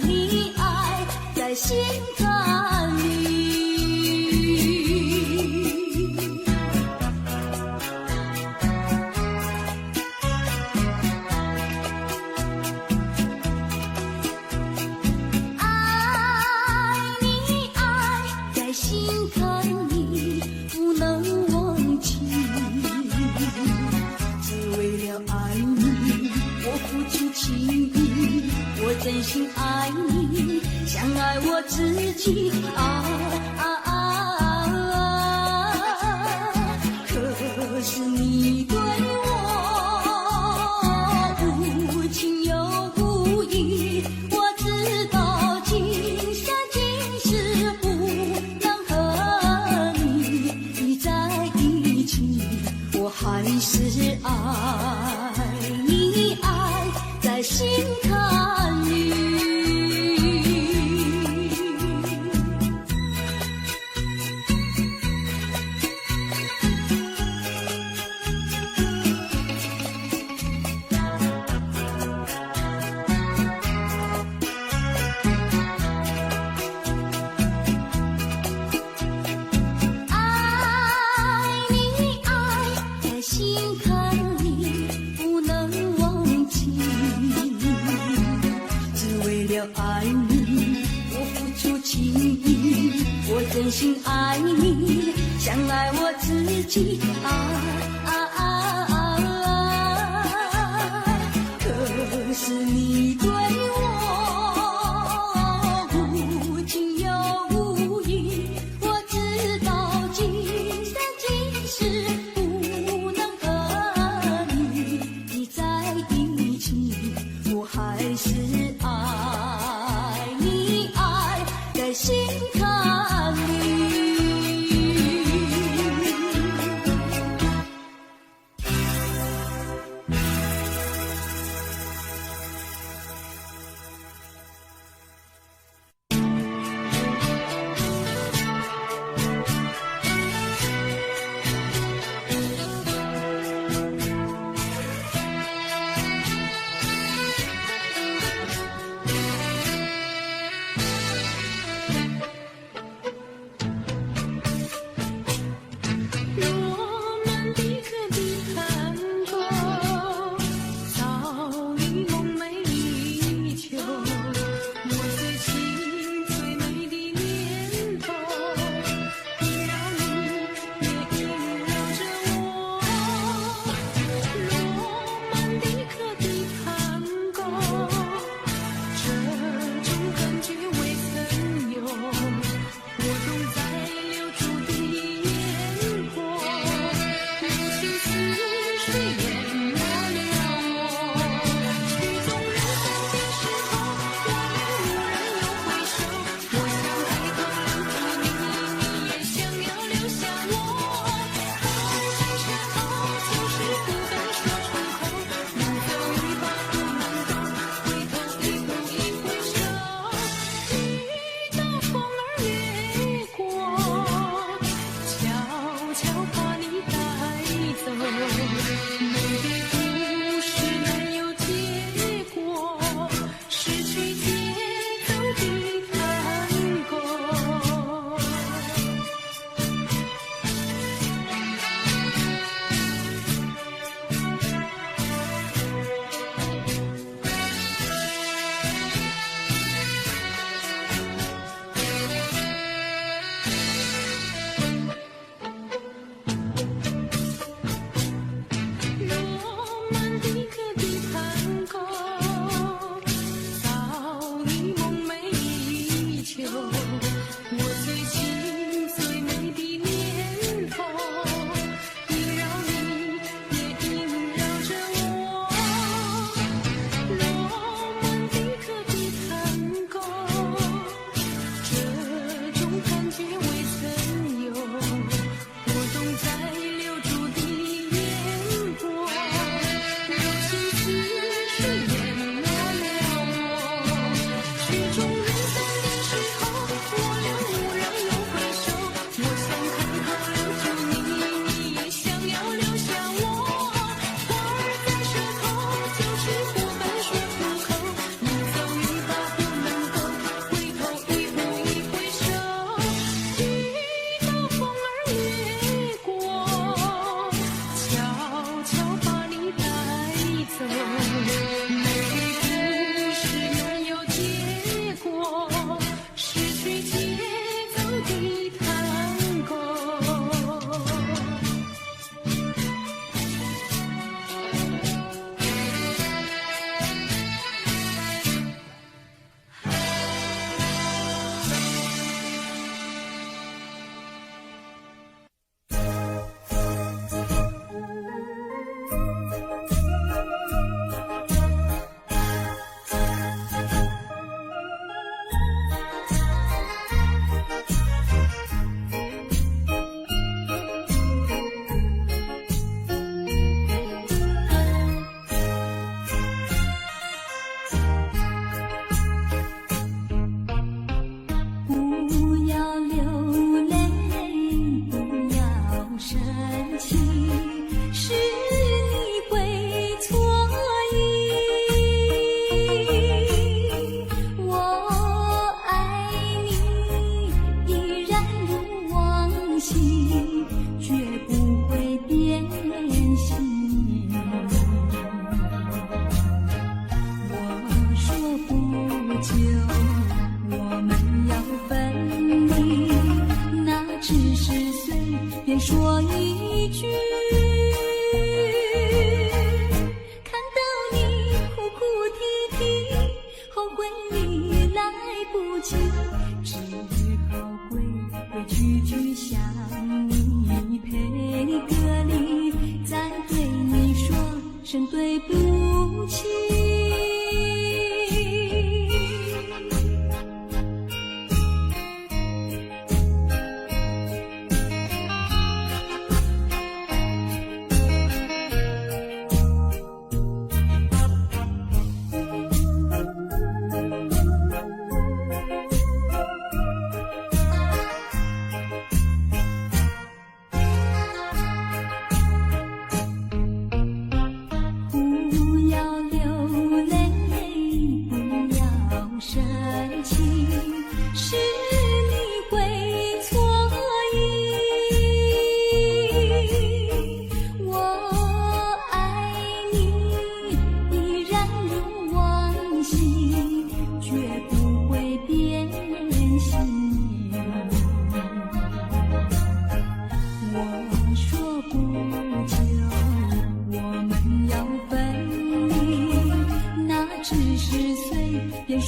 B: 你，爱在心坎里。爱你，爱在心坎里，不能忘记，只为了爱你。我付出情意，我真心爱你，像爱我自己可是你对我无情又无义，我知道今生今世不能和你在一起，我还是爱你，爱在心坎里。爱你，爱在心坎里，不能忘记，只为了爱你，我付出情意，我真心爱你，像爱我自己可是你对我无情又无义，我知道今生今世不能和你在一起，我还是爱你，爱在心坎里。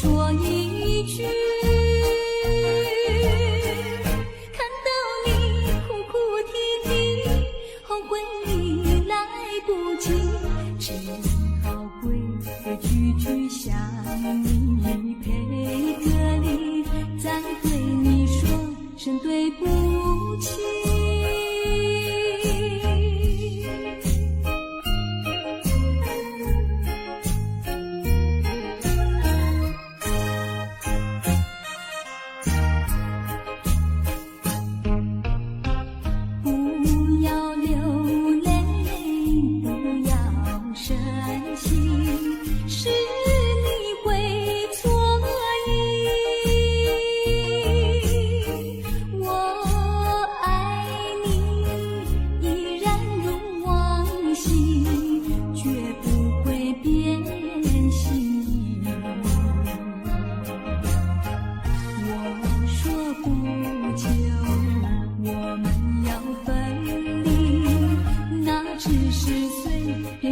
B: 说一句，看到你哭哭啼啼，后悔你
A: 你来不及，只好规规矩矩向你赔个礼，再对你说声对不起。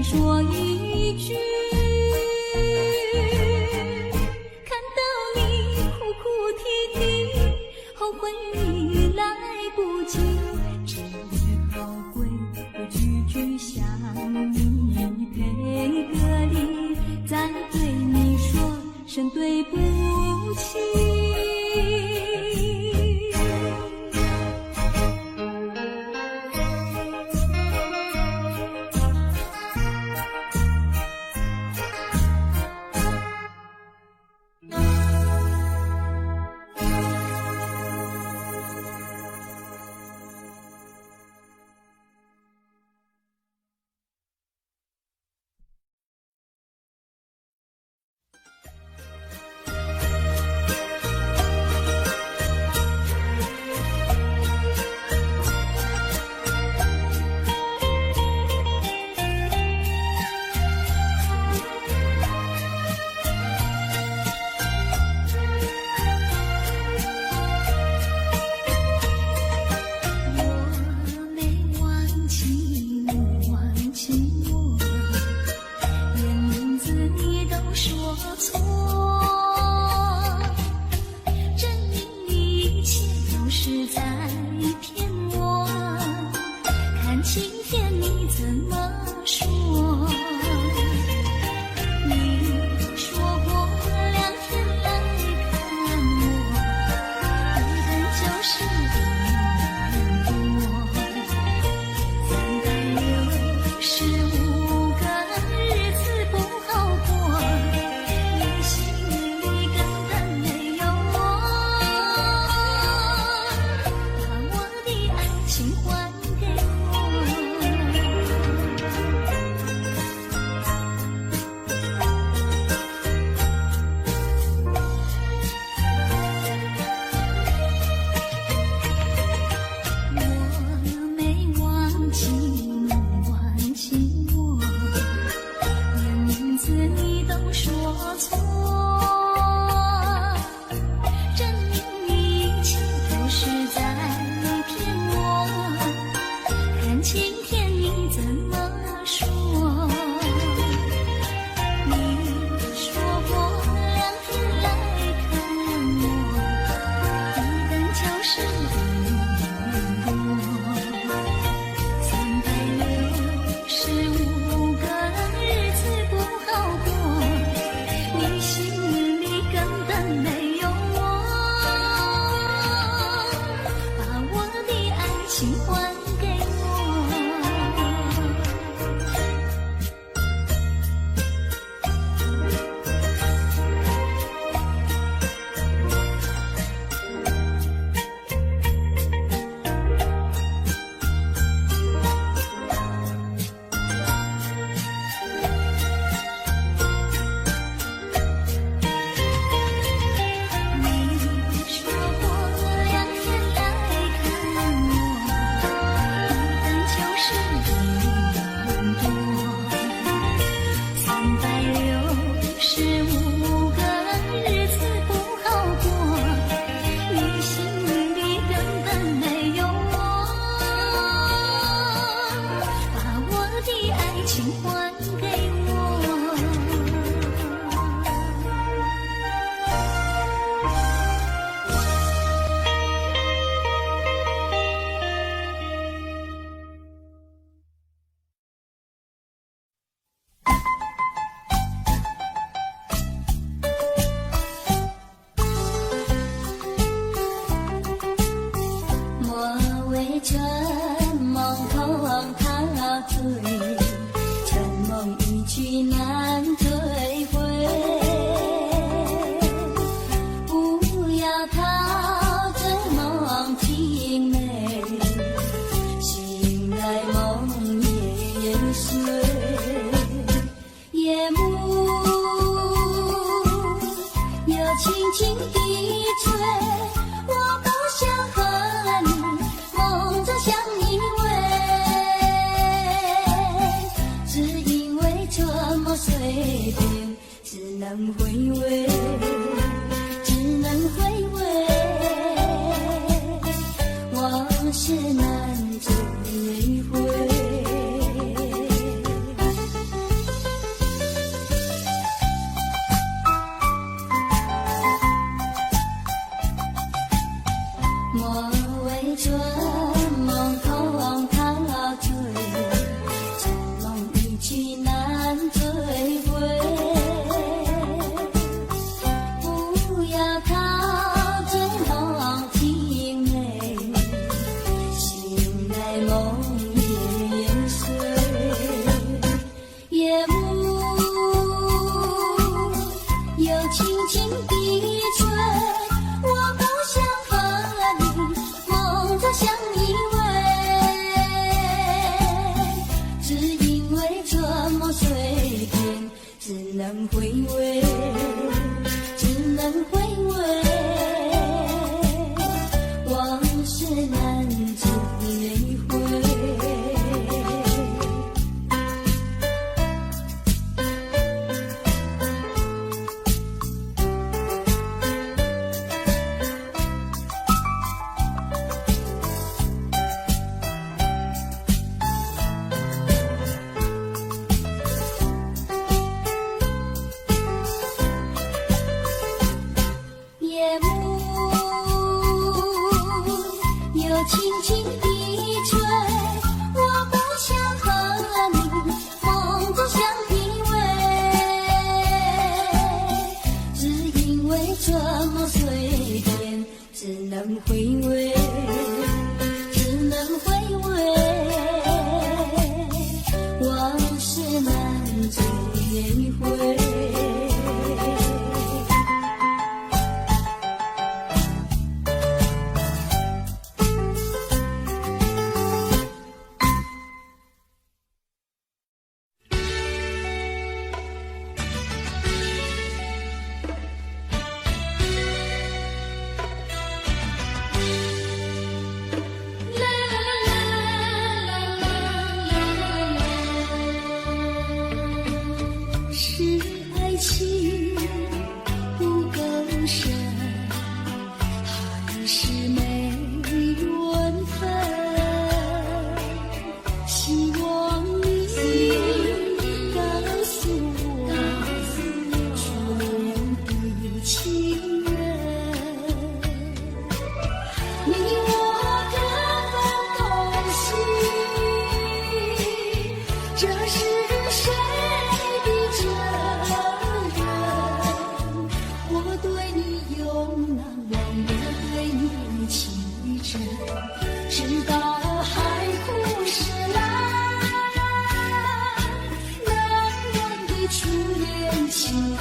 A: 说一句，看到你哭哭啼啼，后悔你来不及，只好规规矩矩向你赔个礼，再对你说声对不起。水，夜幕又轻轻地吹，我不想和你梦中相依偎，只因为这么随便，只能回味，只能回味，往事难追回。莫为春梦空陶醉，这梦一去难追回。不要陶醉梦情美，醒来梦也碎。夜幕又轻轻地吹，我不想和你梦中相依偎，只因为这么随便，只能回味，只能回味，往事难追回。夜幕又轻轻地吹，我不想和你梦中相依偎，只因为这么随便，只能回味，只能回味，往事难追回。是爱情不够深，还是没缘分？希望你告诉我，初恋的情人，你我各分东西，这是谁的责任？我对你永难忘，我对你情真，直到海枯石烂，难忘的初恋情人。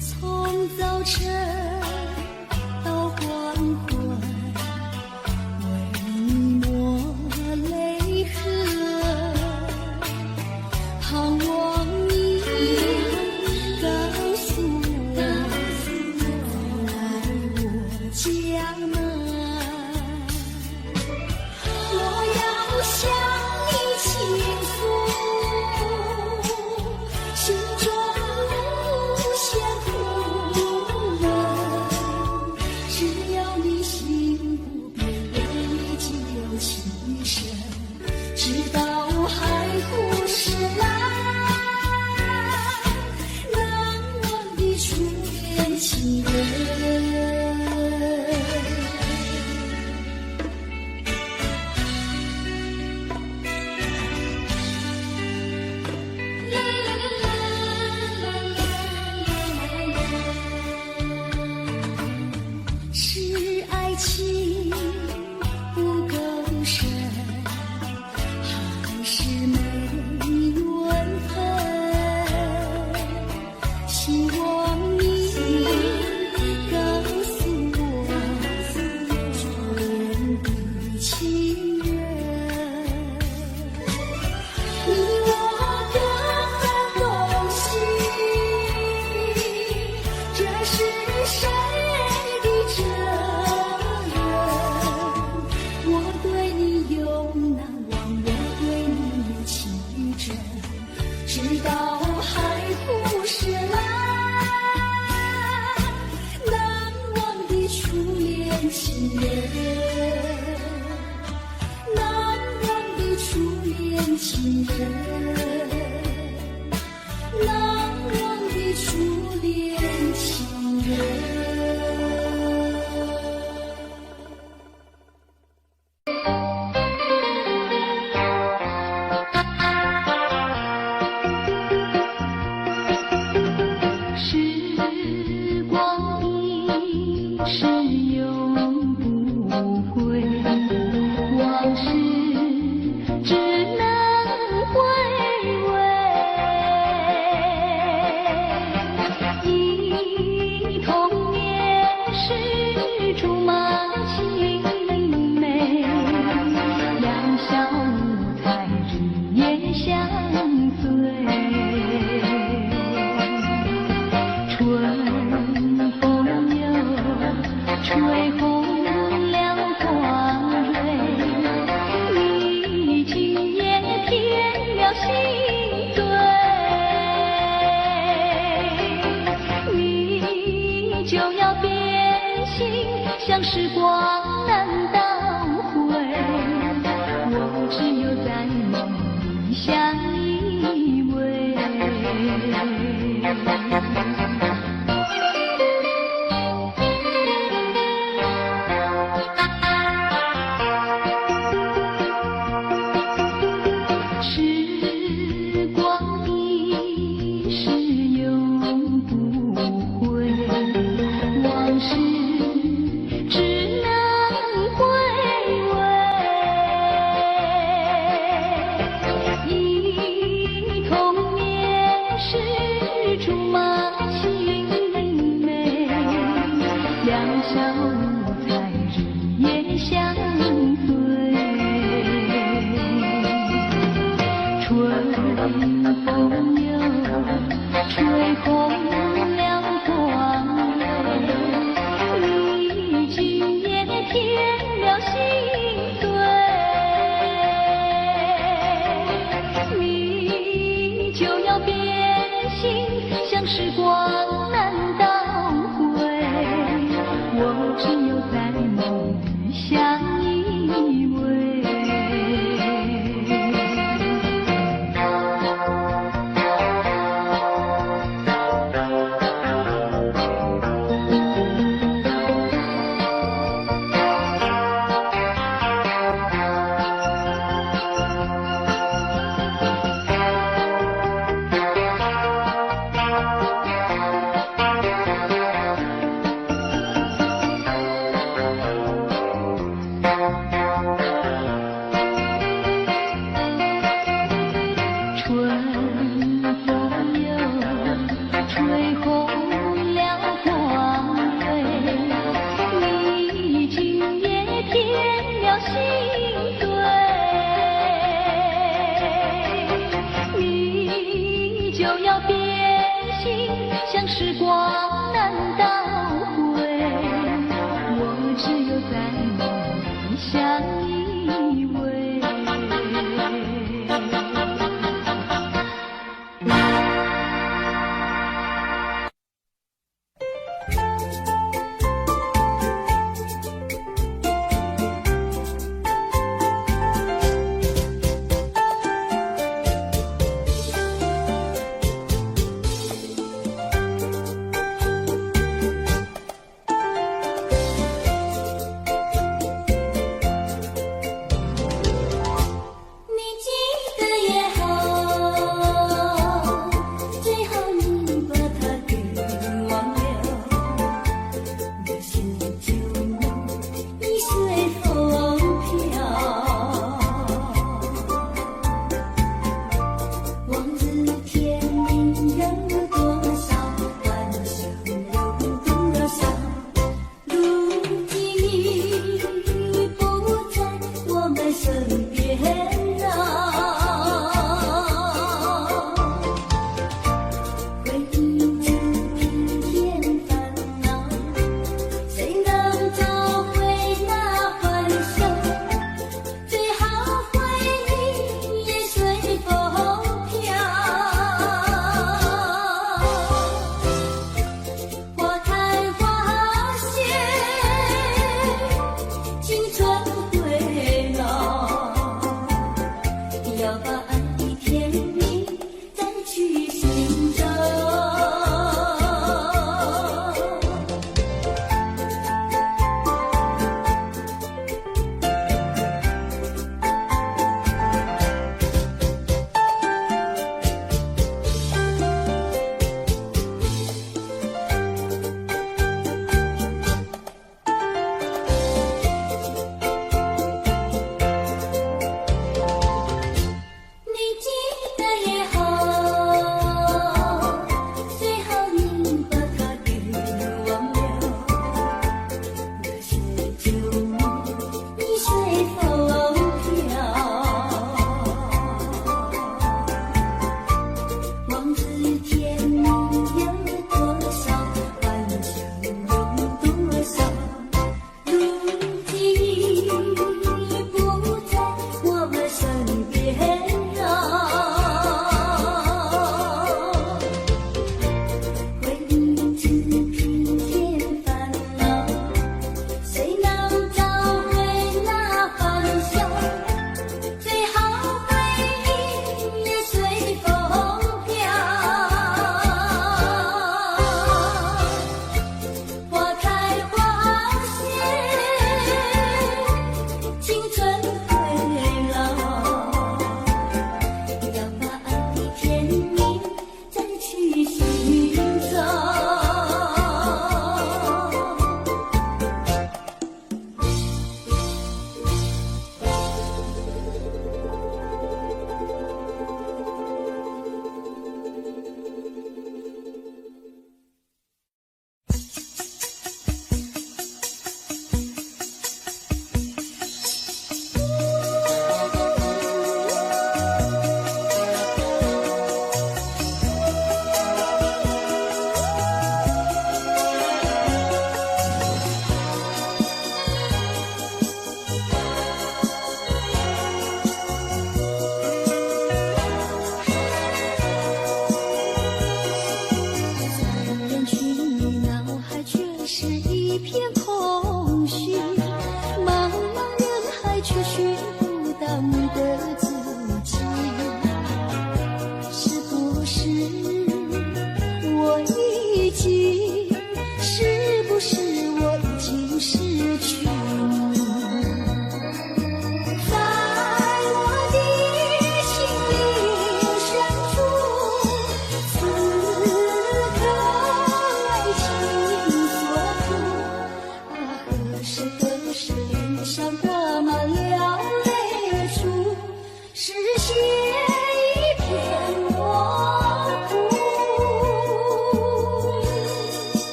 A: 从早晨到黄昏，为你抹泪痕，盼望你告诉我，回来我家门。我要向你倾诉心中无限苦闷，只要你心不变，我已经有情深，直到海枯石烂，难忘的初恋情人。是爱情不够深，还是没缘分？
B: 人，难忘的初恋情人，难忘的初恋情人。
A: 像时光难倒回，我只有在梦里相依偎。时光一逝永不回，往事只能回味，忆童年时竹马青梅，两小无猜日夜相随，春风又吹红了光蕊，今夜添了心碎，你就要变心，像时光难倒回，我只有在梦里相依偎。像时光难倒回，我只有在梦里相依偎。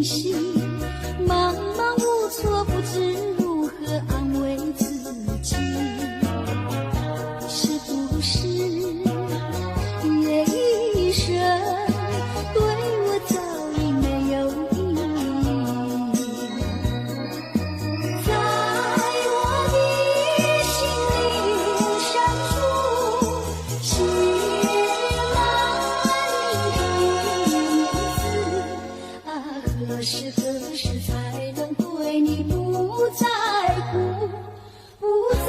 A: 心，茫茫无措，不知如何安慰自己。是不是夜一生对我早已没有意义？在我的心灵深处写满你的名字啊，何时何时才能对你不在乎，不再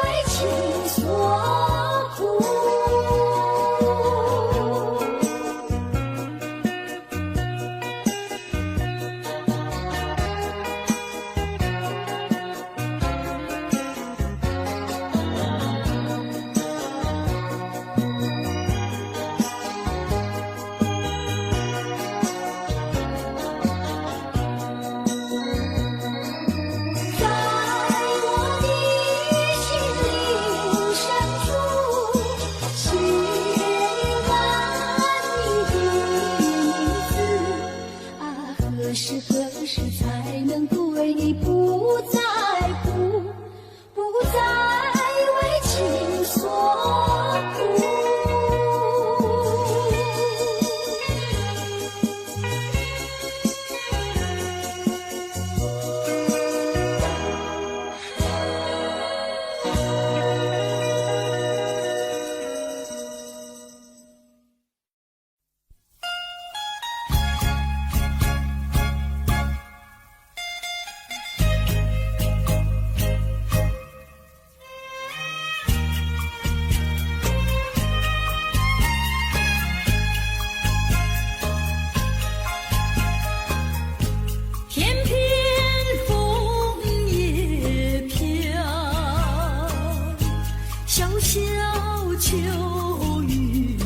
A: 为情所苦？何时何时才能对你不在乎，不再为情所苦？天边风也飘，小小秋雨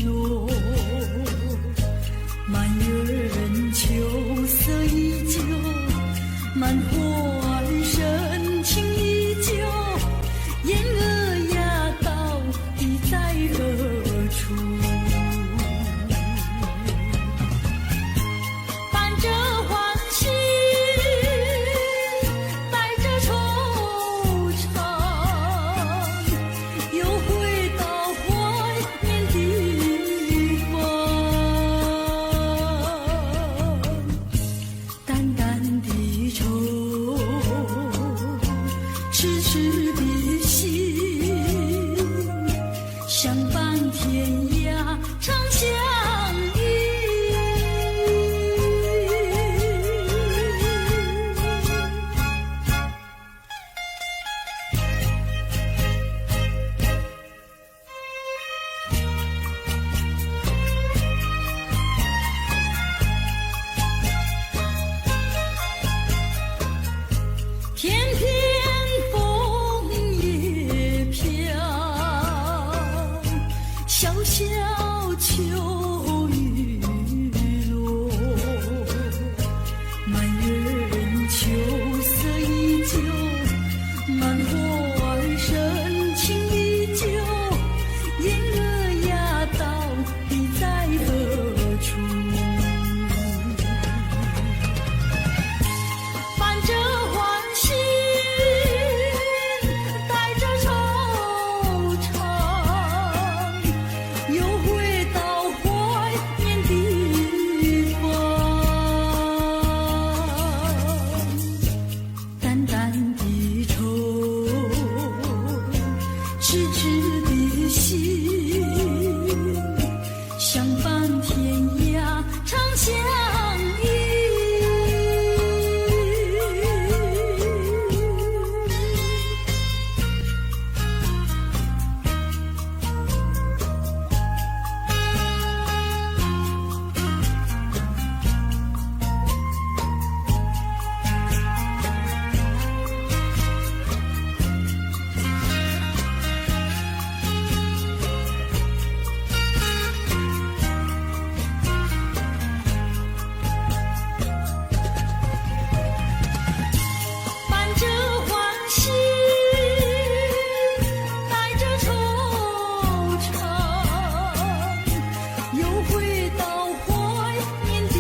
A: 落，满园秋色依旧，满花深情依旧，燕儿呀到底在何处？痴痴的心，相伴天涯，长相依。天边小小秋雨落，满园秋色依旧，满花深情依旧，燕儿呀到底在何处？伴着欢喜，带着惆怅，又回到怀念地方，淡淡的愁，痴痴的心，相伴天涯，长相依。又回到怀念地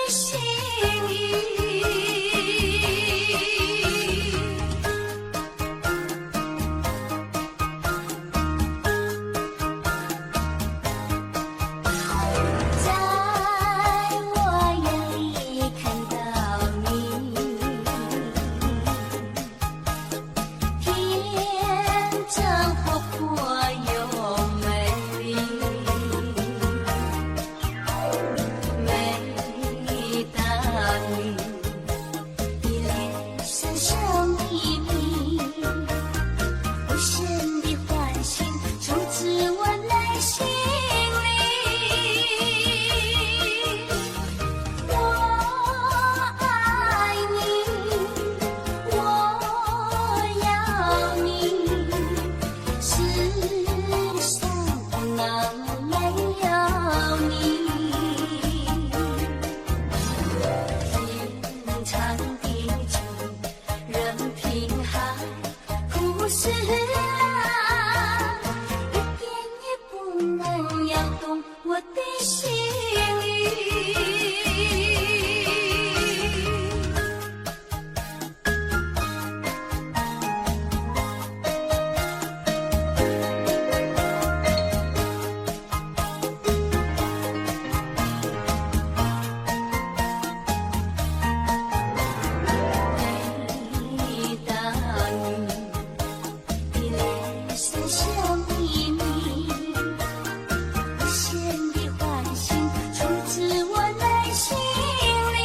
A: 心意。在我眼里看到你，天真活泼又美丽。每当你的脸闪闪秘密，无声的唤醒出自我内心里。我爱你，我要你，世上哪没有你？平常的情，任凭海枯石烂，一点也不能摇动我的心意。每当你的脸闪闪秘密，无限的唤醒出自我内心里。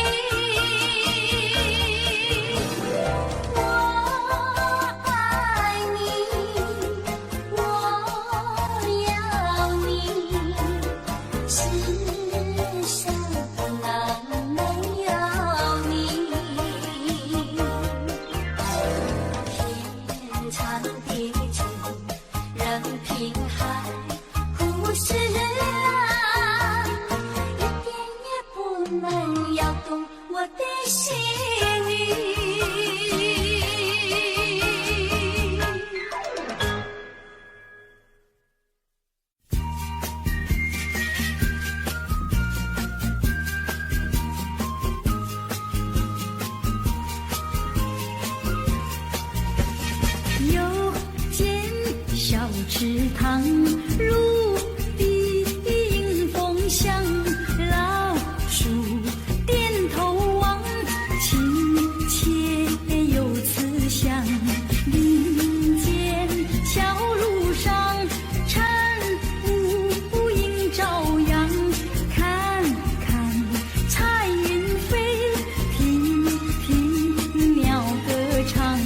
A: 我爱你，我要你，世上哪没有你？天长地久，任凭海枯石烂，一点也不能摇动我的心意。
B: 有间小池塘，芦笛迎风响，老树点头望，亲切有慈祥。林间小路上，晨雾映朝阳，看看彩云飞，听听鸟歌唱，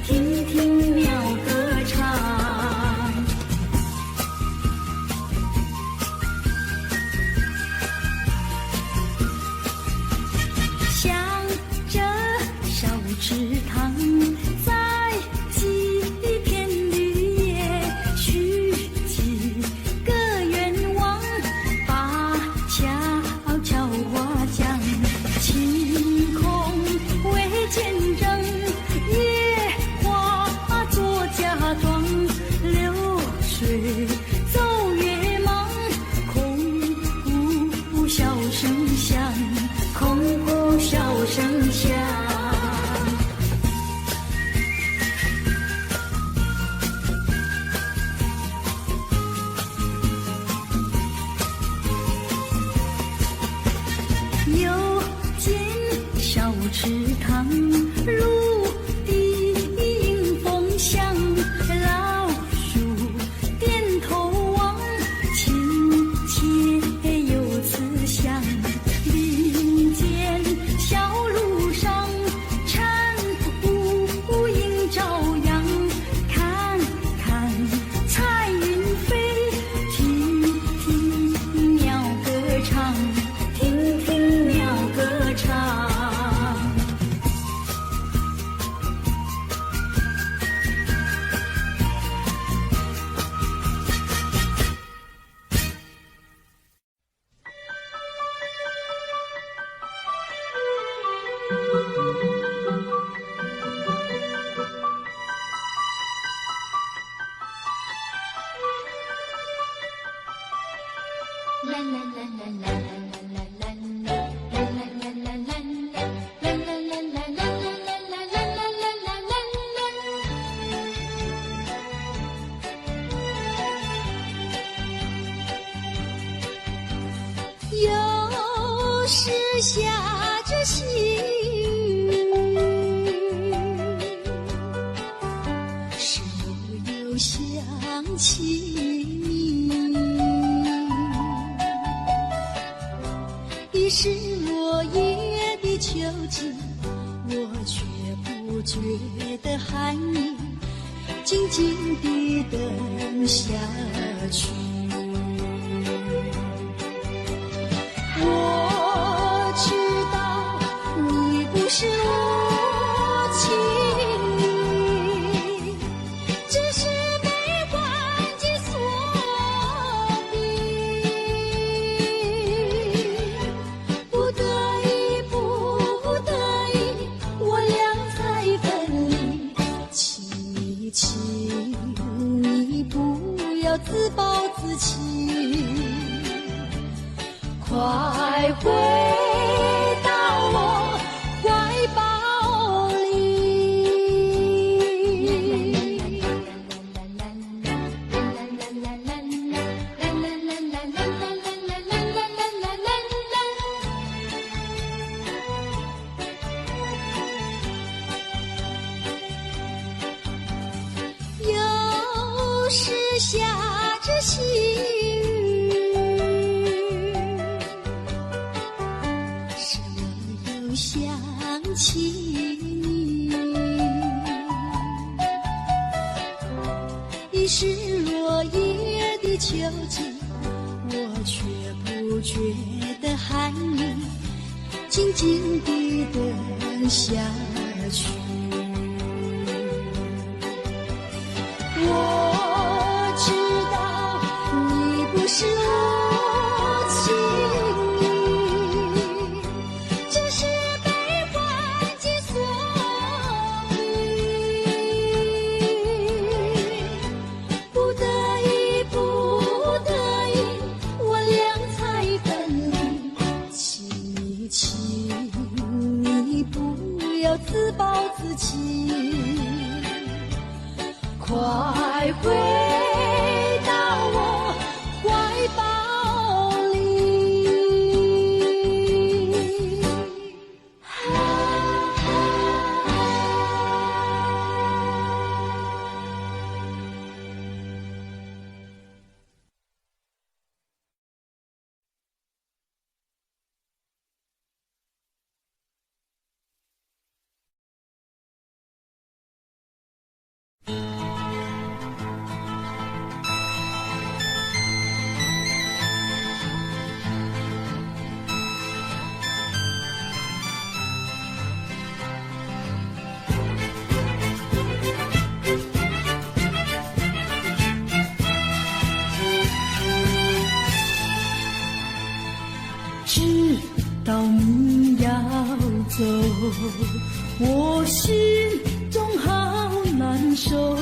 B: 听听鸟歌唱。向着小池塘，在几片绿叶，许几个愿望，把悄悄话讲。晴空为见证，野花做嫁妆，流水走月忙，空谷笑声响，空谷笑声响。有间小池塘，芦笛迎风响，老树点头望，亲切有慈祥。林间小路上，晨雾映朝阳，看看彩云飞，听听鸟歌唱，听听鸟歌唱。时下着细雨，是我又想起你，已是落叶的秋季，我却不觉得寒意，静静地等下去。我知道你不是无情意，只是悲欢己所逼，不得已，不得已，我俩才分离。请你不要自暴自弃，快回到我怀抱里。又是下着细雨，是我又想起你，已是落叶的秋季，我却不觉得寒意，静静地等下去。我知道你不是无情意，只是悲欢己所逼，不得已，不得已，我俩才分离。请你不要自暴自弃，快回到我怀抱里。知道你要走，我心中好难受。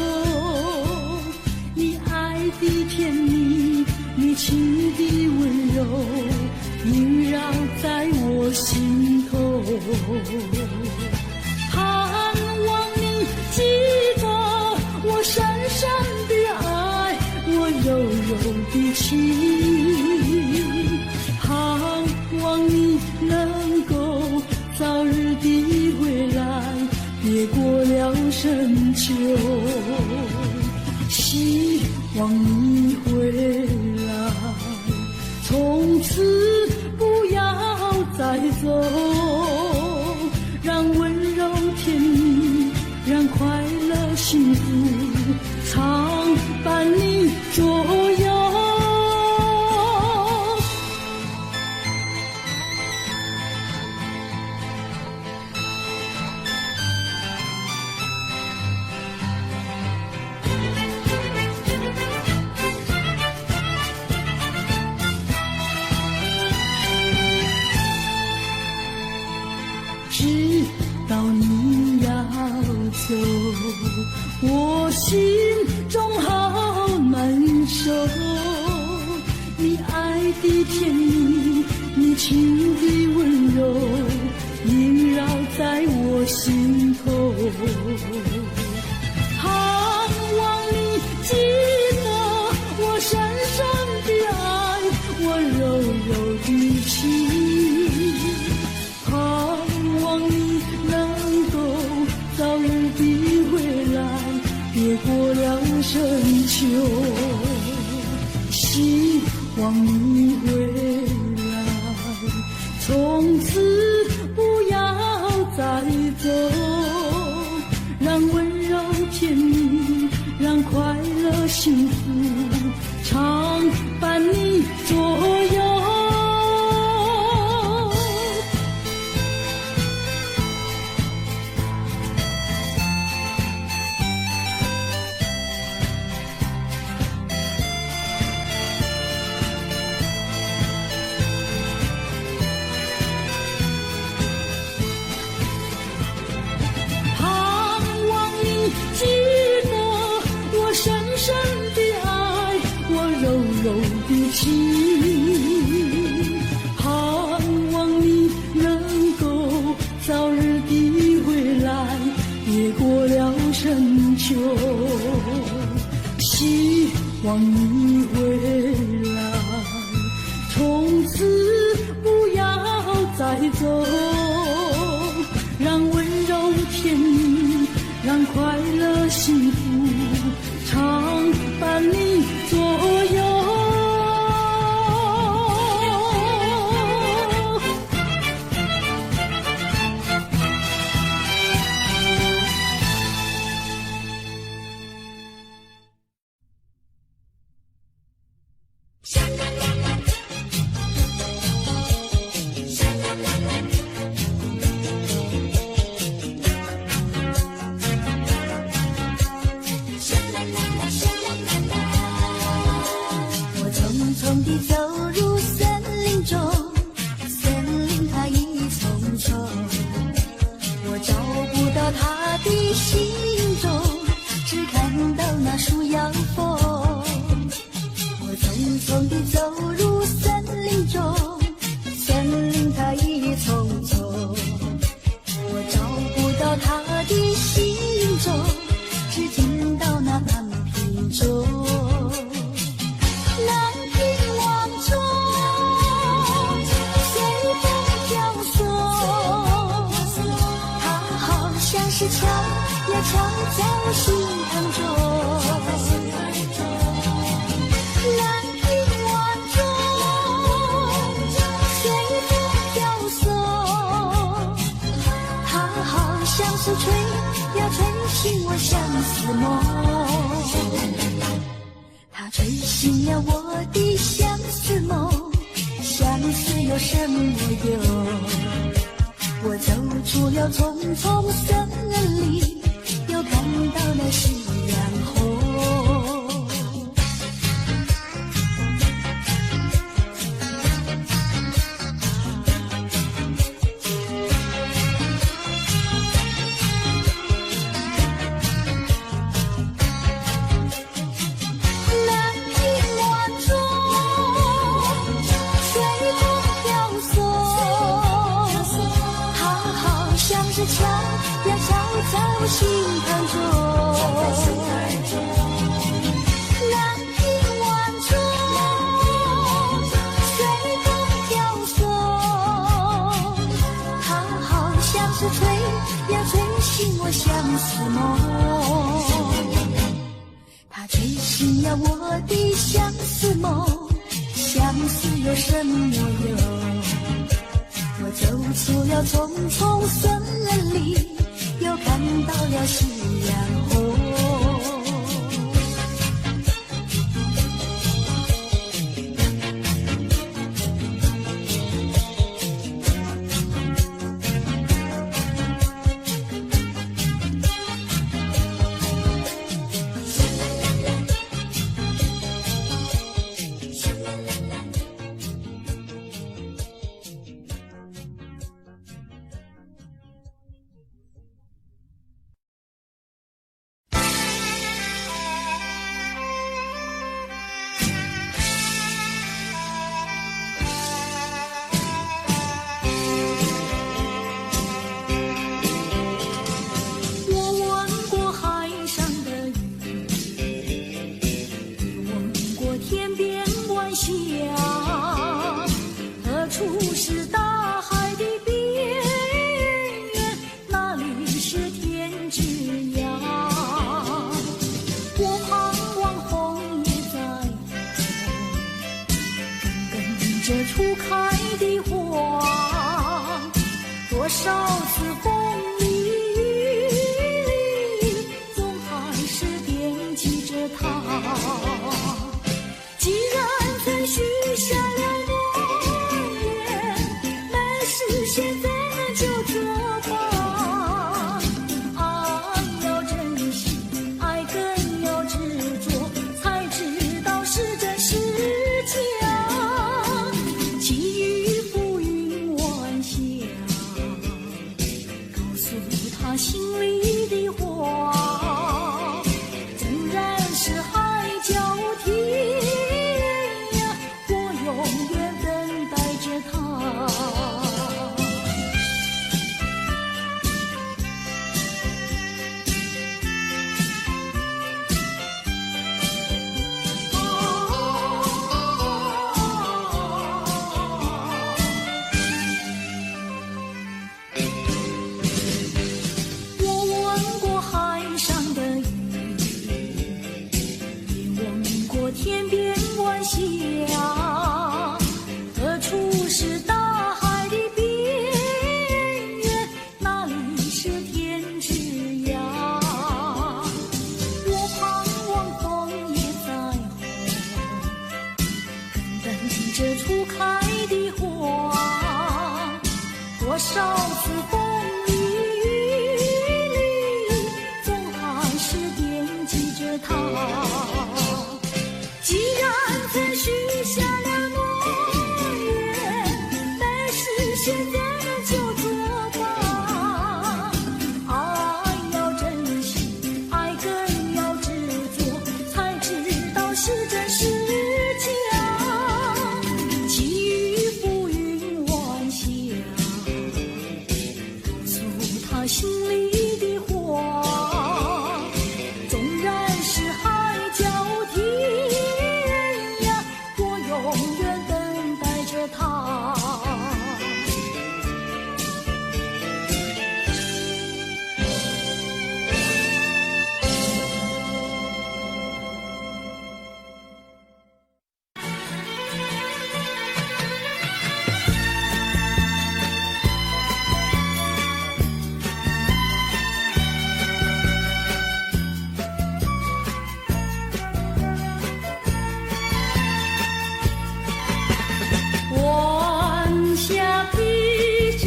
B: 你爱的甜蜜，你情的温柔，萦绕在我心头。盼望你记得我深深的爱，我柔柔的情，盼望你能够早日地回来，别过了深秋。希望你回来，从此不要再走，让温柔甜蜜，让快乐幸福常伴你左右。知道你要走，我心中好难受。你爱的甜蜜，你情的温柔，萦绕在我心头。盼望你记得我深深的爱，我柔柔的情。
A: 望你回来，从此不要再走，让温柔甜蜜，让快乐幸福常伴你左右。记得我深深的爱，我柔柔的情，盼望你能够早日地回来，越过了深秋。希望你回来，从此不要再走，让温柔甜蜜，让快乐幸福常伴你左右。走入森林中，森林它一丛丛，我找不到它的行踪，只看到那树摇风。我匆匆地走入森林中，森林它一丛丛，我找不到它的行踪，只听到那安平钟。是敲呀敲在我心坎中，蓝屏晚钟随风飘送，它好像是吹呀吹醒我相思梦，它吹醒了我的相思梦，相思有什么用？我走出了丛丛森林，又看到了夕阳红。蓝屏晚钟随风飘送，像是敲呀敲在我心坎中，蓝屏晚钟随风飘送，它好像是吹呀吹醒我相思梦，它吹醒了我的相思梦，相思有什么用？我走出了丛丛森林，又看到了夕阳红。多少次风雨里，总还是惦记着他。既然曾许下了诺言，没实现怎能就这般？爱要珍惜，爱更要执着，才知道是真是假。际遇浮云晚霞，告诉他心里的话，纵然是海角天涯，我永远等待着他。我闻过海上的雨，也闻过天边晚霞，何处是大海的边缘？哪里是天之涯？我盼望枫叶再红，更等着初开的花。多少次风雨里，总还是惦记着他。既然曾许下了诺言，没实现怎能就这般？爱要珍惜，爱更要执着，才知道是真是假。际遇浮云晚霞，告诉他心里的话，纵然是海角天涯，我永远等待着他。晚霞披着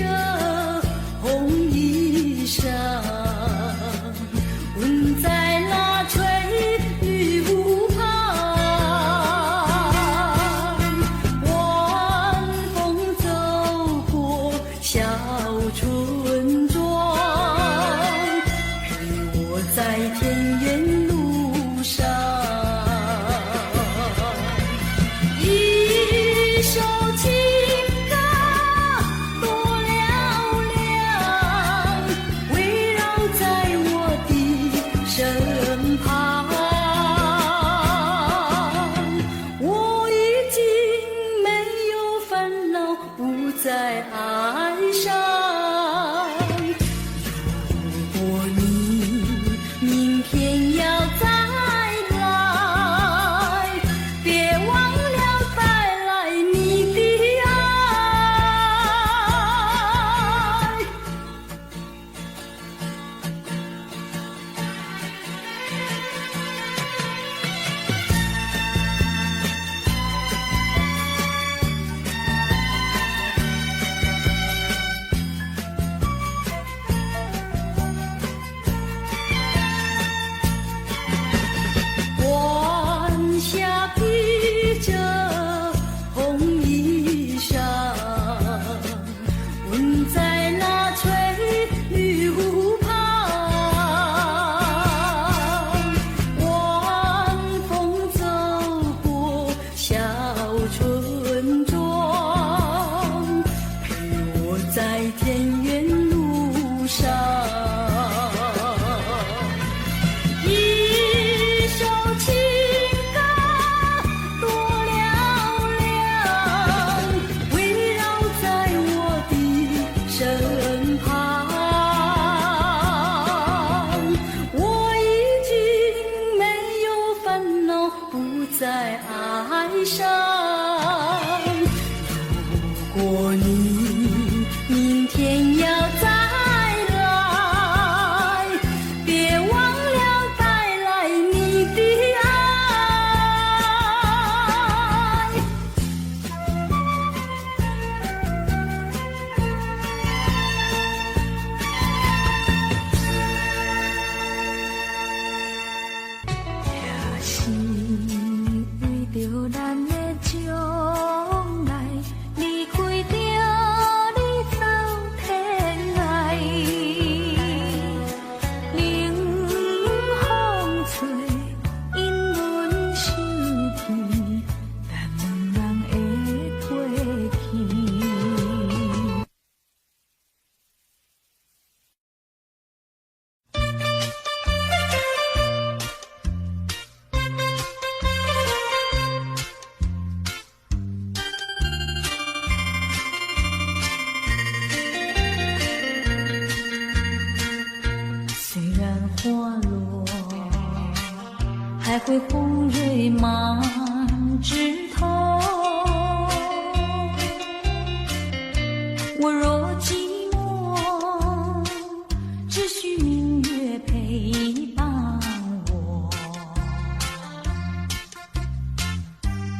A: 红衣裳，吻在那翠绿湖畔。晚风走过小村庄，陪我在田园路上。一首情歌多嘹亮，围绕在我的身旁。我已经没有烦恼，不再哀伤。还会红蕊满枝头。我若寂寞，只需明月陪伴我。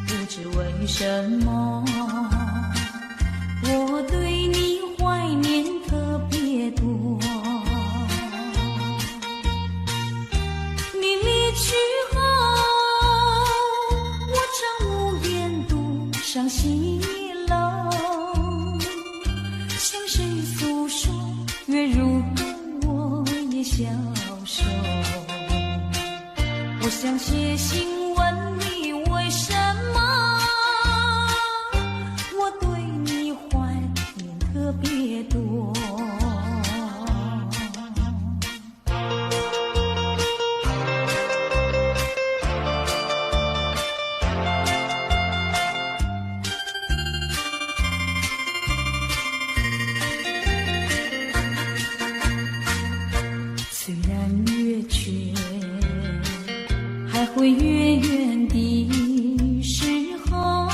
A: 不知为什么，我对你怀念特别多。你离去后，我常无言独上西楼，向谁诉说？月如歌，我也消瘦。我想写信问你，为什么我对你怀念特别多？虽然月缺，还会远远的时候，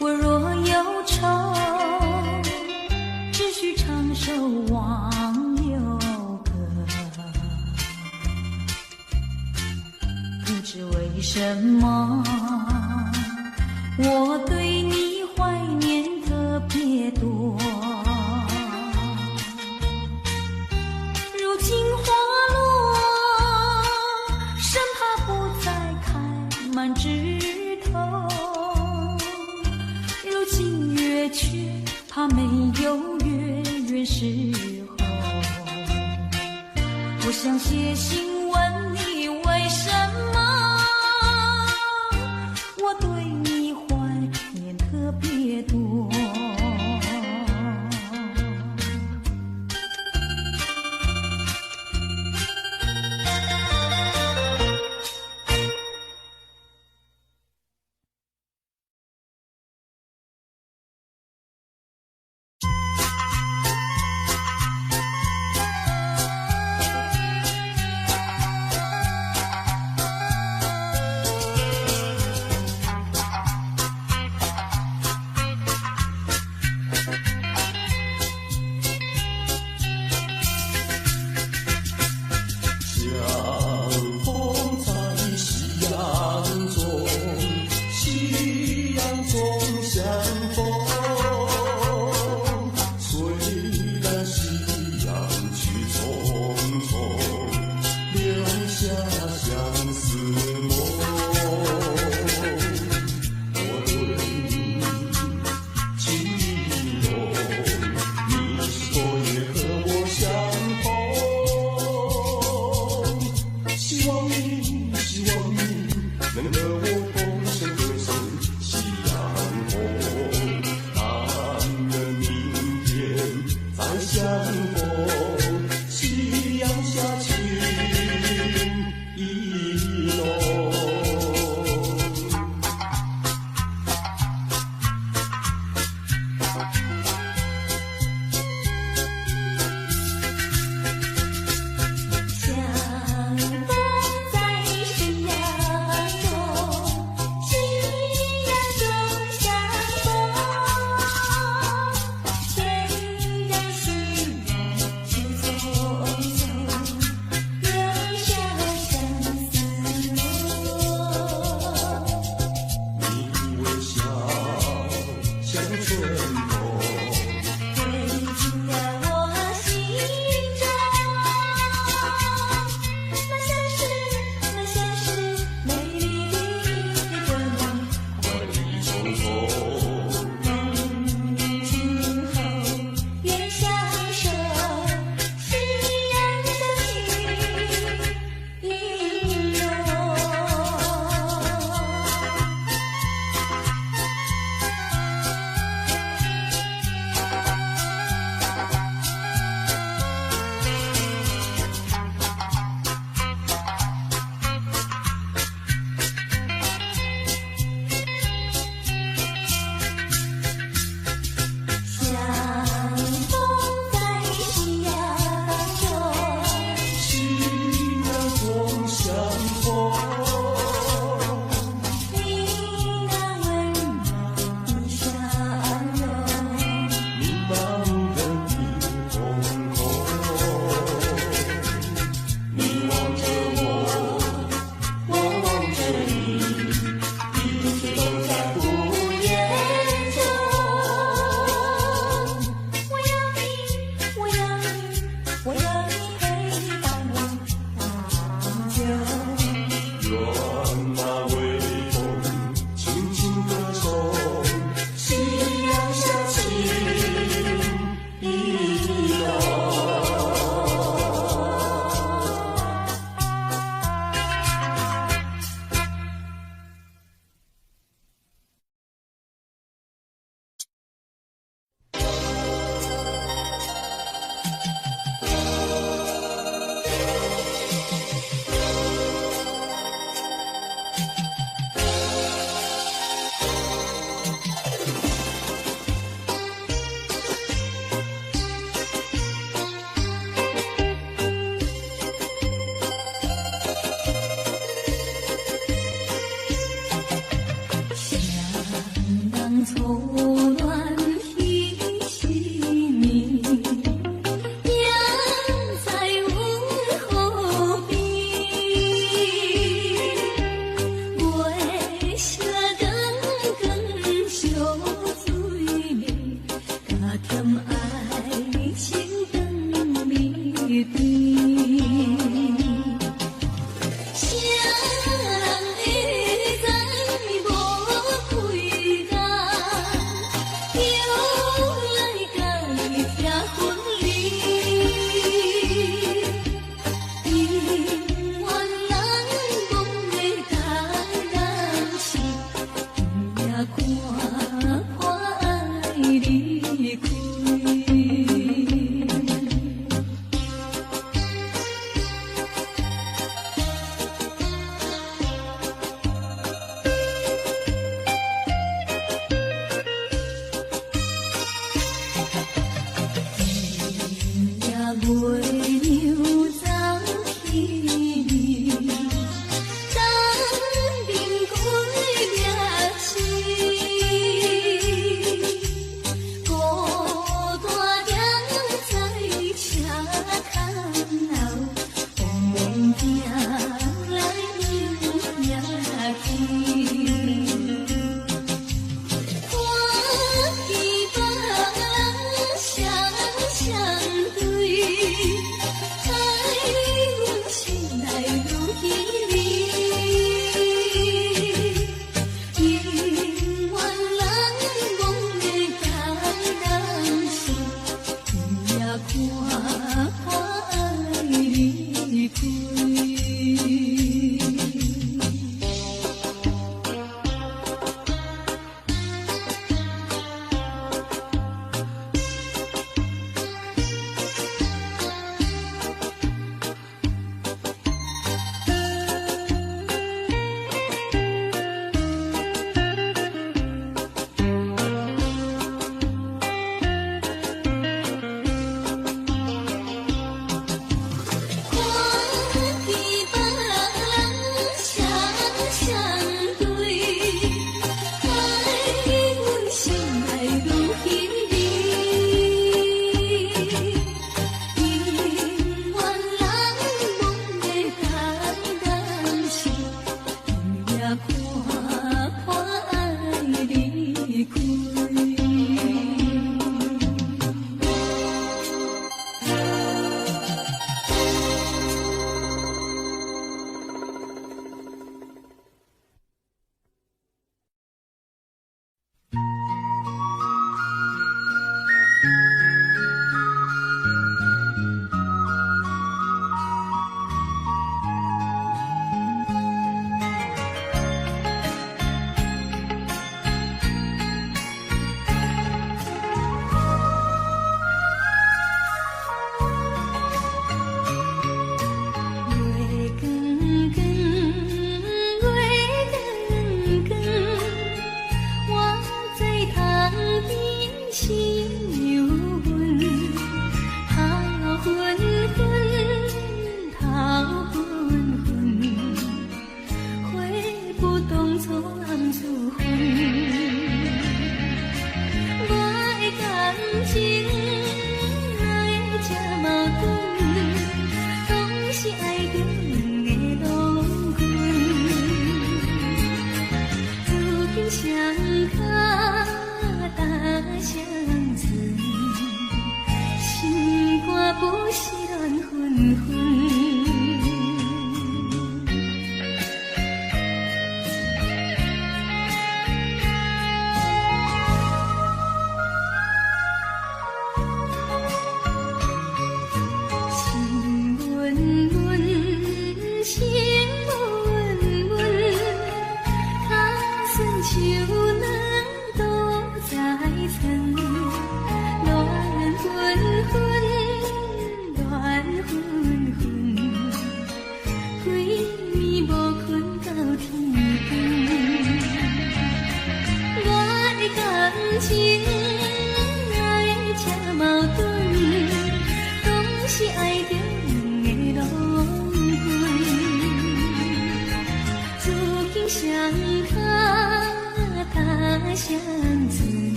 A: 我若忧愁，只需唱首忘忧歌。不知为什么，我对你怀念特别多。如今花落，生怕不再开满枝头。如今月缺，怕没有月圆时候。我想写信问你，为什么我对你怀念特别多？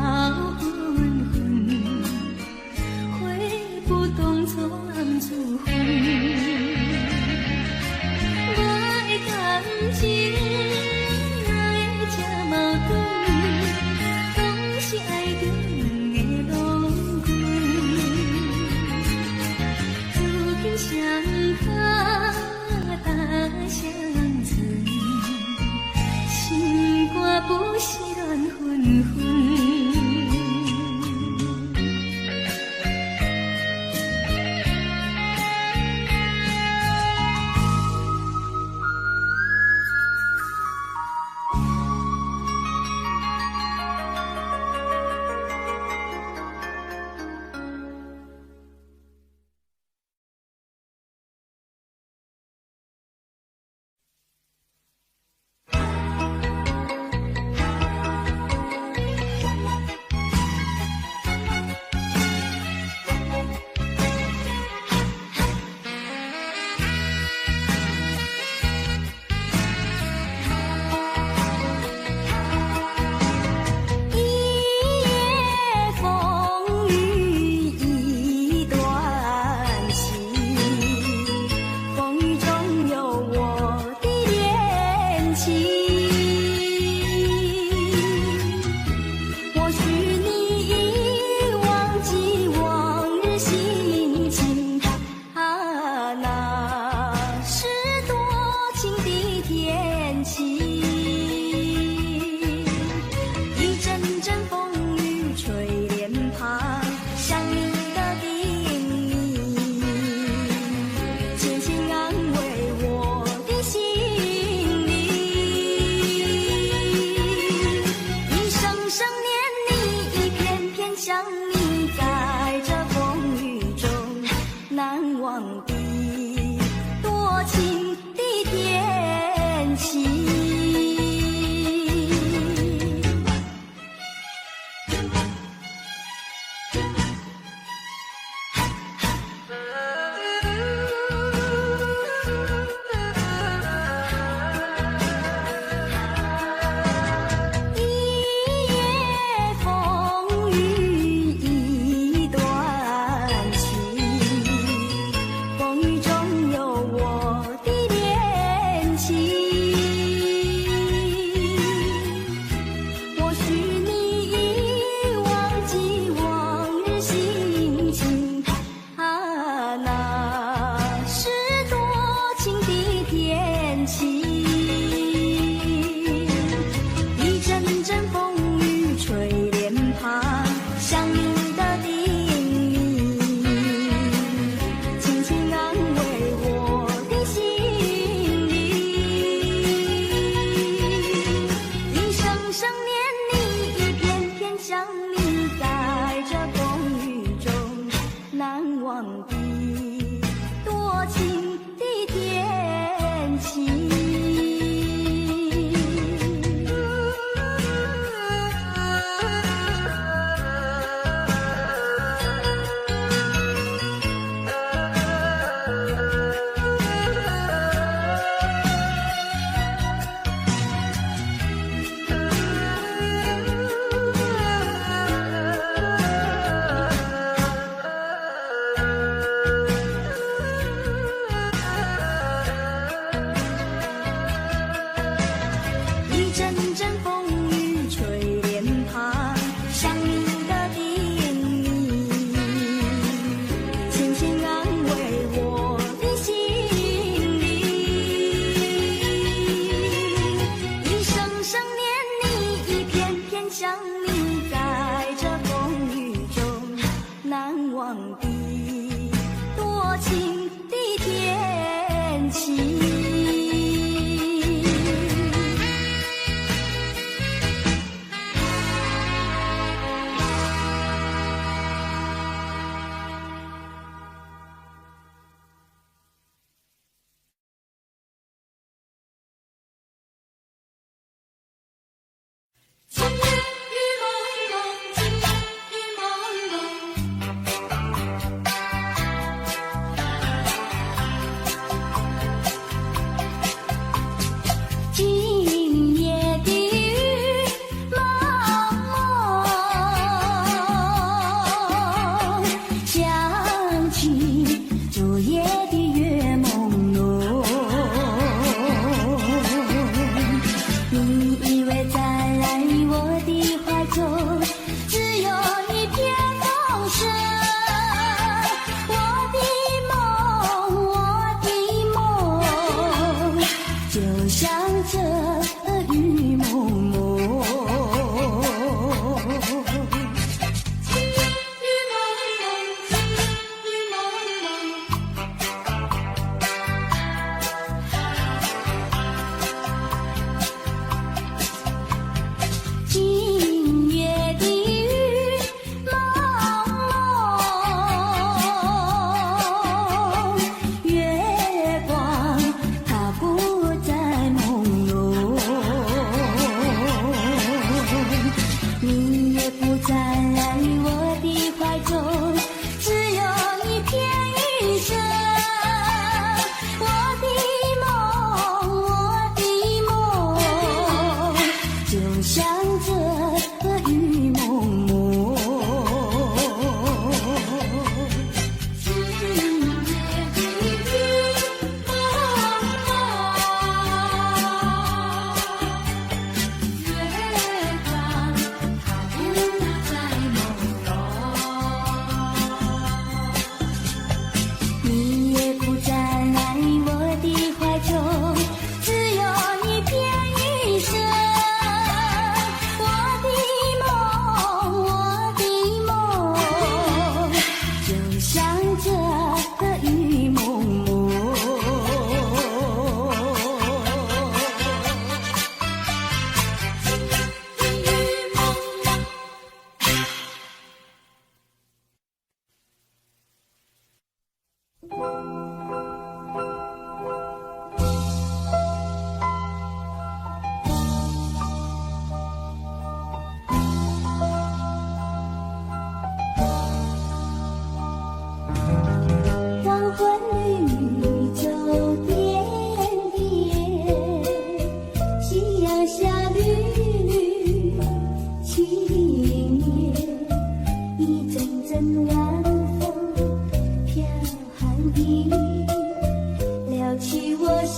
A: 头昏昏，你在这风雨中难忘的多情的天气。今夜雨蒙蒙，今夜雨蒙蒙。今夜的雨蒙蒙，想起昨夜的月朦胧。你以为在我的怀中只有一片风声，我的梦就像这雨蒙蒙。今夜雨蒙蒙，今夜雨蒙蒙。今夜的雨蒙蒙，月光它不再朦胧，你也不在我的怀中，只有一片雨声。我的梦就像这雨蒙蒙。今夜的雨蒙蒙，月光它不再朦胧，你也不在我的怀中，只有一片雨声。我的梦就像这雨蒙蒙。今夜的雨蒙蒙。黄昏绿洲点点，夕阳下绿绿青叶，一阵阵晚风飘寒意，撩起我相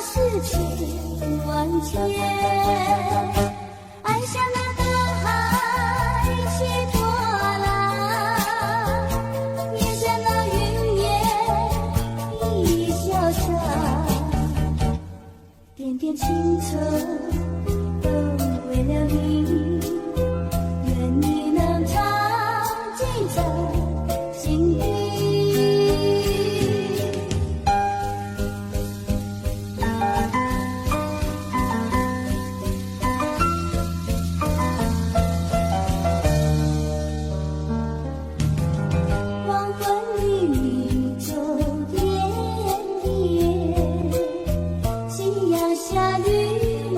A: 思千万千。爱像那大海写波浪，也像那云烟一潇洒，点点青春都为了你，愿你能常记在心里。黄昏绿洲点点，夕阳下绿绿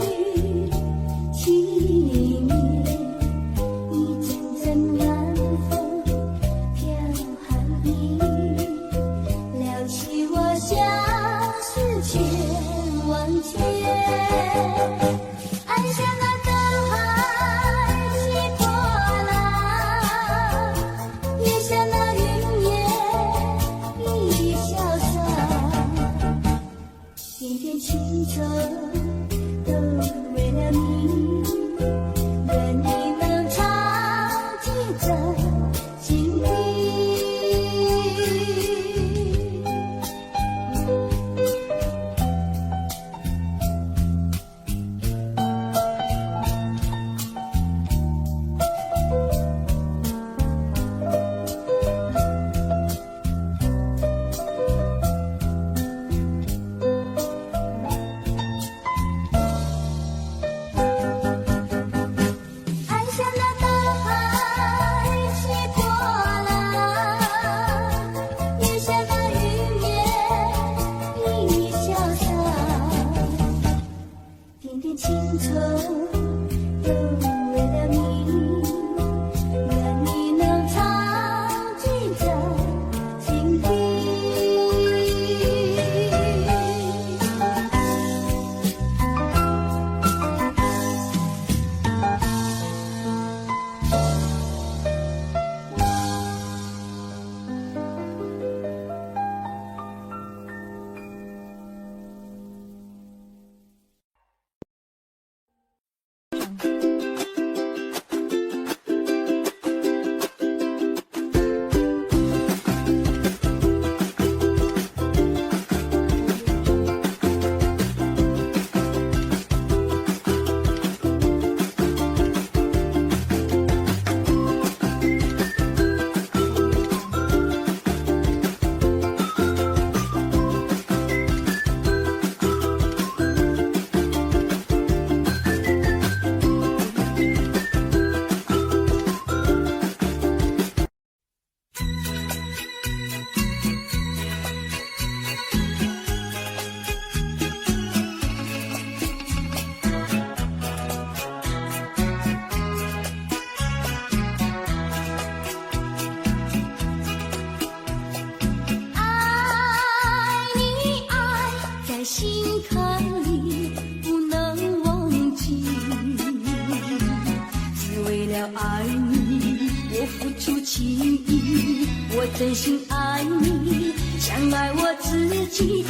A: 了爱你，我付出情意，我真心爱你，像爱我自己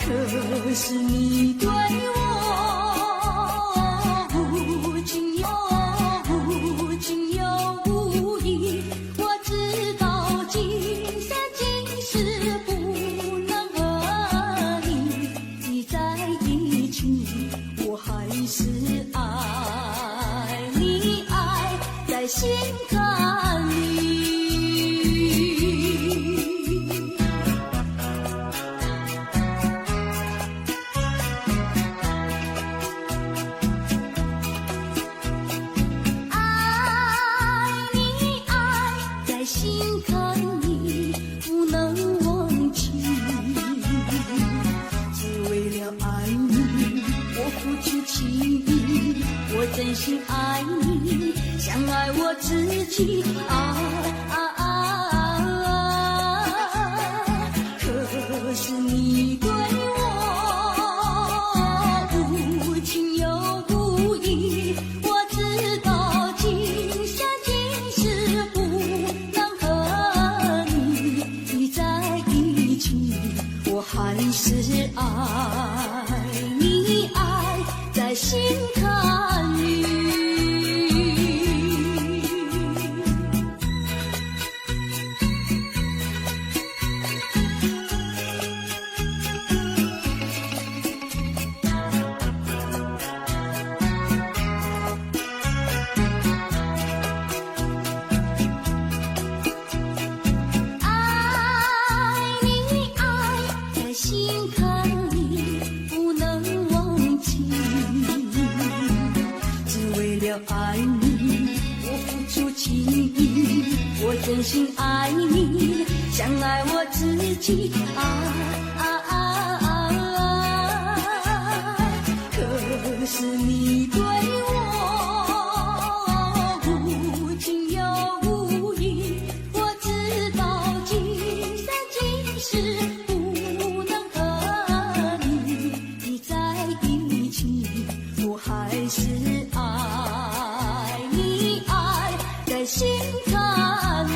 A: 可是你对我无情又无情又无义，我知道今生今世不能和你在一起，我还是爱你，爱在心坎里。心坎里不能忘记，只为了爱你，我付出情意，我真心爱你，像爱我自己可是你对我无情又无义，我知道今生今世不我还是爱你，爱在心坎里。心坎里不能忘记，只为了爱你，我付出情意，我真心爱你，像爱我自己可是你对我无情又无义，我知道今生今世还是爱你，爱在心坎里。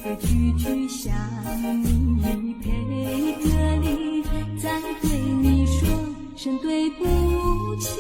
A: 会句句想你，配歌里再对你说声对不起。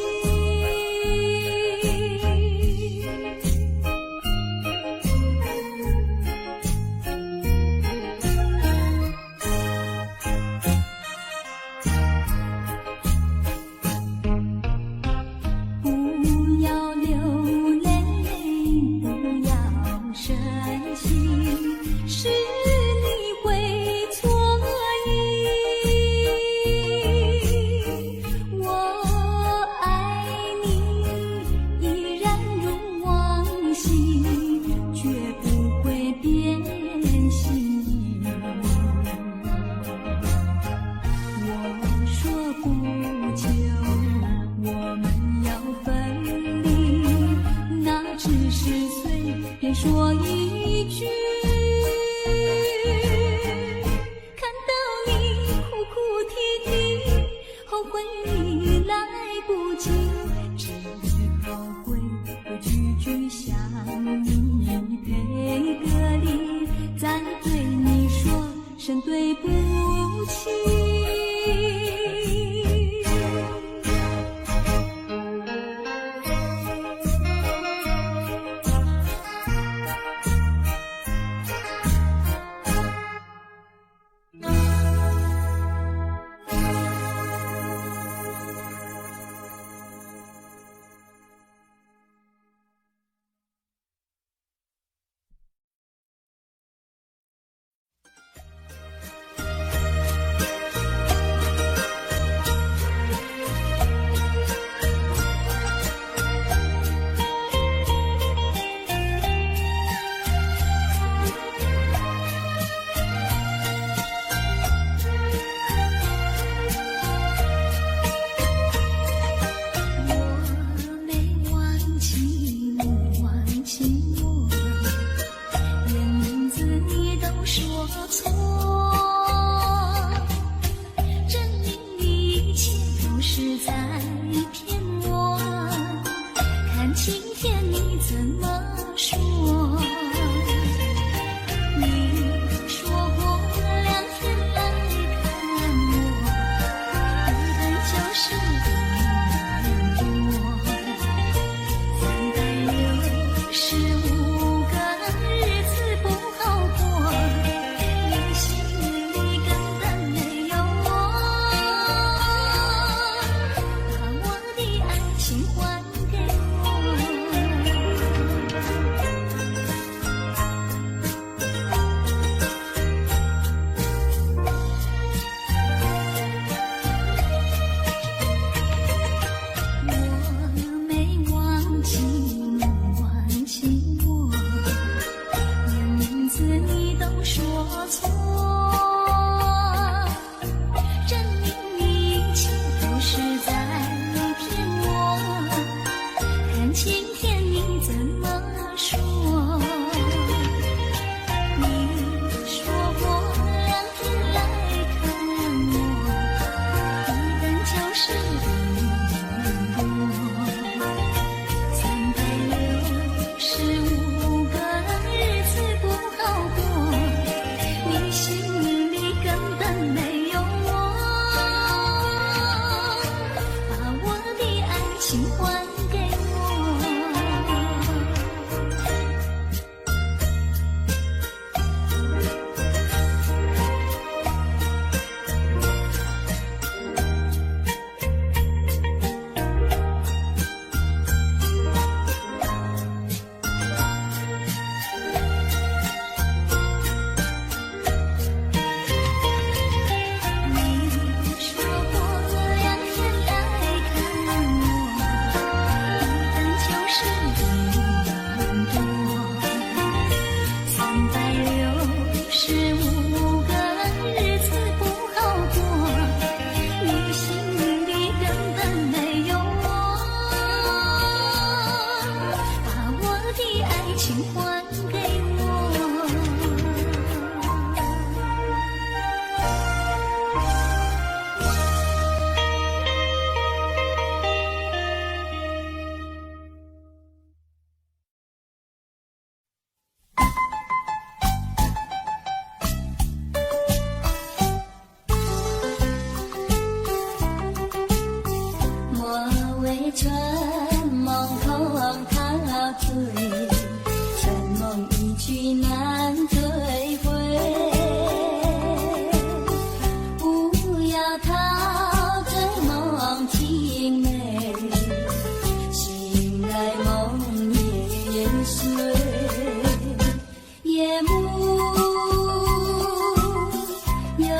A: 说一句，看到你哭哭啼啼，后悔已来不及，只好会句句想你，配歌里再对你说声对不起。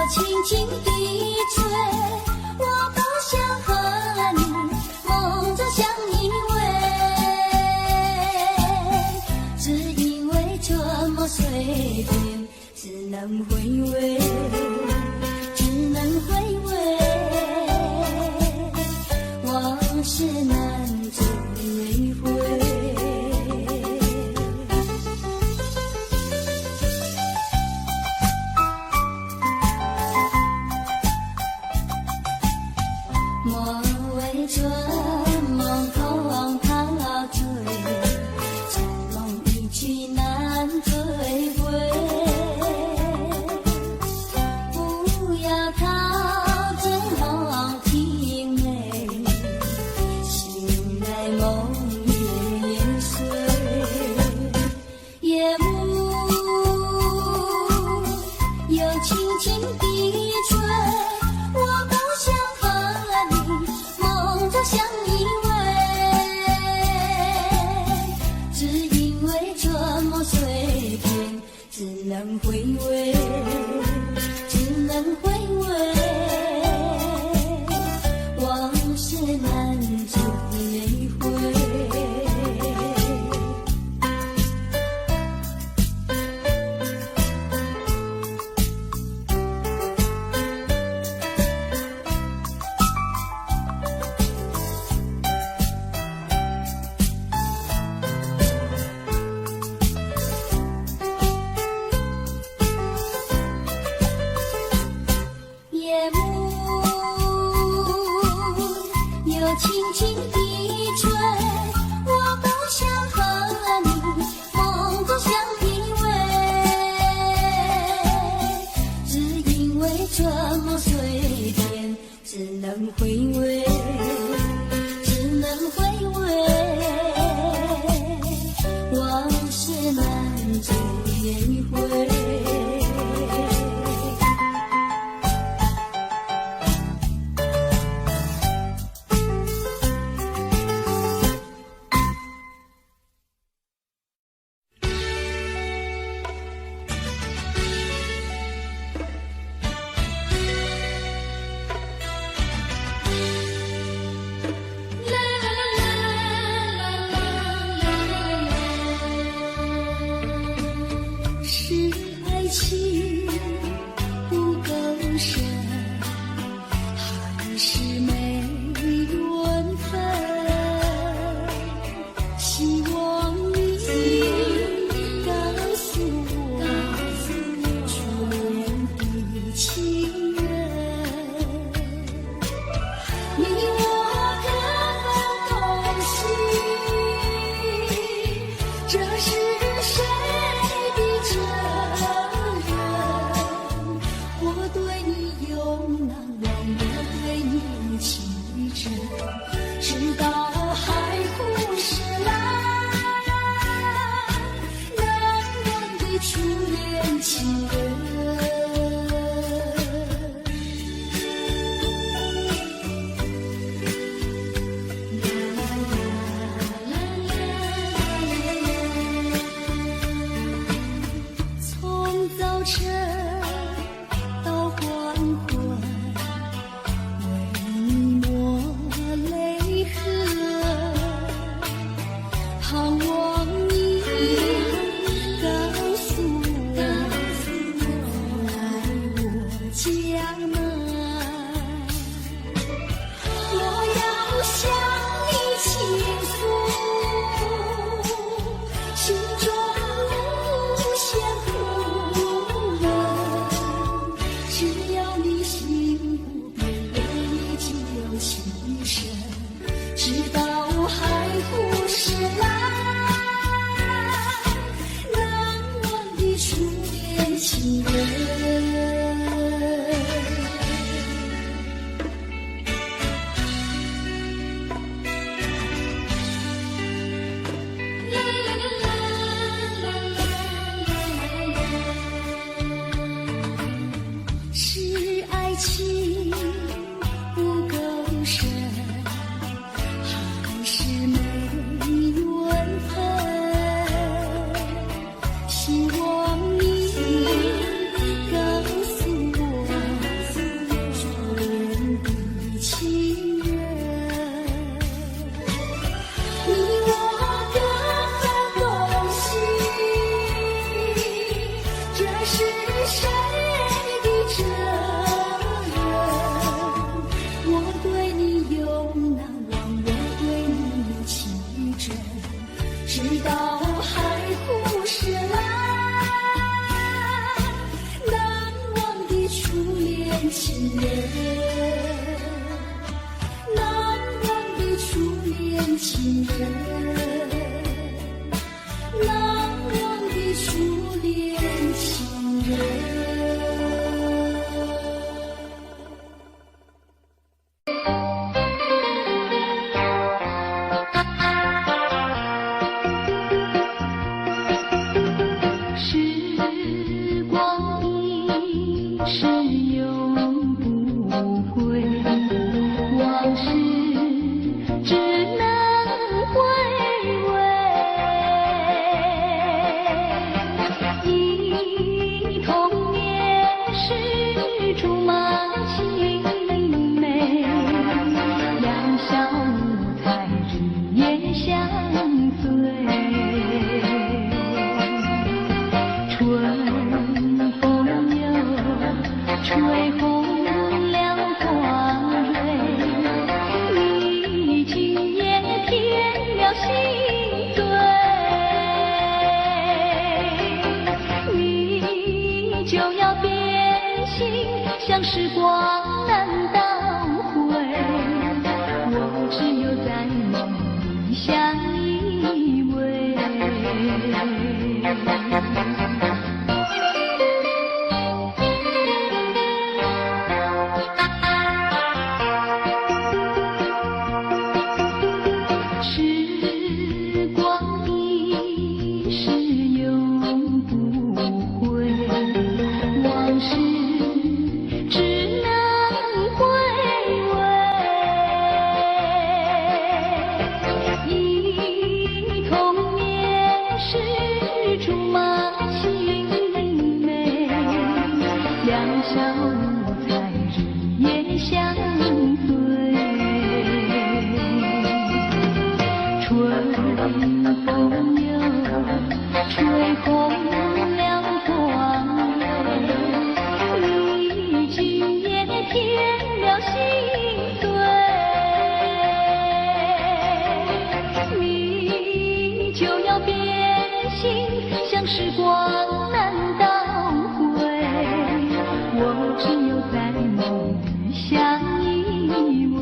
A: 轻轻地吹，我不想和你梦中相依偎，只因为这么随便，只能回味，只能回味，往事难追回。莫为这梦空陶醉，在梦一去难追回。不要讨真梦听美，醒来梦也碎。夜幕又轻轻地吹，我不想相依偎，只因为这么随便，只能回味，只能回味，往事难追回。夜幕又轻轻地吹，我不想和你梦中相依偎，只因为这么随便，只能回味，只能回味，往事难追回。是爱情不够深，还是没缘分？希望你告诉我，初恋的情人，你我可否同行？这是谁的责任？我对你永难忘，我对你情真，直到海枯石烂，难忘的初恋情人。从早晨到黄昏，为你抹泪痕，盼望你告诉我，来我江南。我要向你倾诉心中无限苦闷，只要你心不变，为你只有情深，直到海枯石烂，难忘的初恋情人。是爱情不够深，还是没缘分？希望你
B: 是谁的责任？我对你有难忘，我对你有情真，直到海枯石烂。难忘的初恋情人，难忘的初恋情人，难忘的初恋情人。时光一逝永不归，往事只能回味。忆童年时竹马青梅，两小无猜日夜相随。春风又吹红了花蕊，你今夜添了心醉，你就要变心，像时光难倒回，我只有在梦里相依偎。时光一逝永不回，往事只能回味。忆童年时竹马青梅，两小无猜日夜相随。春风又吹红了花蕊，你今夜添了心醉，你就要变心，像时光难倒回，我只有在梦里相依偎。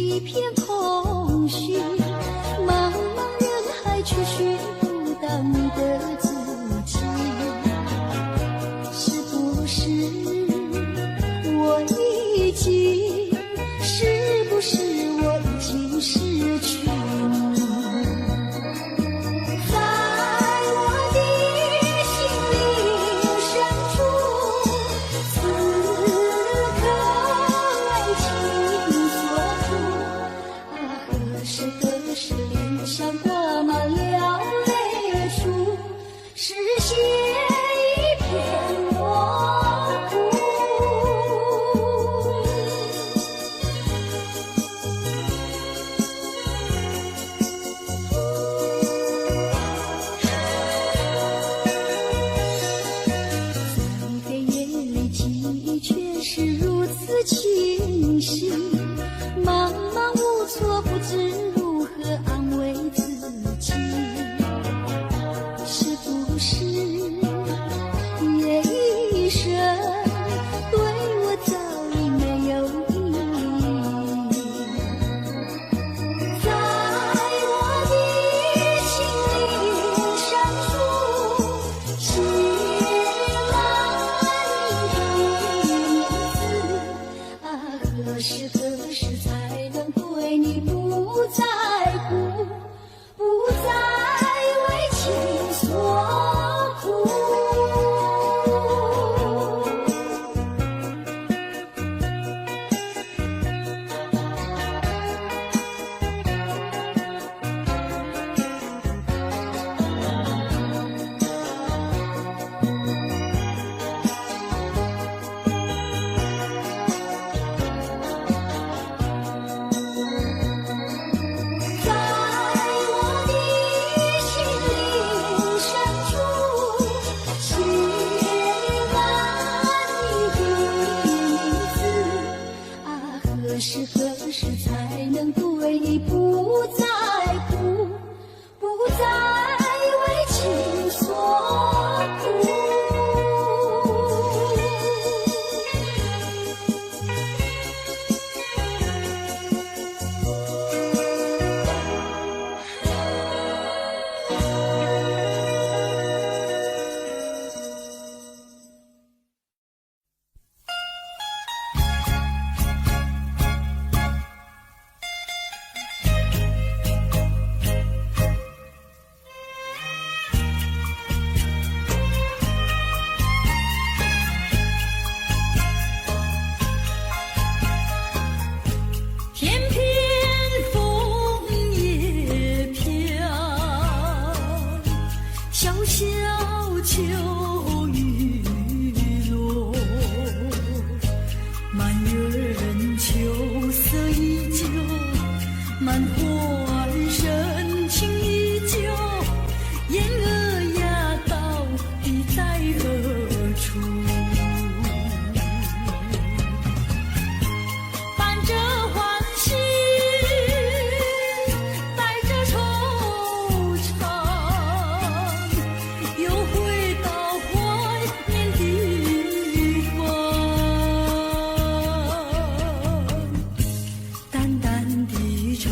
A: 一片空虚，茫茫人海却寻不到你的足迹，是不是我已经，是不是我已经失去你？在我的心灵深处，此刻为情所苦。何时何时脸上挂满了泪珠，视线一片模糊。在黑夜里，记忆却是如此清晰，茫茫无措，不知如何安慰自己。是不是夜已深，对我早已没有意义？在我的心灵深处，写满你的名字。何时何时才能对你不在乎，不再为情所苦？在我的心灵深处，写满你的名字。何时何时才能对你不在乎，不再为情所苦？天边枫叶飘，小小秋雨落，满园秋色依旧，满怀深情依旧，燕儿呀，到底在何处？伴着欢喜，带着惆怅，又回到怀念地方。淡淡的愁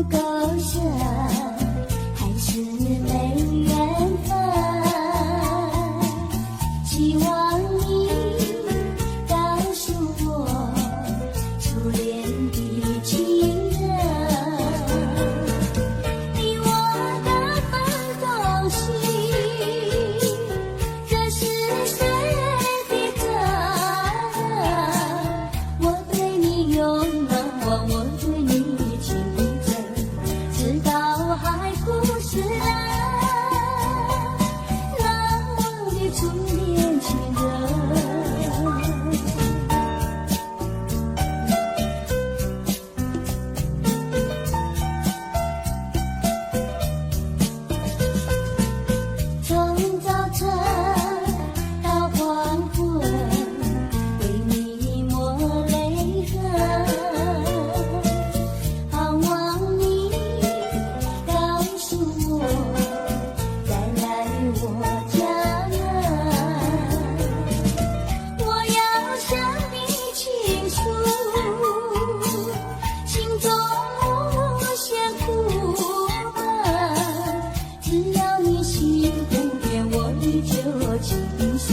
B: 不够深，还是没缘分？希望你告诉我初恋的情人，你我的奋斗心，这是谁的责任？我对你永远，我对你情真，直到海枯石烂，难忘的初恋情人。从早晨到黄昏，为你抹泪痕，盼望你告诉我再来我家门。我要向你倾诉心中无限苦闷，只要你心不变，我依旧情深，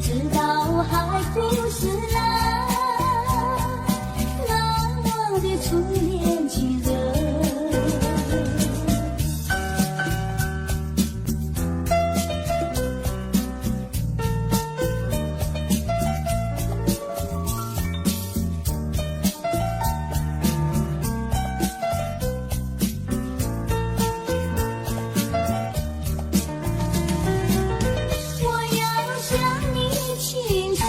B: 直到海枯石烂，难忘的初恋情人。我要向你倾诉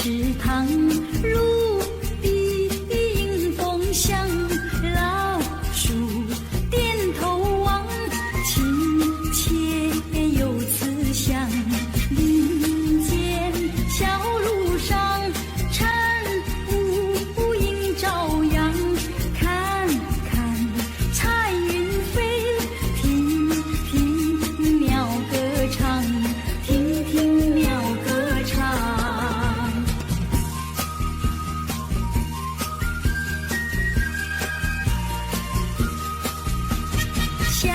A: 池塘，如碧迎风向，老树点头望，亲切有慈祥。林间小路上，晨雾映朝阳，看看彩云飞，听听鸟歌唱，听听鸟歌唱。向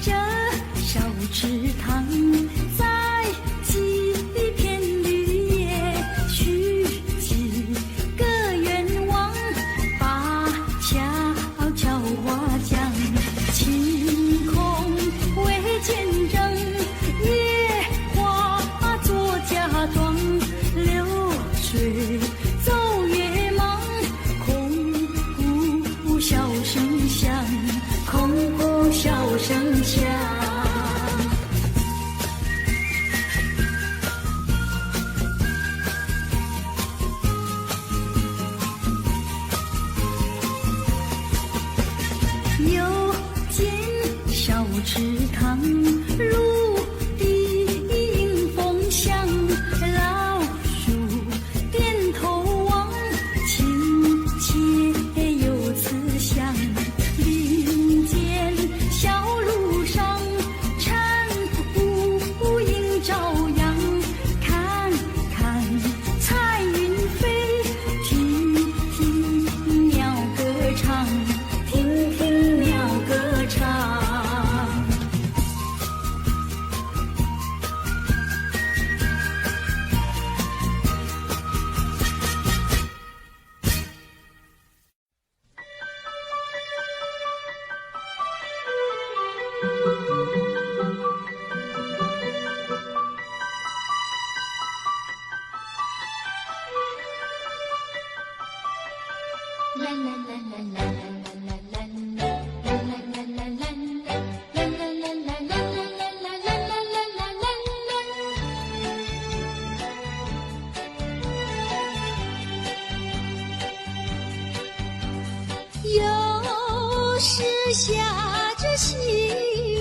A: 着小池塘，在几片绿叶，许几个愿望，把悄悄话讲。晴空为见证，野花做嫁妆，流水走越忙，空谷笑声响，空谷笑声响。又见小池塘，如碧迎风向，老树点头望，亲切有慈祥。林间小路上，晨雾映朝阳，看看彩云飞，听听鸟歌唱，听听鸟歌唱。又是下着细雨，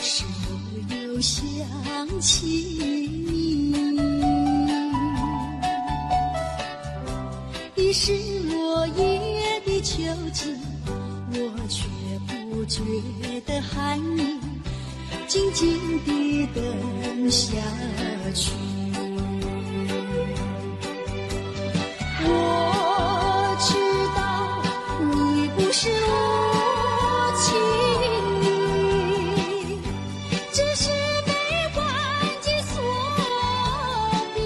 A: 时又想起你。已是落叶的秋季，我却不觉得寒意，静静地等下去。我知道你不是无情意，只是被环境所逼，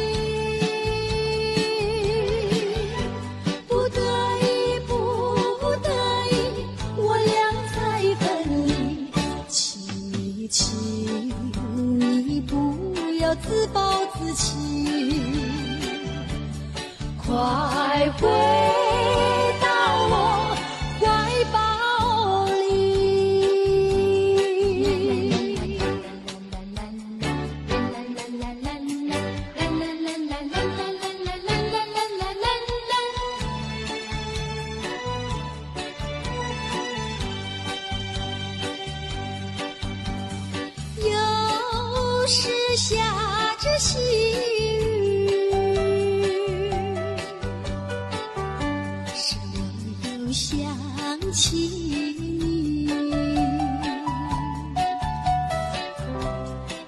A: 不得已，不得已，我俩才分离。请你不要自暴自弃，快回到我怀抱里。又是下着细想起你，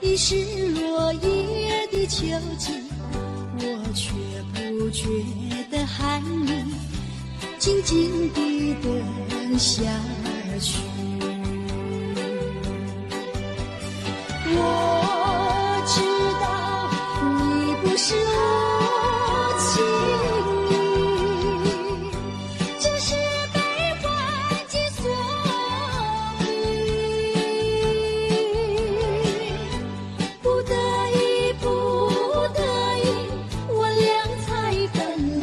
A: 已是落叶的秋季，我却不觉得寒意，静静地等下去。我知道你不是无情意，只是被环境所逼，不得已，不得已，我俩才分离。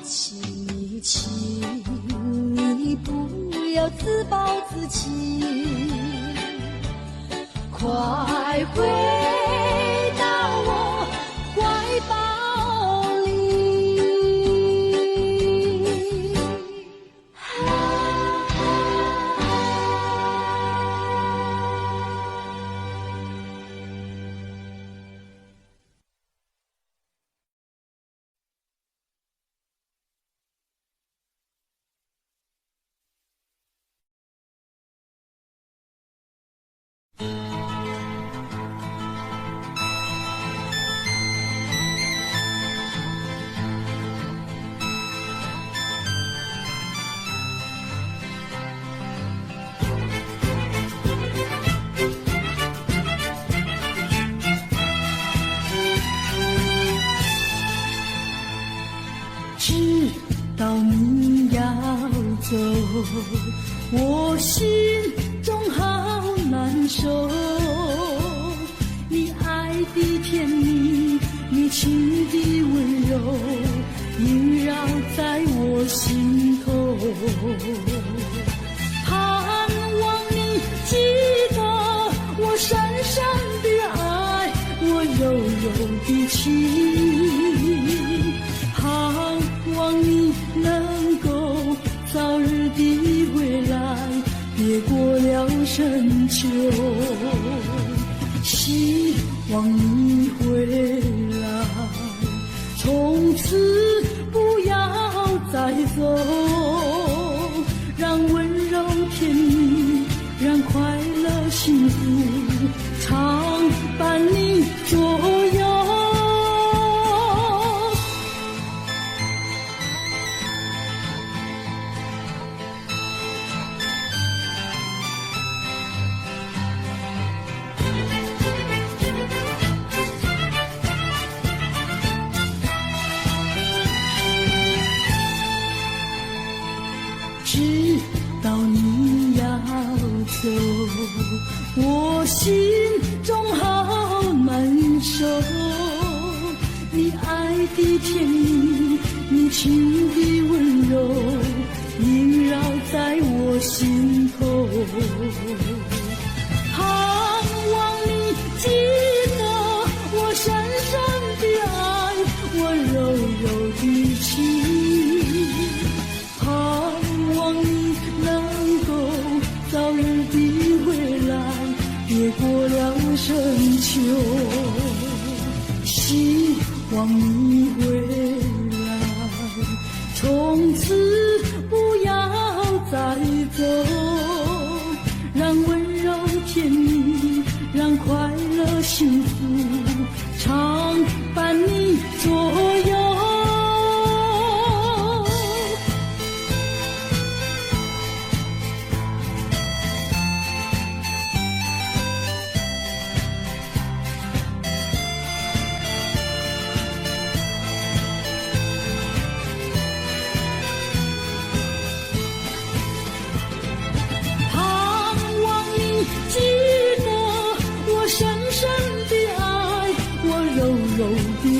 A: 请你不要自暴自弃，快回难受。你爱的甜蜜，你情的温柔，萦绕在我心头。盼望你记得我深深的爱，我柔柔的情。盼望你能够早日的回来，别过了深秋。希望你回来，从此不要再走，让温柔甜蜜，让快乐幸福常伴你左右。知道你要走，我心中好难受。你爱的甜蜜，你情的温柔，萦绕在我心头。盼望你记得我深深的爱，我柔柔的情。早日的回来，别过了深秋。希望你回来，从此不要再走，让温柔甜蜜，让快乐幸福常伴你左右。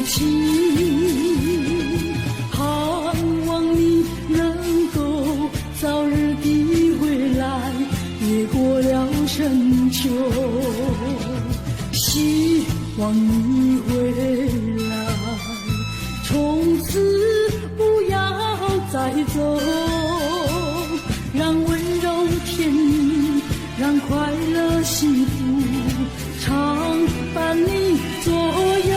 A: 情，盼望你能够早日的回来，别过了深秋。希望你回来，从此不要再走，让温柔甜蜜，让快乐幸福常伴你左右。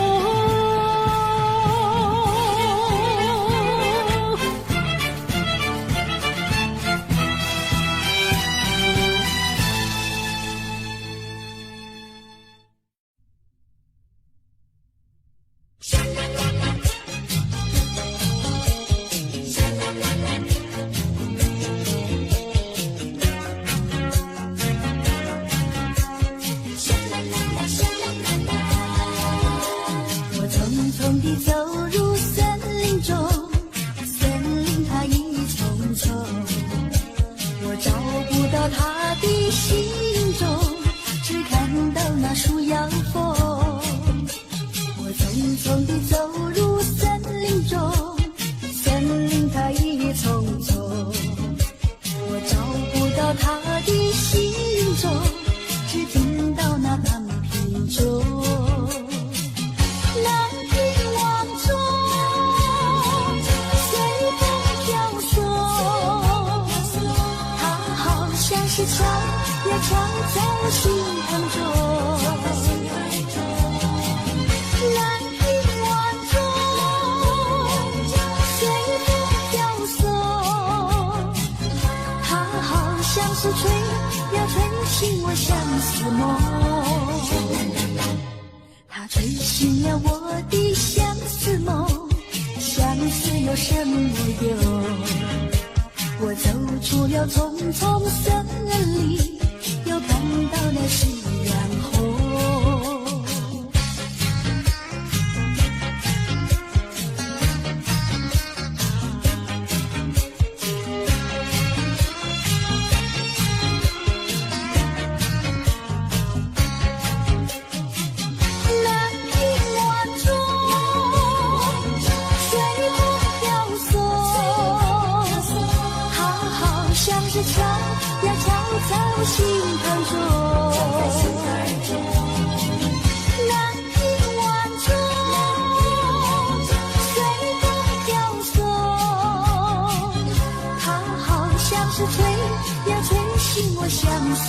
B: 走入森林中，森林它一丛丛，我找不到它的行踪，只看到那树摇风。我匆匆地走入森林中，森林它一丛丛，我找不到它的行踪，只听到那南屏钟。是船呀船在我心坎中，蓝云万种，随风飘送。它好像是吹呀吹醒我相思梦，它吹醒了我的相思梦。相思有什么用？我走出了丛丛森林，又看到了夕阳红。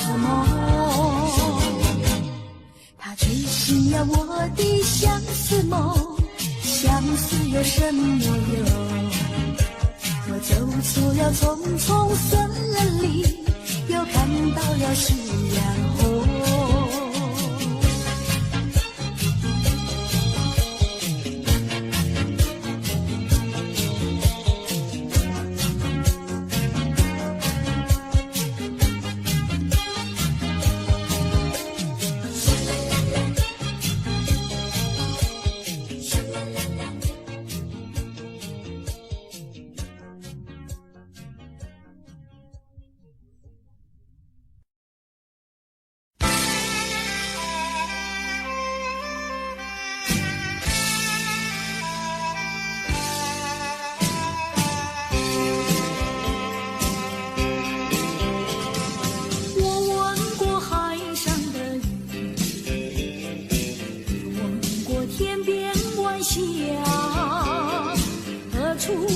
A: 什么？他追寻了我的相思梦，相思有什么用？我走出了重重森林，又看到了夕阳红。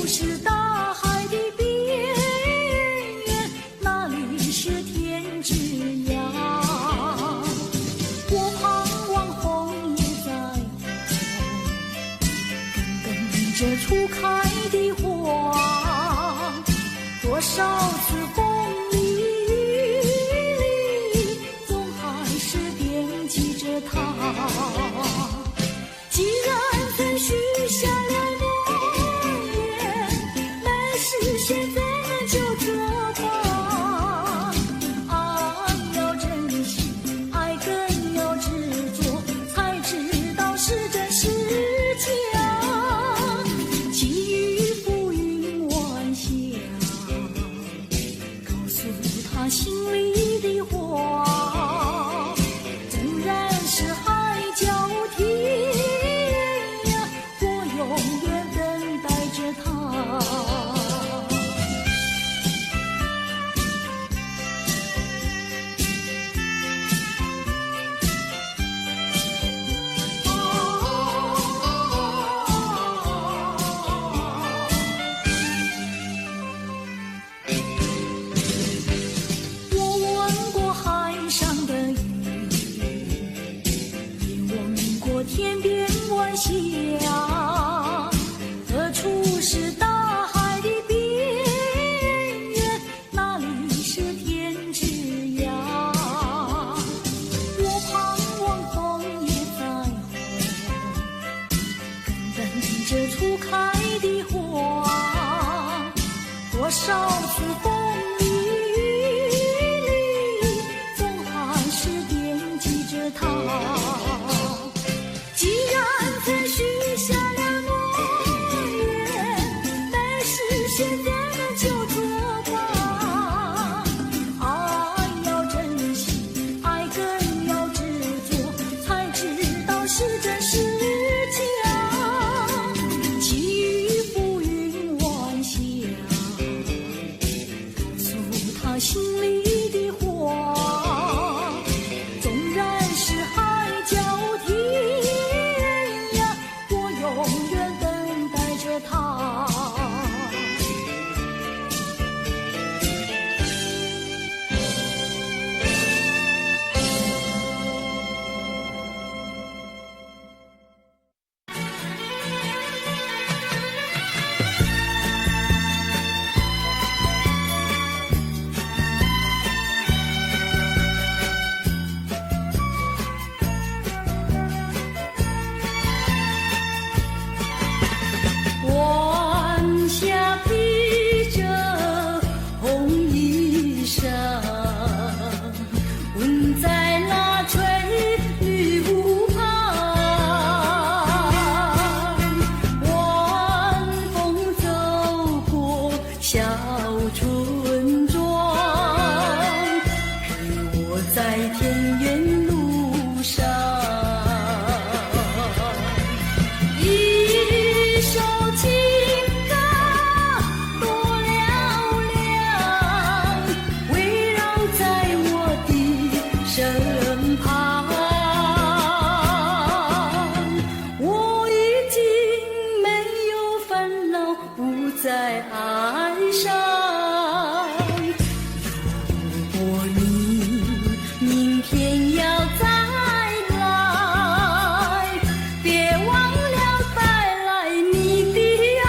A: 是大海的边缘，那里是天之涯。我盼望红叶在红，跟着初开的花，多少次风里雨里，总还是惦记着她。既然曾许下了现在就做吧，爱要珍惜，爱更要执着，才知道是真是假。际遇浮云晚霞，告诉他心里的话，纵然是海角天涯，我永远等待着他。天边晚霞，何处是大海的边缘？哪里是天之涯？我盼望枫叶再红，等着初开的花，多少次风里雨里，总还是惦记着他。既然曾许下了诺言，但是现在就做吧。爱要珍惜，爱更要执着，才知道是真是假。际遇浮云晚霞，告诉他心里的话，纵然是海天要再来，别忘了带来你的爱。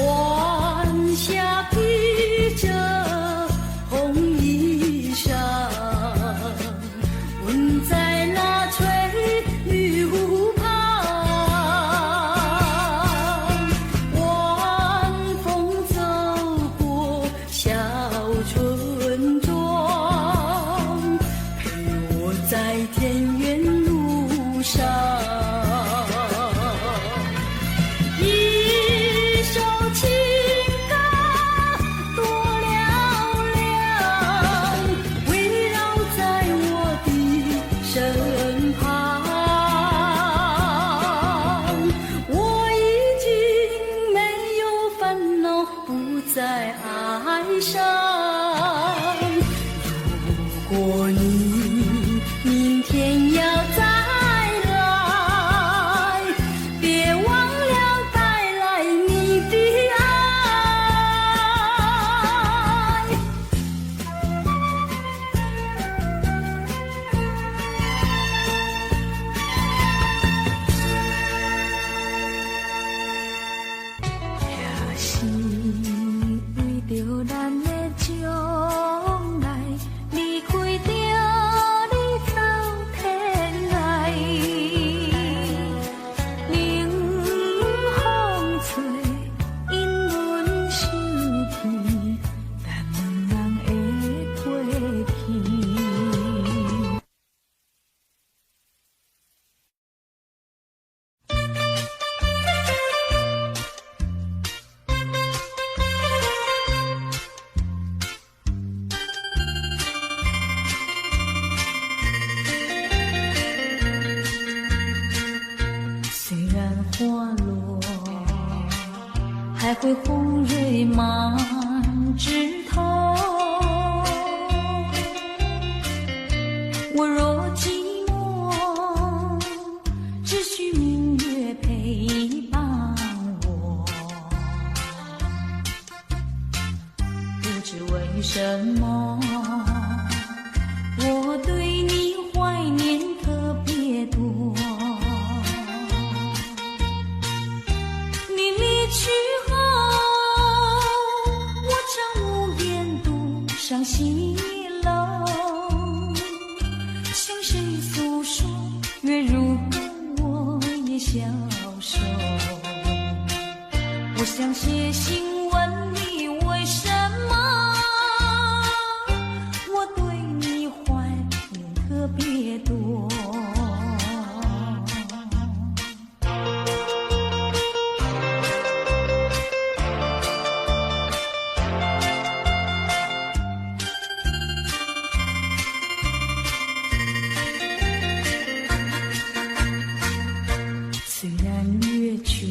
A: 晚霞披着红衣裳，吻在那翠绿湖旁。晚风走过小村庄，陪我在田园路上。一首情歌多嘹亮，围绕在我的身旁。我已经没有烦恼，不再哀伤。如果你明天要再来，别忘了带来你的爱。也是为着咱的将来，离开着你走天涯。冷风吹，因阮想起，咱两人的过去。虽然花落，还会红蕊满枝头。我若寂寞，只需明月陪伴我。不知为什么，我对你怀念特别多。你离去后，我将无边独上西楼，向谁诉说？月如歌，我也消瘦。我想写信问你，为什么我对你怀念特别多？虽然月缺，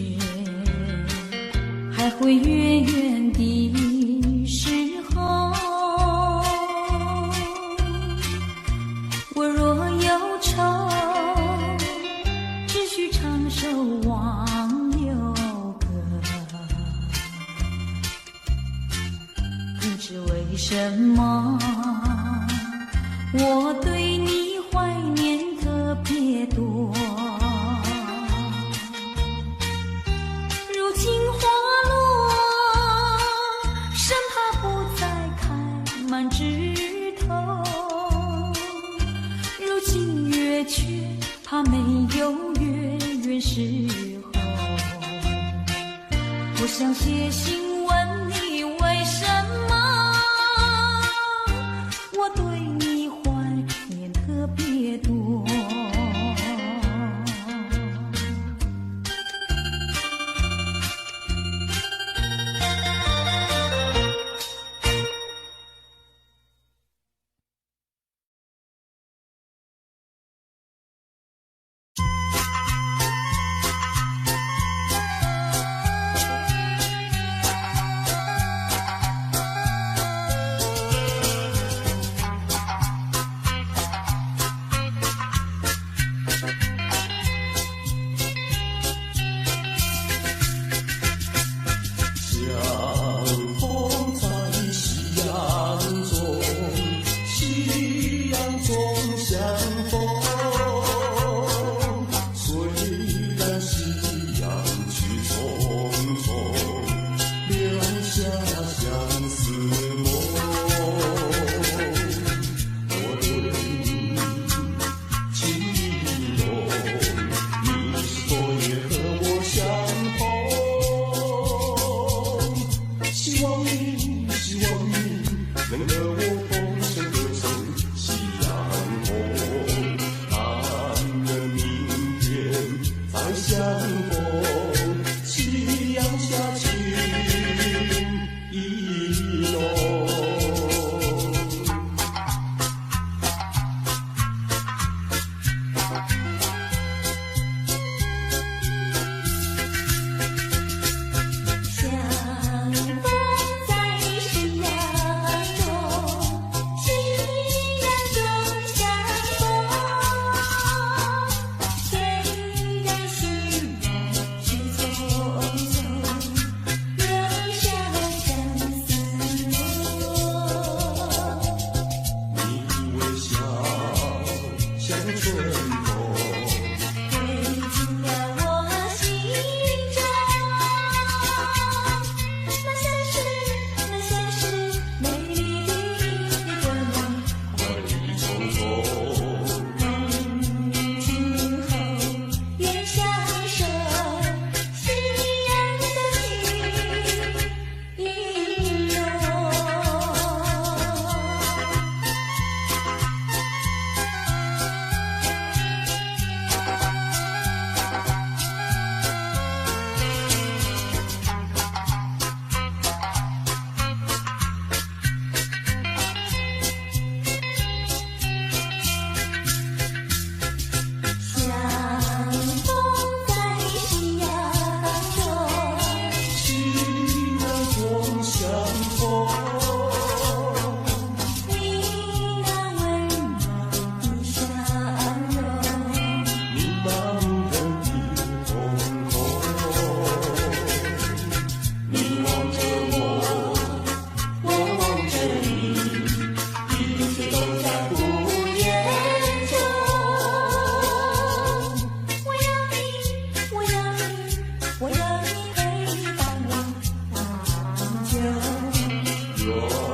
A: 还会远远的时候。我若忧愁，只需唱首忘忧歌。不知为什么，我对你怀念特别多。如今花落，生怕不再开满枝头。如今月缺，怕没有月圆时候。我想写信问你，为什么我对你怀念特别多？
B: 我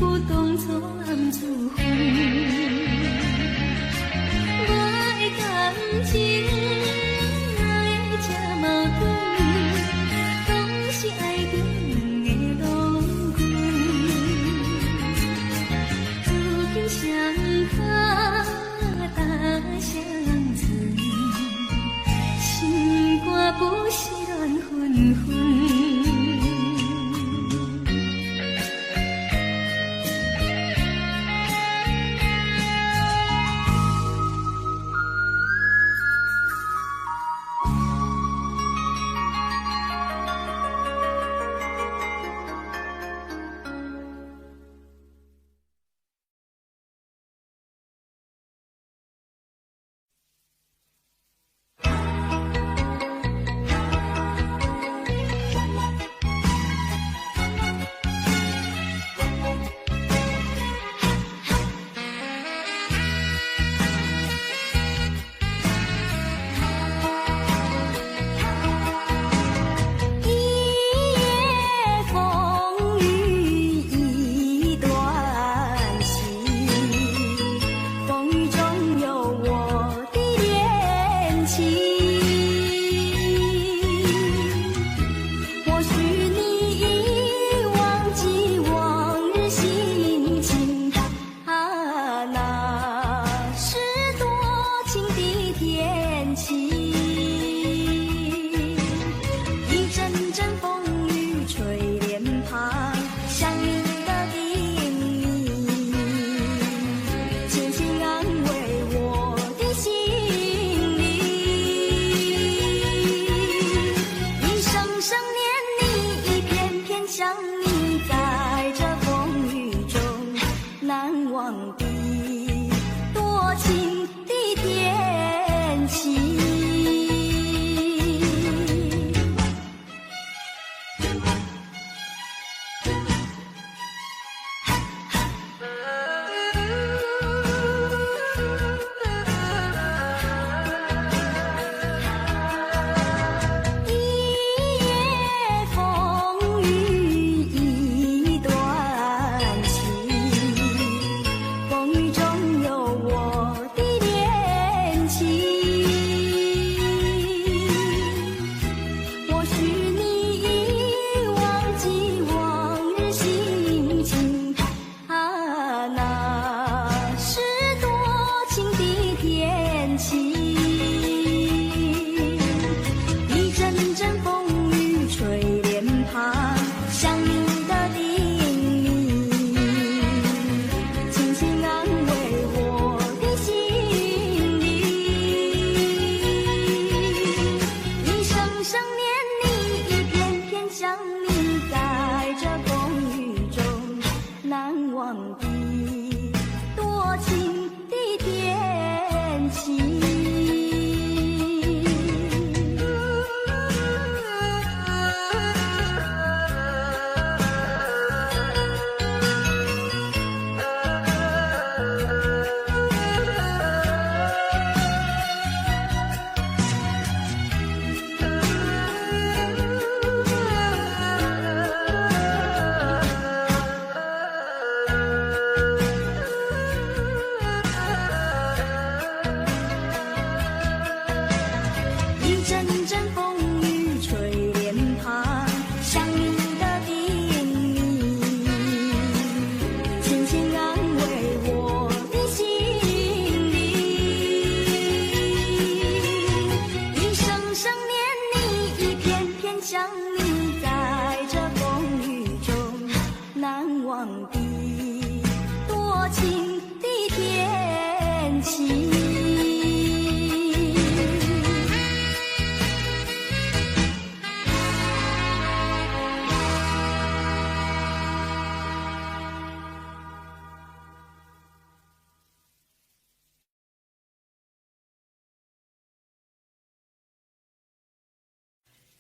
A: 不懂错暗自分。我的感情哪会这矛盾，拢是爱情的浪费。如今双脚踏相存，心肝不是乱纷纷。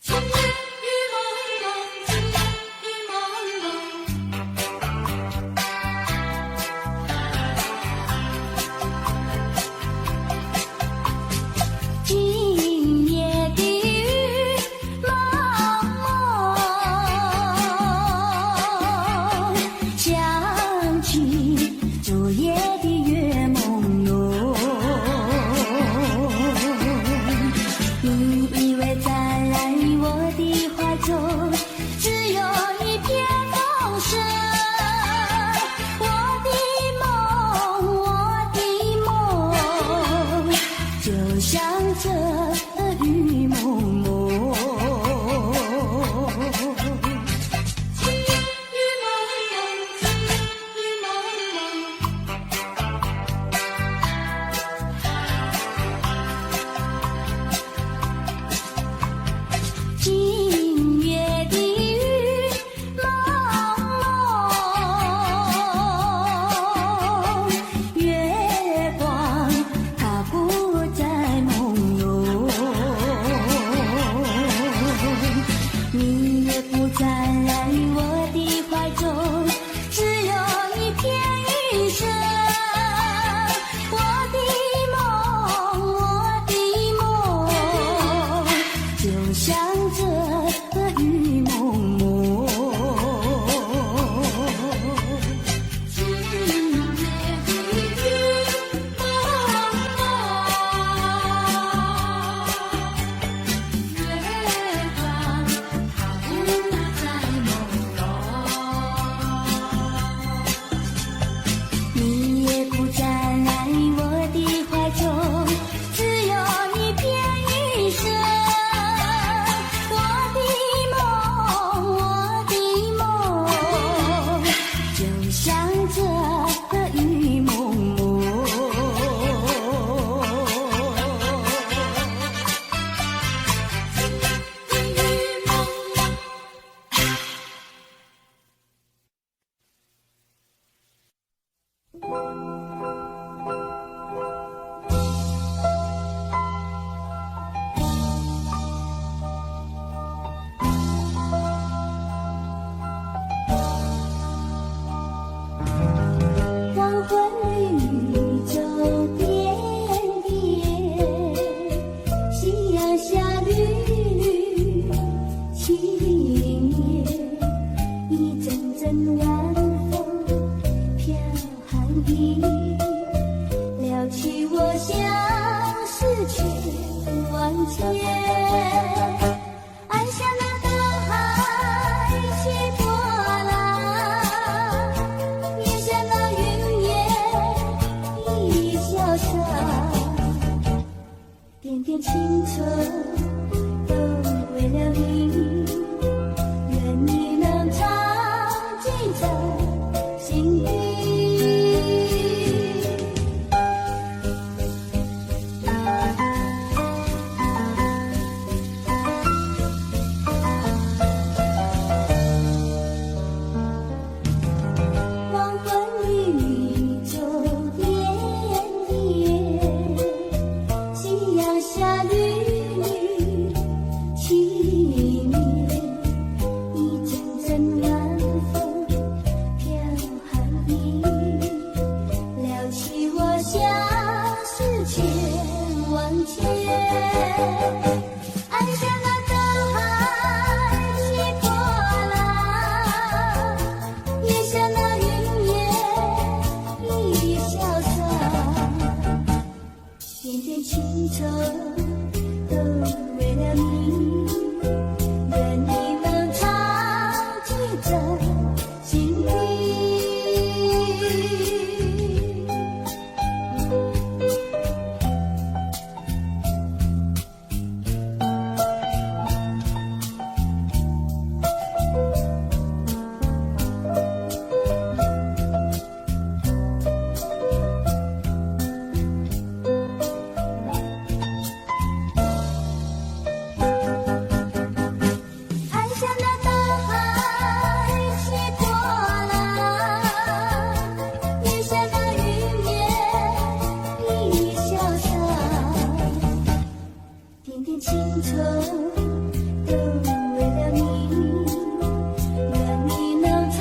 B: 情雨雨蒙蒙，情雨蒙蒙。
A: 着雨蒙蒙。黄昏绿洲点点，夕阳下绿绿青叶，一阵阵晚风飘寒意，撩起我相思千万结。按下那大海起波浪，月下那云烟已消散，点点青春都为了你，愿你能常记在心底。黄昏绿洲点点，夕阳下绿绿青叶，一阵阵晚风飘寒意，撩起我相思千万结。按下那大海起波浪，月下那云烟已消散，点点青春都为了你，愿你能常记在心底。按下那大海起波浪，月下那云烟已消散，点点青春都为了你，愿你能常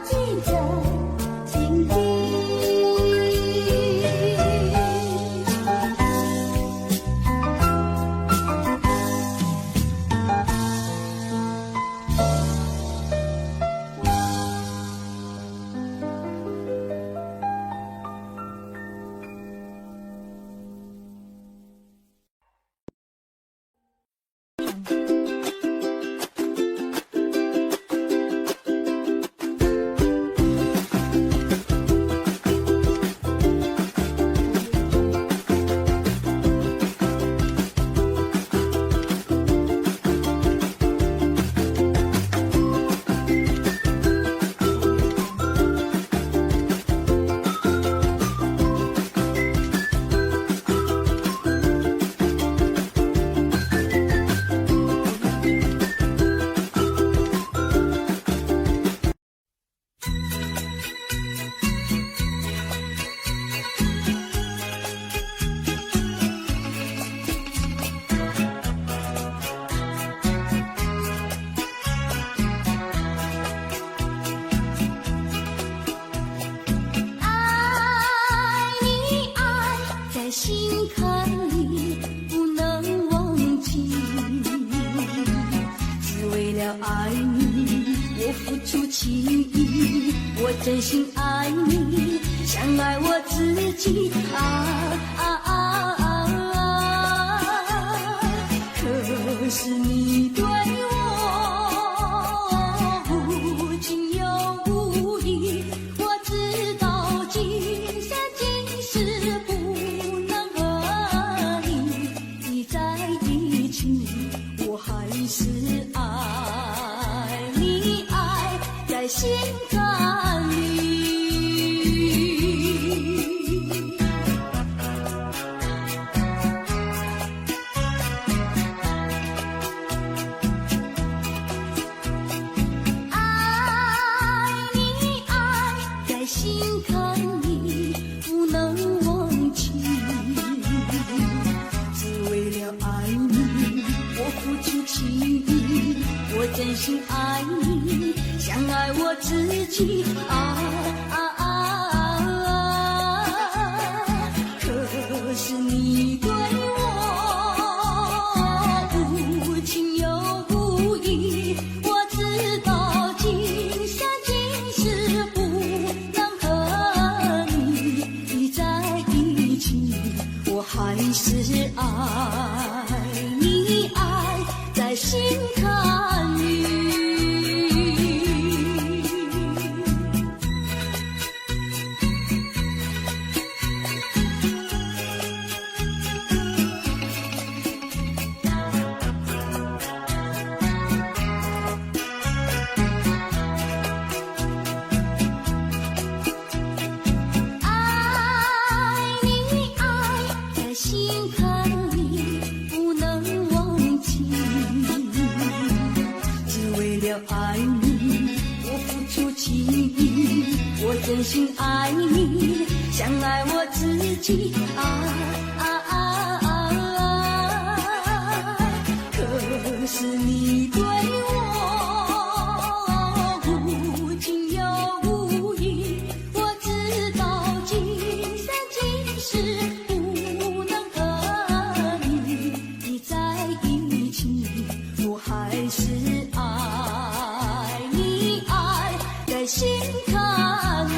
A: 记在心底。爱你爱在心坎里不能忘记，只为了爱你我付出情意，我真心爱你像爱我自己可是你对我无情又无义，我知道今生今世不能和你在一起，我还是爱你爱在心坎里。在心坎里不能忘记，只为了爱你，我付出情意，我真心爱你，像爱我自己可是你对我无情又无义，我知道今生今世不能和你在一起，我还是爱你，爱在心坎里。真心爱你，像爱我自己可是你对我无情又无义，我知道今生今世不能和你在一起，我还是爱你，爱在心坎里。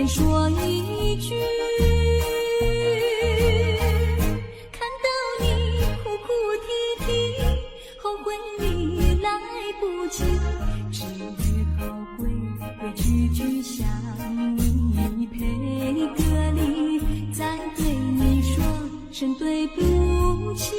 A: 说一句，看到你哭哭啼啼，后悔你来不及，只好规规矩矩向你赔个礼，再对你说声对不起。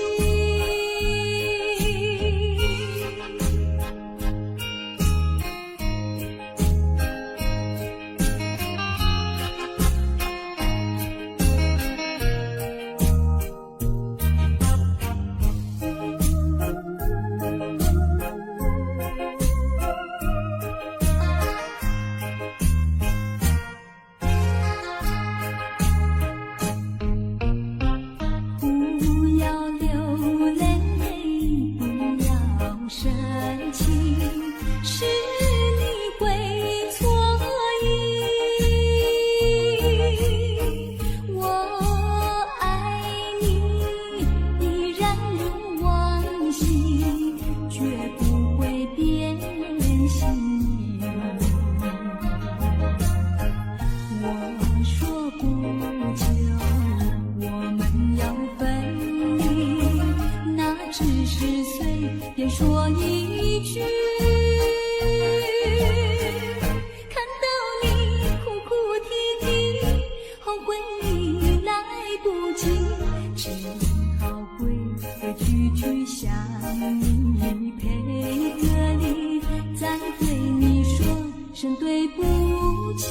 A: 说一句，看到你哭哭啼啼，后悔你来不及，只好规规矩矩向你赔个礼，再对你说声对不起。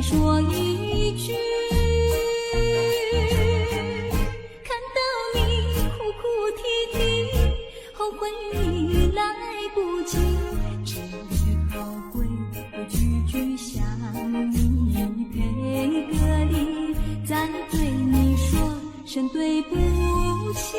A: 说一句，看到你哭哭啼啼，后悔你来不及，只好规规矩矩向你赔个礼，再对你说声对不起。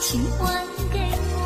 A: 情还给我。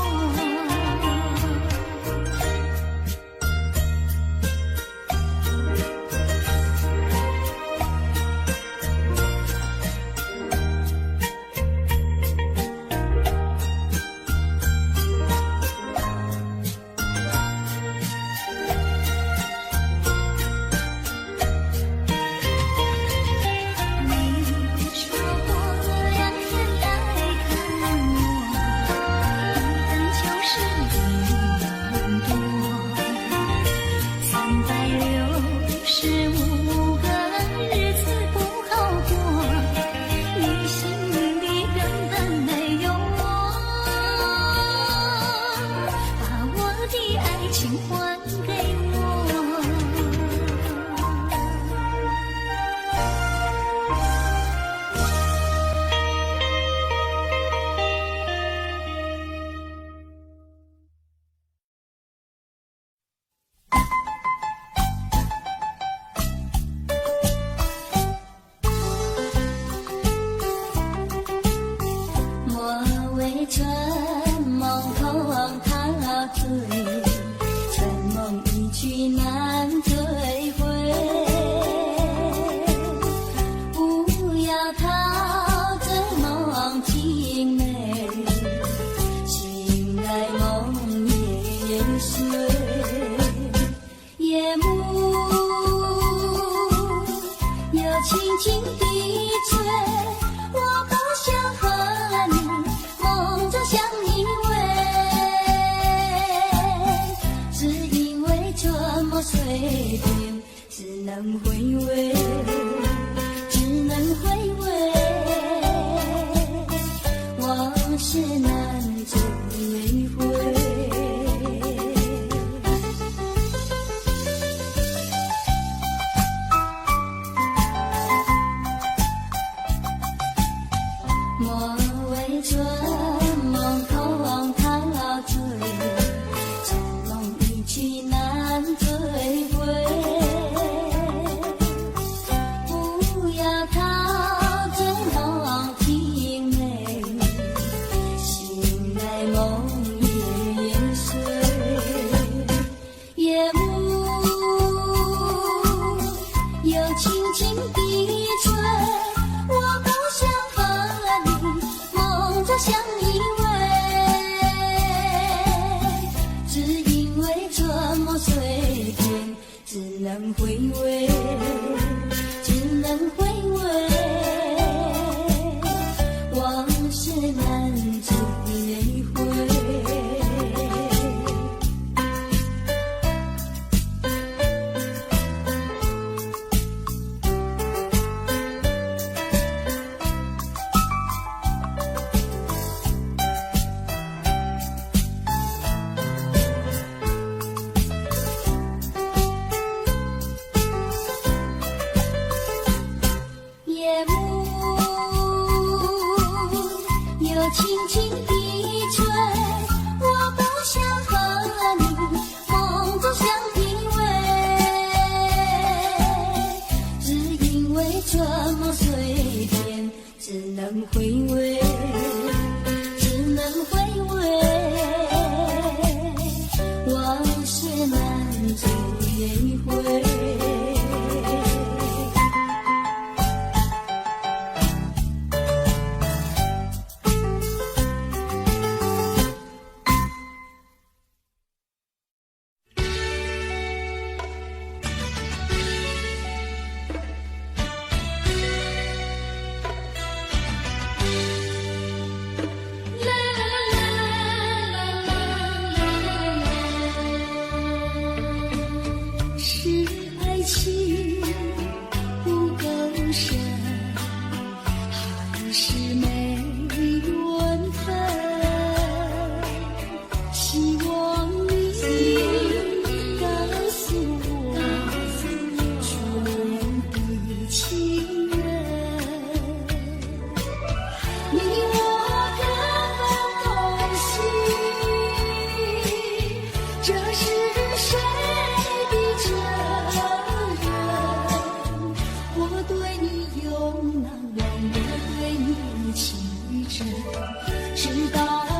B: 直到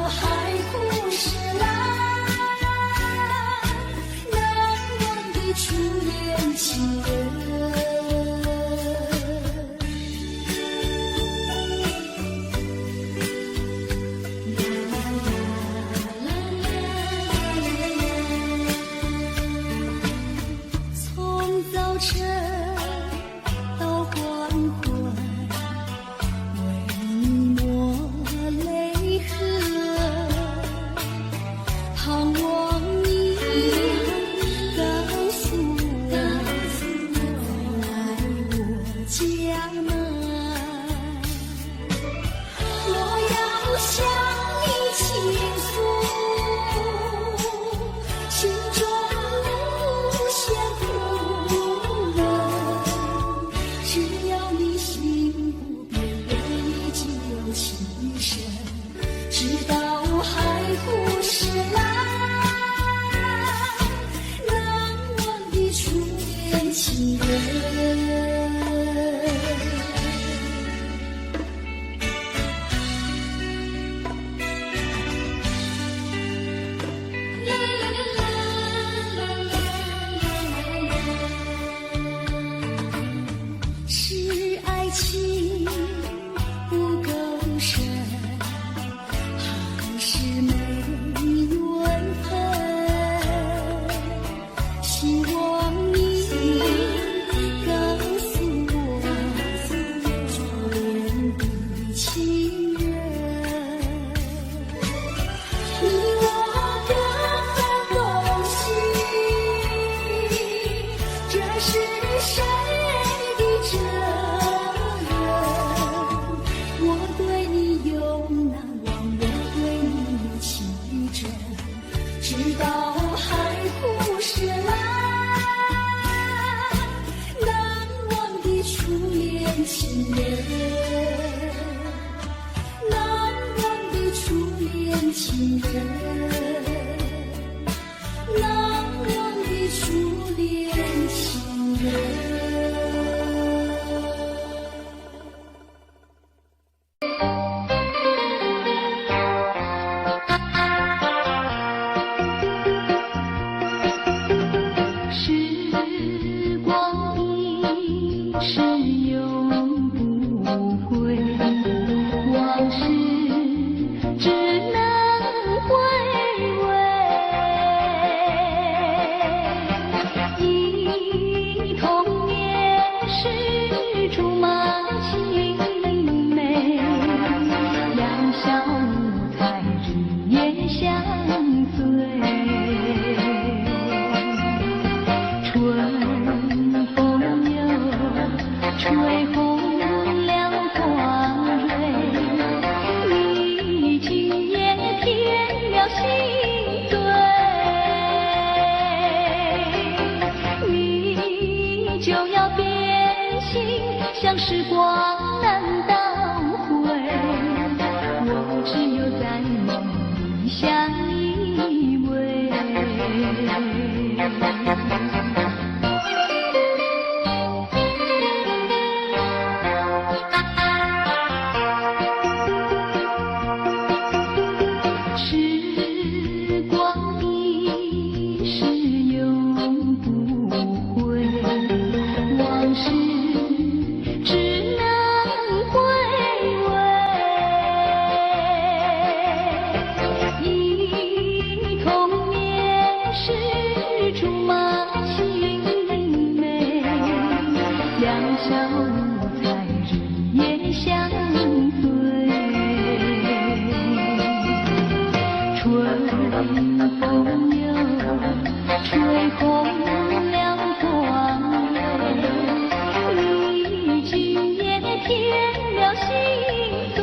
B: 直到海枯石烂，难忘的初恋情人。是爱情不够深，还是没缘分？希望你告诉我初恋的情人，你我各分东西，这是谁的责任？我对你有难忘，我对你有情真，直到海枯石烂，难忘的初恋情人，难忘的初恋情人，难忘的初恋情人。时光一逝永不回，往事只能回味。忆童年时竹马青梅，两小无猜日夜相随。春风又吹红了花蕊，你今夜添了心碎，你就要变心，像时光难倒回，我只有在梦里相依偎。时光一逝永不回，往事只能回味。忆童年时竹马青梅，两小无猜日夜相随。春风又吹红了花蕊，你今夜添了心碎，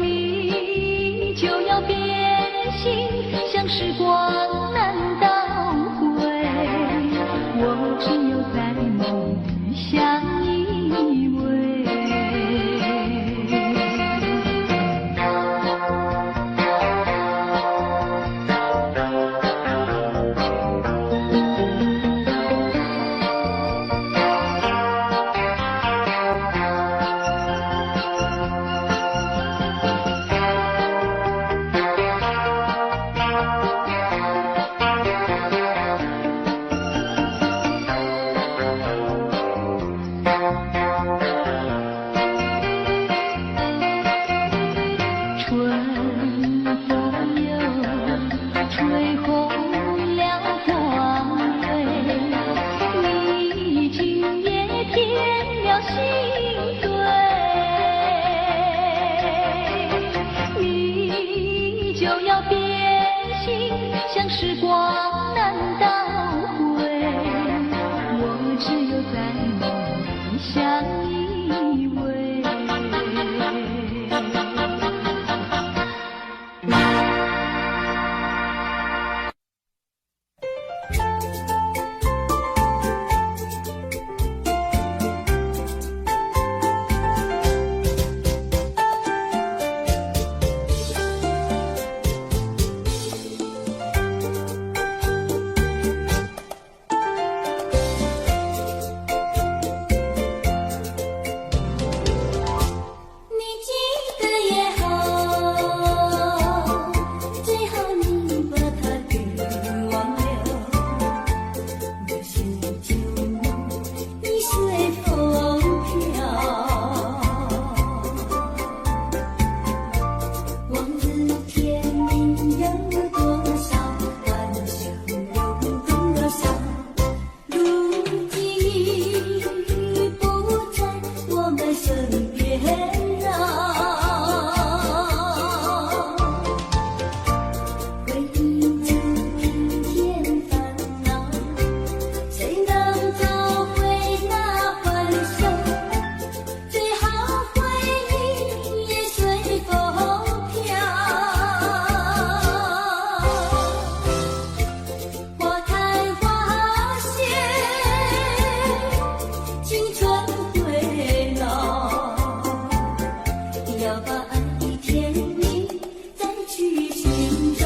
B: 你就要变心，像时光难倒回，我只有在梦里相依偎。时光难倒回，我只有在梦里相依偎。
A: 要把爱的天命再去寻找。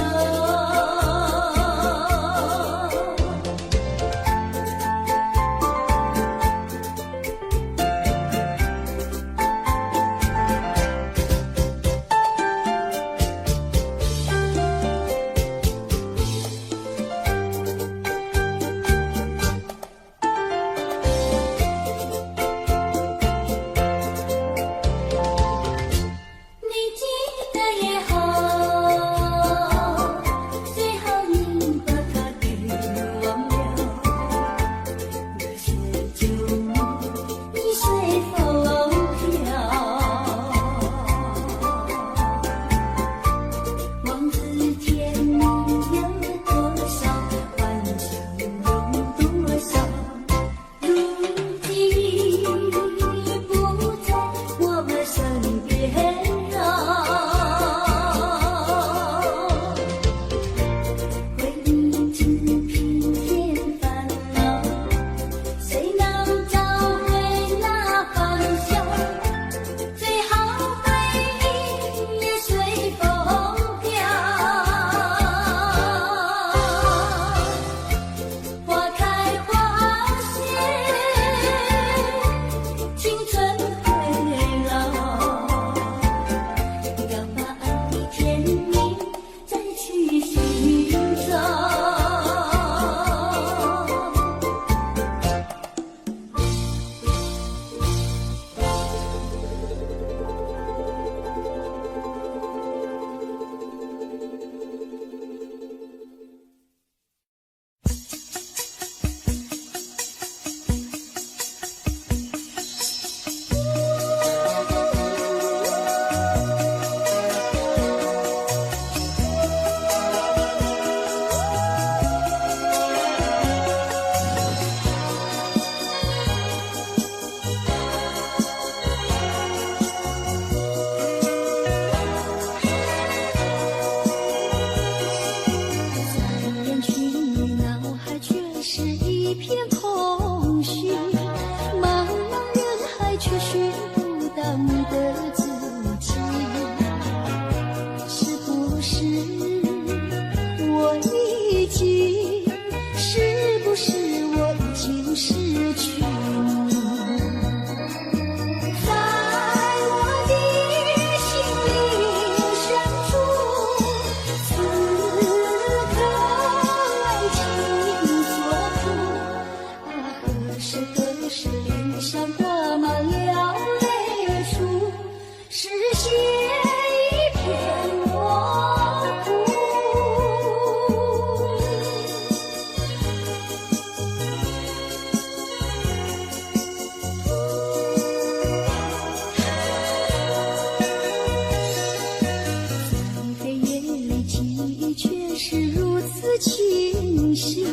A: 清醒，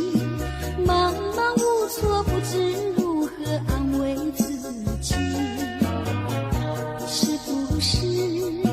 A: 茫茫无措，不知如何安慰自己，是不是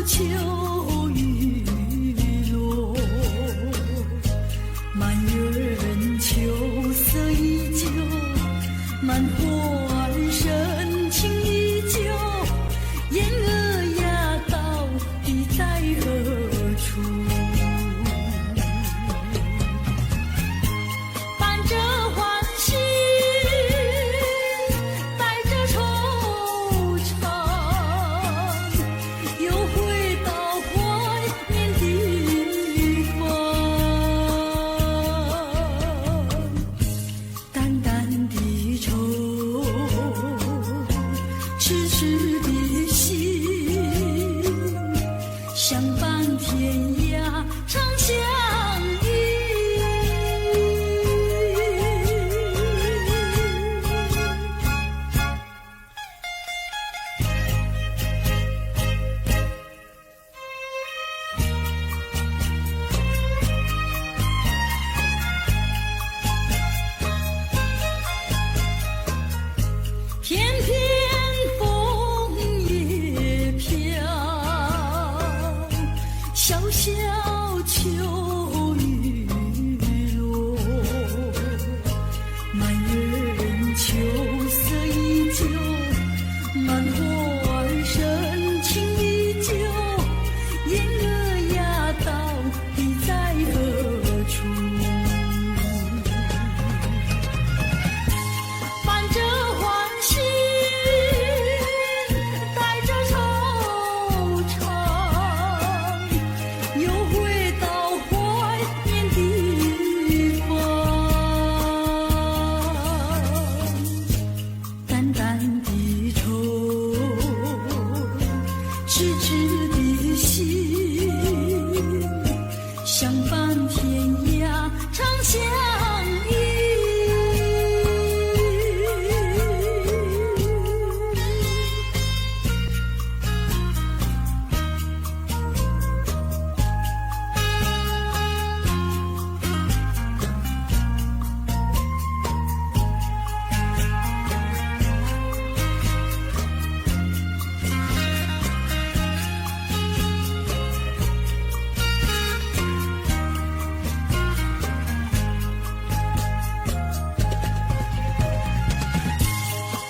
A: 秋雨落，满园秋色依旧，满花深情依旧，燕儿呀，到底在何处？伴着欢喜，带着惆怅，又回到怀念地方。淡淡的愁，痴痴的心，相伴天涯长相依。片片枫叶飘，小小秋雨落，满园秋色依旧，满花深情依旧，燕儿呀，到底在何处？伴着欢喜，带着惆怅，又回到怀念地方。淡淡的愁，痴痴的心，相伴天涯长相依。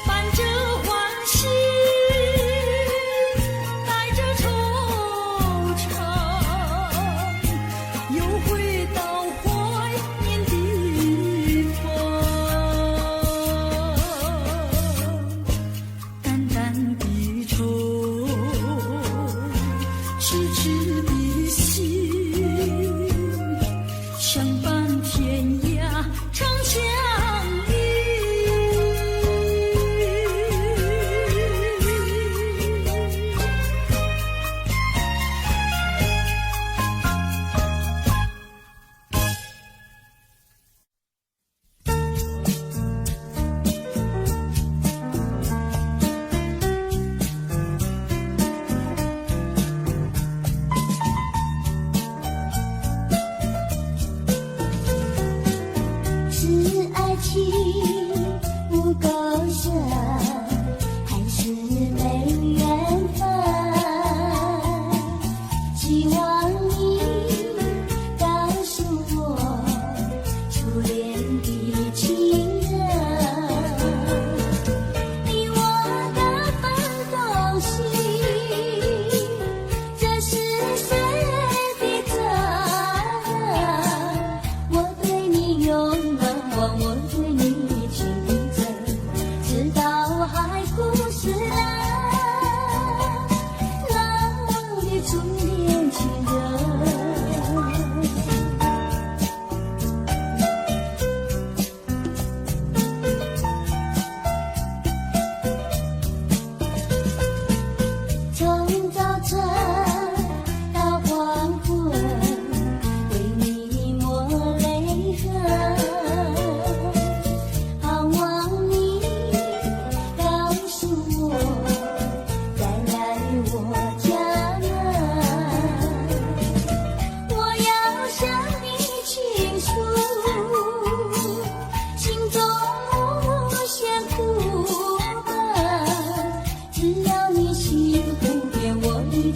A: 伴着欢喜，带着惆怅，又回到怀念地方。淡淡的愁，痴痴的心，相伴天涯长相依。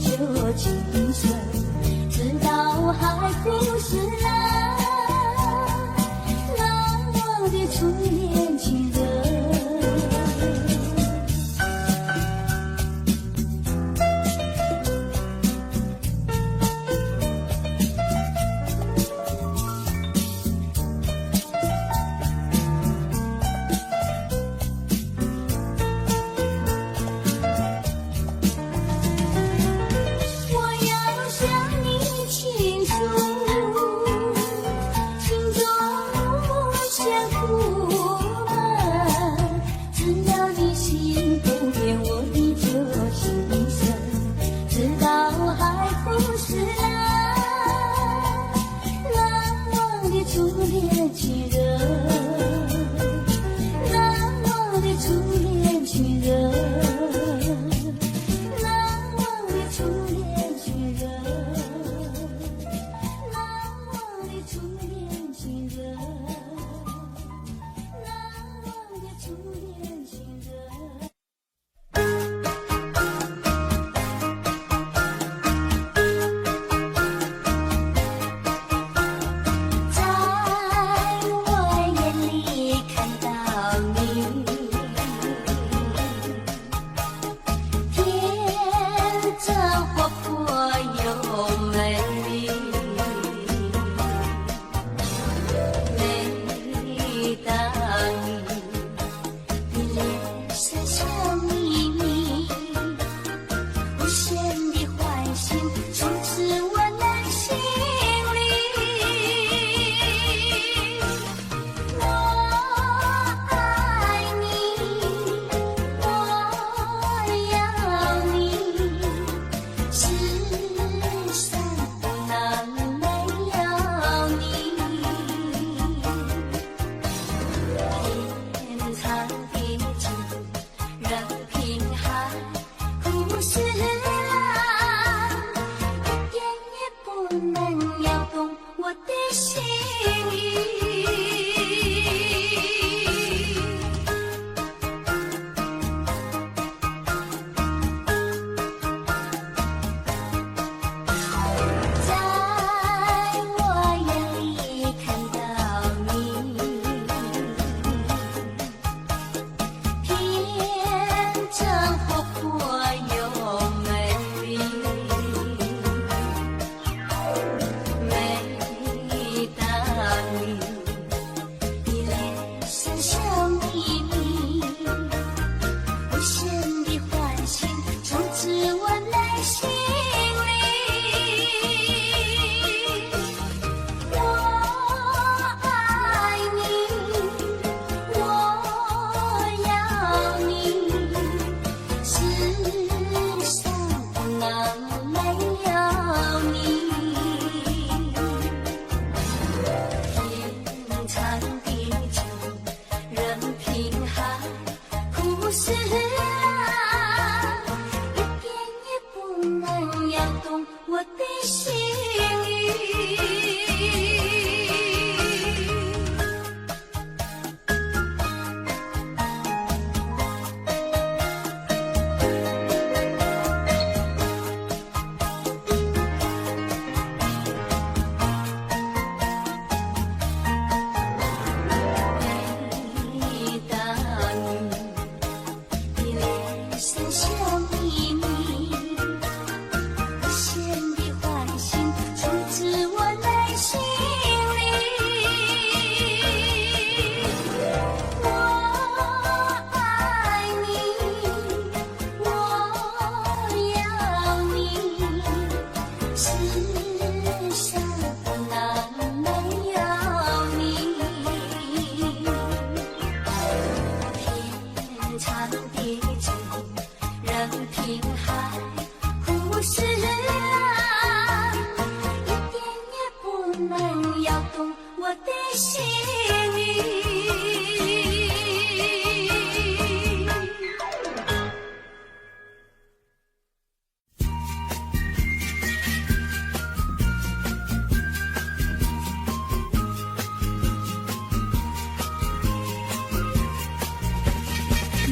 A: 就情深，直到海枯石烂，难忘的初恋情人。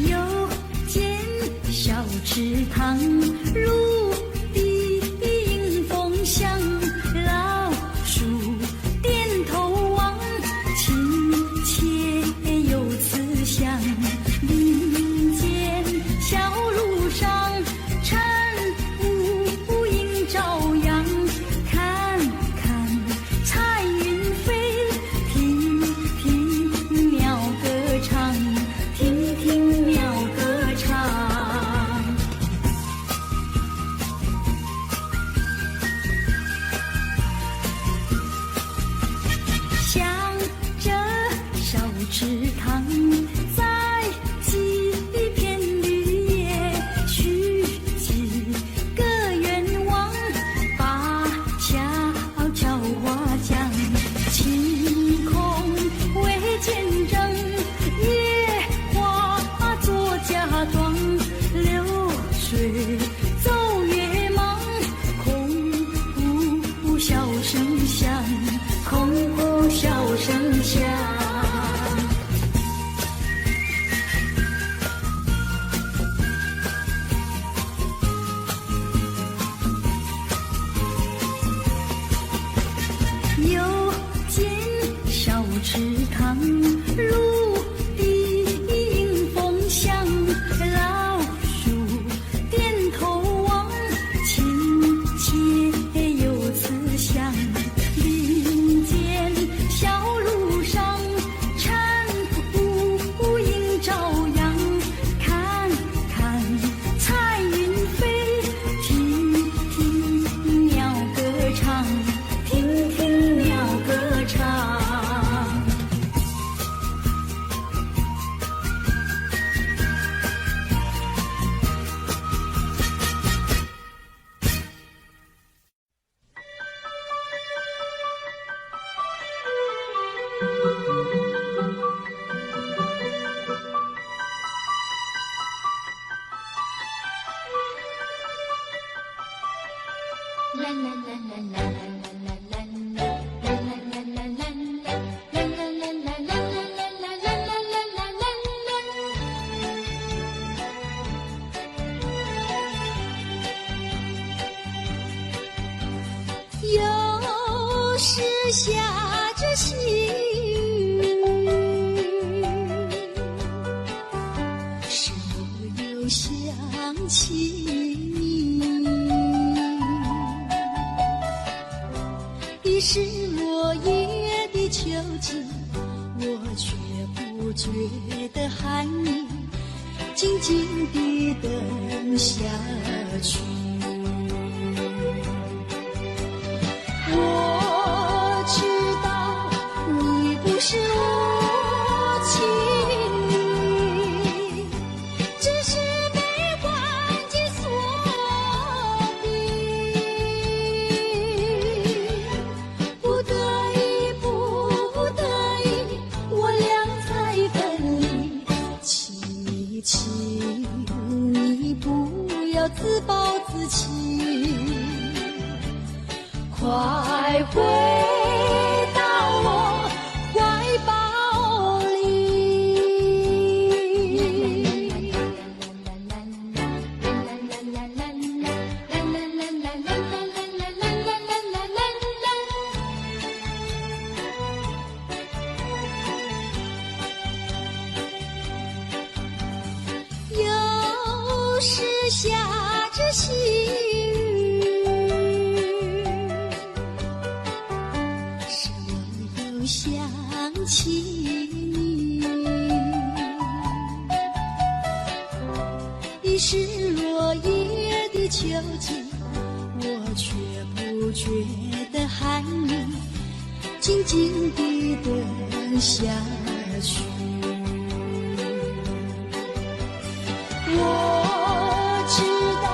B: 有间小池塘，芦笛
A: 又见小池塘，芦笛风响，老树点头望，亲切有慈祥。林间小路上，晨雾映朝阳，看看彩云飞，听听鸟歌唱，听听鸟歌唱。
B: 又是下着细雨，是我又想起你。已是落叶的秋季，我却不觉得寒意，静静地等下去。我知道你不是无情意，只是被环境所逼，不得已，不得已，我俩才分离。请你不要自暴自弃，快回到我怀抱里。又是下着细想起你，已是落叶的秋季，我却不觉得寒意，静静地等下去。我知道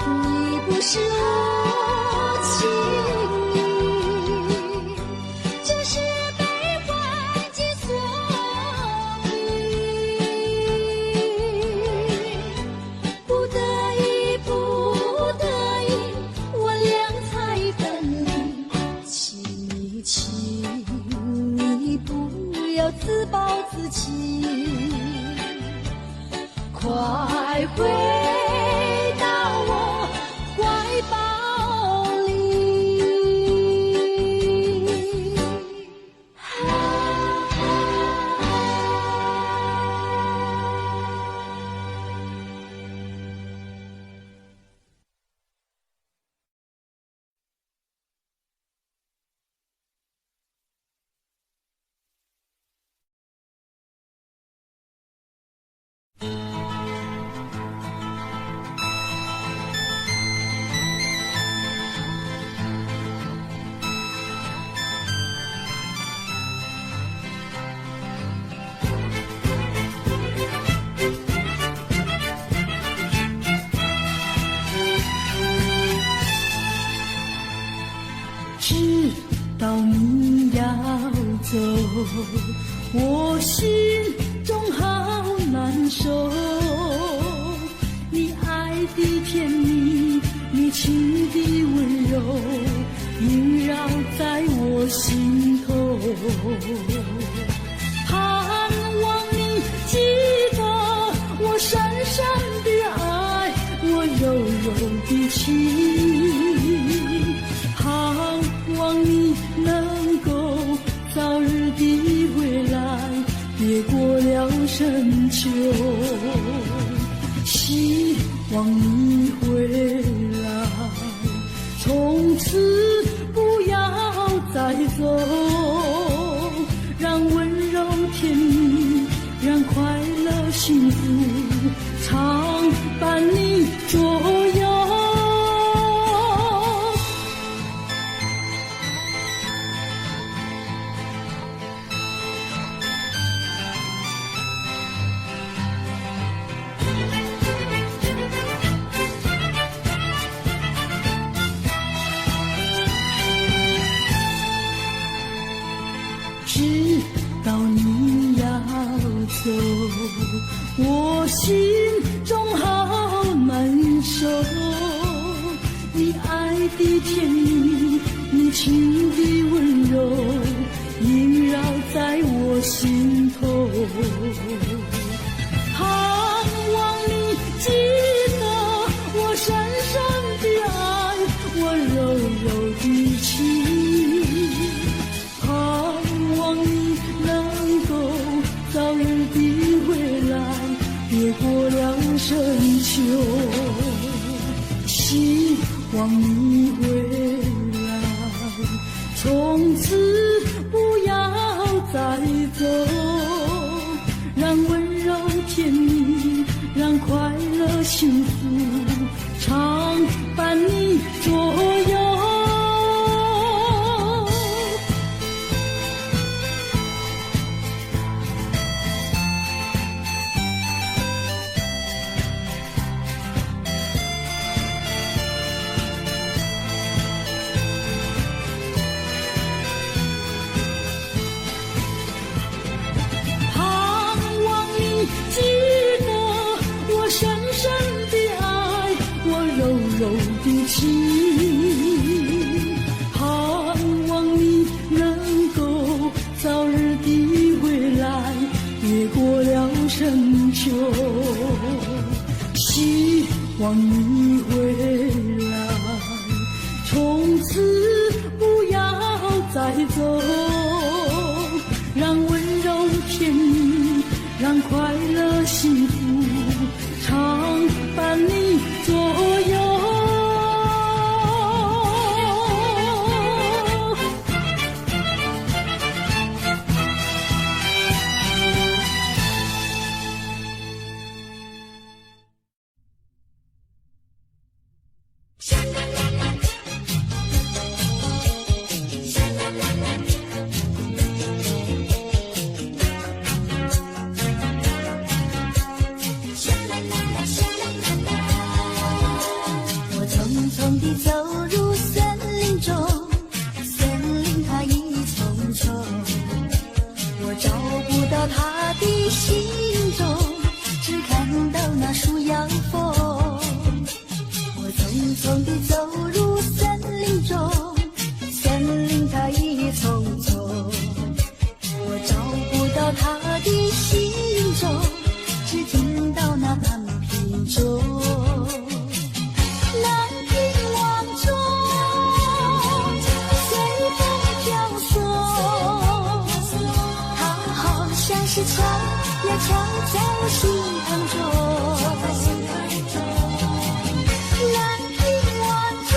B: 你不是无情意，只是被环境所逼，不得已，不得已，我俩才分离。请你不要自暴自弃，快回到我怀抱里。
A: 知道你要走，我心中好难受。你爱的甜蜜，你情的温柔，萦绕在我心头。盼望你记得我深深的爱，我柔柔的情，盼望你能从此不要再走，让温柔甜蜜，让快乐幸福常伴你左右。知道你要走，我心中好难受。你爱的甜蜜，你情的温柔，萦绕在我心头。盼望你记得我深深的爱，我柔柔的情。早日的回来，越过了深秋，希望你回来，从此不要再走，让温柔甜蜜，让快乐幸福常伴你左右。记得我深深的爱，我柔柔的情，盼望你能够早日的回来，越过了深秋，希望你回来，从此不要再走，让温柔甜蜜，让快乐幸福常伴你左右。走入森林中，森林它一丛丛，我找不到它的行踪，只看到那树摇风。我匆匆地走入森林中，森林它一丛丛，我找不到它的行踪，只听到那南屏钟。是敲呀敲在我心坎中，南屏晚钟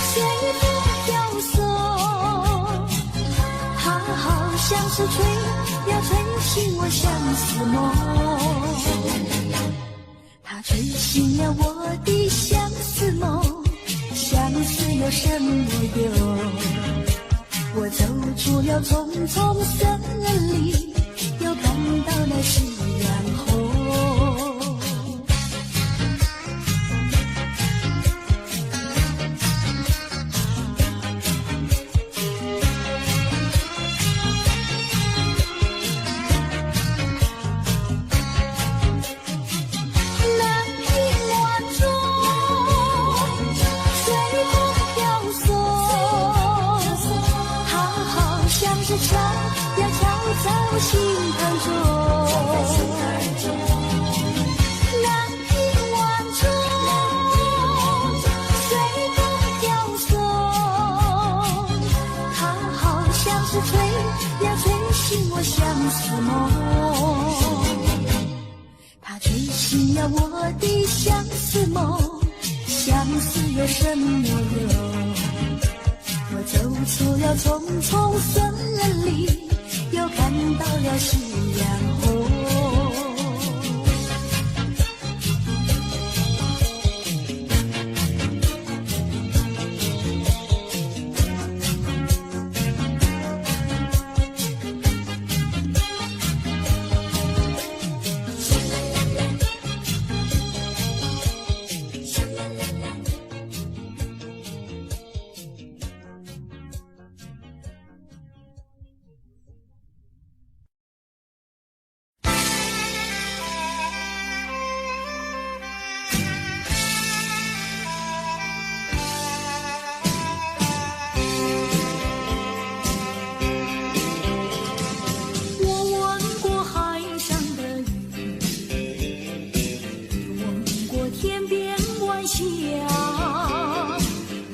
A: 随风飘送，它好像是吹呀吹醒我相思梦，它吹醒了我的相思梦，相思有什么用？我走出了丛丛森林，又看到了夕阳红。南屏晚钟随风飘送，像是敲呀敲在我心坎中，南屏晚钟随风飘送，它好像是吹呀吹醒我相思梦，它吹醒了我的相思梦，相思有了什么有？我走错了重重森林，又看到了夕阳红。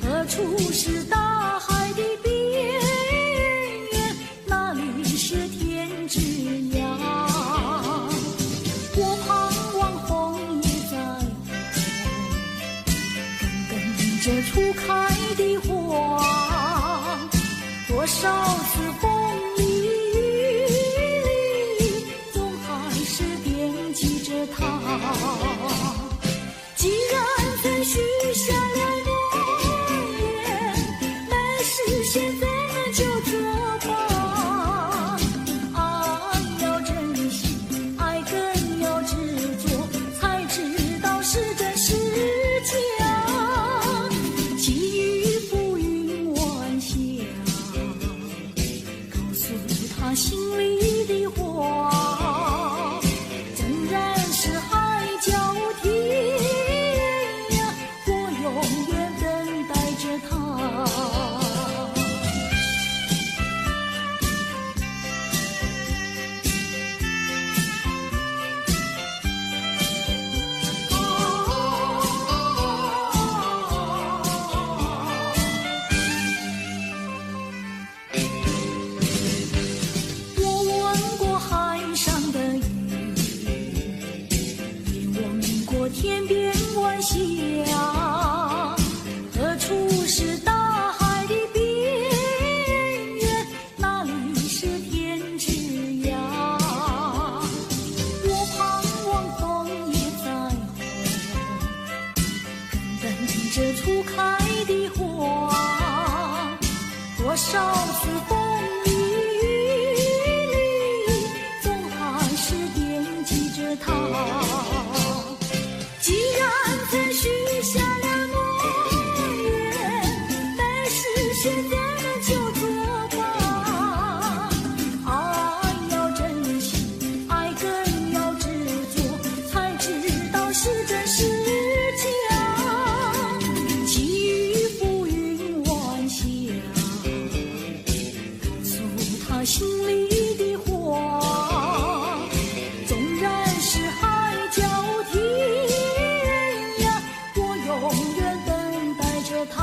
A: 何处是大海的边缘？哪里是天之涯？我盼望风也在跟着初开的花，多少次风里雨里，总还是惦记着他。既然曾许下了诺言，没实现怎么就作罢？爱要珍惜，爱更要执着，才知道是真是假。寄予浮云晚霞，告诉他心里的话，纵然是海角天涯，我永远等待着他。我闻过海上的雨，也闻过天边晚霞，何处是大海的边缘？哪里是天之涯？我盼望枫叶再红，等着初开的花，多少次风里雨里，总还是惦记着他。既然曾许下了诺言，没实现怎么就作罢？爱要珍惜，爱更要执着，才知道是真是假。寄予浮云晚霞，告诉他心里的话，纵然是海角天涯，我永远等待着他。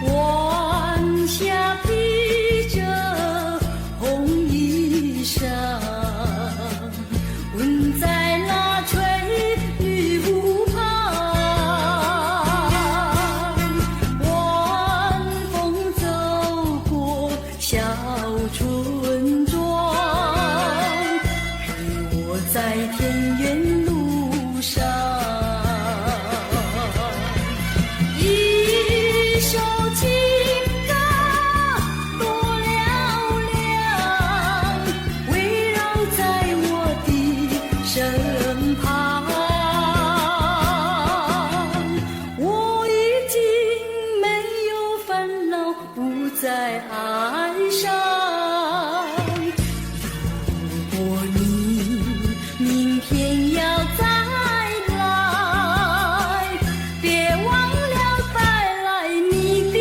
A: 晚霞披着红衣裳，吻在那翠绿湖畔。晚风走过小村庄，陪我在田园路上。一首情歌多嘹亮，围绕在我的身旁。我已经没有烦恼，不再哀伤。如果你明天要再来，别忘了带来你的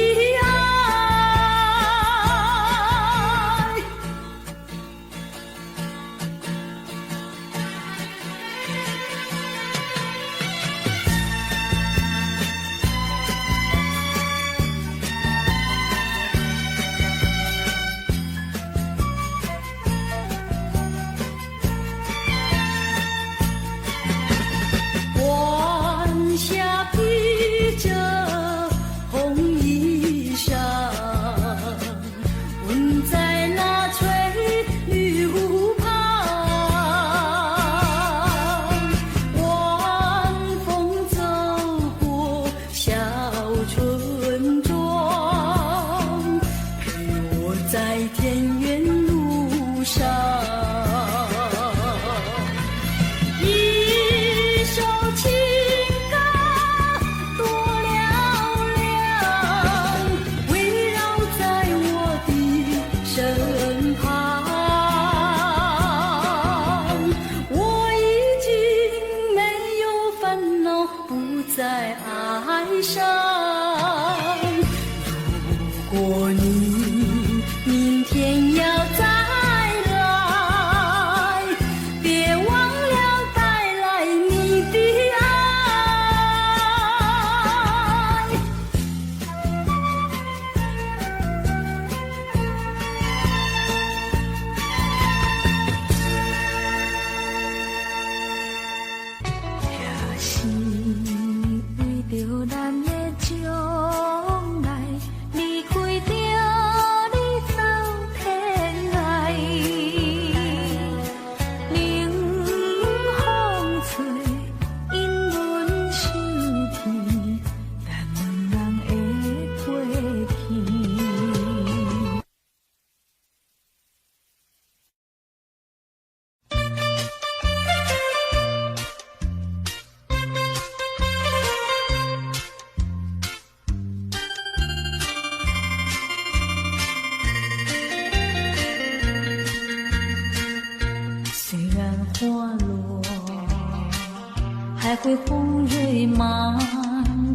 A: 会红蕊满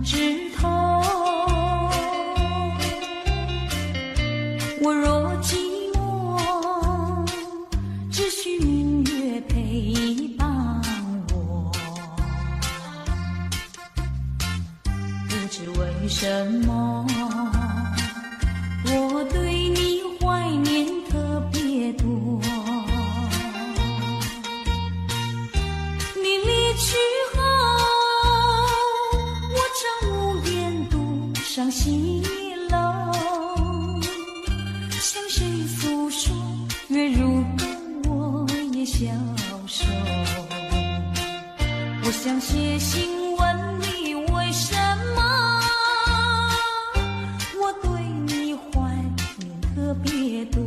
A: 枝头。我若寂寞，只需明月陪伴我。不知为什么，我对你怀念特别多。你离去后，我常无言独上西楼，向谁诉说？月如歌，我也消瘦。我想写信问你，为什么我对你怀念特别多。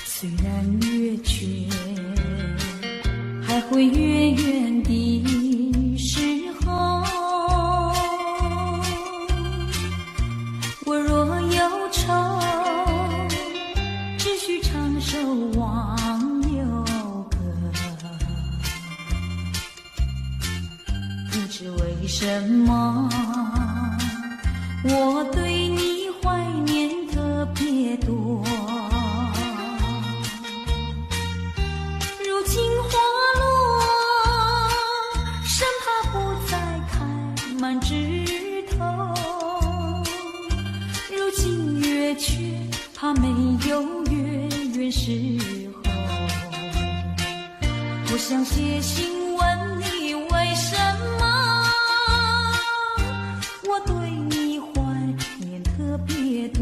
A: 虽然月缺，还会月圆的时候，我若忧愁，只需唱首忘忧歌。不知为什么，我对你怀念特别多。如今花落，生怕不再开满枝头。如今月缺，怕没有月圆时候。我想写信问你，为什么我对你怀念特别多。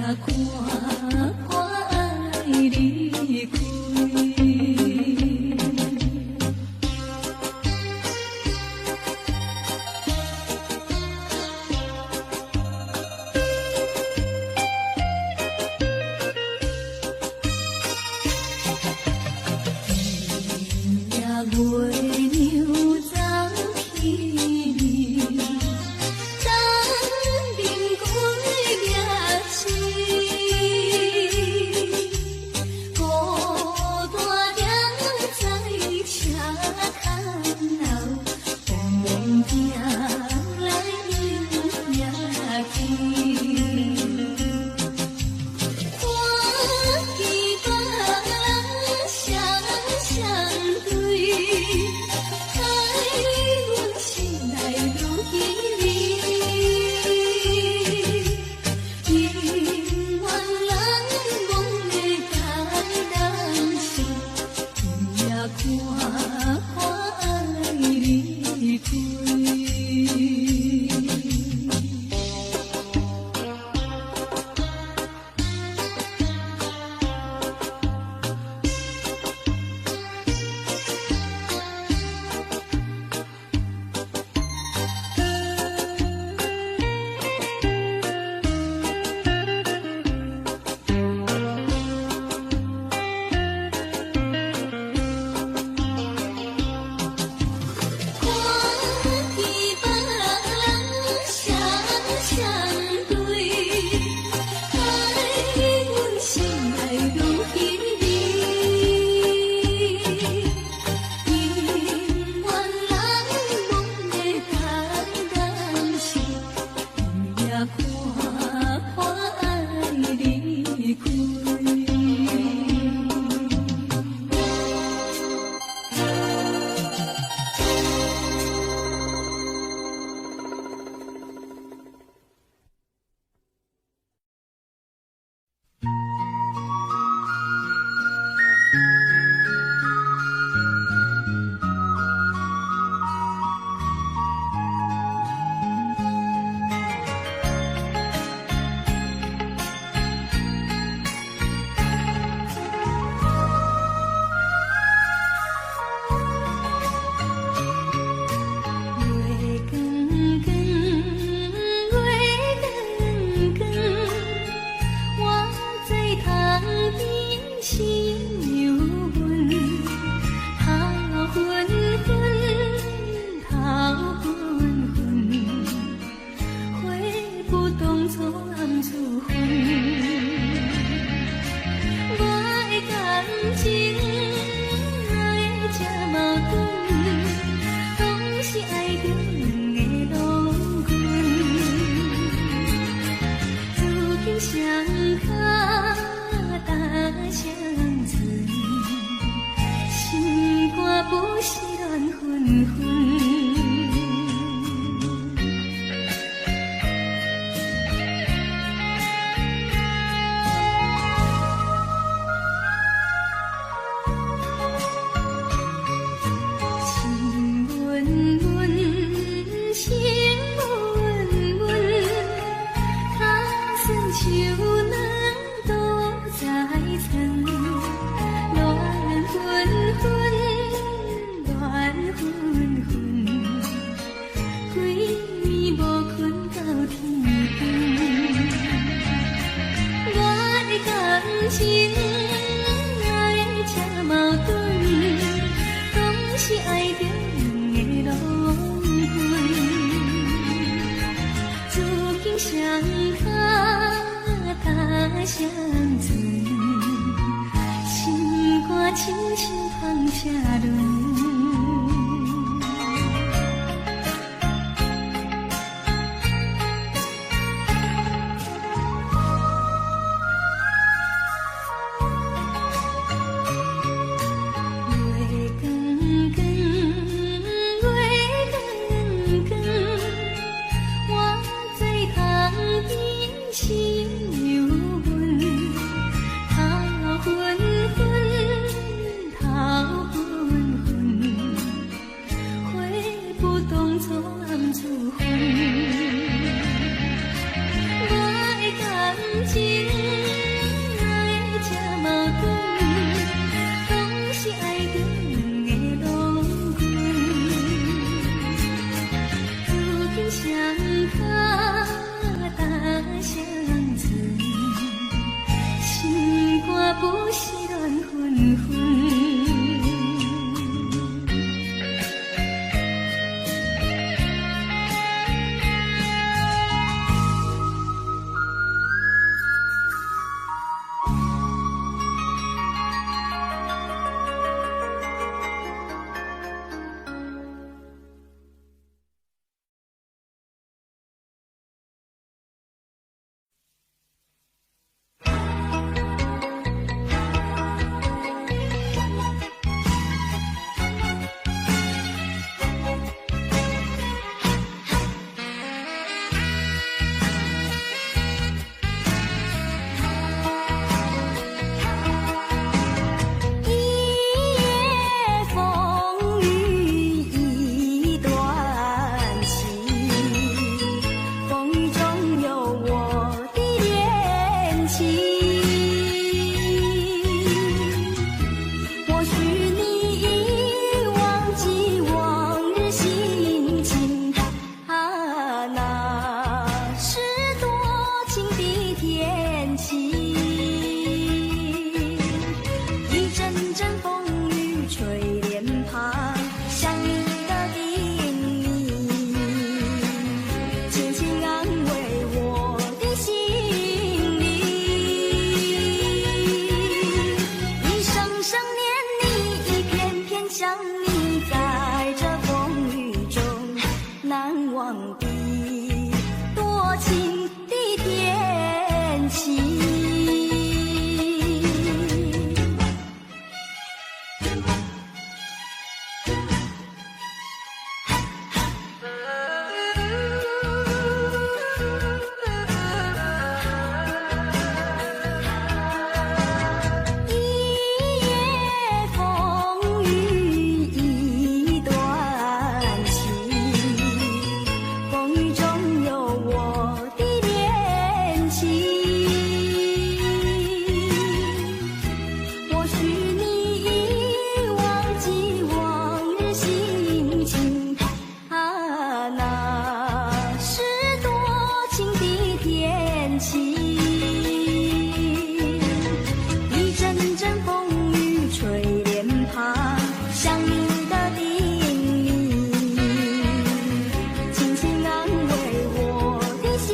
B: 我
A: 起，一阵阵风雨吹脸庞，想你的叮咛，轻轻安慰我的心灵。一声声念你，一片片想你，在这风雨中难忘的多情的天气。一夜风雨一段情，风雨中有我的恋情。或许你已忘记往日心情，啊，那是多情的天气。一阵阵风雨吹脸庞，想你的叮咛，轻轻安慰我的心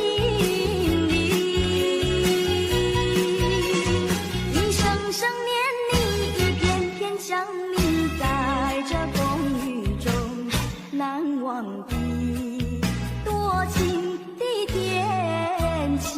A: 灵。一声声念你，一片片想你，在这风雨中难忘的多情的天气。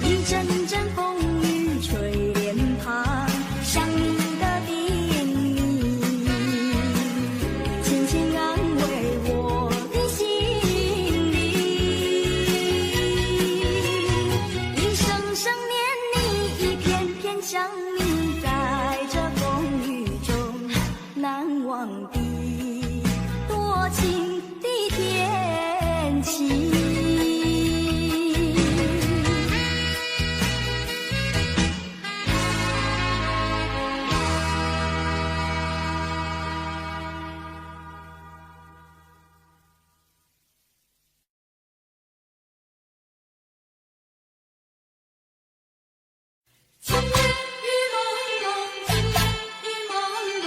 A: 一阵阵风雨吹脸庞，想你的叮咛，轻轻安慰我的心灵。一声声念你，一片片想你，在这风雨中难忘的多情的天气。情雨蒙蒙，情雨蒙蒙。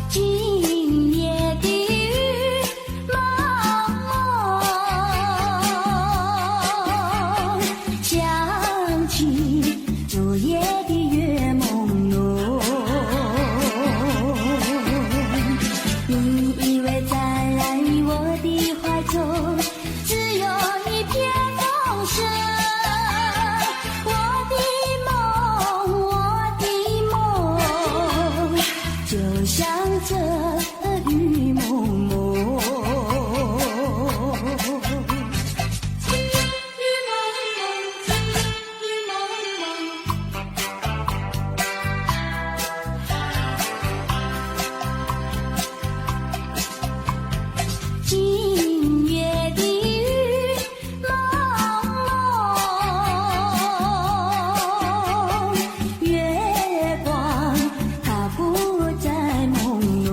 A: 今夜的雨蒙蒙，想起昨夜的月朦胧。你以为再来我的怀中，只有一片风声。我的梦，就像这雨蒙蒙。情雨蒙蒙，情雨蒙蒙。今夜的雨蒙蒙，月光它不再朦胧。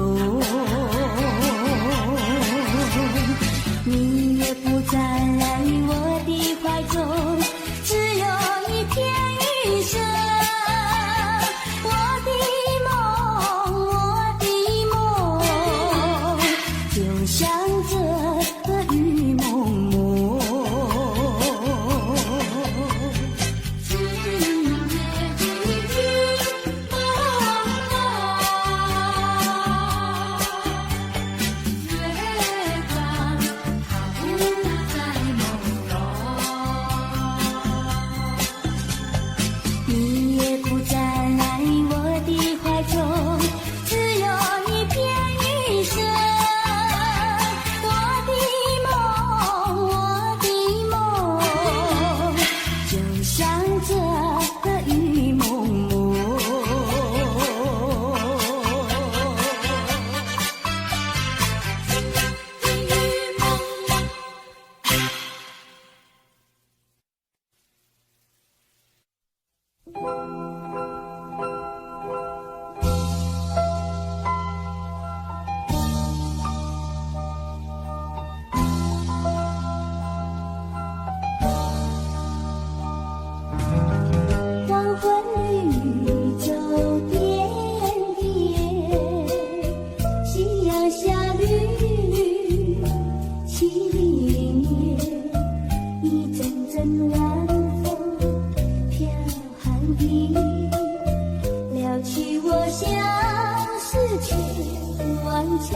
B: 前。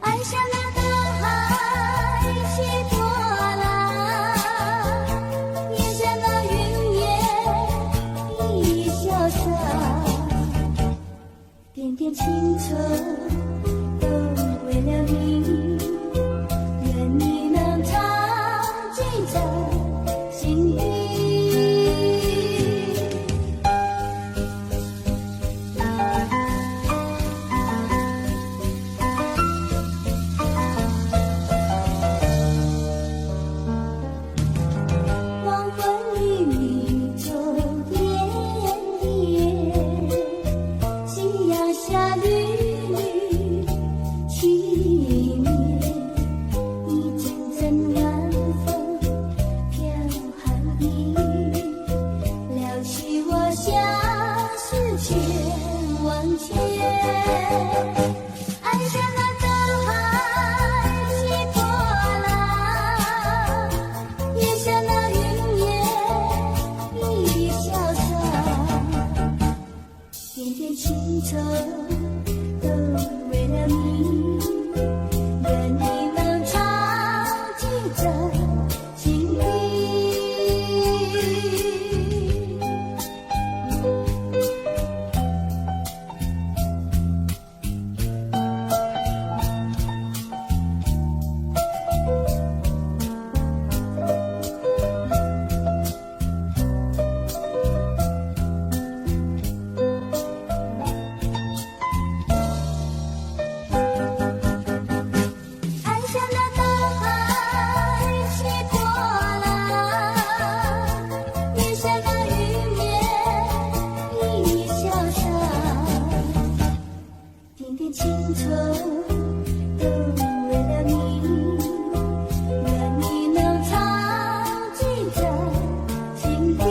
B: 爱像那大海起波浪，也像那云烟一潇洒，点点青春都为了你，愿你能常记在心里。黄昏与你走点点，夕阳下缕缕凄绵，一阵阵晚风飘寒意，撩起我相思千万千。爱像那大海起波浪，也像那云烟一潇洒，点点青春都为了你，愿你能常记在心里。爱像那大海起波浪，也像那云烟一潇洒，点点青春都为了你，愿你能常记在心底。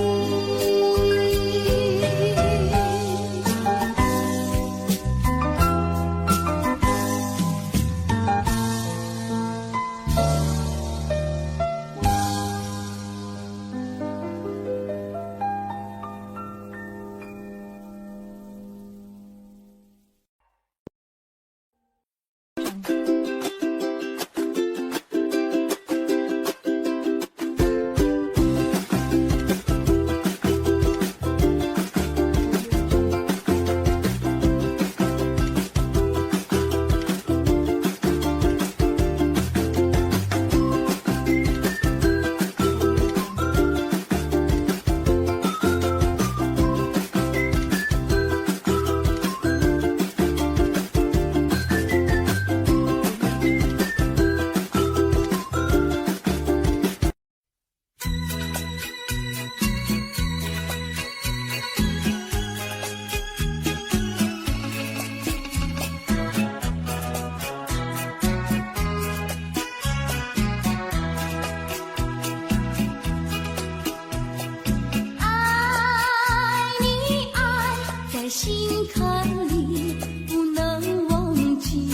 B: 心坎里不能忘记，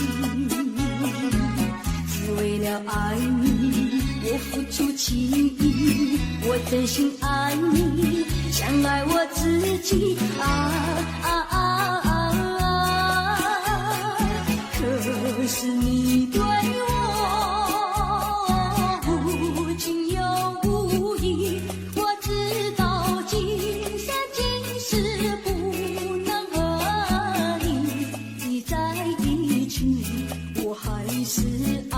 B: 只为了爱你，我付出情谊，我真心爱你，像爱我自己可是你对我无情又无义，我知道今生今世不能和你在一起，我还是爱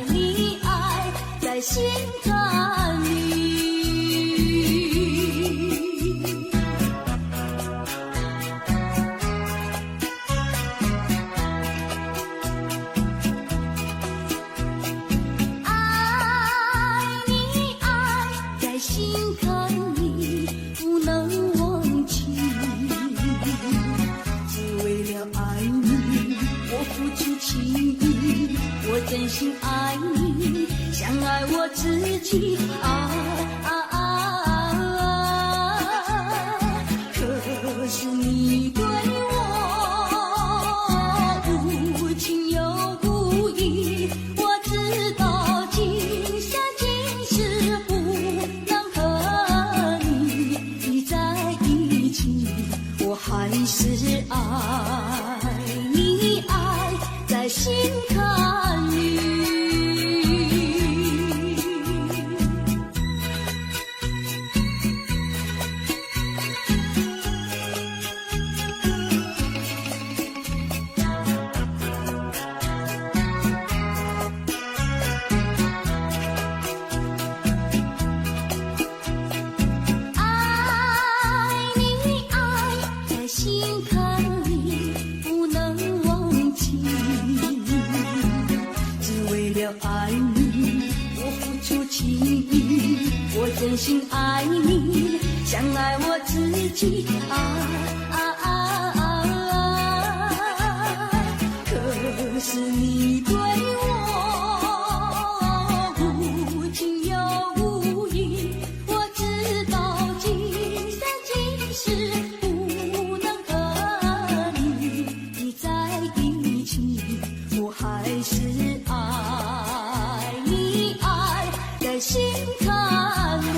B: 你，爱在心坎里。心坎里不能忘记，只为了爱你，我付出情谊，我真心爱你，像爱我自己可是你对我无情又无义，我知道今生今世不我还是爱
A: 心坎里。爱你爱在心坎里，不能忘记。只为了爱你，我付出情意，我真心爱你，像爱我自己。可是你对我无情又无义，我知道今生今世不能和你在一起，我还是爱你爱在心坎里。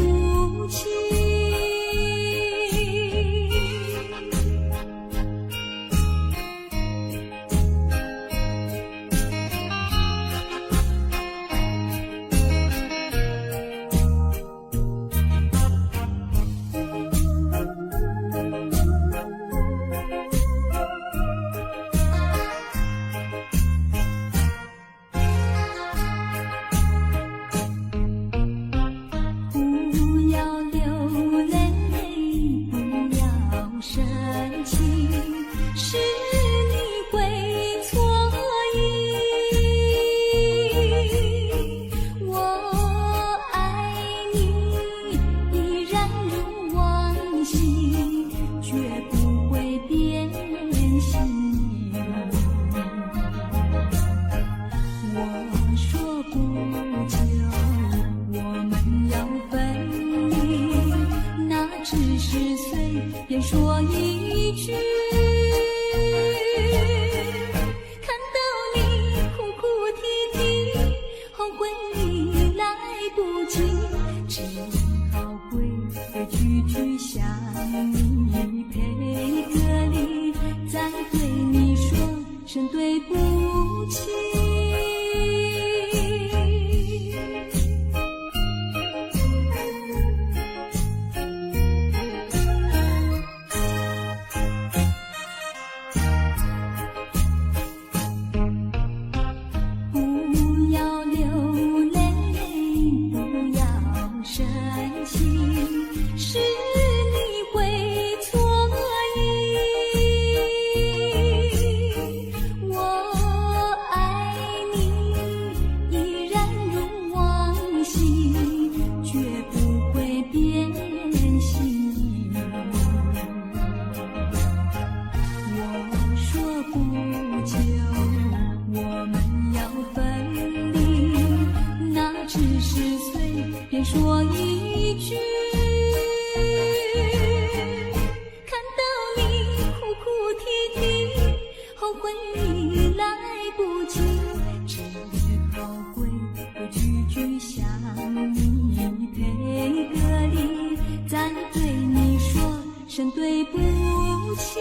A: 不起。不要流泪，不要生气，是你会错意。我爱你，依然如往昔，绝不会变心。我说不久我们要分离，那只是随便说一句。看到你哭哭啼啼，后悔已来不及，只好规规矩矩向你赔个礼，再对你说声对不起。不要流泪，不要生气，是你会错意。我爱你，依然如往昔，绝不会变心。我说不久我们要分离，那只是随便说一句。看到你哭哭啼啼，后悔已来不及，只好规规矩矩向你赔个礼，再对你说声对不起。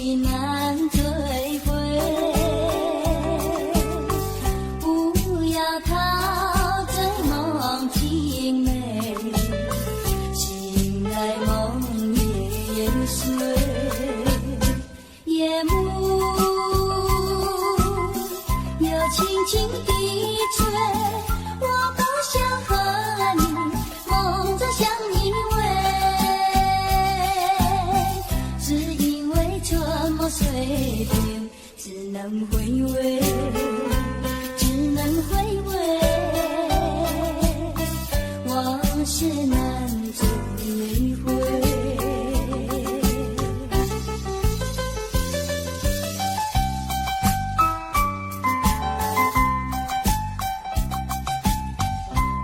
A: 去难追回。不要陶醉梦境美，醒来梦也眼碎。夜幕又轻轻地吹，我不想和你梦中相依偎，只因为春梦碎片，只能回味，只能回味，往事难追回。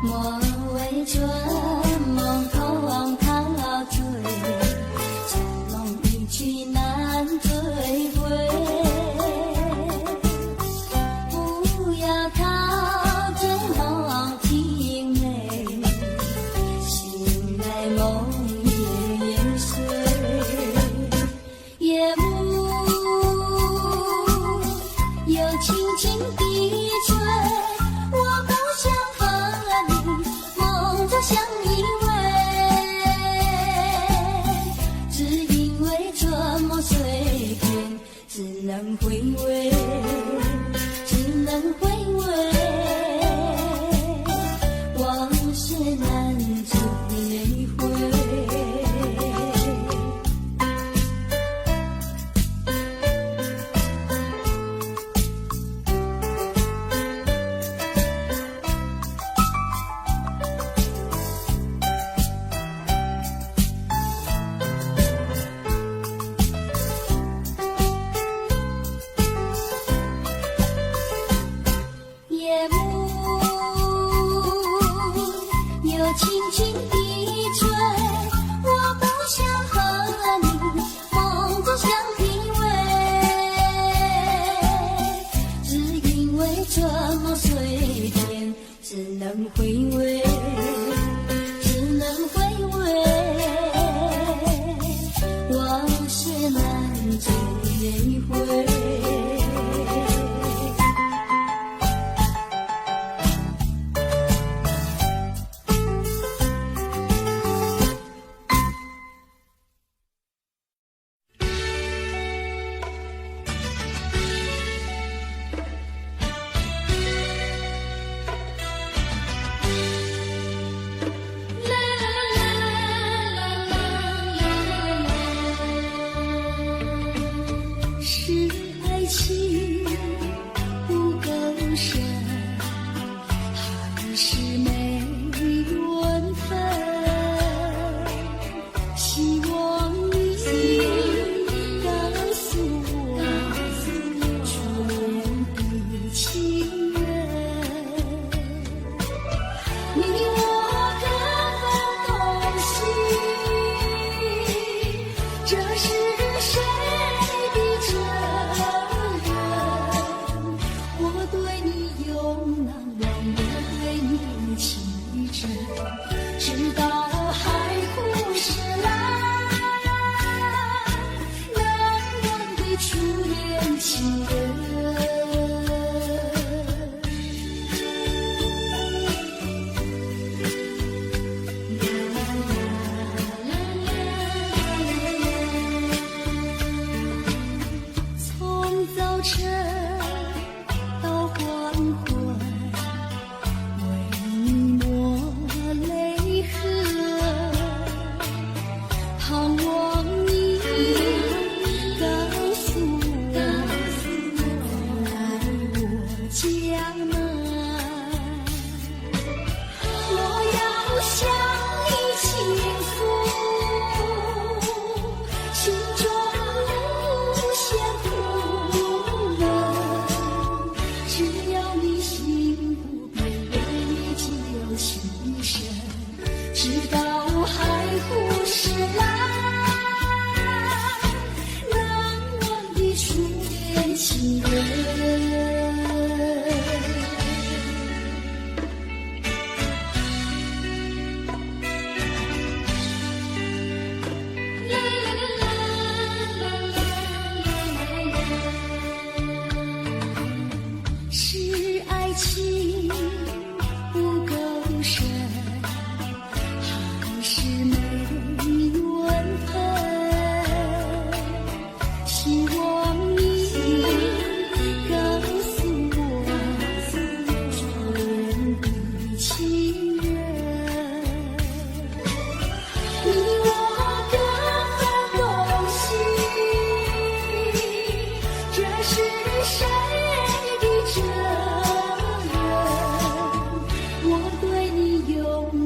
A: 莫为春梦空陶醉，春梦一去难追回。不要陶醉梦境美，醒来梦也眼碎。夜幕又轻轻地吹，我不想和你梦中相依偎，只因为春梦碎片，只能回味，只能回味，往事难追回。夜幕又轻轻地吹，我不想和你梦中相依偎，只因为春梦碎片，只能回味，只能回味，往事难追回。是爱情不够深，还是没缘分？希望你告诉我初恋的情人，你我各分东西，这是谁的责任？我对你永难忘，我对你情真，直到海枯石烂，难忘的初恋情人。从早晨到黄昏，为你抹泪痕，盼望你告诉我
B: 是谁的责任？我对你永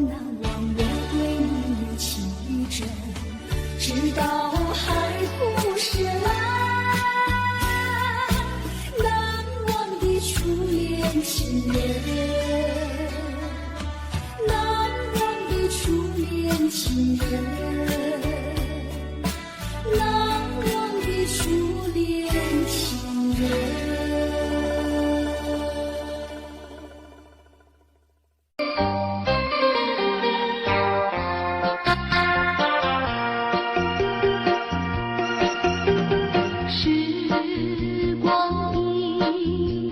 B: 难忘，我对你有情真，直到海枯石烂，难忘的初恋情人，难忘的初恋情人，难忘的初恋情人。时光一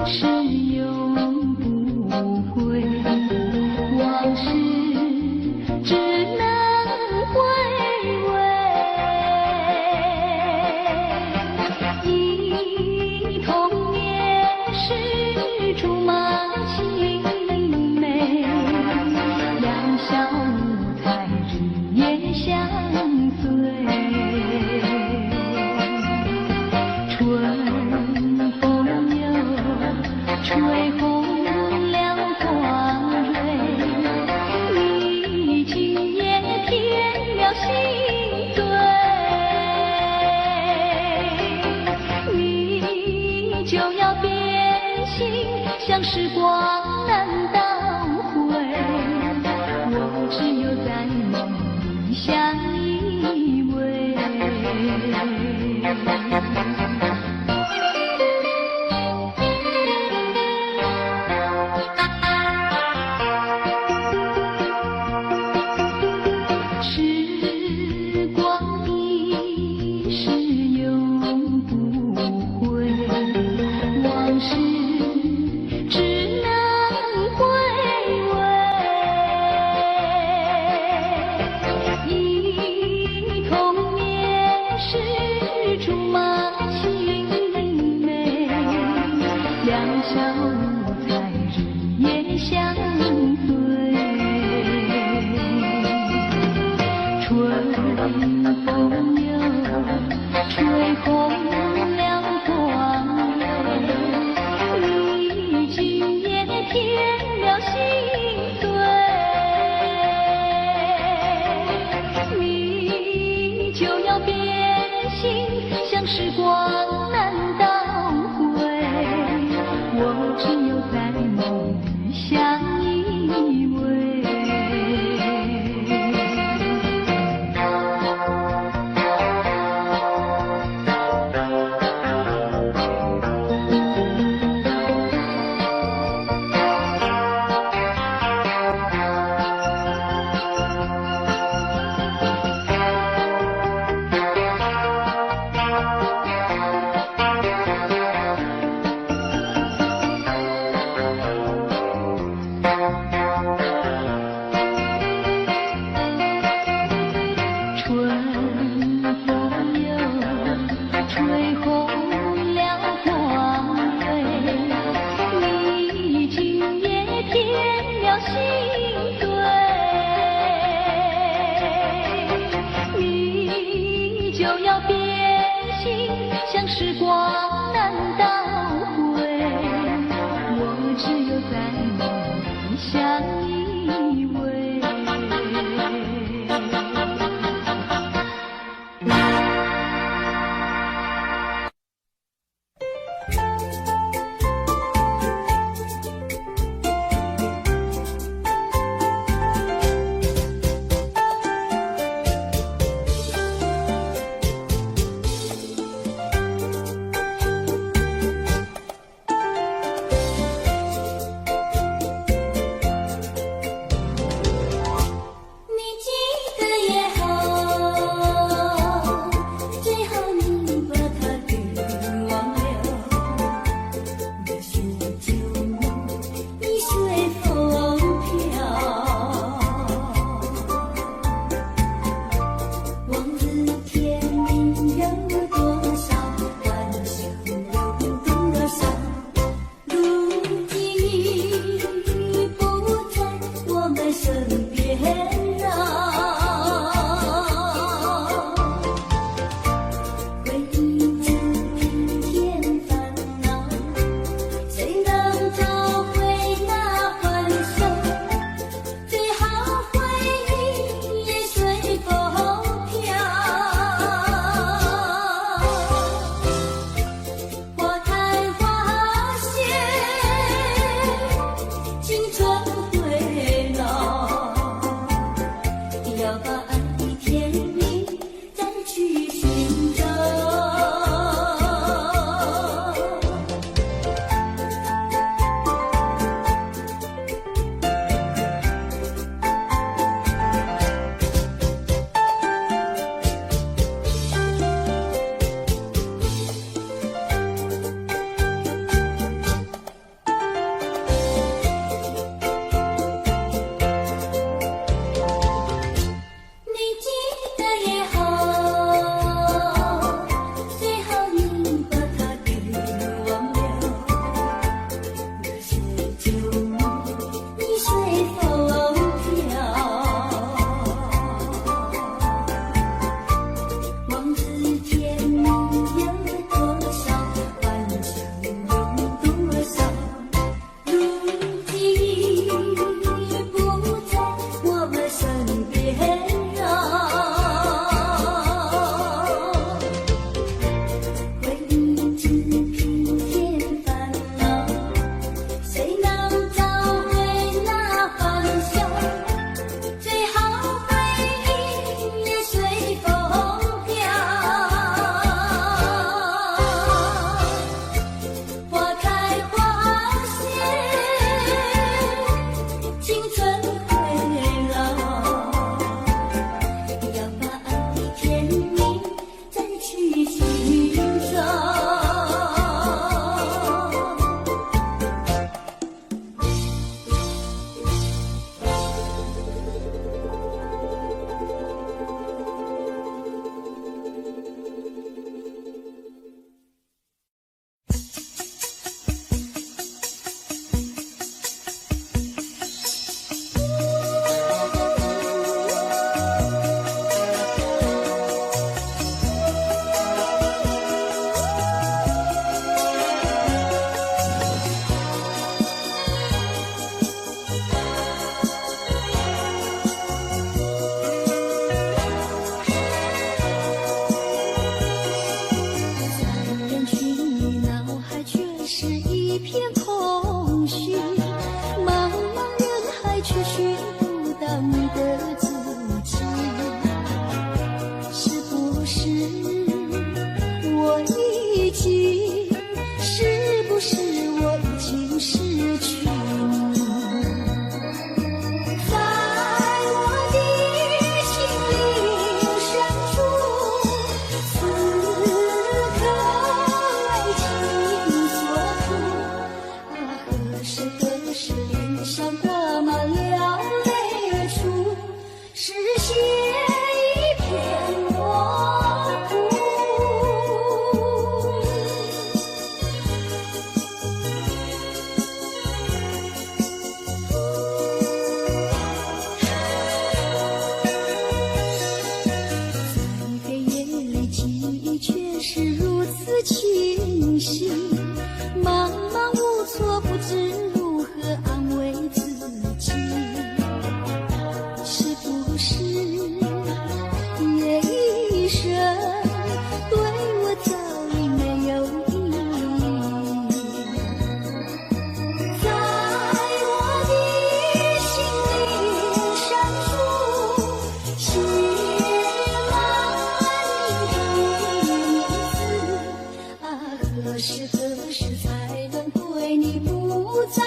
B: 逝永不回，往事只能回味。忆童年时竹马青梅，两小无猜日夜相随。春风又吹红了花蕊，你今夜添了心碎，你就要变心，像时光难倒回，我只有在梦里相依偎。时光一逝永不回，往事只能回味。忆童年时竹马青梅，两小无猜日夜相随。春风又吹红了花蕊，你今夜添了心碎，你就要变心，像时光难倒回，我只有在梦里相依偎。何时才能对你不在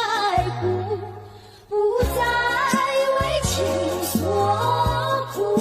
B: 乎，不再为情所苦？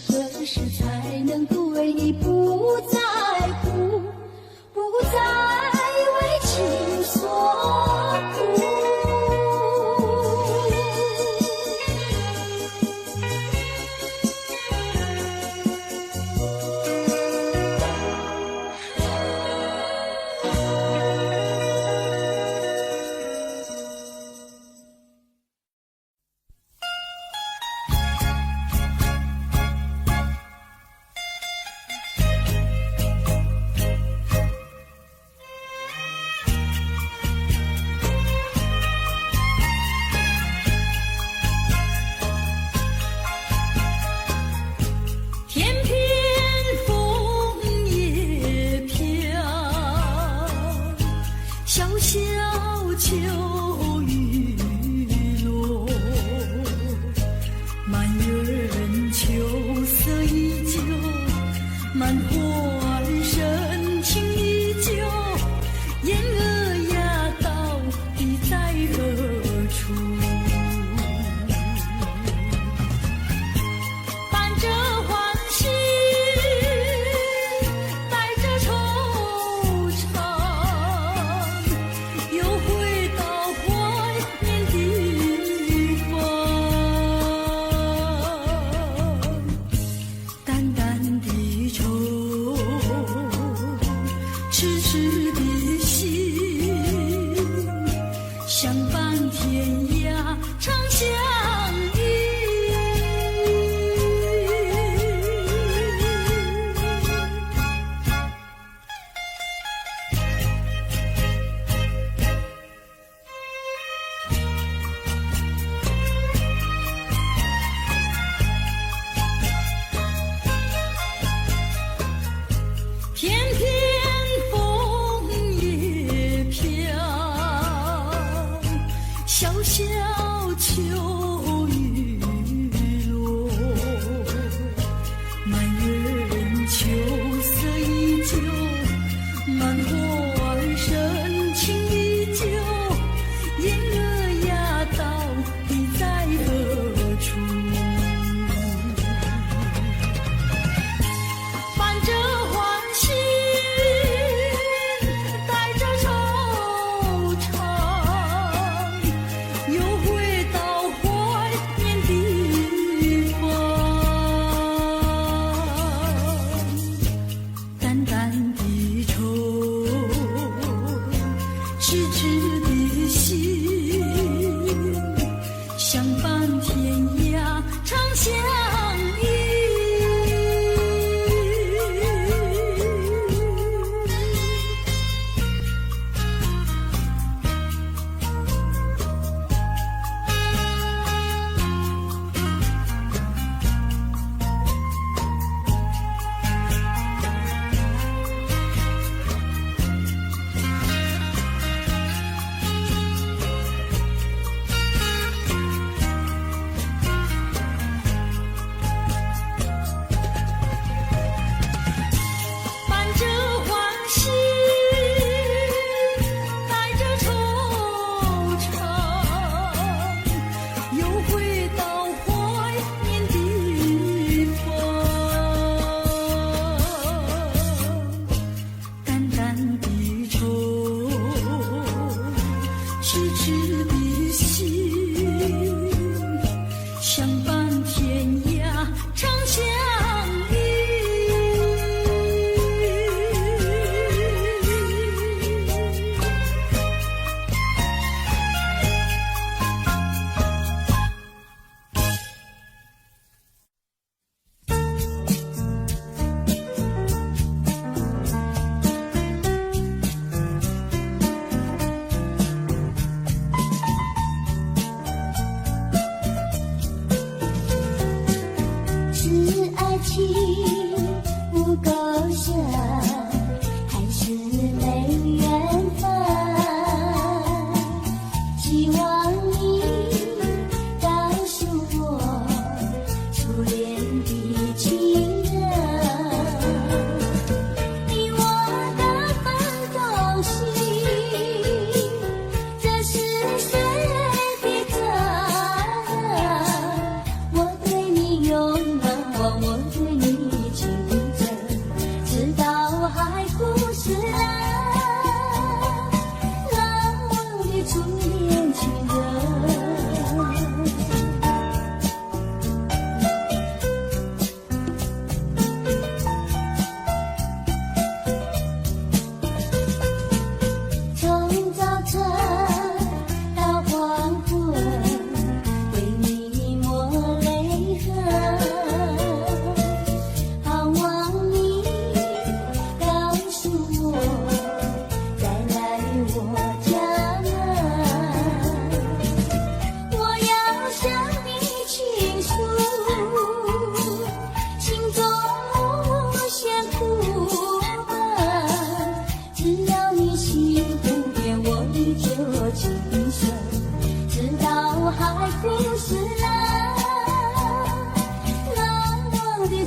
B: 何时才能对你不在乎，不再为情所苦？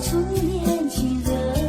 B: 初恋情人。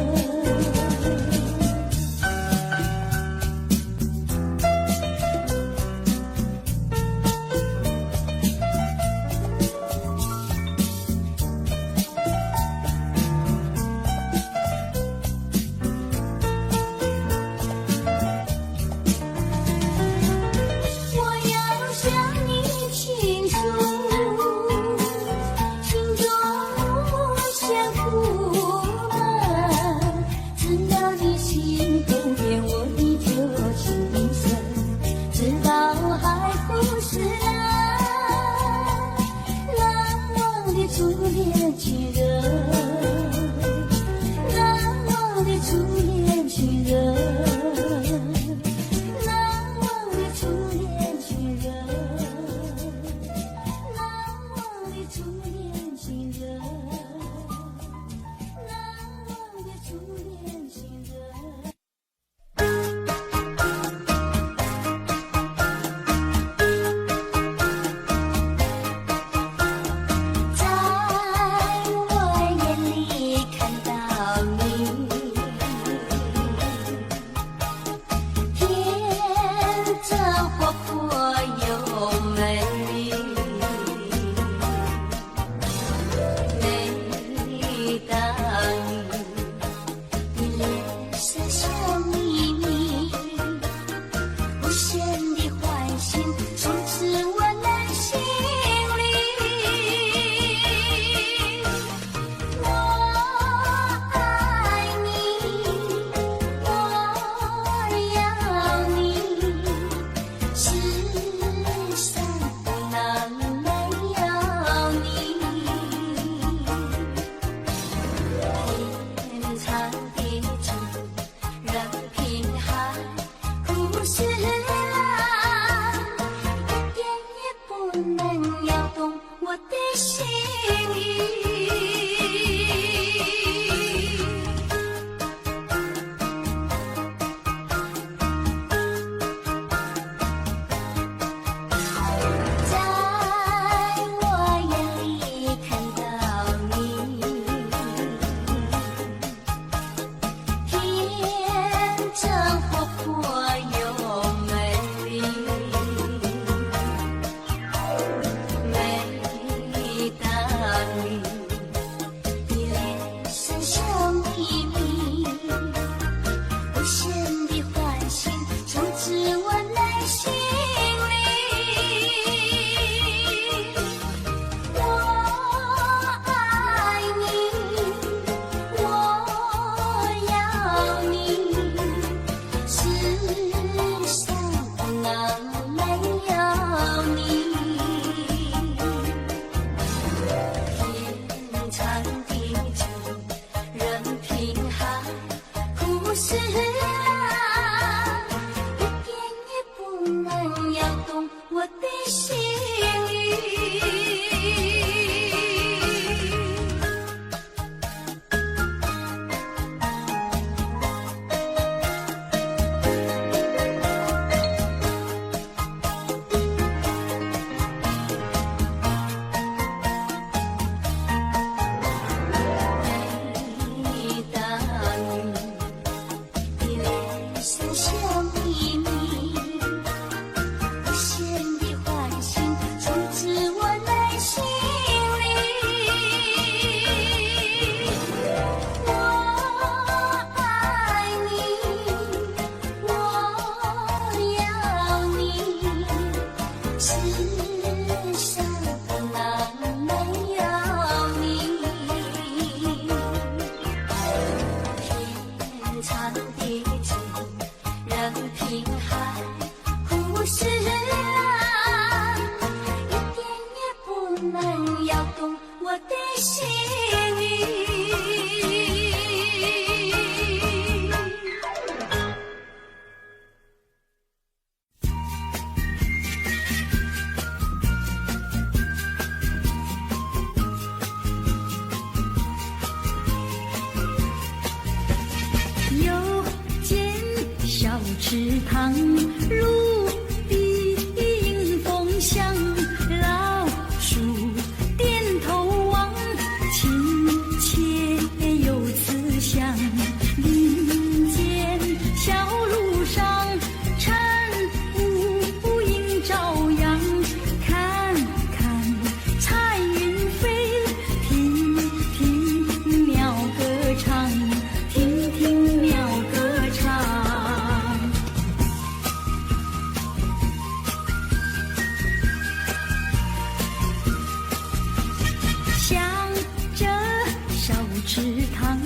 A: 池塘，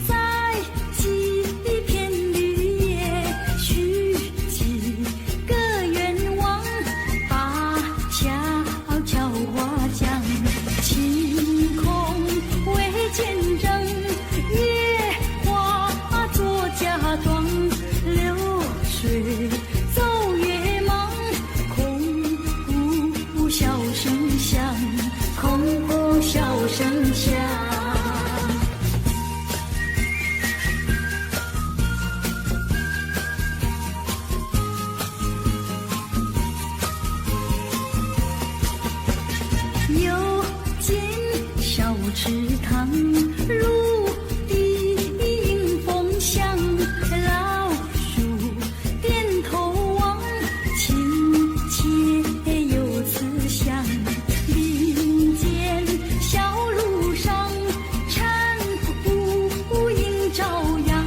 A: 栽几片绿叶，许几个愿望，把小桥划江。晴空为见证，野花作嫁妆，流水走月忙，空谷笑声响，空谷笑声响。又见小池塘，如笛迎风响，老树点头望，亲切有慈祥。林间小路上，晨雾映朝阳，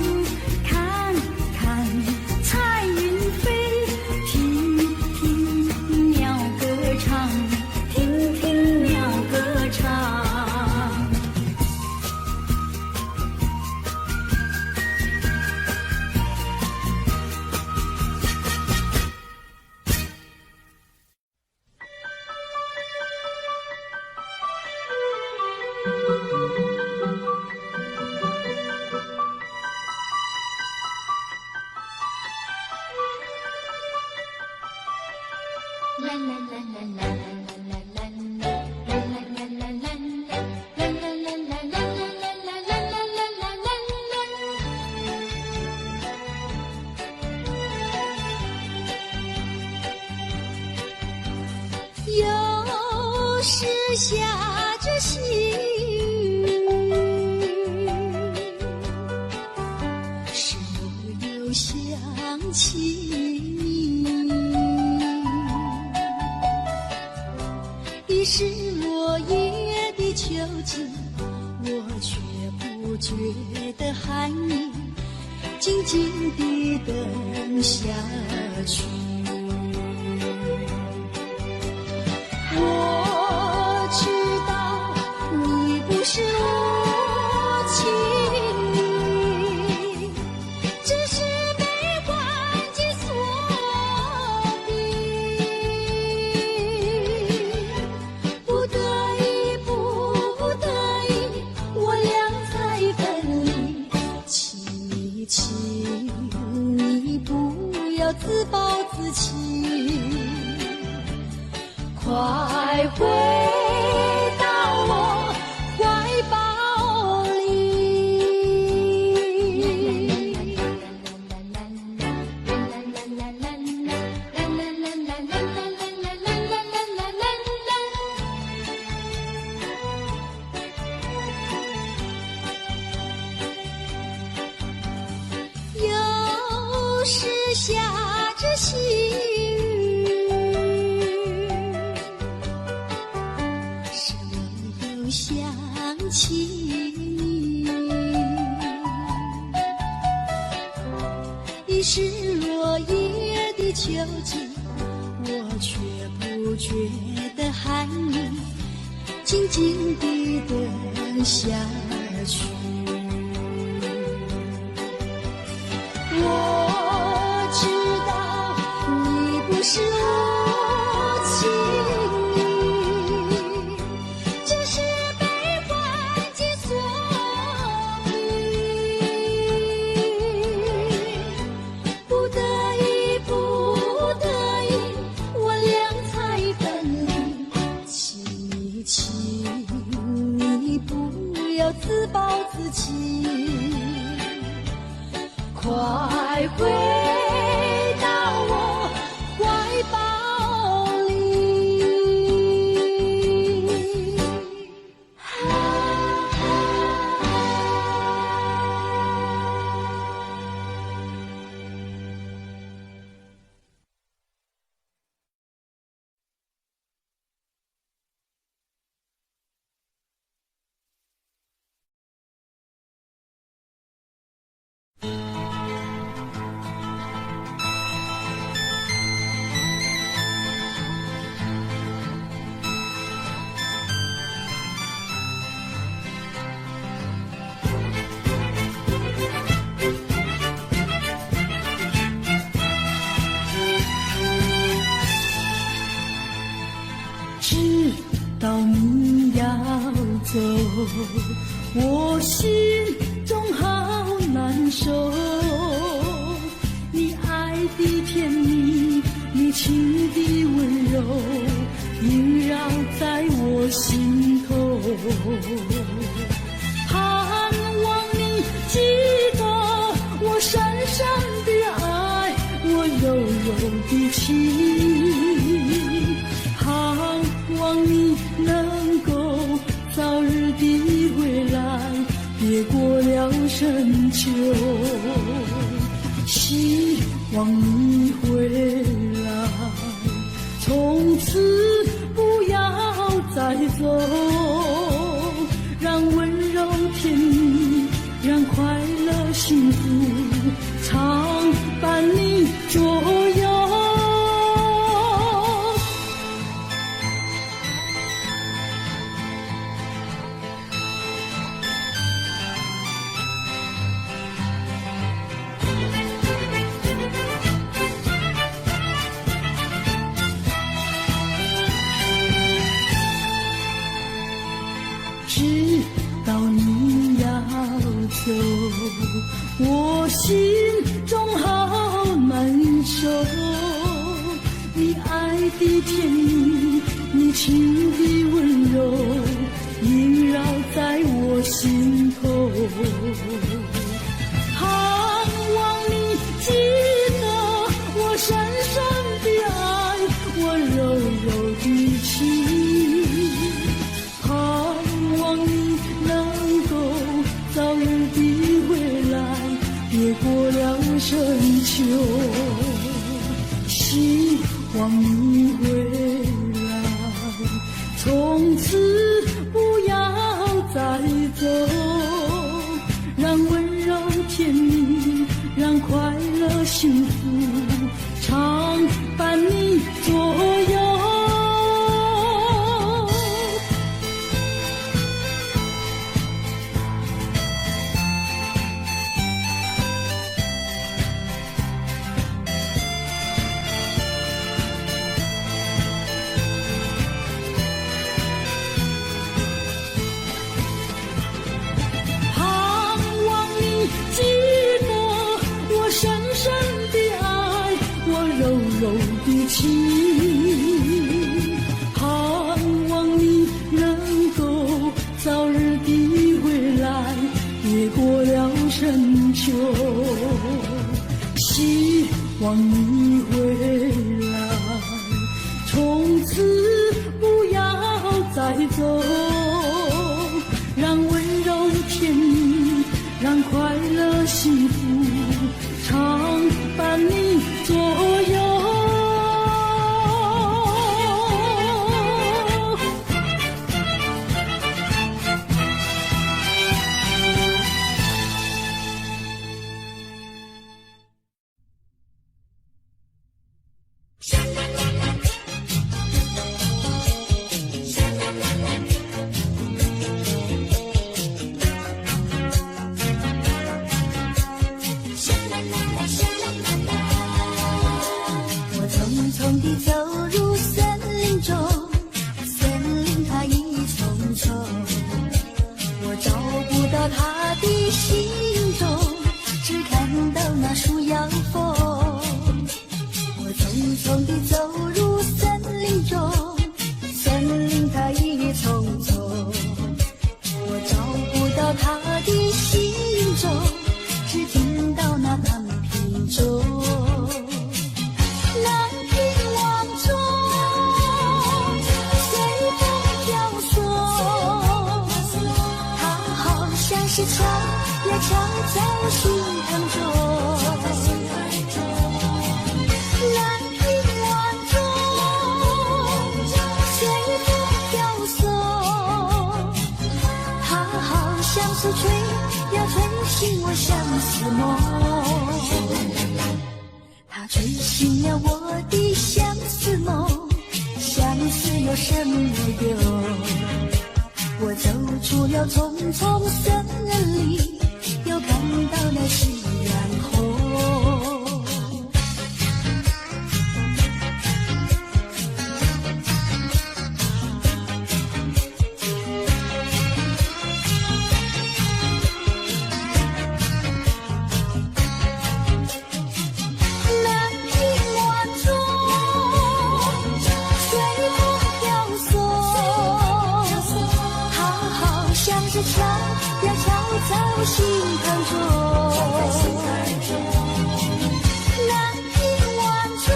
A: 看看彩云飞，听听鸟歌唱，听听鸟歌唱。又是下着细雨，是我又想起你。已是落叶的秋景，我却不觉得寒意，静静地等下去。我知道你不是无情意，只是悲欢己所逼，不得已，不得已，我俩才分离。请你不要自暴自弃，快回到我怀抱里。又是下着细雨，是我又想起你。已是落叶的秋景，我却不觉得寒意，静静地等下去。我知道你不是无情意，只是悲欢己所逼，不得已，不得已，我俩才分离。请你不要自暴自弃，快回到我怀抱里。我心中好难受。你爱的甜蜜，你情的温柔，萦绕在我心头。盼望你记得我深深的爱，我柔柔的情。盼望你能够早日地回来，别过了深秋。希望你回来，从此不要再走，让温柔甜蜜，让快乐幸福常伴你左右。知道你要走，我心中好难受。你爱的甜蜜，你情的温柔，萦绕在我心头。盼望你记得我深深的爱，我柔柔的情。盼望你能够早日地回来，别过了深秋。希望你回来，从此不要再走，让温柔甜蜜，让快乐幸福常伴你左右。记得我深深的爱，我柔柔的情。盼望你能够早日地回来，别过了深秋。希望你回来，从此不要再走，让温柔甜蜜，让快乐幸福常伴你左右。心坎中。南屏晚钟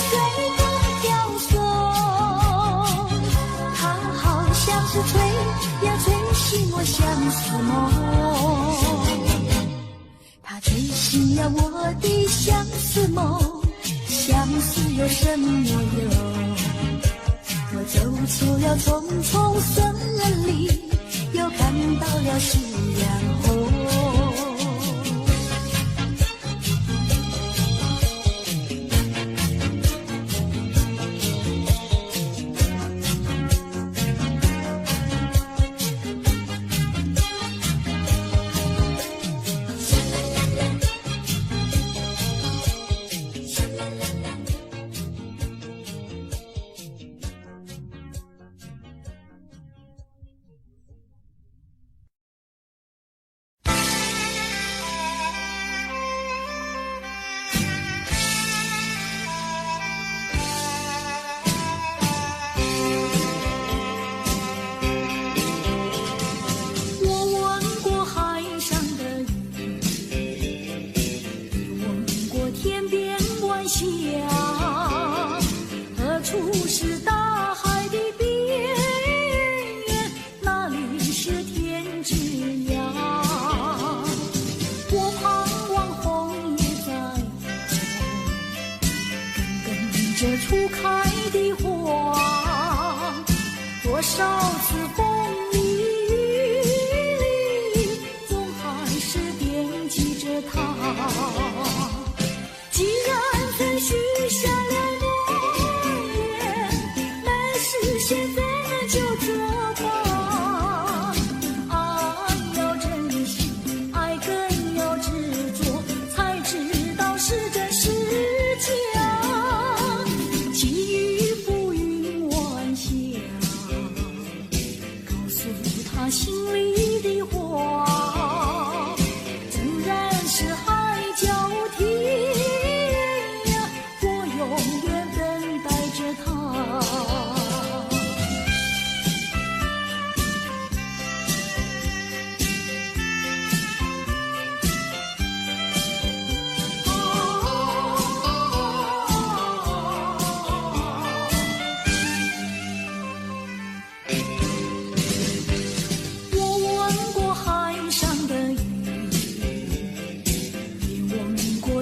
A: 随风飘送，它好像是吹呀吹醒我相思梦。它吹醒呀我的相思梦，相思有什么用？我走出了重重森林，又看到了夕阳红。这初开的花，多少次风里雨里，总还是惦记着它。既然曾许下了诺言，没实现怎么就责罚？爱要珍惜，爱更要执着，才知道是真是假。心里的话，纵然是海角天涯，我永远等待着他。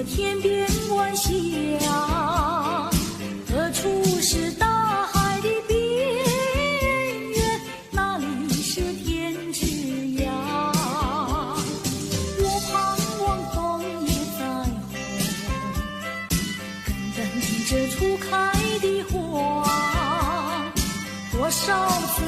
A: 天边晚霞，何处是大海的边缘？哪里是天之涯？我盼望枫叶再红，更等着初开的花。多少次